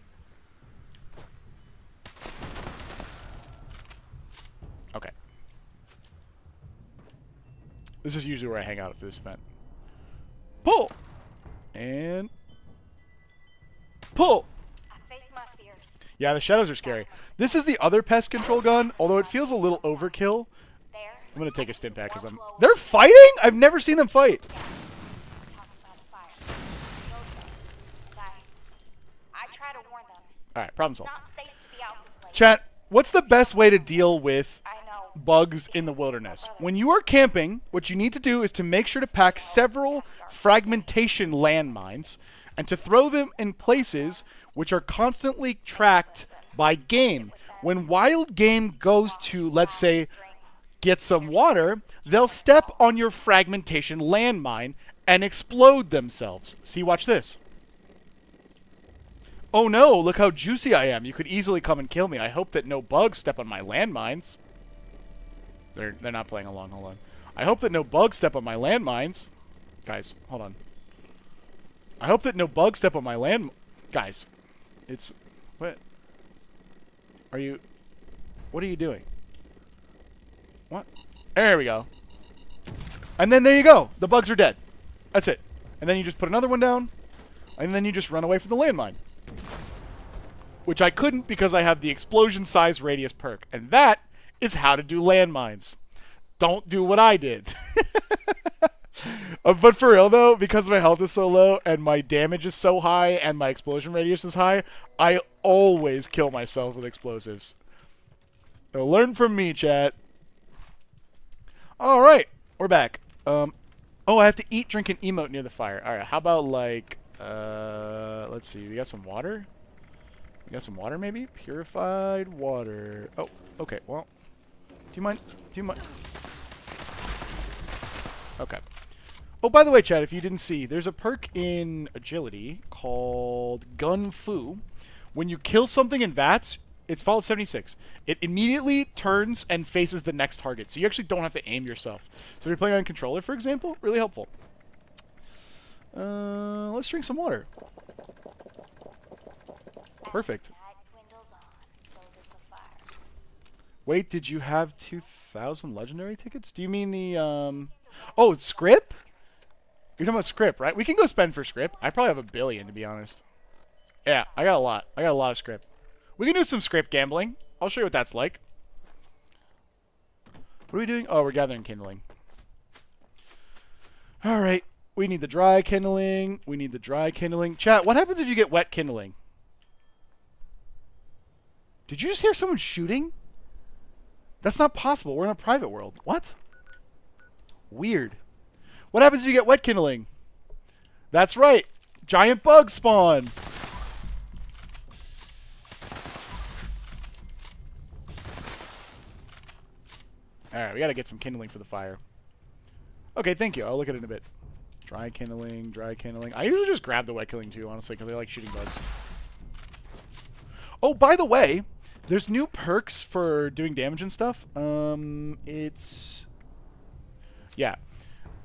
Okay. This is usually where I hang out for this event. Pull! And... pull! I face my fears. Yeah, the shadows are scary. This is the other pest control gun, although it feels a little overkill. There. I'm gonna take a stim pack because they're fighting? I've never seen them fight. Talking about a fire. And I try to warn them. Alright, problem solved. Not safe to be out this late. Chat, what's the best way to deal with I know. bugs in the wilderness? When you are camping, what you need to do is to make sure to pack several fragmentation landmines and to throw them in places which are constantly tracked by game. When wild game goes to, let's say, get some water, they'll step on your fragmentation landmine and explode themselves. See, watch this. Oh no, look how juicy I am. You could easily come and kill me. I hope that no bugs step on my landmines. They're not playing along, hold on. I hope that no bugs step on my landmines. Guys, hold on. I hope that no bugs step on my Guys, it's... what? Are you... what are you doing? What? There we go. And then there you go. The bugs are dead. That's it. And then you just put another one down. And then you just run away from the landmine. Which I couldn't because I have the explosion size radius perk. And that is how to do landmines. Don't do what I did. But for real though, because my health is so low and my damage is so high and my explosion radius is high, I always kill myself with explosives. So learn from me, chat. Alright, we're back. Oh, I have to eat, drink, and emote near the fire. Alright, how about like, let's see, we got some water? We got some water maybe? Purified water. Oh, okay, well, do you mind? Okay. Oh, by the way, chat, if you didn't see, there's a perk in Agility called Gun Fu. When you kill something in VATS, it's followed 76. It immediately turns and faces the next target, so you actually don't have to aim yourself. So if you're playing on controller, for example, really helpful. Let's drink some water. Perfect. Wait, did you have 2,000 legendary tickets? Do you mean the, oh, it's script? You're talking about script, right? We can go spend for script. I probably have 1 billion, to be honest. Yeah, I got a lot. I got a lot of script. We can do some script gambling. I'll show you what that's like. What are we doing? Oh, we're gathering kindling. Alright. We need the dry kindling. We need the dry kindling. Chat, what happens if you get wet kindling? Did you just hear someone shooting? That's not possible. We're in a private world. What? Weird. What happens if you get wet kindling? That's right. Giant bugs spawn. Alright, we gotta get some kindling for the fire. Okay, thank you. I'll look at it in a bit. Dry kindling, dry kindling. I usually just grab the wet kindling too, honestly, because I like shooting bugs. Oh, by the way, there's new perks for doing damage and stuff. It's... yeah.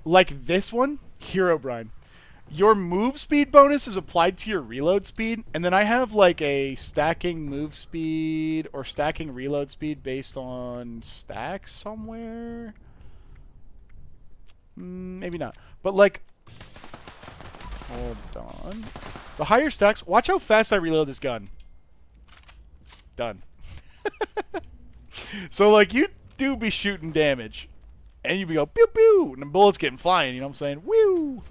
Like this one, Herobrine. Your move speed bonus is applied to your reload speed, and then I have like a stacking move speed or stacking reload speed based on stacks somewhere. Maybe not. But like, hold on. The higher stacks, watch how fast I reload this gun. Done. So like you do be shooting damage. And you be go pew pew, and the bullets getting flying, you know what I'm saying? Woo!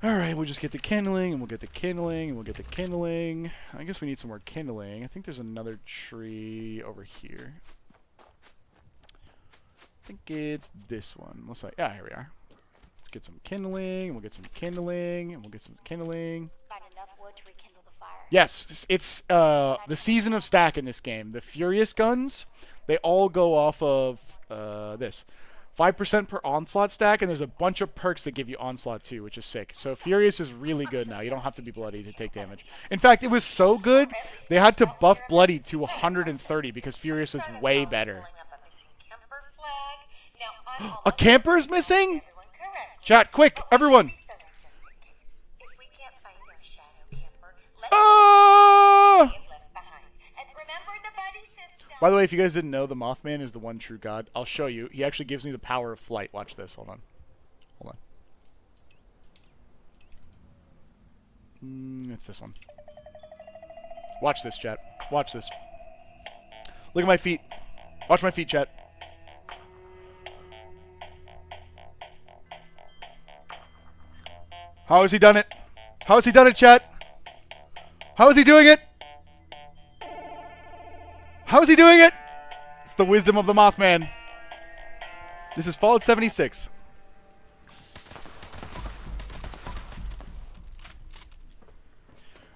Alright, we'll just get the kindling, and we'll get the kindling, and we'll get the kindling. I guess we need some more kindling. I think there's another tree over here. I think it's this one. Let's say, yeah, here we are. Let's get some kindling, and we'll get some kindling, and we'll get some kindling. Find enough wood to rekindle the fire. Yes, it's the season of stack in this game. The Furious guns, they all go off of this. 5% per onslaught stack, and there's a bunch of perks that give you onslaught too, which is sick. So Furious is really good now. You don't have to be bloody to take damage. In fact, it was so good, they had to buff bloody to 130 because Furious is way better. Now A camper's missing? Everyone correct. Chat, quick, everyone. If we can't find our shadow camper, let's Ah! left behind. And remember the buddy system. By the way, if you guys didn't know, the Mothman is the one true god. I'll show you. He actually gives me the power of flight. Watch this. Hold on. Hold on. It's this one. Watch this, chat. Watch this. Look at my feet. Watch my feet, chat. How has he done it? How has he done it, chat? How is he doing it? How is he doing it? It's the wisdom of the Mothman. This is Fallout 76.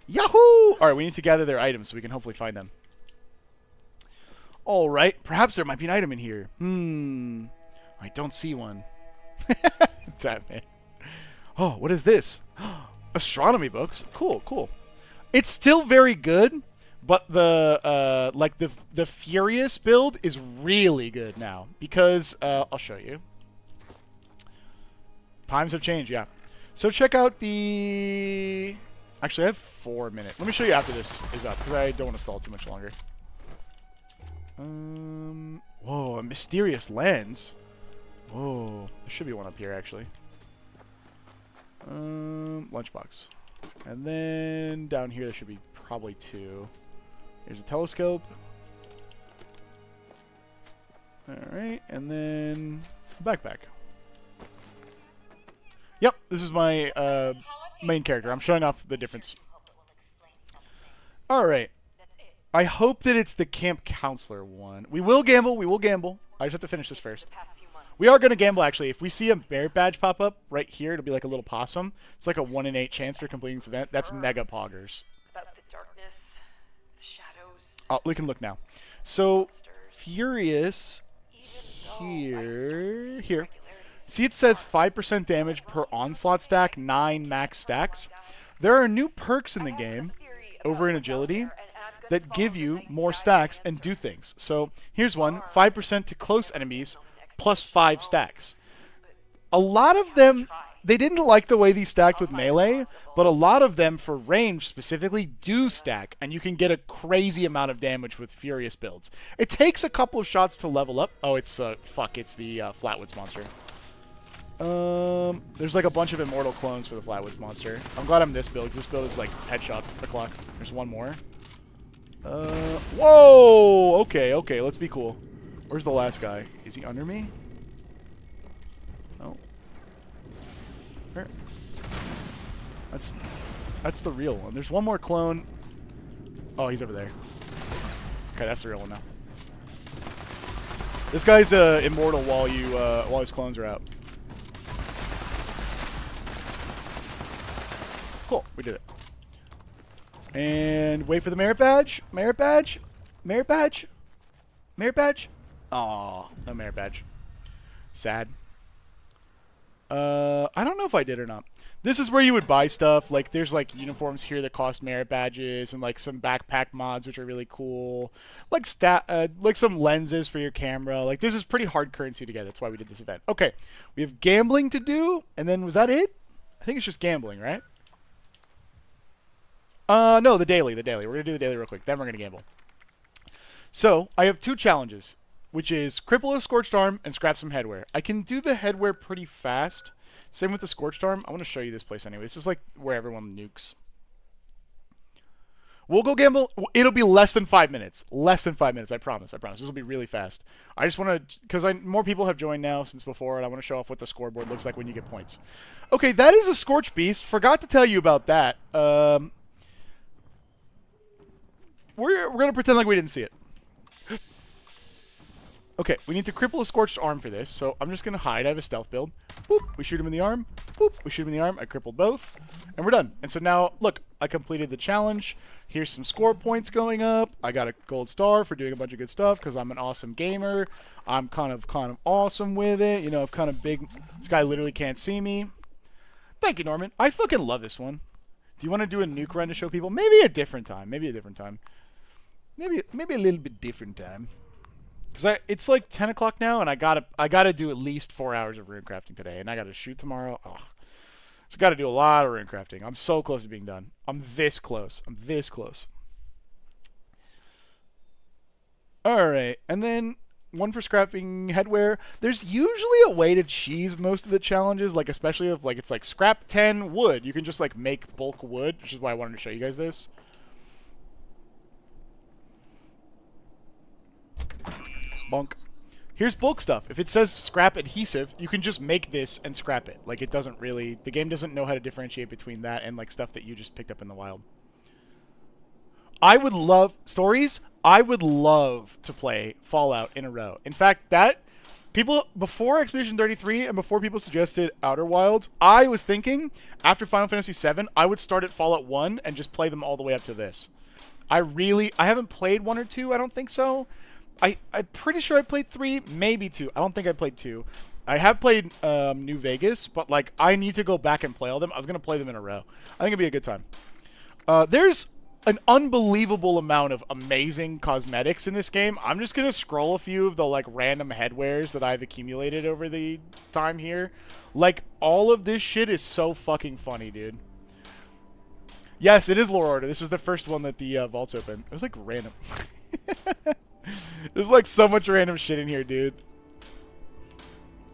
Yahoo! Alright, we need to gather their items so we can hopefully find them. Alright, perhaps there might be an item in here. I don't see one. Damn it. Oh, what is this? Astronomy books. Cool, cool. It's still very good, but the the Furious build is really good now because I'll show you. Times have changed, yeah. So check out the. Actually, I have 4 minutes. Let me show you after this is up because I don't want to stall too much longer. Whoa, a mysterious lens. Whoa, there should be one up here actually. Lunchbox. And then down here there should be probably 2. Here's a telescope. Alright, and then backpack. Yep, this is my main character. I'm showing off the difference. Alright. I hope that it's the camp counselor one. We will gamble, we will gamble. I just have to finish this first. We are going to gamble, actually. If we see a merit badge pop up right here, it'll be like a little possum. It's like a 1 in 8 chance for completing this event. That's mega poggers. About the darkness, the shadows. Oh, we can look now. So, Furious here. See, it says 5% damage per onslaught stack, 9 max stacks. There are new perks in the game over in agility that give you more stacks and do things. So, here's one, 5% to close enemies, plus 5 stacks. A lot of them, they didn't like the way these stacked with melee, but a lot of them for range specifically do stack, and you can get a crazy amount of damage with Furious builds. It takes a couple of shots to level up. Oh, it's the Flatwoods monster. There's like a bunch of immortal clones for the Flatwoods monster. I'm glad I'm this build. This build is like headshot o'clock. There's one more. Whoa! Okay, let's be cool. Where's the last guy? Is he under me? No. Where? That's the real one. There's one more clone. Oh, he's over there. Okay, that's the real one now. This guy's immortal while his clones are out. Cool, we did it. And wait for the merit badge. Merit badge. Merit badge. Merit badge. Aw, no merit badge. Sad. I don't know if I did or not. This is where you would buy stuff. Like, there's like uniforms here that cost merit badges, and like some backpack mods which are really cool. Like like some lenses for your camera. Like, this is pretty hard currency to get. That's why we did this event. Okay, we have gambling to do, and then was that it? I think it's just gambling, right? No, the daily. We're gonna do the daily real quick. Then we're gonna gamble. So I have 2 challenges, which is cripple a scorched arm and scrap some headwear. I can do the headwear pretty fast. Same with the scorched arm. I want to show you this place anyway. This is like where everyone nukes. We'll go gamble. It'll be less than 5 minutes. Less than 5 minutes. I promise. This will be really fast. I just want to, because more people have joined now since before, and I want to show off what the scoreboard looks like when you get points. Okay, that is a scorched beast. Forgot to tell you about that. We're gonna pretend like we didn't see it. Okay, we need to cripple a scorched arm for this, so I'm just gonna hide. I have a stealth build. Boop, we shoot him in the arm. Boop, we shoot him in the arm. I crippled both, and we're done. And so now, look, I completed the challenge. Here's some score points going up. I got a gold star for doing a bunch of good stuff because I'm an awesome gamer. I'm kind of awesome with it. You know, I'm kind of big. This guy literally can't see me. Thank you, Norman. I fucking love this one. Do you want to do a nuke run to show people? Maybe a different time. Maybe a different time. Maybe a little bit different time. Because it's like 10 o'clock now, and I gotta do at least 4 hours of rune crafting today, and I gotta shoot tomorrow. Oh, so gotta do a lot of rune crafting. I'm so close to being done. I'm this close. I'm this close. All right, and then one for scrapping headwear. There's usually a way to cheese most of the challenges, like especially if like it's like scrap 10 wood. You can just like make bulk wood, which is why I wanted to show you guys this. Bonk. Here's bulk stuff. If it says scrap adhesive, you can just make this and scrap it. Like, it doesn't really... The game doesn't know how to differentiate between that and, like, stuff that you just picked up in the wild. I would love... Stories? I would love to play Fallout in a row. In fact, that... People... Before Expedition 33 and before people suggested Outer Wilds, I was thinking, after Final Fantasy VII, I would start at Fallout 1 and just play them all the way up to this. I haven't played 1 or 2, I don't think so. I'm pretty sure I played 3, maybe 2. I don't think I played 2. I have played New Vegas, but like I need to go back and play all them. I was going to play them in a row. I think it'd be a good time. There's an unbelievable amount of amazing cosmetics in this game. I'm just going to scroll a few of the like random headwears that I've accumulated over the time here. Like all of this shit is so fucking funny, dude. Yes, it is lore order. This is the first one that the vault's open. It was like random. There's like so much random shit in here, dude.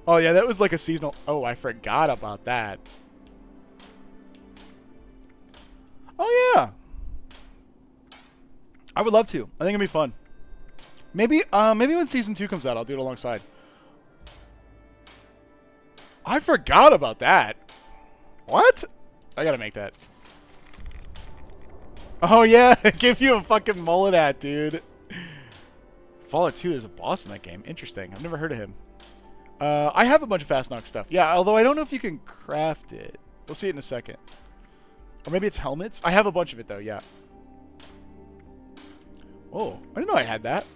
Oh yeah, that was like a seasonal... Oh, I forgot about that. Oh yeah. I would love to. I think it'd be fun. Maybe when Season 2 comes out, I'll do it alongside. I forgot about that. What? I gotta make that. Oh yeah, give you a fucking mullet hat, dude. Fallout 2, there's a boss in that game. Interesting. I've never heard of him. I have a bunch of Fast Knock stuff. Yeah, although I don't know if you can craft it. We'll see it in a second. Or maybe it's helmets. I have a bunch of it, though, yeah. Oh, I didn't know I had that.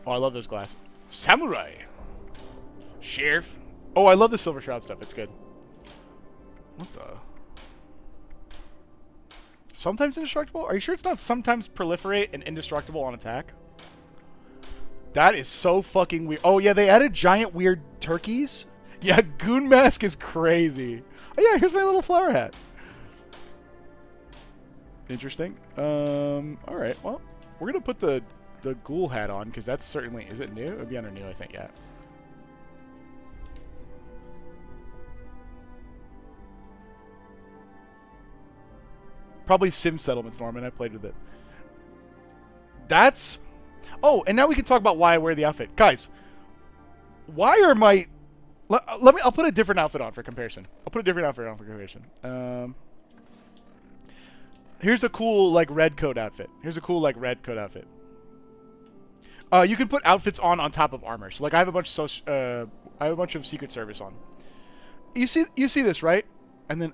Oh, I love those glasses. Samurai. Sheriff. Oh, I love the Silver Shroud stuff. It's good. What the... Sometimes indestructible? Are you sure it's not sometimes proliferate and indestructible on attack? That is so fucking weird. Oh, yeah, they added giant weird turkeys. Yeah, Goon Mask is crazy. Oh, yeah, here's my little flower hat. Interesting. Alright, well, we're going to put the ghoul hat on, because that's certainly... Is it new? It would be under new, I think, yeah. Probably Sim Settlements, Norman. I played with it. That's... Oh, and now we can talk about why I wear the outfit. Guys, why are my... I'll put a different outfit on for comparison. Here's a cool, like, red coat outfit. You can put outfits on top of armor. So, like, I have a bunch of Secret Service on. You see this, right? And then,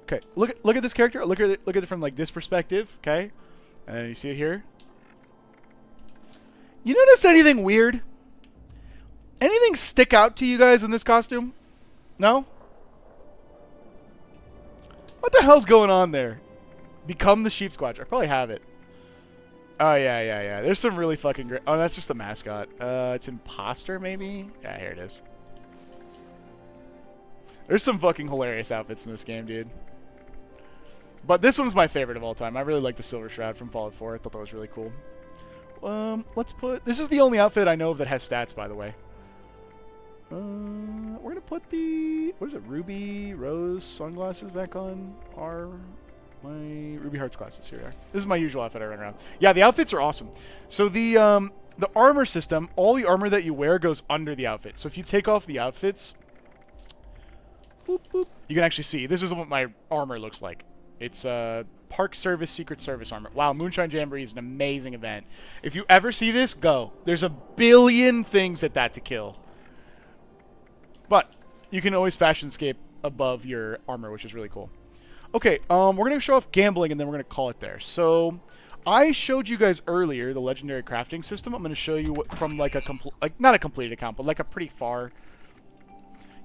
okay, look at this character. Look at it from like this perspective, okay? And then you see it here. You notice anything weird? Anything stick out to you guys in this costume? No? What the hell's going on there? Become the Sheep Squatch. I probably have it. Oh yeah. There's some really fucking great. Oh, that's just the mascot. It's Imposter maybe. Yeah, here it is. There's some fucking hilarious outfits in this game, dude. But this one's my favorite of all time. I really like the Silver Shroud from Fallout 4. I thought that was really cool. Let's put... This is the only outfit I know of that has stats, by the way. We're going to put the... What is it? Ruby Rose sunglasses back on. My Ruby Hearts glasses. Here they are. This is my usual outfit I run around. Yeah, the outfits are awesome. So the armor system, all the armor that you wear goes under the outfit. So if you take off the outfits... Boop, boop, you can actually see. This is what my armor looks like. It's Park Service Secret Service armor. Wow, Moonshine Jamboree is an amazing event. If you ever see this, go. There's a billion things at that to kill. But you can always fashionscape above your armor, which is really cool. Okay, we're going to show off gambling, and then we're going to call it there. So I showed you guys earlier the legendary crafting system. I'm going to show you what, from like a not a completed account, but like a pretty far...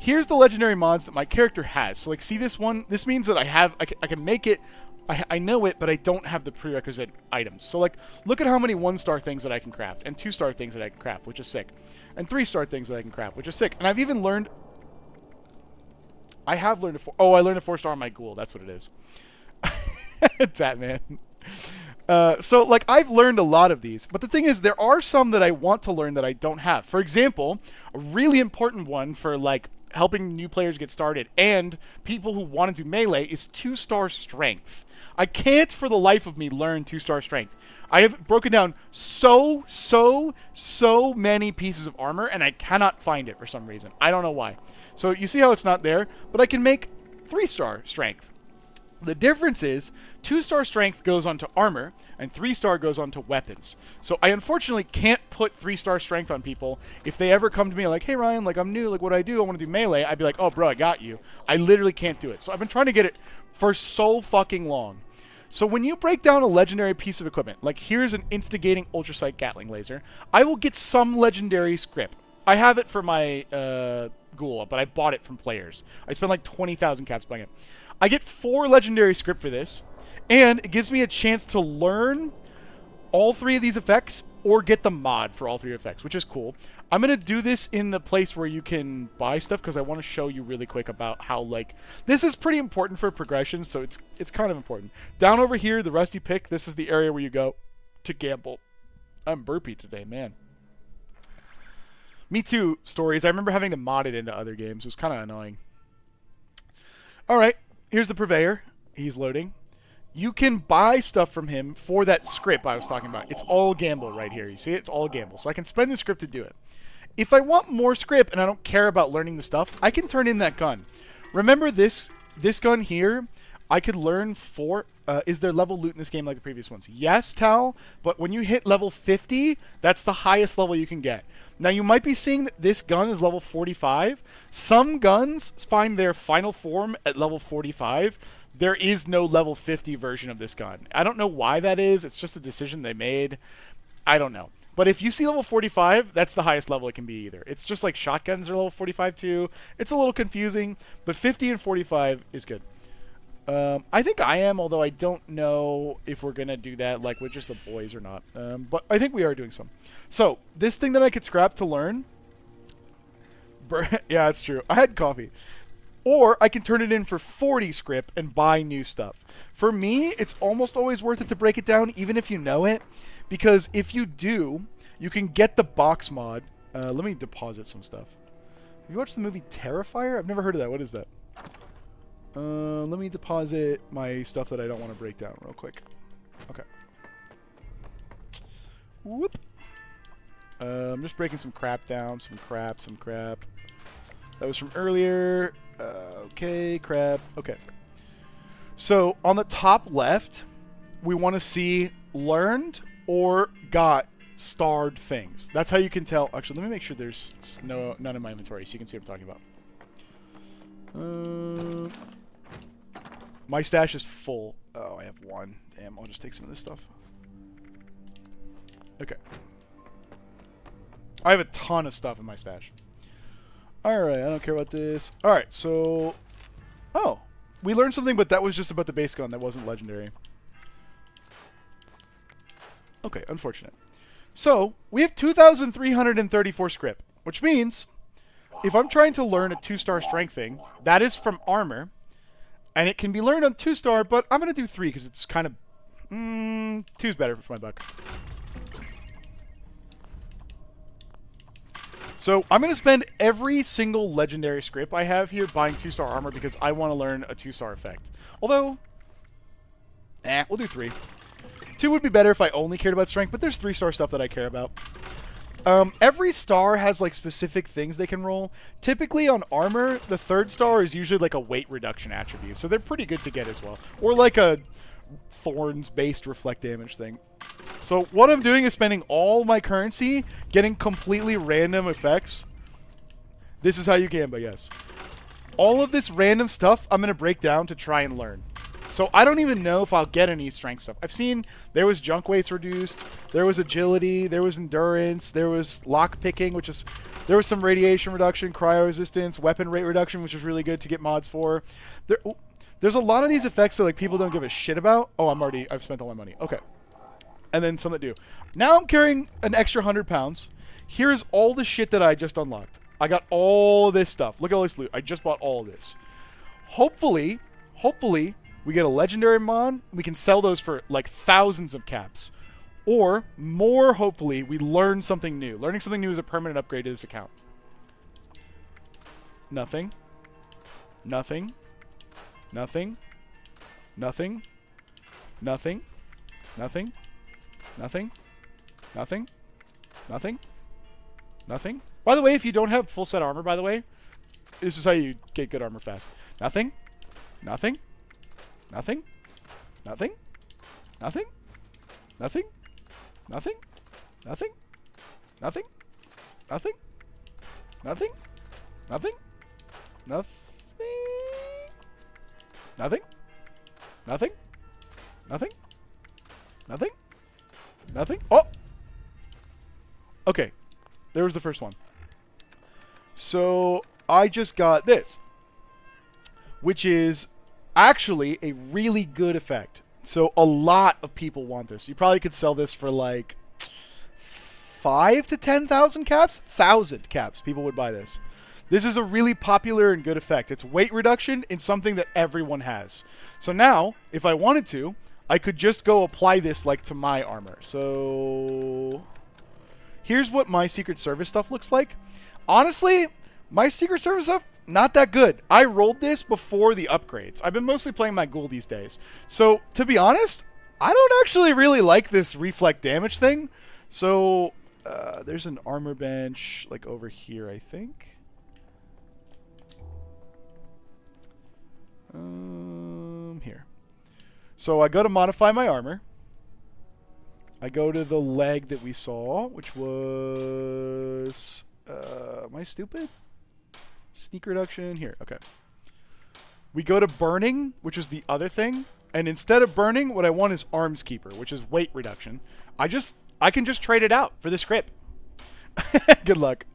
Here's the legendary mods that my character has. So, like, see this one? This means that I can make it I know it, but I don't have the prerequisite items. So, like, look at how many 1-star things that I can craft, and 2-star things that I can craft, which is sick. And 3-star things that I can craft, which is sick. And I've even learned... I have learned a I learned a 4-star on my ghoul. That's what it is. It's that, man. So, like, I've learned a lot of these. But the thing is, there are some that I want to learn that I don't have. For example, a really important one for, like, helping new players get started and people who want to do melee is 2-star strength. I can't for the life of me learn 2-star strength. I have broken down so many pieces of armor, and I cannot find it for some reason. I don't know why. So you see how it's not there, but I can make 3-star strength. The difference is 2-star strength goes onto armor, and 3-star goes onto weapons. So I unfortunately can't put 3-star strength on people. If they ever come to me like, hey Ryan, like I'm new, like what do? I want to do melee. I'd be like, oh bro, I got you. I literally can't do it. So I've been trying to get it for so fucking long. So when you break down a legendary piece of equipment, like here's an instigating ultrasight Gatling laser, I will get some legendary script. I have it for my ghoul, but I bought it from players. I spent like 20,000 caps buying it. I get 4 legendary script for this, and it gives me a chance to learn all 3 of these effects or get the mod for all 3 effects, which is cool. I'm going to do this in the place where you can buy stuff because I want to show you really quick about how, like, this is pretty important for progression, so it's kind of important. Down over here, the Rusty Pick, this is the area where you go to gamble. I'm burpy today, man. Me too, stories. I remember having to mod it into other games. It was kind of annoying. All right, here's the purveyor. He's loading. You can buy stuff from him for that script I was talking about. It's all gamble right here. You see it? It's all gamble. So I can spend the script to do it. If I want more script and I don't care about learning the stuff, I can turn in that gun. Remember this gun here? I could learn for... is there level loot in this game like the previous ones? Yes, Tal, but when you hit level 50, that's the highest level you can get. Now, you might be seeing that this gun is level 45. Some guns find their final form at level 45. There is no level 50 version of this gun. I don't know why that is. It's just a decision they made. I don't know. But if you see level 45, that's the highest level it can be either. It's just like shotguns are level 45 too. It's a little confusing, but 50 and 45 is good. I think I am, although I don't know if we're going to do that like with just the boys or not. But I think we are doing some. So, this thing that I could scrap to learn... yeah, that's true. I had coffee. Or I can turn it in for 40 script and buy new stuff. For me, it's almost always worth it to break it down, even if you know it. Because if you do, you can get the box mod. Let me deposit some stuff. Have you watched the movie Terrifier? I've never heard of that. What is that? Let me deposit my stuff that I don't want to break down real quick. Okay. Whoop. I'm just breaking some crap down. Some crap. That was from earlier. Okay, crap. Okay. So, on the top left, we want to see learned or got starred things. That's how you can tell. Actually, let me make sure there's none in my inventory so you can see what I'm talking about. My stash is full. Oh, I have 1. Damn, I'll just take some of this stuff. Okay. I have a ton of stuff in my stash. Alright, I don't care about this. Alright, so... Oh, we learned something, but that was just about the base gun. That wasn't legendary. Okay, unfortunate. So, we have 2,334 script, which means if I'm trying to learn a 2-star strength thing, that is from armor, and it can be learned on 2-star, but I'm going to do 3 because it's kind of... 2's better for my buck. So, I'm going to spend every single legendary script I have here buying 2-star armor because I want to learn a 2-star effect. Although, we'll do 3. 2 would be better if I only cared about strength, but there's 3-star stuff that I care about. Every star has like specific things they can roll. Typically on armor, the 3rd star is usually like a weight reduction attribute, so they're pretty good to get as well. Or like a thorns-based reflect damage thing. So what I'm doing is spending all my currency getting completely random effects. This is how you gamba, yes. All of this random stuff I'm going to break down to try and learn. So I don't even know if I'll get any strength stuff. I've seen there was junk weights reduced, there was agility, there was endurance, there was lock picking, which is... There was some radiation reduction, cryo resistance, weapon rate reduction, which is really good to get mods for. There's a lot of these effects that like people don't give a shit about. Oh, I've spent all my money. Okay. And then some that do. Now I'm carrying an extra 100 pounds. Here's all the shit that I just unlocked. I got all this stuff. Look at all this loot. I just bought all of this. Hopefully, we get a legendary mon. We can sell those for like thousands of caps. Or, more hopefully, we learn something new. Learning something new is a permanent upgrade to this account. Nothing. Nothing. Nothing. Nothing. Nothing. Nothing. Nothing. Nothing. Nothing. Nothing. By the way, if you don't have full set armor, by the way, this is how you get good armor fast. Nothing. Nothing. Nothing. Nothing. Nothing. Nothing. Nothing. Nothing. Nothing. Nothing. Nothing. Nothing. Nothing. Nothing. Nothing. Nothing. Nothing. Nothing. Oh! Okay. There was the first one. So, I just got this. Which is actually a really good effect. So, a lot of people want this. You probably could sell this for like 5 to 10,000 caps? 1,000 caps. People would buy this. This is a really popular and good effect. It's weight reduction in something that everyone has. So now, if I wanted to, I could just go apply this like to my armor. So here's what my Secret Service stuff looks like. Honestly, my Secret Service stuff, not that good. I rolled this before the upgrades. I've been mostly playing my ghoul these days. So to be honest, I don't actually really like this reflect damage thing. So there's an armor bench like over here, I think. Here. So I go to modify my armor. I go to the leg that we saw, which was... am I stupid? Sneak reduction. Here. Okay. We go to burning, which is the other thing. And instead of burning, what I want is arms keeper, which is weight reduction. I can just trade it out for this grip. Good luck.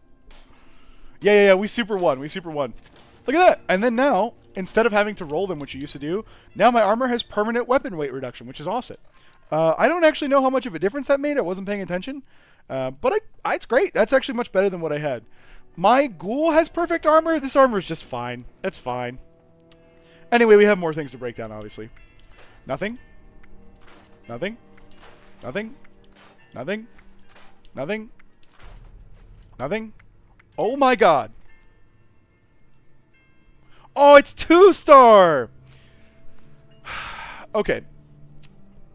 Yeah. We super won. Look at that. And then now, instead of having to roll them, which you used to do, now my armor has permanent weapon weight reduction, which is awesome. I don't actually know how much of a difference that made. I wasn't paying attention. But it's great. That's actually much better than what I had. My ghoul has perfect armor. This armor is just fine. It's fine. Anyway, we have more things to break down, obviously. Nothing. Nothing. Nothing. Nothing. Nothing. Nothing. Oh my god. Oh, it's 2-star! Okay.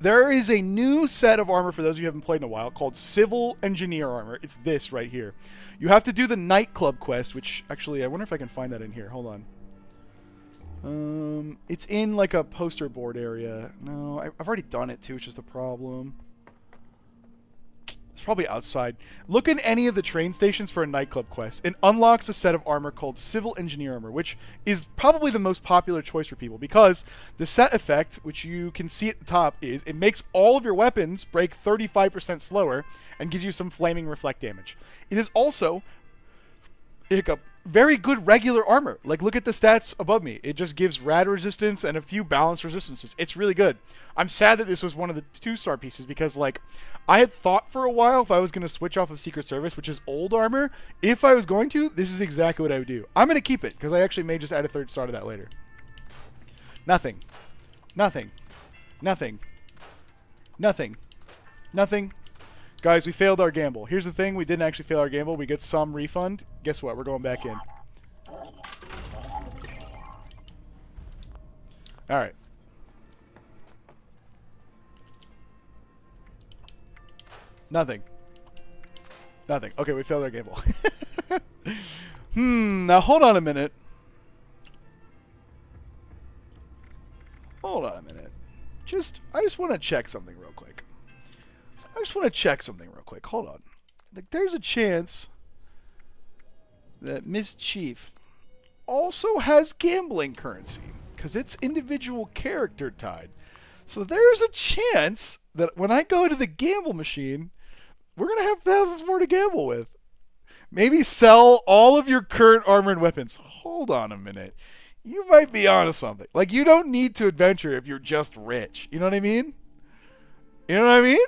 There is a new set of armor for those of you who haven't played in a while called Civil Engineer Armor. It's this right here. You have to do the nightclub quest, which actually, I wonder if I can find that in here. Hold on. It's in like a poster board area. No, I've already done it too, which is the problem. It's probably outside. Look in any of the train stations for a nightclub quest. It unlocks a set of armor called Civil Engineer Armor, which is probably the most popular choice for people because the set effect, which you can see at the top, is it makes all of your weapons break 35% slower and gives you some flaming reflect damage. It is also a very good regular armor. Like, look at the stats above me. It just gives rad resistance and a few balanced resistances. It's really good. I'm sad that this was one of the 2-star pieces because, like, I had thought for a while if I was going to switch off of Secret Service, which is old armor, if I was going to, this is exactly what I would do. I'm going to keep it because I actually may just add a 3rd star to that later. Nothing. Nothing. Nothing. Nothing. Nothing. Guys, we failed our gamble. Here's the thing. We didn't actually fail our gamble. We get some refund. Guess what? We're going back in. Alright. Nothing. Nothing. Okay, we failed our gamble. Now hold on a minute. Hold on a minute. I just want to check something real quick. Hold on. Like, there's a chance that Miss Chief also has gambling currency because it's individual character tied. So there's a chance that when I go to the gamble machine, we're going to have thousands more to gamble with. Maybe sell all of your current armor and weapons. Hold on a minute. you might be onto something. Like, you don't need to adventure if you're just rich. You know what I mean? You know what I mean?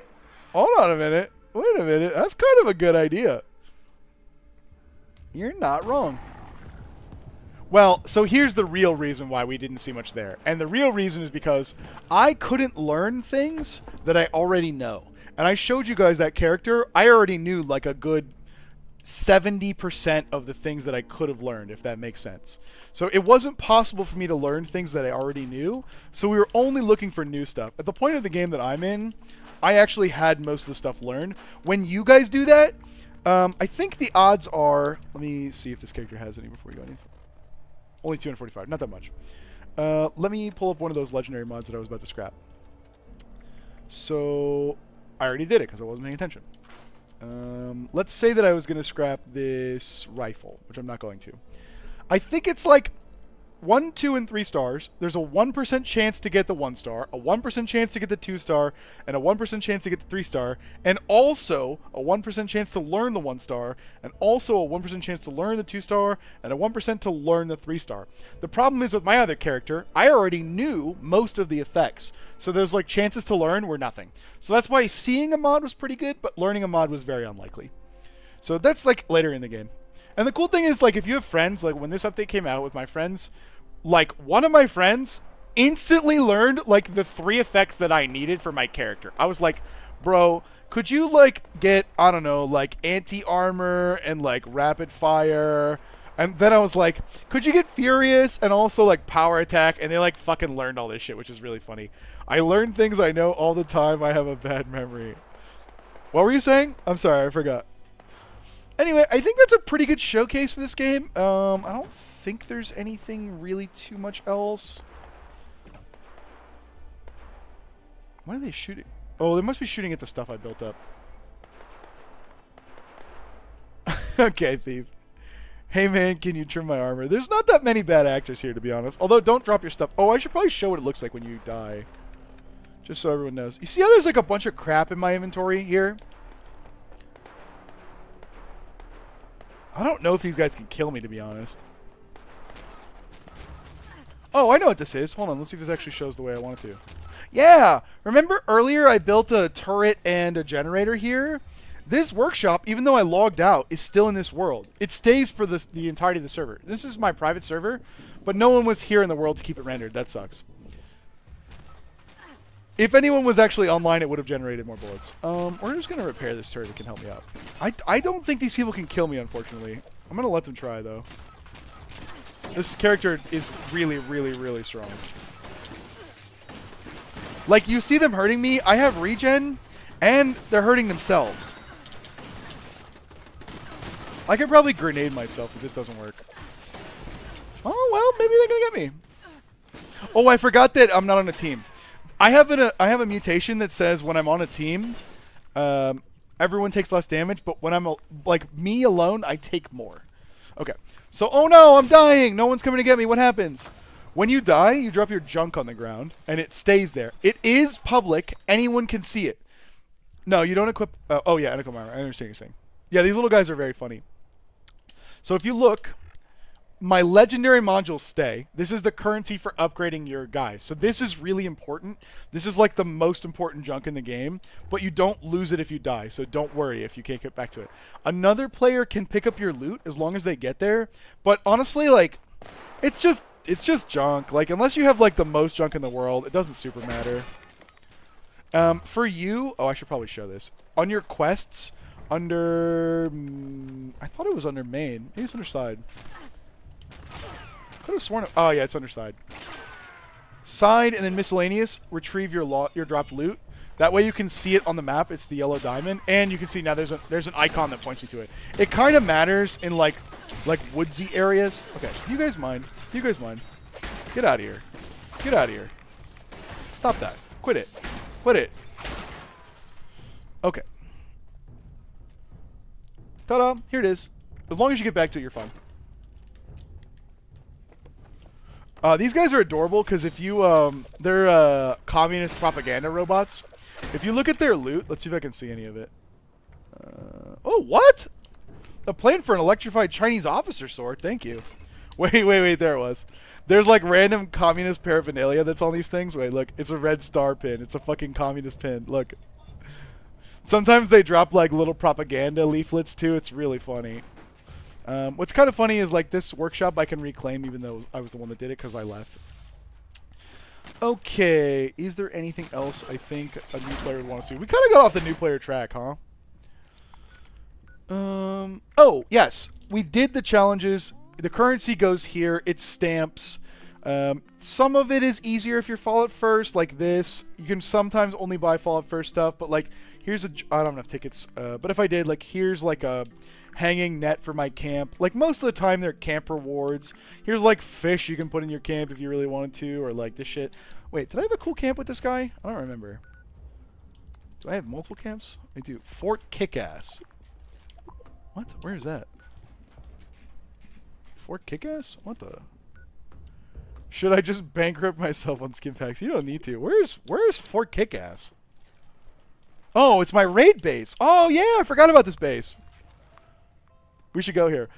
Hold on a minute. Wait a minute. That's kind of a good idea. You're not wrong. Well, so here's the real reason why we didn't see much there. And the real reason is because I couldn't learn things that I already know. And I showed you guys that character. I already knew like a good 70% of the things that I could have learned, if that makes sense. So it wasn't possible for me to learn things that I already knew. So we were only looking for new stuff. At the point of the game that I'm in, I actually had most of the stuff learned. When you guys do that, I think the odds are... Let me see if this character has any before we go any. Only 245, not that much. Let me pull up one of those legendary mods that I was about to scrap. So I already did it because I wasn't paying attention. Let's say that I was going to scrap this rifle, which I'm not going to. I think it's like 1, 2, and 3 stars. There's a 1% chance to get the 1 star, a 1% chance to get the 2 star, and a 1% chance to get the 3 star, and also a 1% chance to learn the 1 star, and also a 1% chance to learn the 2 star, and a 1% to learn the 3 star. The problem is with my other character, I already knew most of the effects. So those like chances to learn were nothing. So that's why seeing a mod was pretty good, but learning a mod was very unlikely. So that's like later in the game. And the cool thing is, like, if you have friends, like when this update came out with my friends, like one of my friends instantly learned like the 3 effects that I needed for my character. I was like, bro, could you like get, I don't know, like anti-armor and like rapid fire? And then I was like, could you get furious and also like power attack? And they like fucking learned all this shit, which is really funny. I learn things I know all the time. I have a bad memory. What were you saying? I'm sorry, I forgot. Anyway, I think that's a pretty good showcase for this game. I don't think there's anything really too much else. What are they shooting? Oh, they must be shooting at the stuff I built up. Okay, thief. Hey man, can you trim my armor? There's not that many bad actors here, to be honest. Although, don't drop your stuff. Oh, I should probably show what it looks like when you die. Just so everyone knows. You see how there's like a bunch of crap in my inventory here? I don't know if these guys can kill me, to be honest. Oh, I know what this is. Hold on, let's see if this actually shows the way I want it to. Yeah! Remember earlier I built a turret and a generator here? This workshop, even though I logged out, is still in this world. It stays for the entirety of the server. This is my private server, but no one was here in the world to keep it rendered. That sucks. If anyone was actually online, it would have generated more bullets. We're just going to repair this turret that can help me out. I don't think these people can kill me, unfortunately. I'm going to let them try, though. This character is really, really, really strong. Like, you see them hurting me. I have regen, and they're hurting themselves. I could probably grenade myself if this doesn't work. Oh, well, maybe they're going to get me. Oh, I forgot that I'm not on a team. I have a mutation that says when I'm on a team, everyone takes less damage, but when I'm like me alone, I take more. Okay. So, oh no, I'm dying. No one's coming to get me. What happens? When you die, you drop your junk on the ground, and it stays there. It is public. Anyone can see it. No, you don't equip... oh, yeah, unequip armor. I understand what you're saying. Yeah, these little guys are very funny. So if you look... My legendary modules stay. This is the currency for upgrading your guys. So this is really important. This is like the most important junk in the game, but you don't lose it if you die. So don't worry if you can't get back to it. Another player can pick up your loot as long as they get there. But honestly, like, it's just junk. Like, unless you have like the most junk in the world, it doesn't super matter. For you, oh, I should probably show this. On your quests, under, I thought it was under main. Maybe it's under side. Could have sworn. Oh yeah, it's under side. Side and then miscellaneous. Retrieve your dropped loot. That way you can see it on the map. It's the yellow diamond, and you can see now there's an icon that points you to it. It kind of matters in like woodsy areas. Okay, do you guys mind? Do you guys mind? Get out of here. Get out of here. Stop that. Quit it. Quit it. Okay. Ta-da! Here it is. As long as you get back to it, you're fine. These guys are adorable because if you, they're communist propaganda robots. If you look at their loot, let's see if I can see any of it. Oh, what? A plan for an electrified Chinese officer sword. Thank you. Wait, there it was. There's like random communist paraphernalia that's on these things. Wait, look, it's a red star pin. It's a fucking communist pin. Look. Sometimes they drop like little propaganda leaflets too. It's really funny. What's kind of funny is like this workshop I can reclaim even though I was the one that did it because I left. Okay, is there anything else I think a new player would want to see? We kind of got off the new player track, huh? Oh, yes. We did the challenges. The currency goes here. It's stamps. Some of it is easier if you're Fallout First, like this. You can sometimes only buy Fallout First stuff, but like, here's a... I don't have enough tickets, but if I did, like, here's like a hanging net for my camp. Like, most of the time, they're camp rewards. Here's like fish you can put in your camp if you really wanted to, or like this shit. Wait, did I have a cool camp with this guy? I don't remember. Do I have multiple camps? I do. Fort Kickass. What? Where is that? Fort Kickass? What the? Should I just bankrupt myself on skin packs? You don't need to. Where's Fort Kickass? Oh, it's my raid base. Oh yeah, I forgot about this base. We should go here.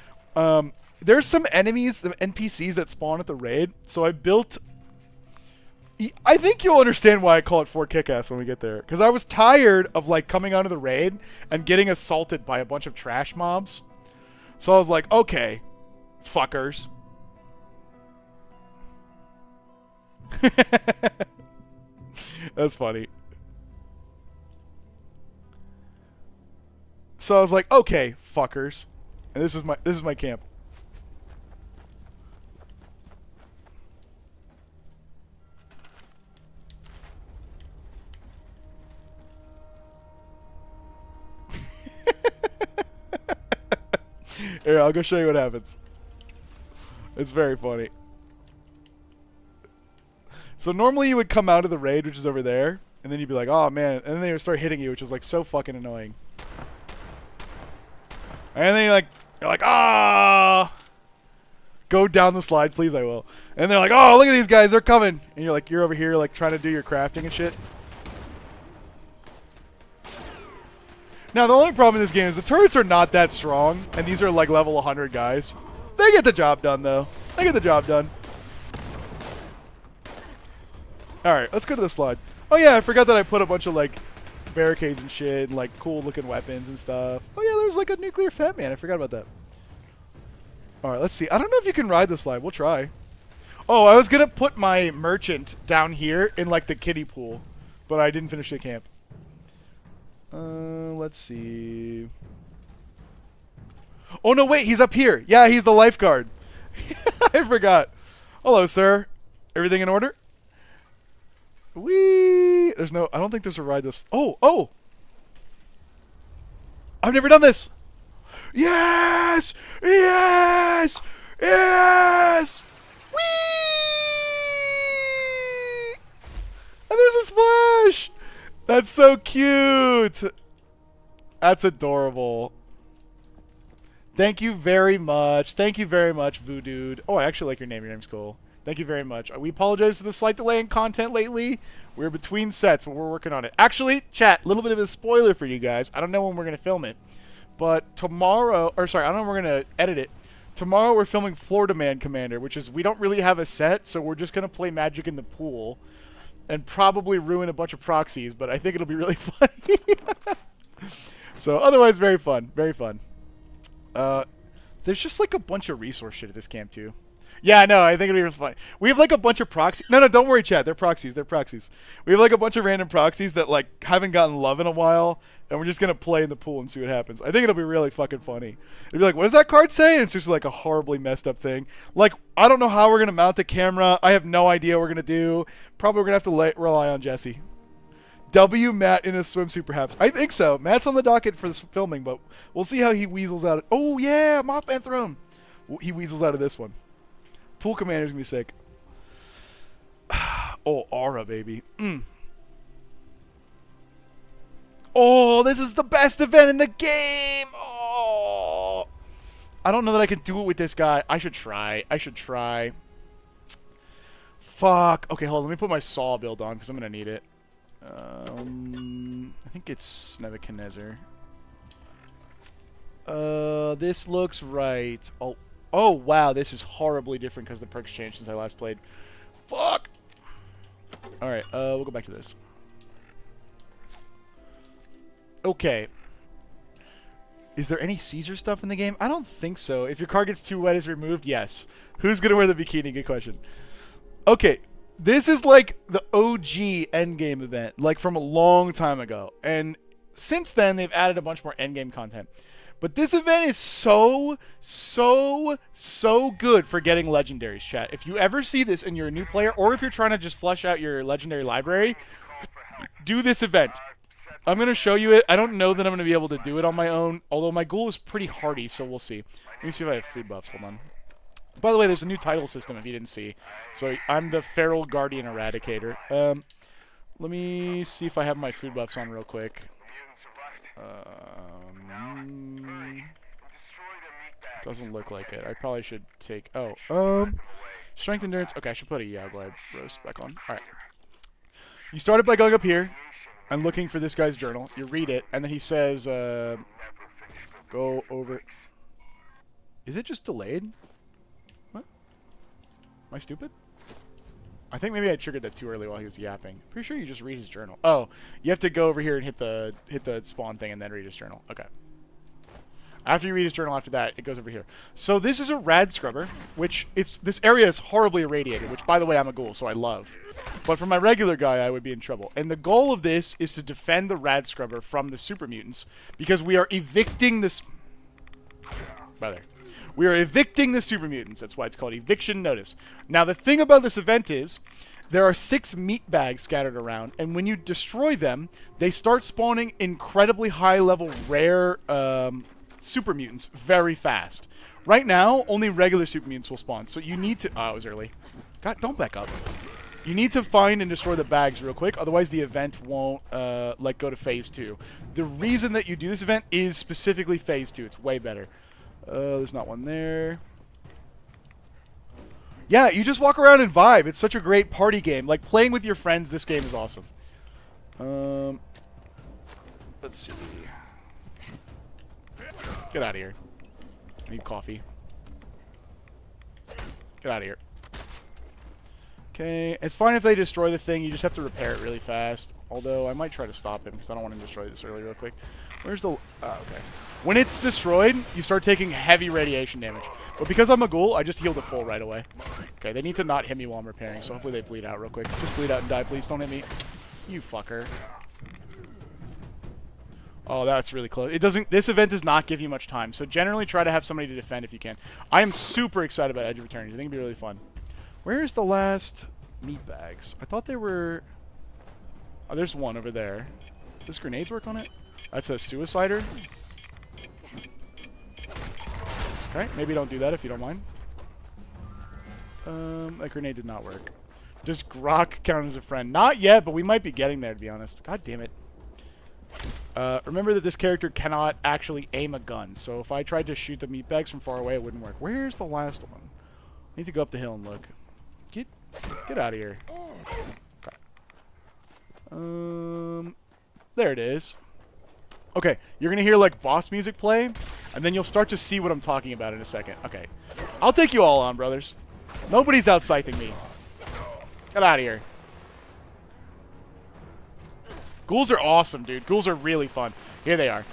There's some enemies, the NPCs that spawn at the raid. So I built... I think you'll understand why I call it Fort Kickass when we get there. Because I was tired of like coming onto the raid and getting assaulted by a bunch of trash mobs. So I was like, okay, fuckers. That's funny. So I was like, okay, fuckers. And this is my camp. Here, I'll go show you what happens. It's very funny. So normally you would come out of the raid, which is over there, and then you'd be like, oh man, and then they would start hitting you, which is like so fucking annoying. And then you're like, ah, go down the slide, please, I will. And they're like, oh, look at these guys, they're coming. And you're over here like trying to do your crafting and shit. Now the only problem in this game is the turrets are not that strong, and these are like level 100 guys. They get the job done though. They get the job done. Alright, let's go to the slide. Oh yeah, I forgot that I put a bunch of like barricades and shit and like cool looking weapons and stuff. Oh yeah, there's like a nuclear fat man. I forgot about that. Alright, let's see. I don't know if you can ride the slide. We'll try. Oh, I was gonna put my merchant down here in like the kiddie pool, but I didn't finish the camp. Let's see. Oh no, wait, he's up here. Yeah, he's the lifeguard. I forgot. Hello, sir. Everything in order? Whee! There's no... I don't think there's a ride this... Oh! I've never done this! Yes! Yes! Yes! Whee! And there's a splash! That's so cute! That's adorable. Thank you very much. Thank you very much, Voodoo. Oh, I actually like your name. Your name's cool. Thank you very much. We apologize for the slight delay in content lately. We're between sets, but we're working on it. Actually, chat, a little bit of a spoiler for you guys. I don't know when we're going to film it. But tomorrow, or sorry, I don't know when we're going to edit it. Tomorrow we're filming Florida Man Commander, which is, we don't really have a set, so we're just going to play Magic in the pool. And probably ruin a bunch of proxies, but I think it'll be really funny. So, otherwise, very fun. Very fun. There's just like a bunch of resource shit at this camp, too. Yeah, no, I think it'll be really fun. We have like a bunch of proxies. No, don't worry, chat. They're proxies. They're proxies. We have like a bunch of random proxies that like haven't gotten love in a while, and we're just going to play in the pool and see what happens. I think it'll be really fucking funny. It'll be like, what does that card say? And it's just like a horribly messed up thing. Like, I don't know how we're going to mount a camera. I have no idea what we're going to do. Probably we're going to have to rely on Jesse. W Matt in a swimsuit, perhaps. I think so. Matt's on the docket for this filming, but we'll see how he weasels out. Oh, yeah, Mothman Throne. He weasels out of this one. Pool Commander's going to be sick. Oh, Aura, baby. Oh, this is the best event in the game. Oh. I don't know that I can do it with this guy. I should try. Fuck. Okay, hold on. Let me put my saw build on because I'm going to need it. I think it's Nebuchadnezzar. This looks right. Oh, Oh, wow, this is horribly different because the perks changed since I last played. Fuck! Alright, we'll go back to this. Okay. Is there any Caesar stuff in the game? I don't think so. If your car gets too wet, is removed? Yes. Who's gonna wear the bikini? Good question. Okay, this is like the OG Endgame event, like from a long time ago. And since then, they've added a bunch more Endgame content. But this event is so good for getting legendaries, chat. If you ever see this and you're a new player, or if you're trying to just flesh out your legendary library, do this event. I'm going to show you it. I don't know that I'm going to be able to do it on my own, although my goal is pretty hardy, so we'll see. Let me see if I have food buffs. Hold on. By the way, there's a new title system if you didn't see. So I'm the Feral Guardian Eradicator. Let me see if I have my food buffs on real quick. Doesn't look like it. I probably should take... Oh, strength endurance. Okay, I should put a Yagwai roast back on. Alright. You started by going up here and looking for this guy's journal. You read it, and then he says, go over... Is it just delayed? What? Am I stupid? I think maybe I triggered that too early while he was yapping. Pretty sure you just read his journal. Oh, you have to go over here and hit the spawn thing and then read his journal. Okay. After you read his journal after that, it goes over here. So this is a rad scrubber, which this area is horribly irradiated, which by the way I'm a ghoul, so I love. But for my regular guy, I would be in trouble. And the goal of this is to defend the rad scrubber from the super mutants, because we are evicting this... Brother. We are evicting the super mutants. That's why it's called eviction notice. Now the thing about this event is, there are 6 meat bags scattered around, and when you destroy them, they start spawning incredibly high-level rare super mutants very fast. Right now, only regular super mutants will spawn, so you need to... Oh, I was early. God, don't back up. You need to find and destroy the bags real quick, otherwise the event won't, like, go to Phase 2. The reason that you do this event is specifically Phase 2. It's way better. There's not one there. Yeah, you just walk around and vibe. It's such a great party game. Like, playing with your friends, this game is awesome. Let's see. Get out of here. I need coffee. Get out of here. Okay, it's fine if they destroy the thing. You just have to repair it really fast. Although, I might try to stop him, because I don't want him to destroy this early real quick. Where's the... Oh, okay. When it's destroyed, you start taking heavy radiation damage. But because I'm a ghoul, I just heal the full right away. Okay, they need to not hit me while I'm repairing, so hopefully they bleed out real quick. Just bleed out and die, please. Don't hit me. You fucker. Oh, that's really close. It doesn't... This event does not give you much time, so generally try to have somebody to defend if you can. I am super excited about Edge of Eternity. I think it'll be really fun. Where's the last meat bags? I thought there were... Oh, there's one over there. Does grenades work on it? That's a suicider. Okay, maybe don't do that if you don't mind. That grenade did not work. Does Grok count as a friend? Not yet, but we might be getting there, to be honest. God damn it. Remember that this character cannot actually aim a gun, so if I tried to shoot the meat bags from far away, it wouldn't work. Where's the last one? I need to go up the hill and look. Get out of here. Okay. There it is. Okay, you're gonna hear like boss music play, and then you'll start to see what I'm talking about in a second. Okay. I'll take you all on, brothers. Nobody's out-scything me. Get out of here. Ghouls are awesome, dude. Ghouls are really fun. Here they are.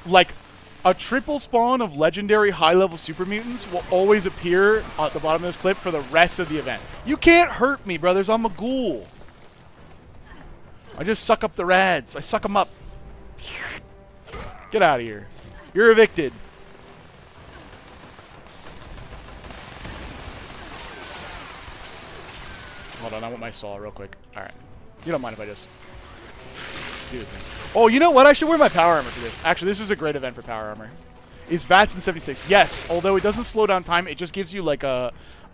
Like, a triple spawn of legendary high-level super mutants will always appear at the bottom of this clip for the rest of the event. You can't hurt me, brothers. I'm a ghoul. I just suck up the rads. I suck them up. Get out of here. You're evicted. Hold on, I want my saw real quick. Alright. You don't mind if I just do the thing. Oh, you know what? I should wear my power armor for this. Actually, this is a great event for power armor. Is VATS in 76? Yes, although it doesn't slow down time. It just gives you like a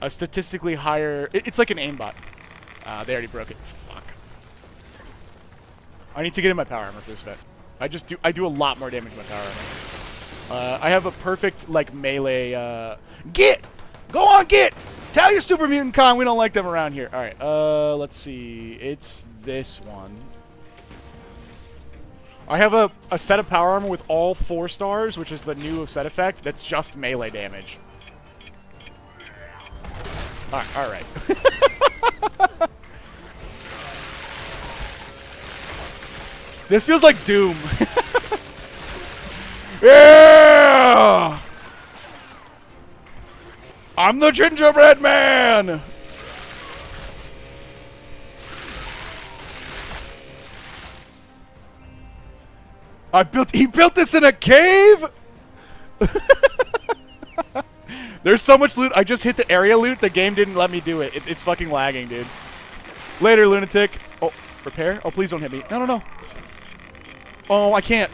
statistically higher... It's like an aimbot. They already broke it. Fuck. I need to get in my power armor for this event. I do a lot more damage with my power armor. I have a perfect, like, melee, Git! Go on, Git! Tell your Super Mutant Con we don't like them around here. Alright, let's see. It's this one. I have a set of power armor with all 4 stars, which is the new set effect, that's just melee damage. All right. This feels like Doom. Yeah! I'm the gingerbread man! He built this in a cave? There's so much loot. I just hit the area loot. The game didn't let me do it. It's fucking lagging, dude. Later, lunatic. Oh, repair? Oh, please don't hit me. No, no, no. Oh, I can't.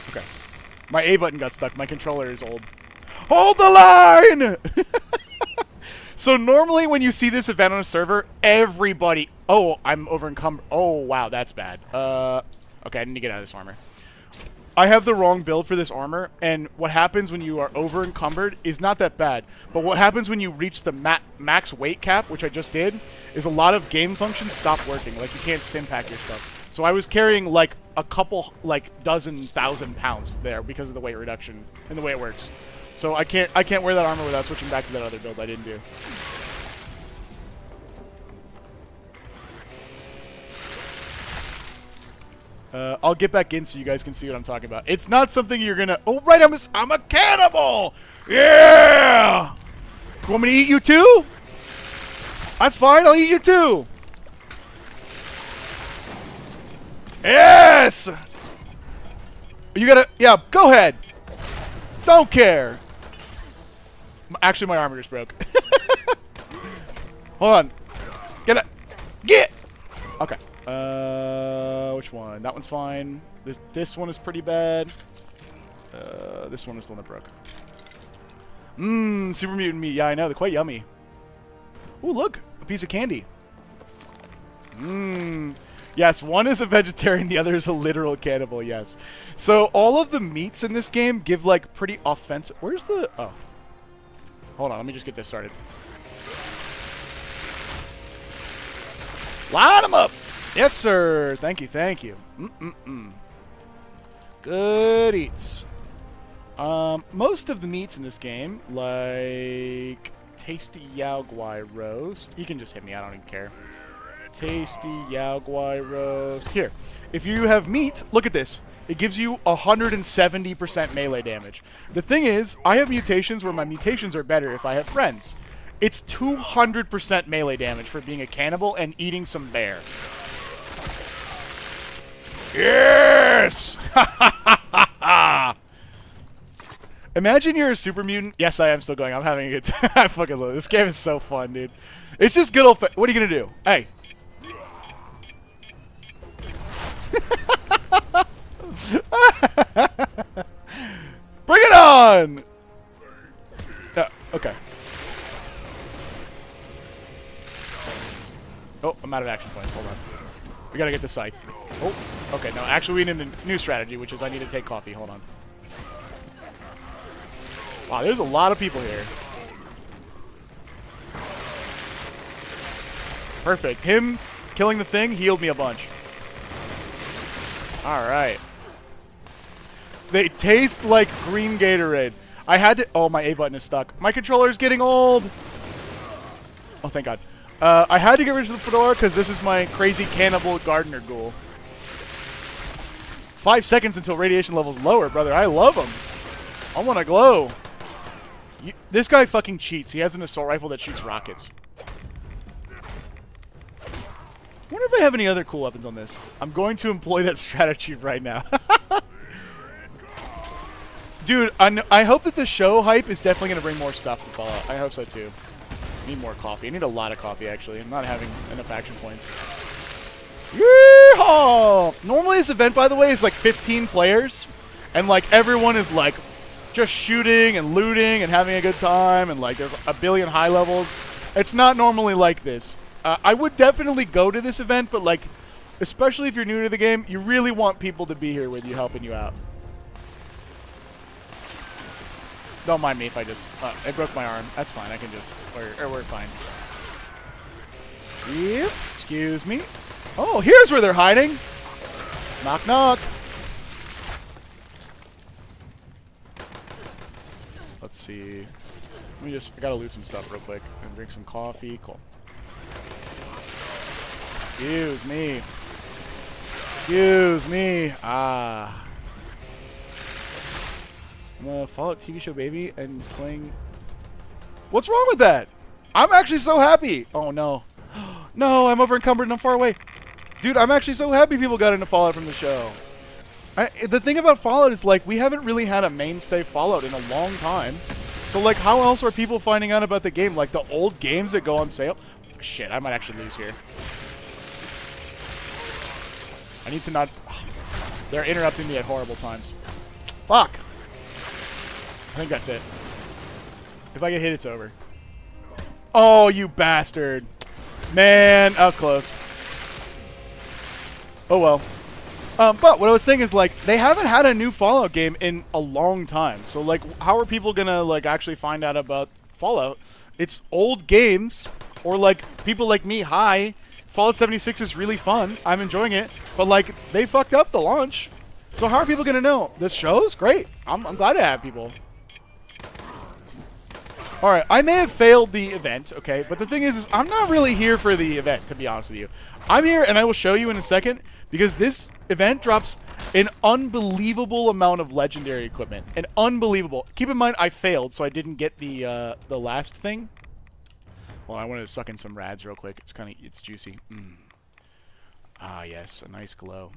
Okay. My A button got stuck. My controller is old. Hold the line! So normally when you see this event on a server, everybody... Oh, I'm over encumbered. Oh, wow, that's bad. Okay, I need to get out of this armor. I have the wrong build for this armor, and what happens when you are over encumbered is not that bad. But what happens when you reach the max weight cap, which I just did, is a lot of game functions stop working. Like, you can't stim pack your stuff. So I was carrying, like, a couple, like, dozen thousand pounds there because of the weight reduction and the way it works. So I can't wear that armor without switching back to that other build I didn't do. I'll get back in so you guys can see what I'm talking about. It's not something you're gonna... Oh, right, I'm a cannibal! Yeah! You want me to eat you too? That's fine, I'll eat you too! Yes! You gotta... Yeah, go ahead! Don't care! Actually, my armor just broke. Hold on. Get it! Get! Okay. Which one? That one's fine. This one is pretty bad. This one is the one that broke. Mmm, super mutant meat. Yeah, I know. They're quite yummy. Ooh, look! A piece of candy. Mmm. Yes, one is a vegetarian, the other is a literal cannibal, yes. So, all of the meats in this game give, like, pretty offensive... Where's the... Oh. Hold on, let me just get this started. Line them up! Yes, sir! Thank you, thank you. Good eats. Most of the meats in this game, like... Tasty Yao Guai roast. You can just hit me, I don't even care. Tasty Yao Guai roast. Here, if you have meat, look at this. It gives you 170% melee damage. The thing is, I have mutations where my mutations are better if I have friends. It's 200% melee damage for being a cannibal and eating some bear. Yes! Imagine you're a super mutant. Yes, I am still going. I'm having a good time. I fucking love it. This game is so fun, dude. It's just good old... What are you going to do? Hey. Bring it on! Okay. Oh, I'm out of action points. Hold on. We gotta get the scythe. Oh, okay. No, actually, we need a new strategy, which is I need to take coffee. Hold on. Wow, there's a lot of people here. Perfect. Him killing the thing healed me a bunch. Alright. They taste like green Gatorade. I had to... Oh, my A button is stuck. My controller's getting old. Oh, thank God. I had to get rid of the fedora because this is my crazy cannibal gardener ghoul. 5 seconds until radiation level's lower, brother. I love him. I want to glow. This guy fucking cheats. He has an assault rifle that shoots rockets. I wonder if I have any other cool weapons on this. I'm going to employ that strategy right now. Dude, I hope that the show hype is definitely going to bring more stuff to Fallout. I hope so, too. I need more coffee. I need a lot of coffee, actually. I'm not having enough action points. Yeehaw! Normally this event, by the way, is like 15 players. And, like, everyone is, like, just shooting and looting and having a good time. And, like, there's a billion high levels. It's not normally like this. I would definitely go to this event, but, like, especially if you're new to the game, you really want people to be here with you, helping you out. Don't mind me if I just... I broke my arm. That's fine. I can just... Or we're fine. Yep. Excuse me. Oh, here's where they're hiding. Knock, knock. Let's see. I gotta loot some stuff real quick and drink some coffee. Cool. Excuse me. Excuse me. Ah. I'm a Fallout TV show baby and playing. What's wrong with that? I'm actually so happy. Oh no. No, I'm over encumbered and I'm far away. Dude, I'm actually so happy people got into Fallout from the show. The thing about Fallout is, like, we haven't really had a mainstay Fallout in a long time. So, like, how else are people finding out about the game? Like, the old games that go on sale? Shit, I might actually lose here. I need to not... They're interrupting me at horrible times. Fuck! I think that's it. If I get hit, it's over. Oh, you bastard. Man, that was close. Oh, well. But what I was saying is, like, they haven't had a new Fallout game in a long time. So, like, how are people gonna, like, actually find out about Fallout? It's old games, or, like, people like me, hi. Fallout 76 is really fun. I'm enjoying it. But, like, they fucked up the launch. So how are people gonna know? This show's great. I'm glad to have people. Alright, I may have failed the event, okay? But the thing is I'm not really here for the event, to be honest with you. I'm here, and I will show you in a second, because this event drops an unbelievable amount of legendary equipment. An unbelievable. Keep in mind, I failed, so I didn't get the last thing. Well, I wanted to suck in some rads real quick. It's juicy. Ah, yes, a nice glow.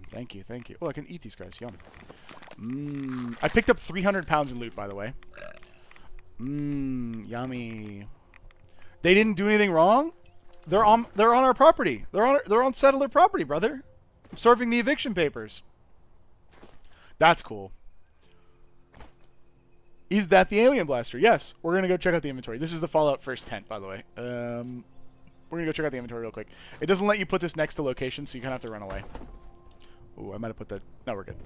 Thank you, thank you. Oh, I can eat these guys. Yum. I picked up 300 pounds in loot, by the way. Yummy. They didn't do anything wrong. They're on our property. They're on settler property, brother. I'm serving the eviction papers. That's cool. Is that the alien blaster? Yes. We're gonna go check out the inventory. This is the Fallout first tent, by the way. We're gonna go check out the inventory real quick. It doesn't let you put this next to location, so you kind of have to run away. Ooh, I might have put that. No, we're good.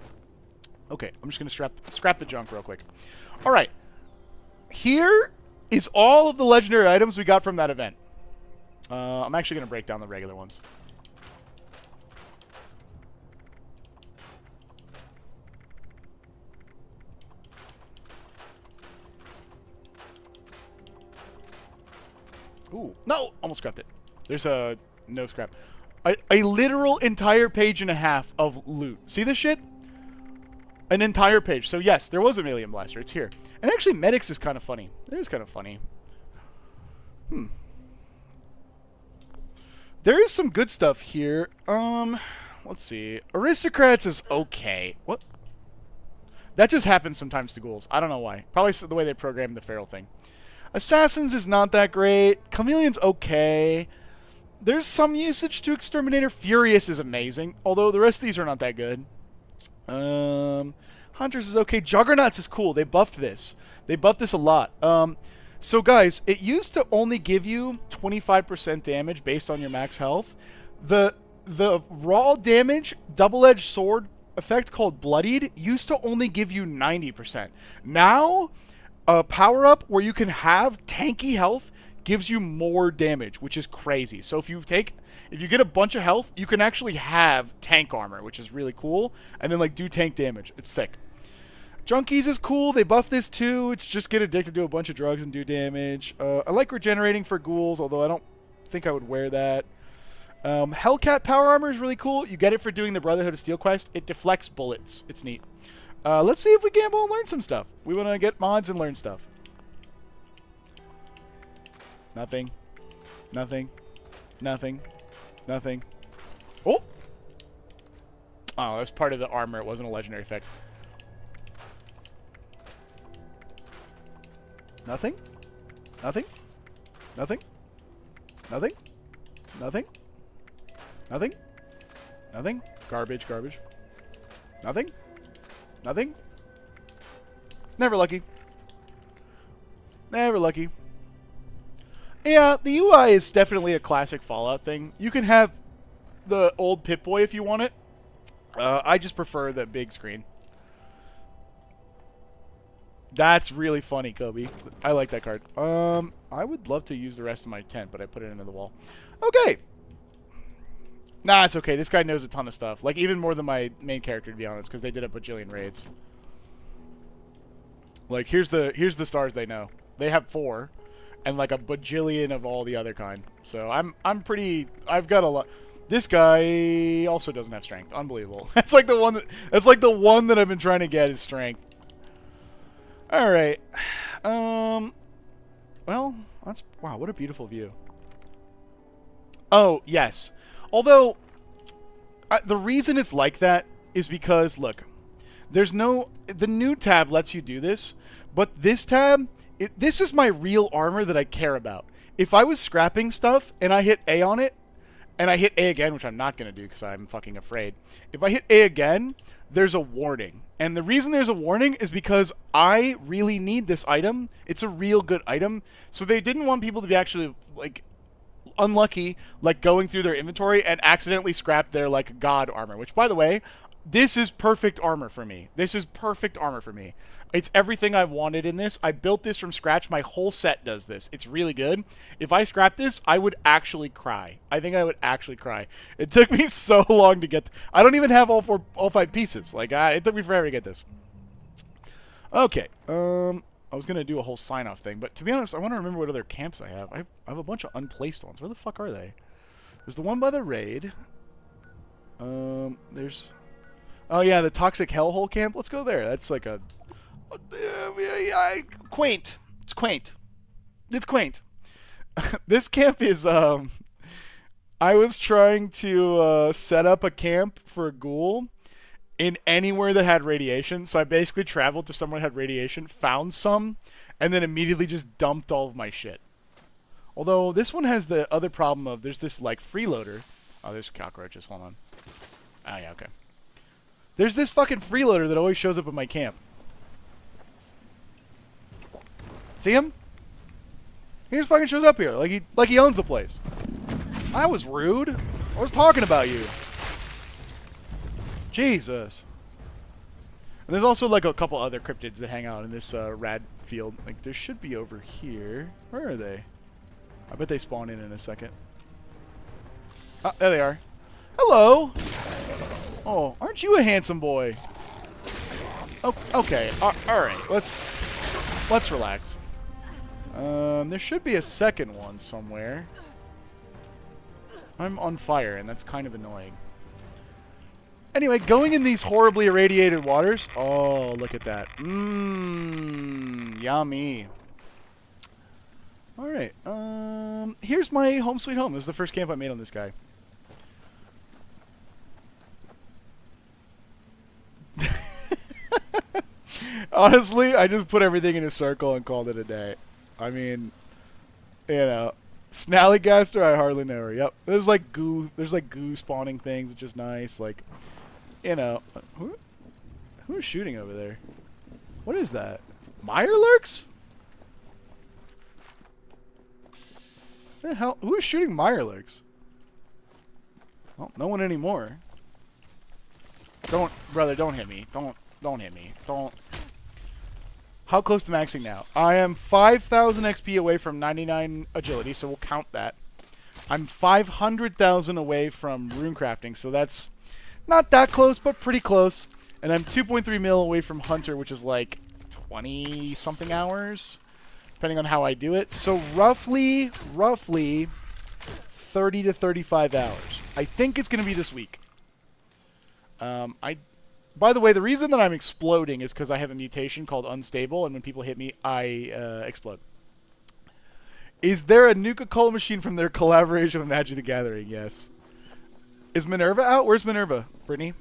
Okay, I'm just gonna scrap the junk real quick. All right. Here is all of the legendary items we got from that event. I'm actually going to break down the regular ones. Ooh, no! Almost scrapped it. There's a no scrap. A literal entire page and a half of loot. See this shit? An entire page. So yes, there was an alien blaster. It's here. And actually, medics is kind of funny. It is kind of funny. There is some good stuff here. Let's see. Aristocrats is okay. What? That just happens sometimes to ghouls. I don't know why. Probably the way they programmed the feral thing. Assassins is not that great. Chameleon's okay. There's some usage to Exterminator. Furious is amazing. Although the rest of these are not that good. Hunters is okay. Juggernauts is cool. They buffed this. They buffed this a lot. So guys, it used to only give you 25% damage based on your max health. The raw damage double-edged sword effect called Bloodied used to only give you 90%. Now, a power-up where you can have tanky health gives you more damage, which is crazy. So if you get a bunch of health, you can actually have tank armor, which is really cool, and then like do tank damage. It's sick. Junkies is cool. They buff this too. It's just get addicted to a bunch of drugs and do damage. I like regenerating for ghouls, although I don't think I would wear that. Hellcat power armor is really cool. You get it for doing the Brotherhood of Steel quest. It deflects bullets. It's neat. Let's see if we gamble and learn some stuff. We want to get mods and learn stuff. Nothing. Nothing. Nothing. Nothing. Oh! Oh, that was part of the armor. It wasn't a legendary effect. Nothing. Nothing. Nothing. Nothing. Nothing. Nothing. Nothing. Garbage, garbage. Nothing. Nothing. Never lucky. Never lucky. Yeah, the UI is definitely a classic Fallout thing. You can have the old Pip-Boy if you want it. I just prefer the big screen. That's really funny, Kobe. I like that card. I would love to use the rest of my tent, but I put it into the wall. Okay. Nah, it's okay. This guy knows a ton of stuff. Like, even more than my main character, to be honest, because they did a bajillion raids. Like, here's the stars they know. They have 4, and like a bajillion of all the other kind. So I'm pretty. I've got a lot. This guy also doesn't have strength. Unbelievable. That's like the one that. That's like the one that I've been trying to get is strength. All right. Well, that's wow. What a beautiful view. Oh yes. Although, the reason it's like that is because look, there's no. The new tab lets you do this, but this tab. This is my real armor that I care about. If I was scrapping stuff and I hit A on it, and I hit A again, which I'm not going to do because I'm fucking afraid. If I hit A again, there's a warning. And the reason there's a warning is because I really need this item. It's a real good item. So they didn't want people to be actually, like, unlucky, like, going through their inventory and accidentally scrap their, like, god armor. Which, by the way, this is perfect armor for me. This is perfect armor for me. It's everything I wanted in this. I built this from scratch. My whole set does this. It's really good. If I scrap this, I would actually cry. I think I would actually cry. It took me so long to get... I don't even have all 5 pieces. Like, it took me forever to get this. Okay. I was going to do a whole sign-off thing, but to be honest, I want to remember what other camps I have. I have a bunch of unplaced ones. Where the fuck are they? There's the one by the raid. There's... Oh, yeah, the Toxic Hellhole camp. Let's go there. That's like a... quaint. It's quaint. It's quaint. This camp is, I was trying to set up a camp for a ghoul in anywhere that had radiation. So I basically traveled to somewhere that had radiation, found some, and then immediately just dumped all of my shit. Although this one has the other problem of there's this, like, freeloader. Oh, there's cockroaches. Hold on. Oh, yeah, okay. There's this fucking freeloader that always shows up at my camp. See him? He just fucking shows up here, like he owns the place. I was rude. I was talking about you. Jesus. And there's also like a couple other cryptids that hang out in this rad field. Like there should be over here. Where are they? I bet they spawn in a second. Oh, there they are. Hello. Oh, aren't you a handsome boy? Oh, okay. All right. Let's relax. There should be a second one somewhere. I'm on fire, and that's kind of annoying. Anyway, going in these horribly irradiated waters. Oh, look at that. Mmm, yummy. All right. Here's my home sweet home. This is the first camp I made on this guy. Honestly, I just put everything in a circle and called it a day. I mean, you know, Snallygaster, I hardly know her. Yep, there's like goo spawning things, which is nice. Like, you know, who's shooting over there? What is that? Mirelurks? The hell? Who is shooting Mirelurks? Well, no one anymore. Brother, don't hit me. Don't hit me. Don't. How close to maxing now? I am 5,000 XP away from 99 agility, so we'll count that. I'm 500,000 away from rune crafting, so that's not that close, but pretty close. And I'm 2.3 mil away from hunter, which is like 20-something hours, depending on how I do it. So roughly 30 to 35 hours. I think it's going to be this week. By the way, the reason that I'm exploding is because I have a mutation called unstable, and when people hit me, I explode. Is there a Nuke machine from their collaboration with Magic the Gathering? Yes. Is Minerva out? Where's Minerva? Brittany?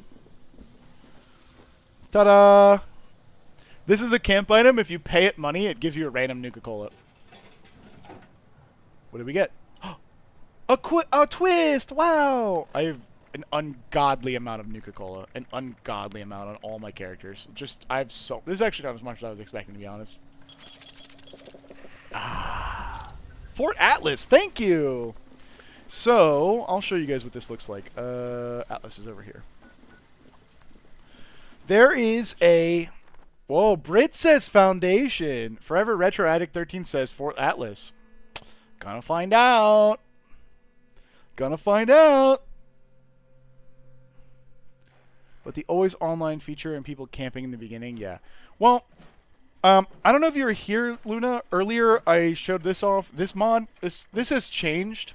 Ta-da! This is a camp item. If you pay it money, it gives you a random Nuke-Cola. What did we get? A twist! Wow! I have an ungodly amount of Nuka-Cola. An ungodly amount on all my characters. Just, I have so... This is actually not as much as I was expecting, to be honest. Ah. Fort Atlas, thank you! So, I'll show you guys what this looks like. Atlas is over here. There is a... Whoa, Brit says Foundation. Forever Retro Addict 13 says Fort Atlas. Gonna find out. Gonna find out. But the always online feature and people camping in the beginning, yeah. Well, I don't know if you were here, Luna. Earlier, I showed this off. This mod, this has changed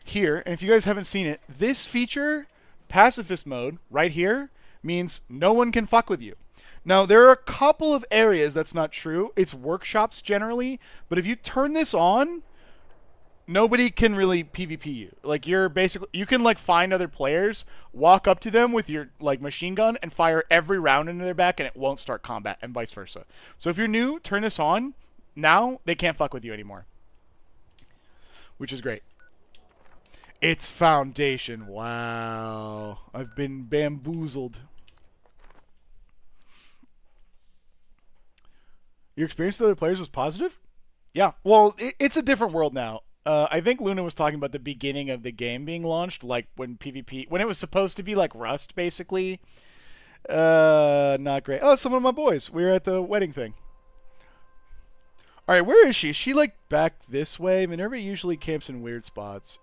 here. And if you guys haven't seen it, this feature, pacifist mode, right here, means no one can fuck with you. Now, there are a couple of areas that's not true. It's workshops generally. But if you turn this on, nobody can really PvP you. Like, you're basically, you can like find other players, walk up to them with your like machine gun and fire every round into their back and it won't start combat, and vice versa. So if you're new, turn this on. Now they can't fuck with you anymore, which is great. It's Foundation. Wow. I've been bamboozled. Your experience with other players was positive? Yeah. Well, it's a different world now. I think Luna was talking about the beginning of the game being launched, like when PvP, when it was supposed to be like Rust, basically. Not great. Oh, some of my boys. We were at the wedding thing. All right, where is she? Is she like back this way? Minerva usually camps in weird spots.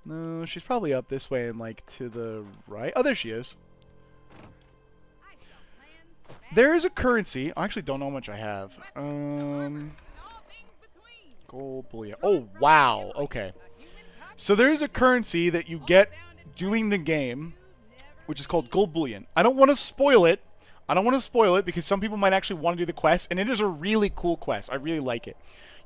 No, she's probably up this way and like to the right. Oh, there she is. There is a currency. I actually don't know how much I have. Gold bullion. Oh, wow. Okay. So there is a currency that you get doing the game, which is called gold bullion. I don't want to spoil it. I don't want to spoil it because some people might actually want to do the quest, and it is a really cool quest. I really like it.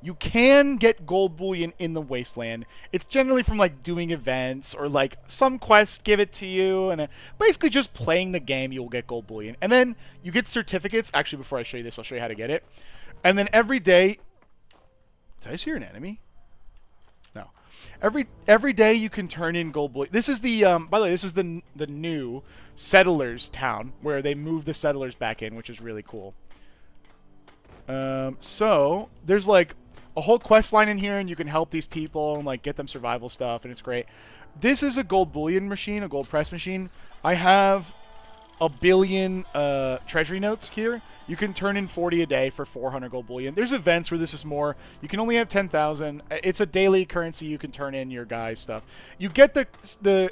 You can get gold bullion in the wasteland. It's generally from like doing events or like some quests give it to you, and basically just playing the game you'll get gold bullion. And then you get certificates. Actually, before I show you this, I'll show you how to get it. And then every day, did I just hear an enemy? No. Every day you can turn in gold bullion. This is the by the way, this is the new settlers town where they moved the settlers back in, which is really cool. So there's like a whole quest line in here, and you can help these people and like get them survival stuff, and it's great. This is a gold bullion machine, a gold press machine. I have a billion treasury notes here. You can turn in 40 a day for 400 gold bullion. There's events where this is more. You can only have 10,000. It's a daily currency. You can turn in your guys' stuff. You get the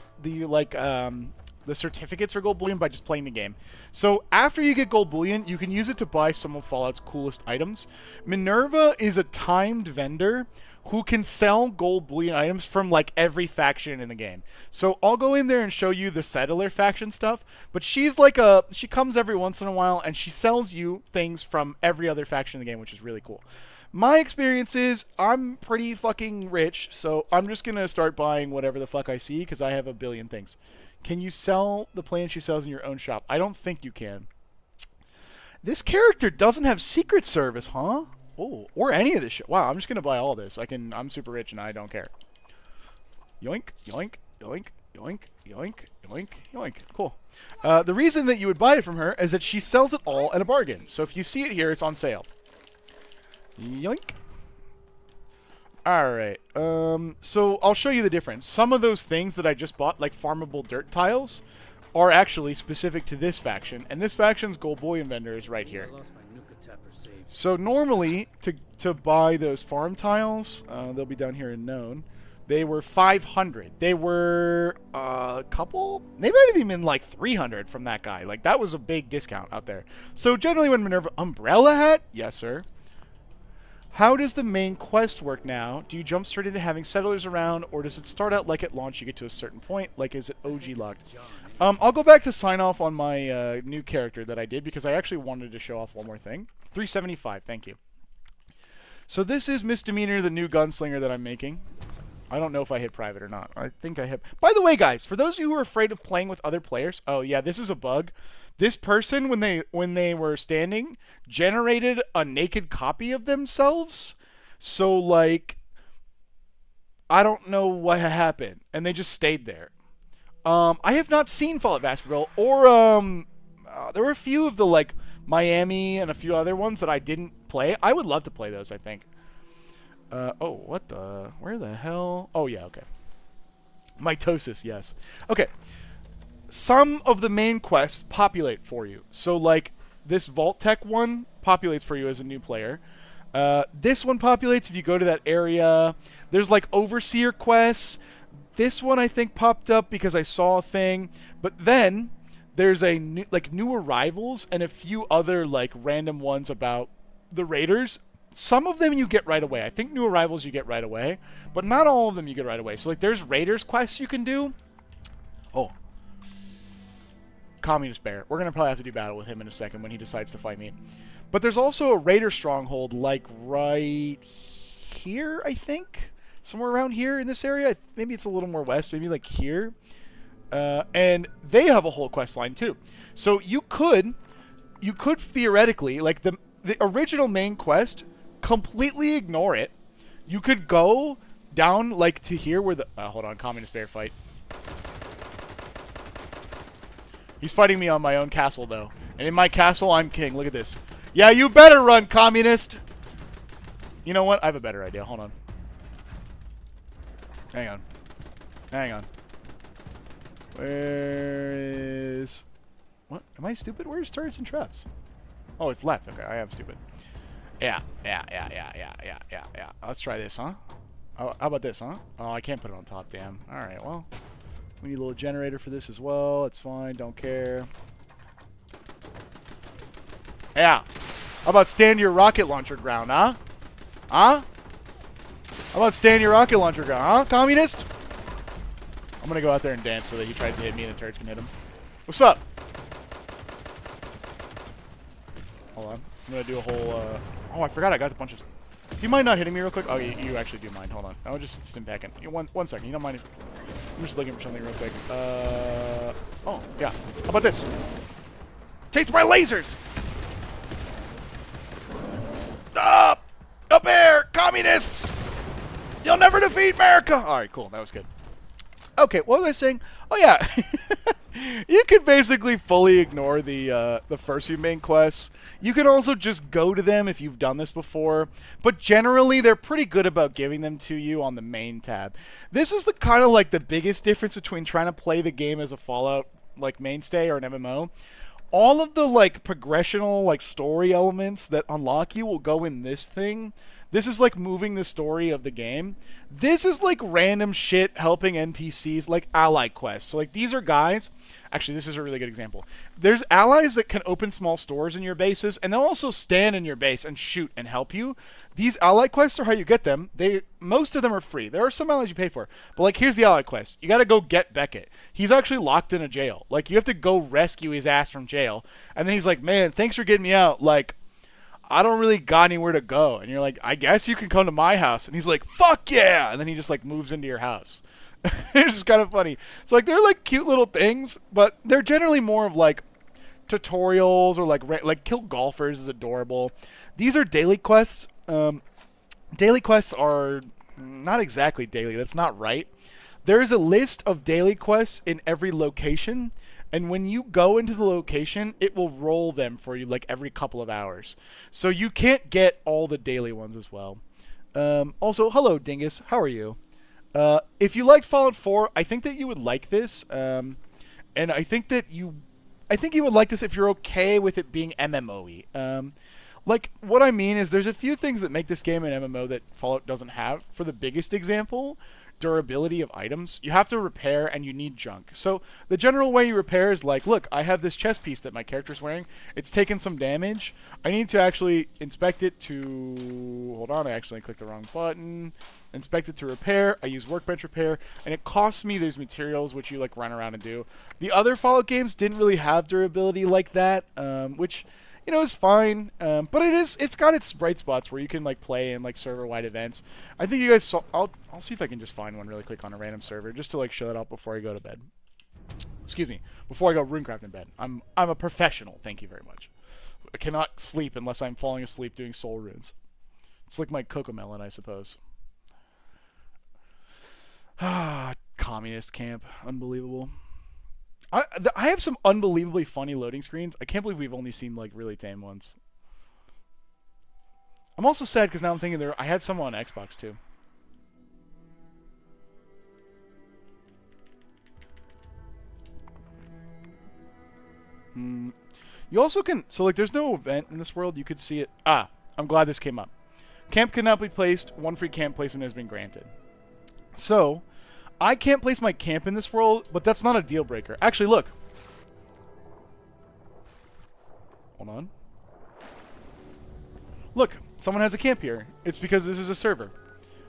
certificates for gold bullion by just playing the game. So after you get gold bullion, you can use it to buy some of Fallout's coolest items. Minerva is a timed vendor who can sell gold bullion items from like every faction in the game. So I'll go in there and show you the settler faction stuff, but she's like she comes every once in a while and she sells you things from every other faction in the game, which is really cool. My experience is I'm pretty fucking rich, so I'm just going to start buying whatever the fuck I see because I have a billion things. Can you sell the plans she sells in your own shop? I don't think you can. This character doesn't have Secret Service, huh? Oh, or any of this shit. Wow, I'm just gonna buy all this. I'm super rich and I don't care. Yoink, yoink, yoink, yoink, yoink, yoink, yoink. Cool. The reason that you would buy it from her is that she sells it all at a bargain. So if you see it here, it's on sale. Yoink. Alright, so I'll show you the difference. Some of those things that I just bought, like farmable dirt tiles, are actually specific to this faction. And this faction's gold bullion vendor is right here. So normally, to buy those farm tiles, they'll be down here in known, they were 500. They were a couple, they might have even been like 300 from that guy. Like, that was a big discount out there. So generally when Minerva, umbrella hat? Yes, sir. How does the main quest work now? Do you jump straight into having settlers around, or does it start out like at launch you get to a certain point? Like, is it OG locked? I'll go back to sign off on my new character that I did because I actually wanted to show off one more thing. 375, thank you. So this is Misdemeanor, the new gunslinger that I'm making. I don't know if I hit private or not. I think I hit. By the way, guys, for those of you who are afraid of playing with other players, oh yeah, this is a bug. This person, when they were standing, generated a naked copy of themselves. So like, I don't know what happened, and they just stayed there. I have not seen Fallout Basketball, or there were a few of the like Miami and a few other ones that I didn't play. I would love to play those, I think. Oh, what the? Where the hell? Oh, yeah, okay. Mitosis, yes. Okay. Some of the main quests populate for you. So, like, this Vault Tech one populates for you as a new player. This one populates if you go to that area. There's, like, Overseer quests. This one, I think, popped up because I saw a thing. But then, there's a new arrivals and a few other like random ones about the raiders. Some of them you get right away. I think new arrivals you get right away, but not all of them you get right away. So like there's raiders quests you can do. Oh, Communist Bear. We're gonna probably have to do battle with him in a second when he decides to fight me. But there's also a raider stronghold like right here, I think, somewhere around here in this area. Maybe it's a little more west. Maybe like here. And they have a whole quest line too. So you could theoretically, like the original main quest, completely ignore it. You could go down like to here where the hold on, Communist Bear fight. He's fighting me on my own castle though, and in my castle I'm king. Look at this. Yeah, you better run, communist. You know what? I have a better idea. Hold on. Hang on. Hang on. Where is... What? Am I stupid? Where's turrets and traps? Oh, it's left. Okay, I am stupid. Yeah. Let's try this, huh? How about this, huh? Oh, I can't put it on top, damn. Alright, well. We need a little generator for this as well. It's fine, don't care. Yeah. How about stand your rocket launcher ground, huh? Huh? How about stand your rocket launcher ground, huh, communist? I'm gonna go out there and dance so that he tries to hit me and the turrets can hit him. What's up? Hold on. I'm gonna do a whole, Oh, I forgot I got a bunch of... Do you mind not hitting me real quick? Oh, you actually do mind. Hold on. I'll just stim back in. One second. You don't mind if... I'm just looking for something real quick. Oh, yeah. How about this? Taste my lasers! Up! Up air! Communists! You'll never defeat America! Alright, cool. That was good. Okay, what was I saying? Oh, yeah. You can basically fully ignore the first few main quests. You can also just go to them if you've done this before. But generally, they're pretty good about giving them to you on the main tab. This is the kind of like the biggest difference between trying to play the game as a Fallout like mainstay or an MMO. All of the like progressional like story elements that unlock you will go in this thing. This is like moving the story of the game. This is like random shit helping NPCs, like ally quests. So like these are guys, actually this is a really good example. There's allies that can open small stores in your bases, and they'll also stand in your base and shoot and help you. These ally quests are how you get them. Most of them are free. There are some allies you pay for. But like here's the ally quest. You gotta go get Beckett. He's actually locked in a jail. Like you have to go rescue his ass from jail. And then he's like, man, thanks for getting me out. Like, I don't really got anywhere to go. And you're like, I guess you can come to my house. And he's like, fuck yeah. And then he just like moves into your house. It's just kind of funny. So like they're like cute little things, but they're generally more of like tutorials or like kill golfers is adorable. These are daily quests. Daily quests are not exactly daily. That's not right. There is a list of daily quests in every location. And when you go into the location, it will roll them for you like every couple of hours. So you can't get all the daily ones as well. Also, hello, Dingus. How are you? If you liked Fallout 4, I think that you would like this. And I think you would like this if you're okay with it being MMO-y. Like, what I mean is there's a few things that make this game an MMO that Fallout doesn't have. For the biggest example, durability of items. You have to repair and you need junk. So the general way you repair is like, look, I have this chest piece that my character's wearing. It's taken some damage. I need to actually inspect it to... Hold on, I actually clicked the wrong button. Inspect it to repair. I use workbench repair. And it costs me these materials, which you like run around and do. The other Fallout games didn't really have durability like that, which... You know, it's fine, but it's got its bright spots where you can like play in like server-wide events. I think you guys saw. I'll see if I can just find one really quick on a random server just to like show that off before I go to bed. Excuse me, before I go runecraft in bed. I'm a professional. Thank you very much. I cannot sleep unless I'm falling asleep doing soul runes. It's like my cocomelon, I suppose. Ah, communist camp, unbelievable. I have some unbelievably funny loading screens. I can't believe we've only seen like really tame ones. I'm also sad because now I'm thinking I had some on Xbox too. You also can, so like there's no event in this world, you could see it. Ah, I'm glad this came up. Camp cannot be placed, one free camp placement has been granted. So, I can't place my camp in this world, but that's not a deal breaker. Actually, look. Hold on. Look, someone has a camp here. It's because this is a server.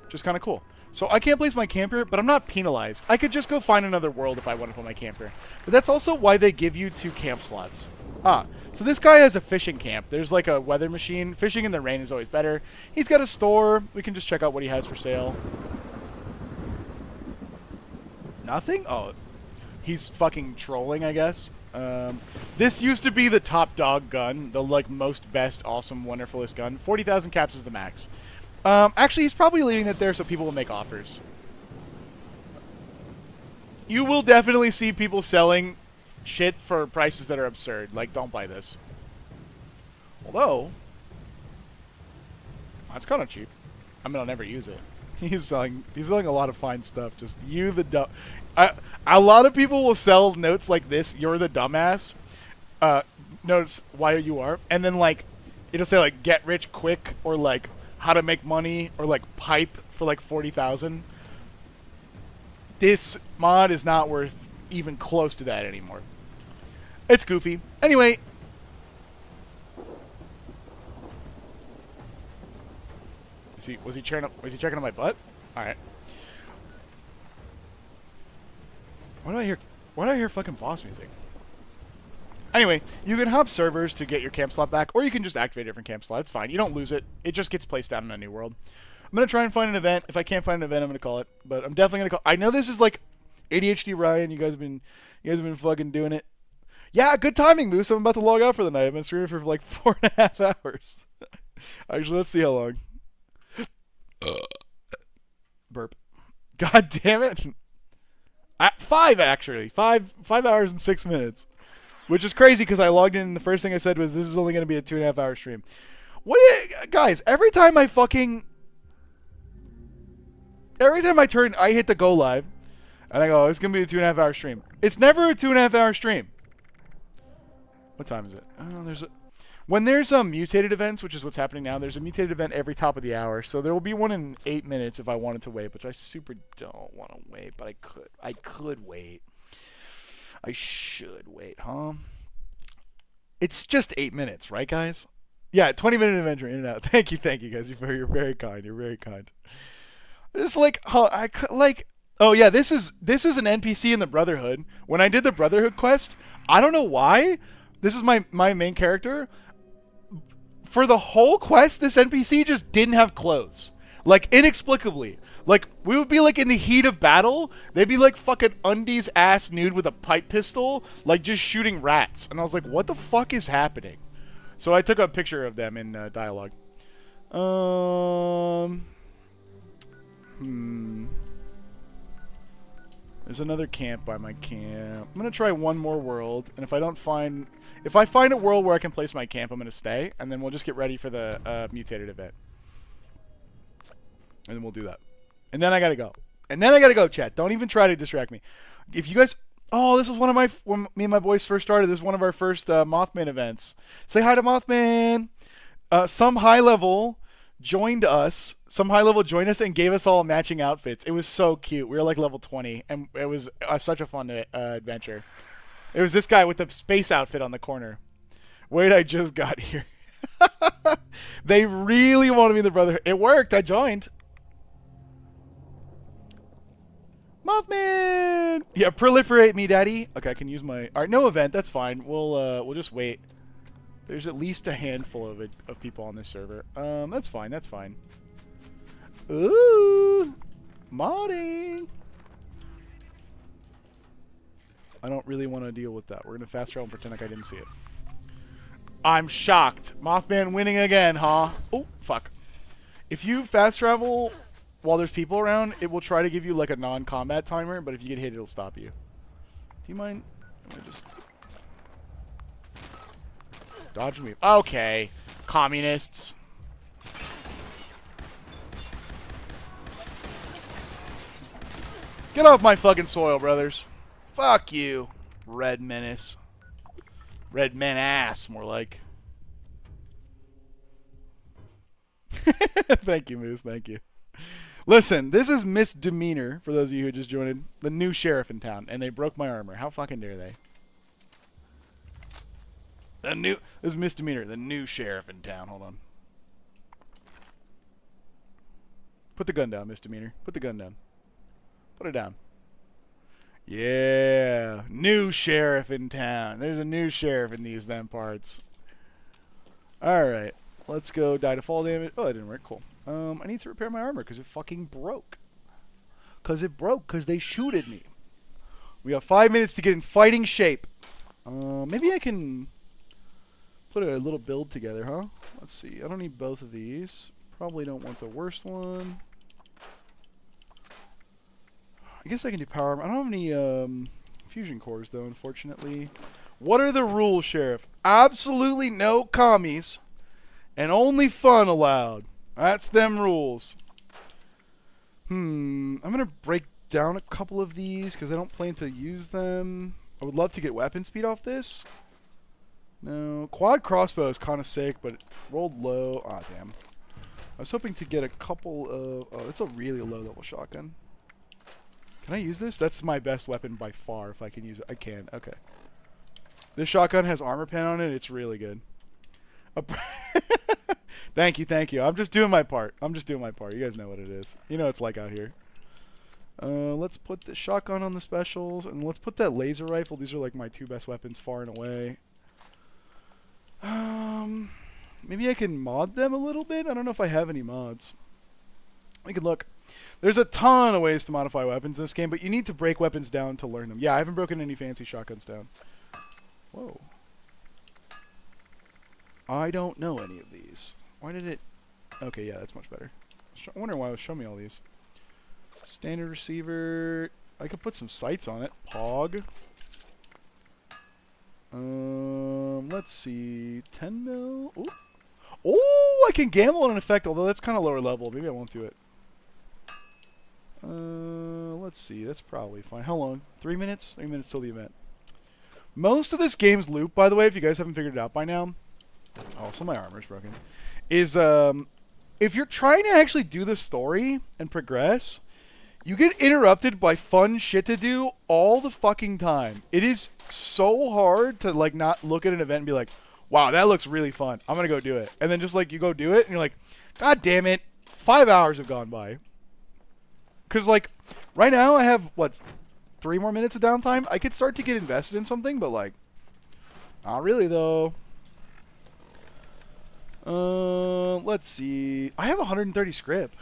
Which is kind of cool. So I can't place my camper, but I'm not penalized. I could just go find another world if I want to put my camper. But that's also why they give you 2 camp slots. So this guy has a fishing camp. There's like a weather machine. Fishing in the rain is always better. He's got a store. We can just check out what he has for sale. Nothing? Oh, he's fucking trolling, I guess. This used to be the top dog gun. The like most best, awesome, wonderfulest gun. 40,000 caps is the max. Actually, he's probably leaving it there so people will make offers. You will definitely see people selling shit for prices that are absurd. Like, don't buy this. Although, that's kind of cheap. I mean, I'll never use it. He's selling a lot of fine stuff. Just you the dumb. A lot of people will sell notes like this. You're the dumbass. Notes why you are, and then like it'll say like get rich quick or like how to make money or like pipe for like 40,000. This mod is not worth even close to that anymore. It's goofy. Anyway. Was he checking on my butt? Alright. Why do I hear fucking boss music? Anyway, you can hop servers to get your camp slot back, or you can just activate a different camp slot. It's fine. You don't lose it. It just gets placed down in a new world. I'm going to try and find an event. If I can't find an event, I'm going to call it. But I'm definitely going to call. I know this is like ADHD Ryan. You guys have been fucking doing it. Yeah, good timing, Moose. I'm about to log out for the night. I've been streaming for like 4.5 hours. Actually, let's see how long. Burp. God damn it. 5 actually. 5 hours and 6 minutes. Which is crazy because I logged in and the first thing I said was this is only going to be a 2.5 hour stream. Guys, every time I hit the go live and I go, it's going to be a 2.5 hour stream. It's never a 2.5 hour stream. What time is it? Oh, when there's mutated events, which is what's happening now, there's a mutated event every top of the hour. So there will be one in 8 minutes if I wanted to wait, which I super don't want to wait, but I could. I could wait. I should wait, huh? It's just 8 minutes, right, guys? Yeah, 20-minute adventure in and out. Thank you, guys. You're very kind. You're very kind. Just like, oh yeah, this is an NPC in the Brotherhood. When I did the Brotherhood quest, I don't know why. This is my main character. For the whole quest, this NPC just didn't have clothes. Like, inexplicably. Like, we would be, like, in the heat of battle. They'd be, like, fucking undies ass nude with a pipe pistol. Like, just shooting rats. And I was like, what the fuck is happening? So I took a picture of them in dialogue. There's another camp by my camp. I'm going to try one more world. And if I find a world where I can place my camp, I'm going to stay. And then we'll just get ready for the mutated event. And then we'll do that. And then I gotta go. Chat. Don't even try to distract me. If you guys... Oh, this was when me and my boys first started. This is one of our first Mothman events. Say hi to Mothman. Some high level joined us. And gave us all matching outfits. It was so cute. We were like level 20. And it was such a fun adventure. It was this guy with the space outfit on the corner. Wait, I just got here. They really wanted me in the Brotherhood. It worked. I joined. Mothman! Yeah, proliferate me, daddy. Okay, I can use my... Alright, no event. That's fine. We'll just wait. There's at least a handful of people on this server. That's fine. That's fine. Ooh! Modding! I don't really want to deal with that. We're going to fast travel and pretend like I didn't see it. I'm shocked. Mothman winning again, huh? Oh, fuck. If you fast travel... while there's people around, it will try to give you like a non-combat timer, but if you get hit, it'll stop you. Do you mind? I'm gonna just dodge me. Okay, communists. Get off my fucking soil, brothers. Fuck you, Red Menace. Red Men ass, more like. Thank you, Moose. Thank you. Listen, this is Misdemeanor, for those of you who just joined, the new sheriff in town, and they broke my armor. How fucking dare they? This is misdemeanor. The new sheriff in town. Hold on. Put the gun down, misdemeanor. Put the gun down. Put it down. Yeah. New sheriff in town. There's a new sheriff in these them parts. Alright. Let's go die to fall damage. Oh, that didn't work. Cool. I need to repair my armor because it fucking broke. Because they shooted me. We have 5 minutes to get in fighting shape. Maybe I can put a little build together, huh? Let's see. I don't need both of these. Probably don't want the worst one. I guess I can do power armor. I don't have any fusion cores, though, unfortunately. What are the rules, Sheriff? Absolutely no commies. And only fun allowed. That's them rules. I'm going to break down a couple of these because I don't plan to use them. I would love to get weapon speed off this. No. Quad crossbow is kind of sick, but it rolled low. Ah, damn. I was hoping to get a couple of... Oh, that's a really low level shotgun. Can I use this? That's my best weapon by far if I can use it. I can. Okay. This shotgun has armor pen on it. It's really good. Thank you, thank you. I'm just doing my part. You guys know what it is. You know what it's like out here. Let's put the shotgun on the specials, and let's put that laser rifle. These are like my two best weapons far and away. Maybe I can mod them a little bit. I don't know if I have any mods. We can look. There's a ton of ways to modify weapons in this game, but you need to break weapons down to learn them. Yeah, I haven't broken any fancy shotguns down. Whoa. I don't know any of these. Why did it... Okay, yeah, that's much better. I wonder why it was showing me all these. Standard receiver. I could put some sights on it. Pog. Let's see. 10 mil. Ooh. Oh, I can gamble on an effect, although that's kind of lower level. Maybe I won't do it. Let's see. That's probably fine. How long? 3 minutes? 3 minutes till the event. Most of this game's loop, by the way, if you guys haven't figured it out by now. Oh, so my armor's broken. Is, if you're trying to actually do the story and progress, you get interrupted by fun shit to do all the fucking time. It is so hard to, like, not look at an event and be like, wow, that looks really fun. I'm gonna go do it. And then just, like, you go do it, and you're like, God damn it, 5 hours have gone by. Because, like, right now I have, what, 3 more minutes of downtime? I could start to get invested in something, but, like, not really, though. Let's see. I have 130 script.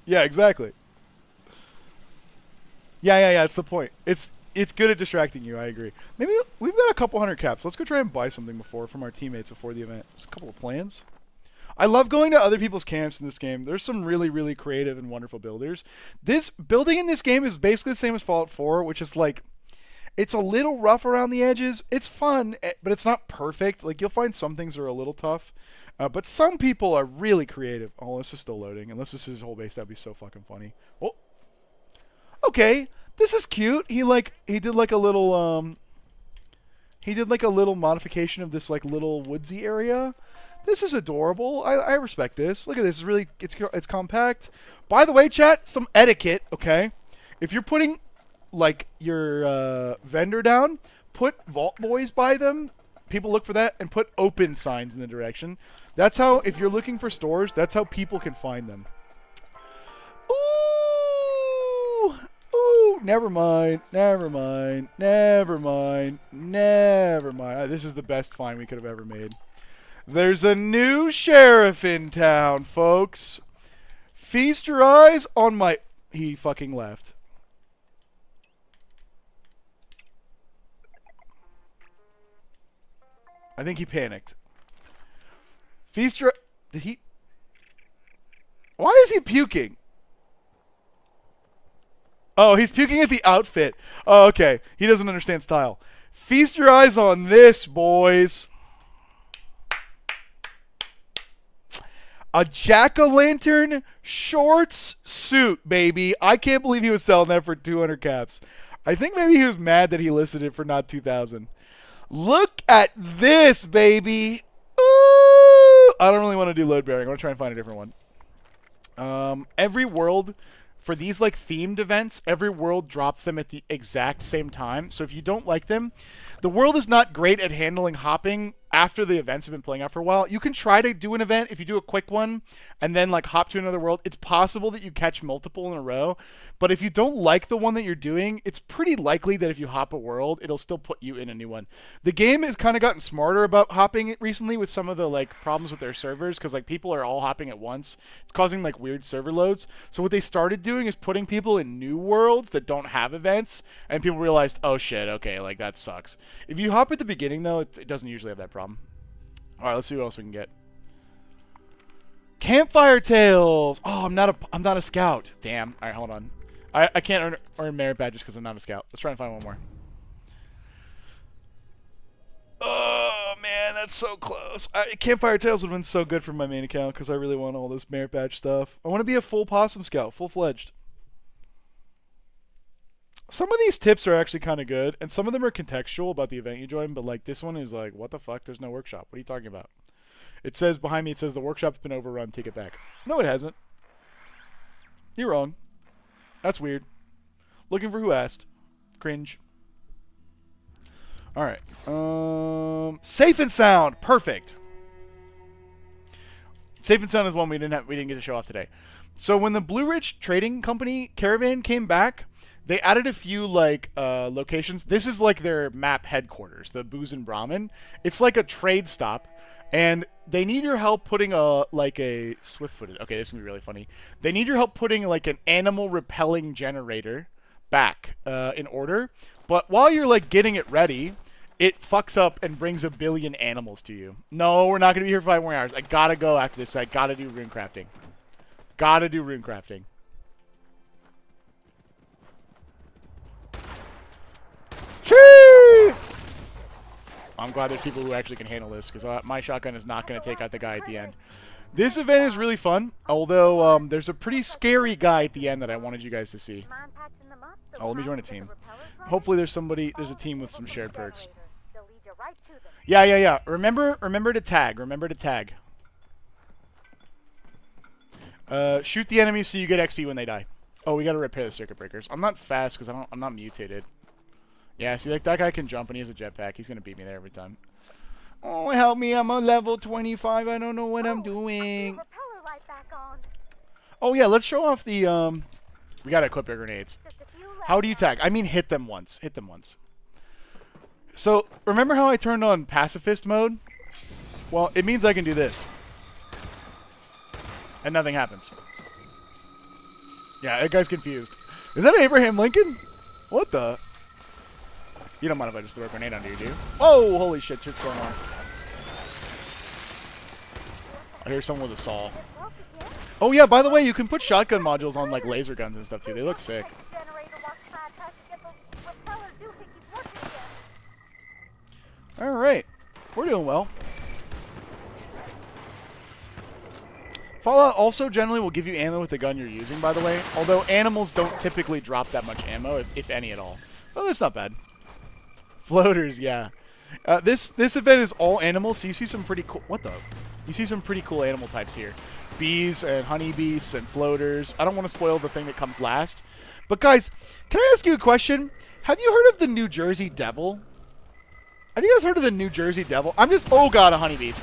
Yeah, exactly. Yeah, that's the point. It's good at distracting you, I agree. Maybe we've got a couple hundred caps. Let's go try and buy something from our teammates before the event. Just a couple of plans. I love going to other people's camps in this game. There's some really, really creative and wonderful builders. This building in this game is basically the same as Fallout 4, which is like, it's a little rough around the edges. It's fun, but it's not perfect. Like, you'll find some things are a little tough. But some people are really creative. Oh, this is still loading. Unless this is his whole base, that'd be so fucking funny. Oh. Okay. This is cute. He did like a little modification of this like little woodsy area. This is adorable. I respect this. Look at this. It's really it's compact. By the way, chat, some etiquette, okay? If you're putting like your vendor down, put Vault Boys by them. People look for that, and put open signs in the direction. That's how, if you're looking for stores, that's how people can find them. Ooh! Ooh! Never mind. This is the best find we could have ever made. There's a new sheriff in town, folks. Feast your eyes on my... He fucking left. I think he panicked. Feast your... Did he... Why is he puking? Oh, he's puking at the outfit. Oh, okay. He doesn't understand style. Feast your eyes on this, boys. A jack-o'-lantern shorts suit, baby. I can't believe he was selling that for 200 caps. I think maybe he was mad that he listed it for not 2,000. Look at this, baby. Ooh! I don't really want to do load bearing. I want to try and find a different one. Every world for these like themed events, every world drops them at the exact same time. So if you don't like them, the world is not great at handling hopping after the events have been playing out for a while. You can try to do an event if you do a quick one and then like hop to another world. It's possible that you catch multiple in a row, but if you don't like the one that you're doing, it's pretty likely that if you hop a world, it'll still put you in a new one. The game has kind of gotten smarter about hopping it recently with some of the like problems with their servers, because like people are all hopping at once. It's causing like weird server loads. So what they started doing is putting people in new worlds that don't have events, and people realized, oh shit, okay, like that sucks. If you hop at the beginning though, it doesn't usually have that problem. All right, let's see what else we can get. Campfire Tales. Oh, I'm not a scout. Damn. All right, hold on. I can't earn merit badges because I'm not a scout. Let's try and find one more. Oh man, that's so close. Campfire Tales would have been so good for my main account because I really want all this merit badge stuff. I want to be a full possum scout, full-fledged. Some of these tips are actually kind of good, and some of them are contextual about the event you join, but like this one is like, what the fuck? There's no workshop. What are you talking about? It says behind me, it says the workshop's been overrun. Take it back. No, it hasn't. You're wrong. That's weird. Looking for who asked. Cringe. All right. Safe and Sound. Perfect. Safe and Sound is one we didn't get to show off today. So when the Blue Ridge Trading Company caravan came back, they added a few like locations. This is like their map headquarters, the Booze and Brahmin. It's like a trade stop, and they need your help putting a swift-footed. Okay, this is gonna be really funny. They need your help putting like an animal repelling generator back in order. But while you're like getting it ready, it fucks up and brings a billion animals to you. No, we're not gonna be here for 5 more hours. I gotta go after this. I gotta do rune crafting. Gotta do rune crafting. Chee! I'm glad there's people who actually can handle this, because my shotgun is not going to take out the guy at the end. This event is really fun, although there's a pretty scary guy at the end that I wanted you guys to see. Oh, let me join a team. Hopefully there's a team with some shared perks. Yeah. Remember to tag. Remember to tag. Shoot the enemy so you get XP when they die. Oh, we got to repair the circuit breakers. I'm not fast because I'm not mutated. Yeah, see, like, that guy can jump and he has a jetpack. He's going to beat me there every time. Oh, help me. I'm on level 25. I don't know what I'm doing. Oh, yeah, let's show off the, we got to equip our grenades. How do you tag? I mean, hit them once. Hit them once. So, remember how I turned on pacifist mode? Well, it means I can do this. And nothing happens. Yeah, that guy's confused. Is that Abraham Lincoln? What the... You don't mind if I just throw a grenade under you, do you? Oh, holy shit, shit's going on. I hear someone with a saw. Oh yeah, by the way, you can put shotgun modules on like laser guns and stuff too. They look sick. Alright. We're doing well. Fallout also generally will give you ammo with the gun you're using, by the way. Although animals don't typically drop that much ammo, if any at all. Oh, that's not bad. Floaters, yeah. This event is all animals, so you see some pretty cool... What the? You see some pretty cool animal types here. Bees and honeybees and floaters. I don't want to spoil the thing that comes last. But guys, can I ask you a question? Have you heard of the New Jersey Devil? Have you guys heard of the New Jersey Devil? Oh god, a honeybeast.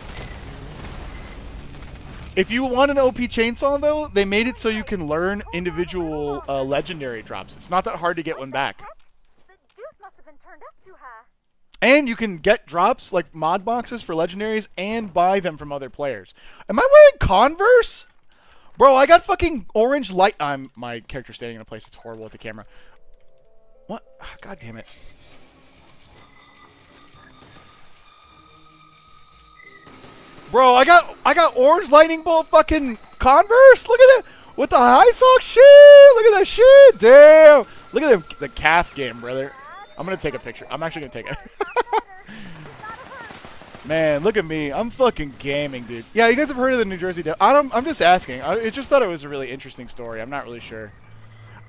If you want an OP chainsaw, though, they made it so you can learn individual legendary drops. It's not that hard to get one back. And you can get drops, like mod boxes for legendaries, and buy them from other players. Am I wearing Converse? Bro, I got fucking orange light... my character's standing in a place that's horrible with the camera. What? God damn it. Bro, I got orange lightning bolt fucking Converse? Look at that. With the high socks? Shit! Look at that shit! Damn! Look at the calf game, brother. I'm going to take a picture. I'm actually going to take it. Man, look at me. I'm fucking gaming, dude. Yeah, you guys have heard of the New Jersey Devil? I'm just asking. I just thought it was a really interesting story. I'm not really sure.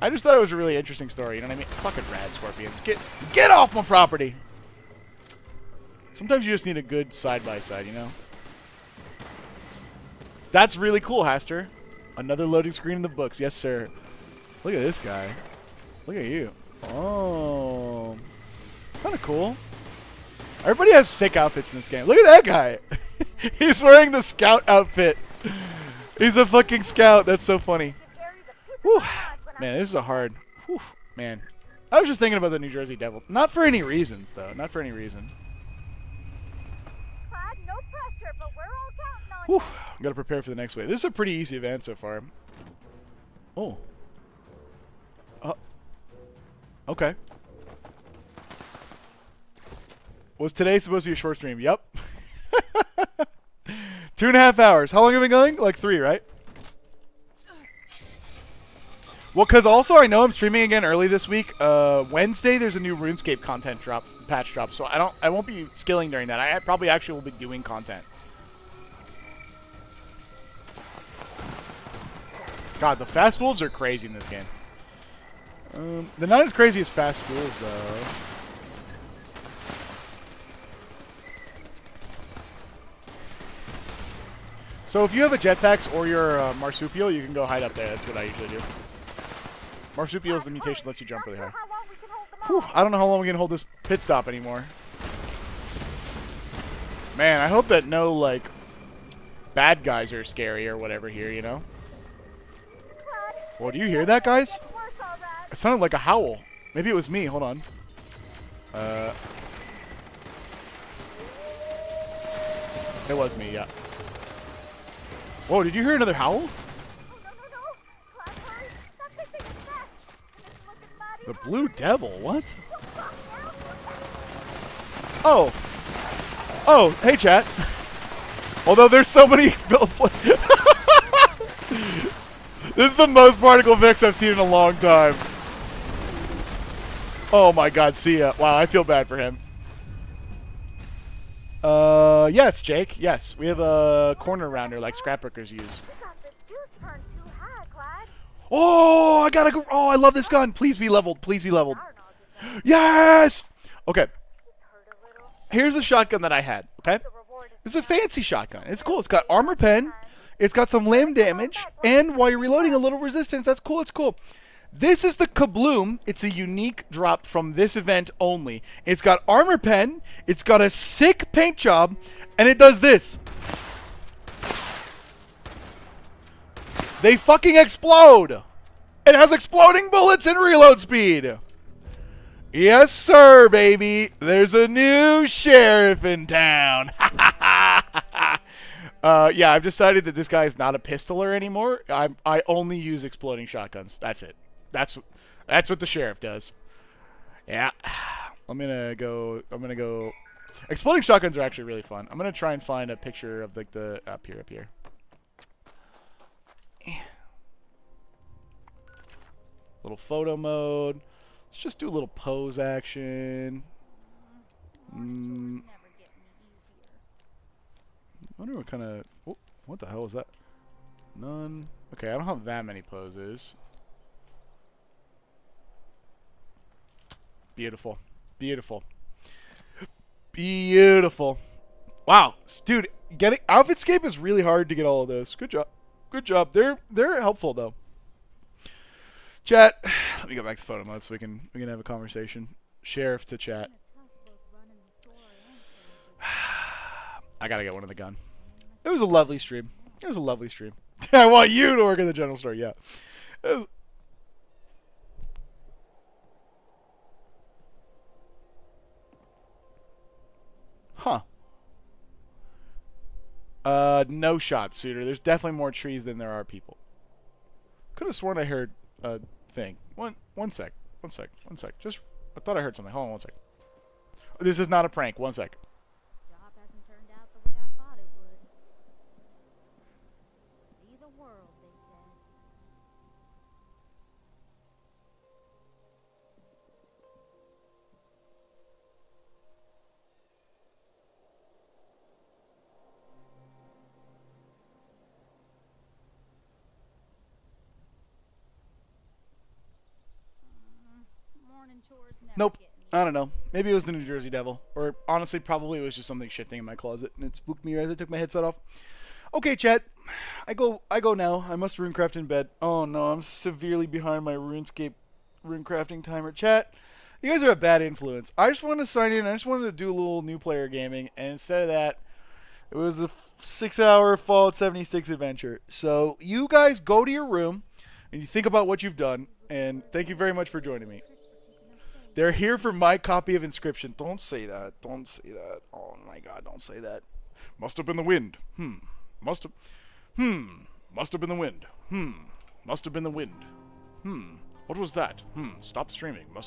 I just thought it was a really interesting story. You know what I mean? Fucking rad scorpions. Get off my property! Sometimes you just need a good side-by-side, you know? That's really cool, Haster. Another loading screen in the books. Yes, sir. Look at this guy. Look at you. Oh. Kind of cool. Everybody has sick outfits in this game. Look at that guy. He's wearing the scout outfit. He's a fucking scout. That's so funny. Whew. Man, this is a hard... Whew. Man. I was just thinking about the New Jersey Devil. Not for any reasons, though. Not for any reason. No pressure, but we're all counting on Whew. Gotta prepare for the next wave. This is a pretty easy event so far. Oh. Okay. Was today supposed to be a short stream? Yep. 2.5 hours. How long have we been going? Like 3, right? Well, because also I know I'm streaming again early this week. Wednesday there's a new RuneScape content patch drop, so I won't be skilling during that. I probably actually will be doing content. God, the fast wolves are crazy in this game. They're not as crazy as fast wolves though. So if you have a jetpacks or you're a marsupial, you can go hide up there. That's what I usually do. Marsupial is the mutation that lets you jump really high. Whew, I don't know how long we can hold this pit stop anymore. Man, I hope that no, like, bad guys are scary or whatever here, you know? Well, do you hear that, guys? It sounded like a howl. Maybe it was me. Hold on. It was me, yeah. Whoa, did you hear another howl? The Blue Devil, what? Oh. Oh, hey chat. Although there's so many... This is the most particle Vix I've seen in a long time. Oh my god, see ya. Wow, I feel bad for him. Yes, Jake. Yes, we have a corner rounder like scrapbookers use. Oh, I gotta go. Oh, I love this gun. Please be leveled. Please be leveled. Yes! Okay. Here's a shotgun that I had, okay? It's a fancy shotgun. It's cool. It's got armor pen. It's got some limb damage. And while you're reloading, a little resistance. That's cool. It's cool. This is the Kabloom. It's a unique drop from this event only. It's got armor pen. It's got a sick paint job. And it does this. They fucking explode. It has exploding bullets and reload speed. Yes, sir, baby. There's a new sheriff in town. Yeah, I've decided that this guy is not a pistoler anymore. I only use exploding shotguns. That's it. That's what the sheriff does. Yeah. I'm gonna go. Exploding shotguns are actually really fun. I'm gonna try and find a picture of like the up here. Little photo mode. Let's just do a little pose action. I wonder what kind of... Oh, what the hell is that? None. Okay, I don't have that many poses. Beautiful. Beautiful. Beautiful. Wow. Dude, getting... Outfitscape is really hard to get all of those. Good job. Good job. They're helpful, though. Chat, let me go back to photo mode so we can have a conversation. Sheriff to chat. I gotta get one of the gun. It was a lovely stream. It was a lovely stream. I want you to work in the general store. Yeah. Huh. No shot, Suitor. There's definitely more trees than there are people. Could have sworn I heard a thing. One sec. Just, I thought I heard something. Hold on 1 sec. This is not a prank. 1 sec. Job hasn't turned out the way I thought it would. See the world, they said. Morning chores never Nope. get me. I don't know. Maybe it was the New Jersey Devil. Or honestly, probably it was just something shifting in my closet and it spooked me as I took my headset off. Okay, chat. I go now. I must runecraft in bed. Oh no, I'm severely behind my RuneScape runecrafting timer. Chat, you guys are a bad influence. I just wanted to sign in. I just wanted to do a little new player gaming, and instead of that, it was a 6-hour Fallout 76 adventure. So you guys go to your room and you think about what you've done, and thank you very much for joining me. They're here for my copy of Inscription. Don't say that. Don't say that. Oh my god, don't say that. Must have been the wind. Must have been the wind. Must have been the wind. What was that? Stop streaming. Must